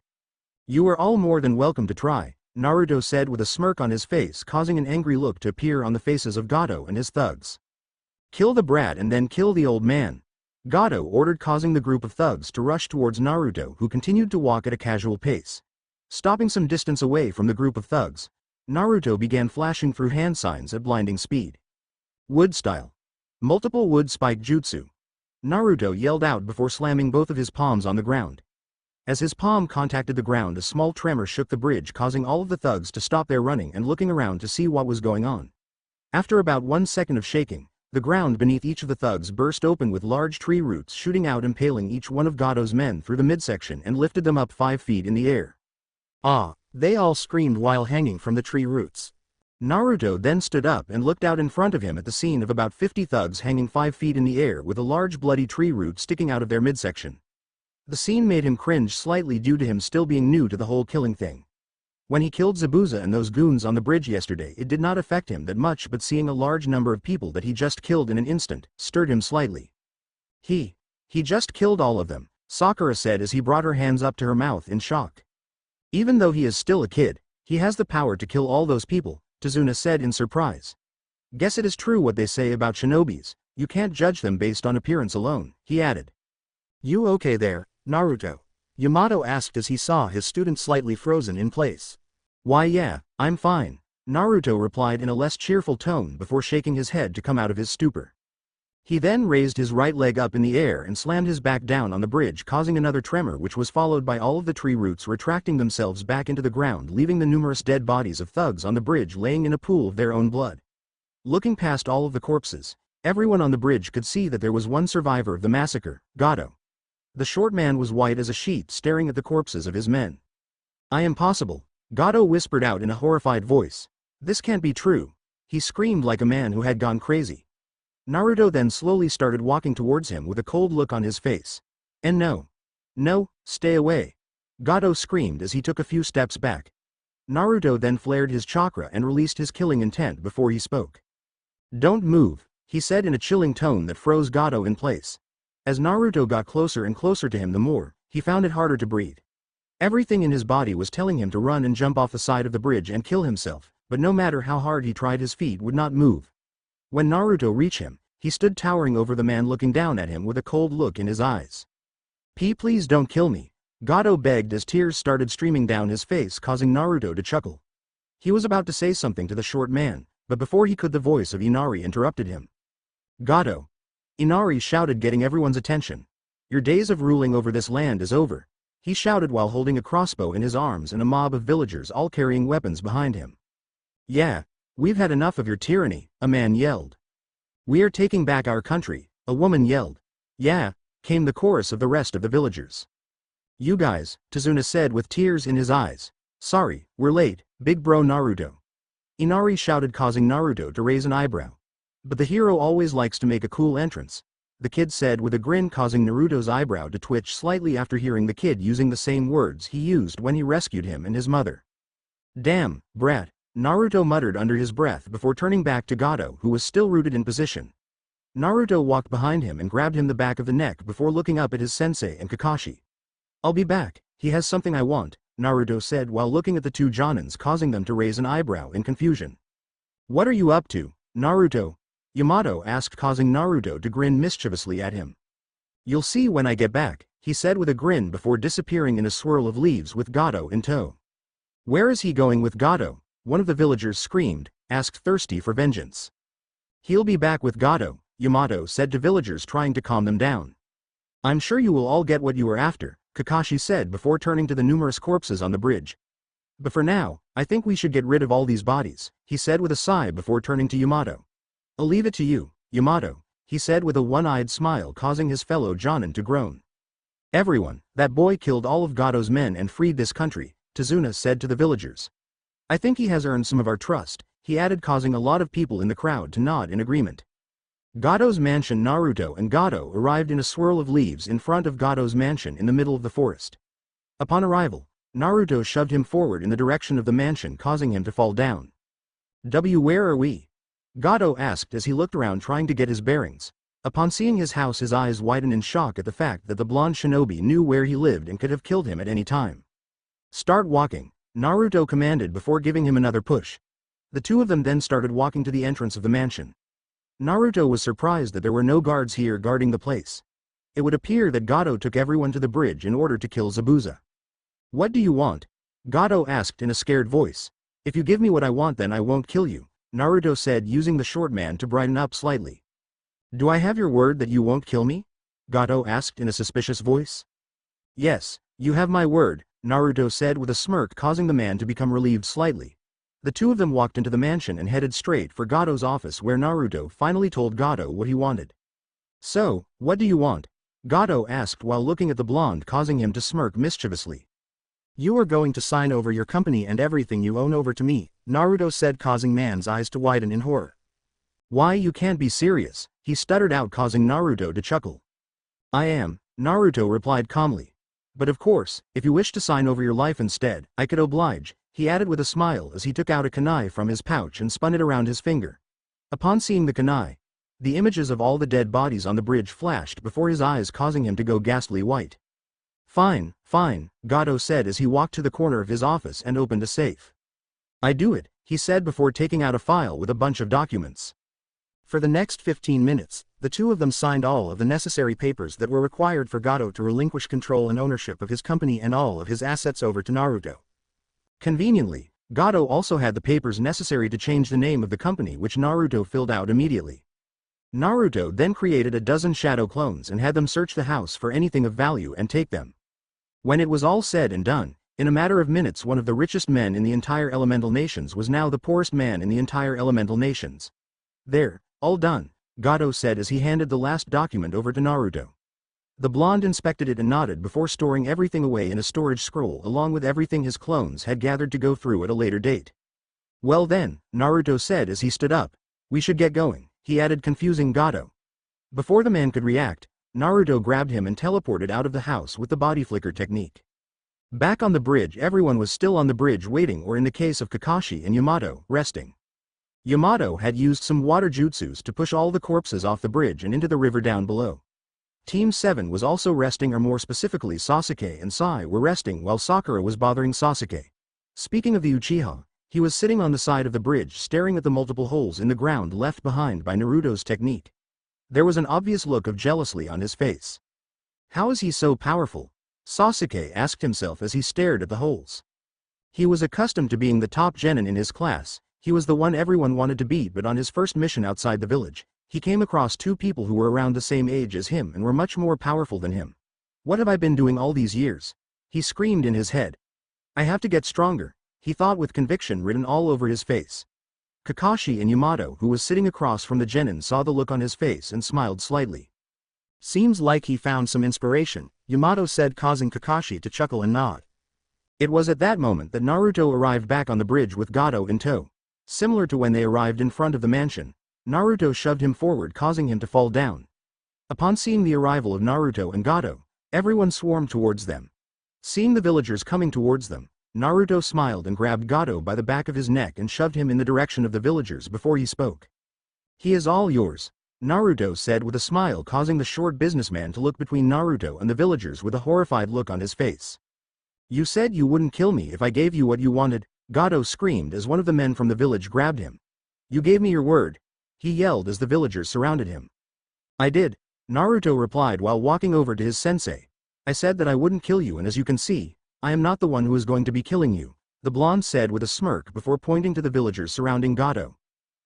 You are all more than welcome to try, Naruto said with a smirk on his face, causing an angry look to appear on the faces of Gato and his thugs. Kill the brat and then kill the old man, Gato ordered, causing the group of thugs to rush towards Naruto, who continued to walk at a casual pace. Stopping some distance away from the group of thugs, Naruto began flashing through hand signs at blinding speed. Wood style. Multiple wood spike jutsu. Naruto yelled out before slamming both of his palms on the ground. As his palm contacted the ground, a small tremor shook the bridge, causing all of the thugs to stop their running and looking around to see what was going on. After about 1 second of shaking, the ground beneath each of the thugs burst open with large tree roots shooting out, impaling each one of Gato's men through the midsection and lifted them up 5 feet in the air. Ah! They all screamed while hanging from the tree roots. Naruto then stood up and looked out in front of him at the scene of about 50 thugs hanging 5 feet in the air with a large bloody tree root sticking out of their midsection. The scene made him cringe slightly due to him still being new to the whole killing thing. When he killed Zabuza and those goons on the bridge yesterday, it did not affect him that much, but seeing a large number of people that he just killed in an instant stirred him slightly. He just killed all of them, Sakura said as he brought her hands up to her mouth in shock. Even though he is still a kid, he has the power to kill all those people, Tsuna said in surprise. Guess it is true what they say about shinobis, you can't judge them based on appearance alone, he added. You okay there, Naruto? Yamato asked as he saw his student slightly frozen in place. Why yeah, I'm fine, Naruto replied in a less cheerful tone before shaking his head to come out of his stupor. He then raised his right leg up in the air and slammed his back down on the bridge, causing another tremor, which was followed by all of the tree roots retracting themselves back into the ground, leaving the numerous dead bodies of thugs on the bridge laying in a pool of their own blood. Looking past all of the corpses, everyone on the bridge could see that there was one survivor of the massacre, Gato. The short man was white as a sheet, staring at the corpses of his men. I am possible, Gato whispered out in a horrified voice. This can't be true. He screamed like a man who had gone crazy. Naruto then slowly started walking towards him with a cold look on his face. And no, stay away, Gato screamed as he took a few steps back. Naruto then flared his chakra and released his killing intent before he spoke. Don't move, he said in a chilling tone that froze Gato in place. As Naruto got closer and closer to him, the more he found it harder to breathe. Everything in his body was telling him to run and jump off the side of the bridge and kill himself, but no matter how hard he tried, his feet would not move. When Naruto reached him, he stood towering over the man, looking down at him with a cold look in his eyes. Please don't kill me, Gato begged as tears started streaming down his face, causing Naruto to chuckle. He was about to say something to the short man, but before he could the voice of Inari interrupted him. Gato. Inari shouted, getting everyone's attention. Your days of ruling over this land is over. He shouted while holding a crossbow in his arms and a mob of villagers all carrying weapons behind him. Yeah, we've had enough of your tyranny, a man yelled. We are taking back our country, a woman yelled. Yeah, came the chorus of the rest of the villagers. You guys, Tsuna said with tears in his eyes. Sorry, we're late, big bro Naruto. Inari shouted, causing Naruto to raise an eyebrow. But the hero always likes to make a cool entrance, the kid said with a grin, causing Naruto's eyebrow to twitch slightly after hearing the kid using the same words he used when he rescued him and his mother. Damn, brat, Naruto muttered under his breath before turning back to Gato, who was still rooted in position. Naruto walked behind him and grabbed him the back of the neck before looking up at his sensei and Kakashi. I'll be back, he has something I want, Naruto said while looking at the two Jonins, causing them to raise an eyebrow in confusion. What are you up to, Naruto? Yamato asked, causing Naruto to grin mischievously at him. You'll see when I get back, he said with a grin before disappearing in a swirl of leaves with Gato in tow. Where is he going with Gato? One of the villagers screamed, asked, thirsty for vengeance. He'll be back with Gato, Yamato said to villagers, trying to calm them down. I'm sure you will all get what you are after, Kakashi said before turning to the numerous corpses on the bridge. But for now, I think we should get rid of all these bodies, he said with a sigh before turning to Yamato. I'll leave it to you, Yamato, he said with a one-eyed smile, causing his fellow Jonin to groan. Everyone, that boy killed all of Gato's men and freed this country, Tsuna said to the villagers. I think he has earned some of our trust, he added, causing a lot of people in the crowd to nod in agreement. Gato's mansion. Naruto and Gato arrived in a swirl of leaves in front of Gato's mansion in the middle of the forest. Upon arrival, Naruto shoved him forward in the direction of the mansion, causing him to fall down. Where are we? Gato asked as he looked around, trying to get his bearings. Upon seeing his house, his eyes widened in shock at the fact that the blonde shinobi knew where he lived and could have killed him at any time. Start walking, Naruto commanded before giving him another push. The two of them then started walking to the entrance of the mansion. Naruto was surprised that there were no guards here guarding the place. It would appear that Gato took everyone to the bridge in order to kill Zabuza. What do you want? Gato asked in a scared voice. If you give me what I want, then I won't kill you, Naruto said, using the short man to brighten up slightly. Do I have your word that you won't kill me? Gato asked in a suspicious voice. Yes, you have my word, Naruto said with a smirk, causing the man to become relieved slightly. The two of them walked into the mansion and headed straight for Gato's office, where Naruto finally told Gato what he wanted. So, what do you want? Gato asked while looking at the blonde, causing him to smirk mischievously. You are going to sign over your company and everything you own over to me, Naruto said, causing man's eyes to widen in horror. Why, you can't be serious, he stuttered out, causing Naruto to chuckle. I am, Naruto replied calmly. But of course, if you wish to sign over your life instead, I could oblige, he added with a smile as he took out a kunai from his pouch and spun it around his finger. Upon seeing the kunai, the images of all the dead bodies on the bridge flashed before his eyes, causing him to go ghastly white. Fine, fine, Gato said as he walked to the corner of his office and opened a safe. I do it, he said before taking out a file with a bunch of documents. For the next 15 minutes, the two of them signed all of the necessary papers that were required for Gato to relinquish control and ownership of his company and all of his assets over to Naruto. Conveniently, Gato also had the papers necessary to change the name of the company, which Naruto filled out immediately. Naruto then created a dozen shadow clones and had them search the house for anything of value and take them. When it was all said and done, in a matter of minutes, one of the richest men in the entire elemental nations was now the poorest man in the entire elemental nations. There, all done, Gato said as he handed the last document over to Naruto. The blonde inspected it and nodded before storing everything away in a storage scroll along with everything his clones had gathered to go through at a later date. Well then, Naruto said as he stood up, we should get going, he added, confusing Gato. Before the man could react, Naruto grabbed him and teleported out of the house with the body flicker technique. Back on the bridge, everyone was still on the bridge waiting, or in the case of Kakashi and Yamato, resting. Yamato had used some water jutsus to push all the corpses off the bridge and into the river down below. Team 7 was also resting, or more specifically Sasuke and Sai were resting while Sakura was bothering Sasuke. Speaking of the Uchiha, he was sitting on the side of the bridge staring at the multiple holes in the ground left behind by Naruto's technique. There was an obvious look of jealousy on his face. How is he so powerful? Sasuke asked himself as he stared at the holes. He was accustomed to being the top genin in his class. He was the one everyone wanted to beat, but on his first mission outside the village, he came across two people who were around the same age as him and were much more powerful than him. What have I been doing all these years? He screamed in his head. I have to get stronger, he thought with conviction written all over his face. Kakashi and Yamato, who was sitting across from the genin, saw the look on his face and smiled slightly. Seems like he found some inspiration, Yamato said, causing Kakashi to chuckle and nod. It was at that moment that Naruto arrived back on the bridge with Gato in tow. Similar to when they arrived in front of the mansion, Naruto shoved him forward, causing him to fall down. Upon seeing the arrival of Naruto and Gato, everyone swarmed towards them. Seeing the villagers coming towards them, Naruto smiled and grabbed Gato by the back of his neck and shoved him in the direction of the villagers before he spoke. He is all yours, Naruto said with a smile, causing the short businessman to look between Naruto and the villagers with a horrified look on his face. You said you wouldn't kill me if I gave you what you wanted, Gato screamed as one of the men from the village grabbed him. You gave me your word, he yelled as the villagers surrounded him. I did, Naruto replied while walking over to his sensei. I said that I wouldn't kill you, and as you can see, I am not the one who is going to be killing you, the blonde said with a smirk before pointing to the villagers surrounding Gato.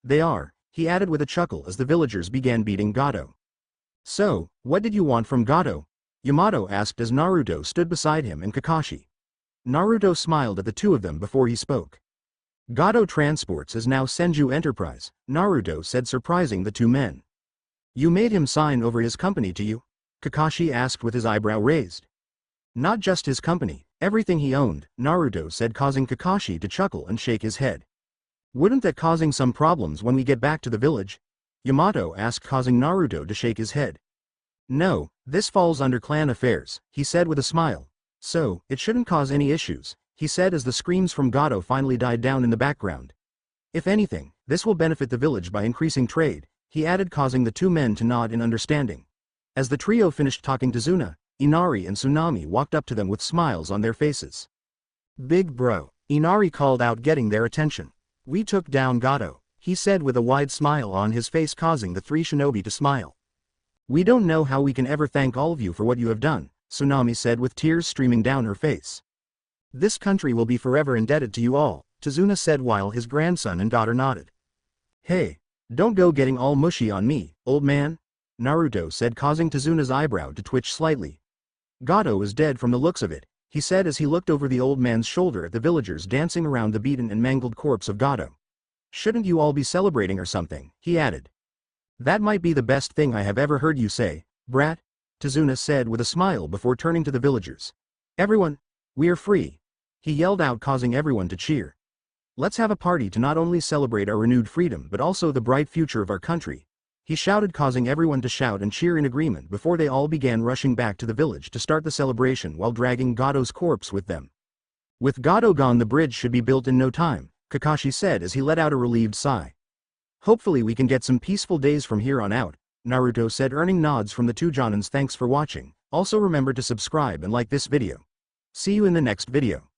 They are, he added with a chuckle as the villagers began beating Gato. So, what did you want from Gato? Yamato asked as Naruto stood beside him and Kakashi. Naruto smiled at the two of them before he spoke. Gato Transports is now Senju Enterprise, Naruto said, surprising the two men. You made him sign over his company to you? Kakashi asked with his eyebrow raised. Not just his company, everything he owned, Naruto said, causing Kakashi to chuckle and shake his head. Wouldn't that causing some problems when we get back to the village? Yamato asked, causing Naruto to shake his head. No, this falls under clan affairs, he said with a smile. So, it shouldn't cause any issues, he said as the screams from Gato finally died down in the background. If anything, this will benefit the village by increasing trade, he added, causing the two men to nod in understanding. As the trio finished talking, Tazuna, Inari and Tsunami walked up to them with smiles on their faces. Big bro, Inari called out, getting their attention. We took down Gato, he said with a wide smile on his face, causing the three shinobi to smile. We don't know how we can ever thank all of you for what you have done, Tsunami said with tears streaming down her face. This country will be forever indebted to you all, Tazuna said while his grandson and daughter nodded. Hey, don't go getting all mushy on me, old man, Naruto said, causing Tazuna's eyebrow to twitch slightly. Gato is dead from the looks of it, he said as he looked over the old man's shoulder at the villagers dancing around the beaten and mangled corpse of Gato. Shouldn't you all be celebrating or something, he added. That might be the best thing I have ever heard you say, brat, Tazuna said with a smile before turning to the villagers. Everyone, we are free, he yelled out, causing everyone to cheer. Let's have a party to not only celebrate our renewed freedom but also the bright future of our country, he shouted, causing everyone to shout and cheer in agreement before they all began rushing back to the village to start the celebration while dragging Gato's corpse with them. With Gato gone, the bridge should be built in no time, Kakashi said as he let out a relieved sigh. Hopefully we can get some peaceful days from here on out, Naruto said, earning nods from the two Jonins. Thanks for watching, also remember to subscribe and like this video. See you in the next video.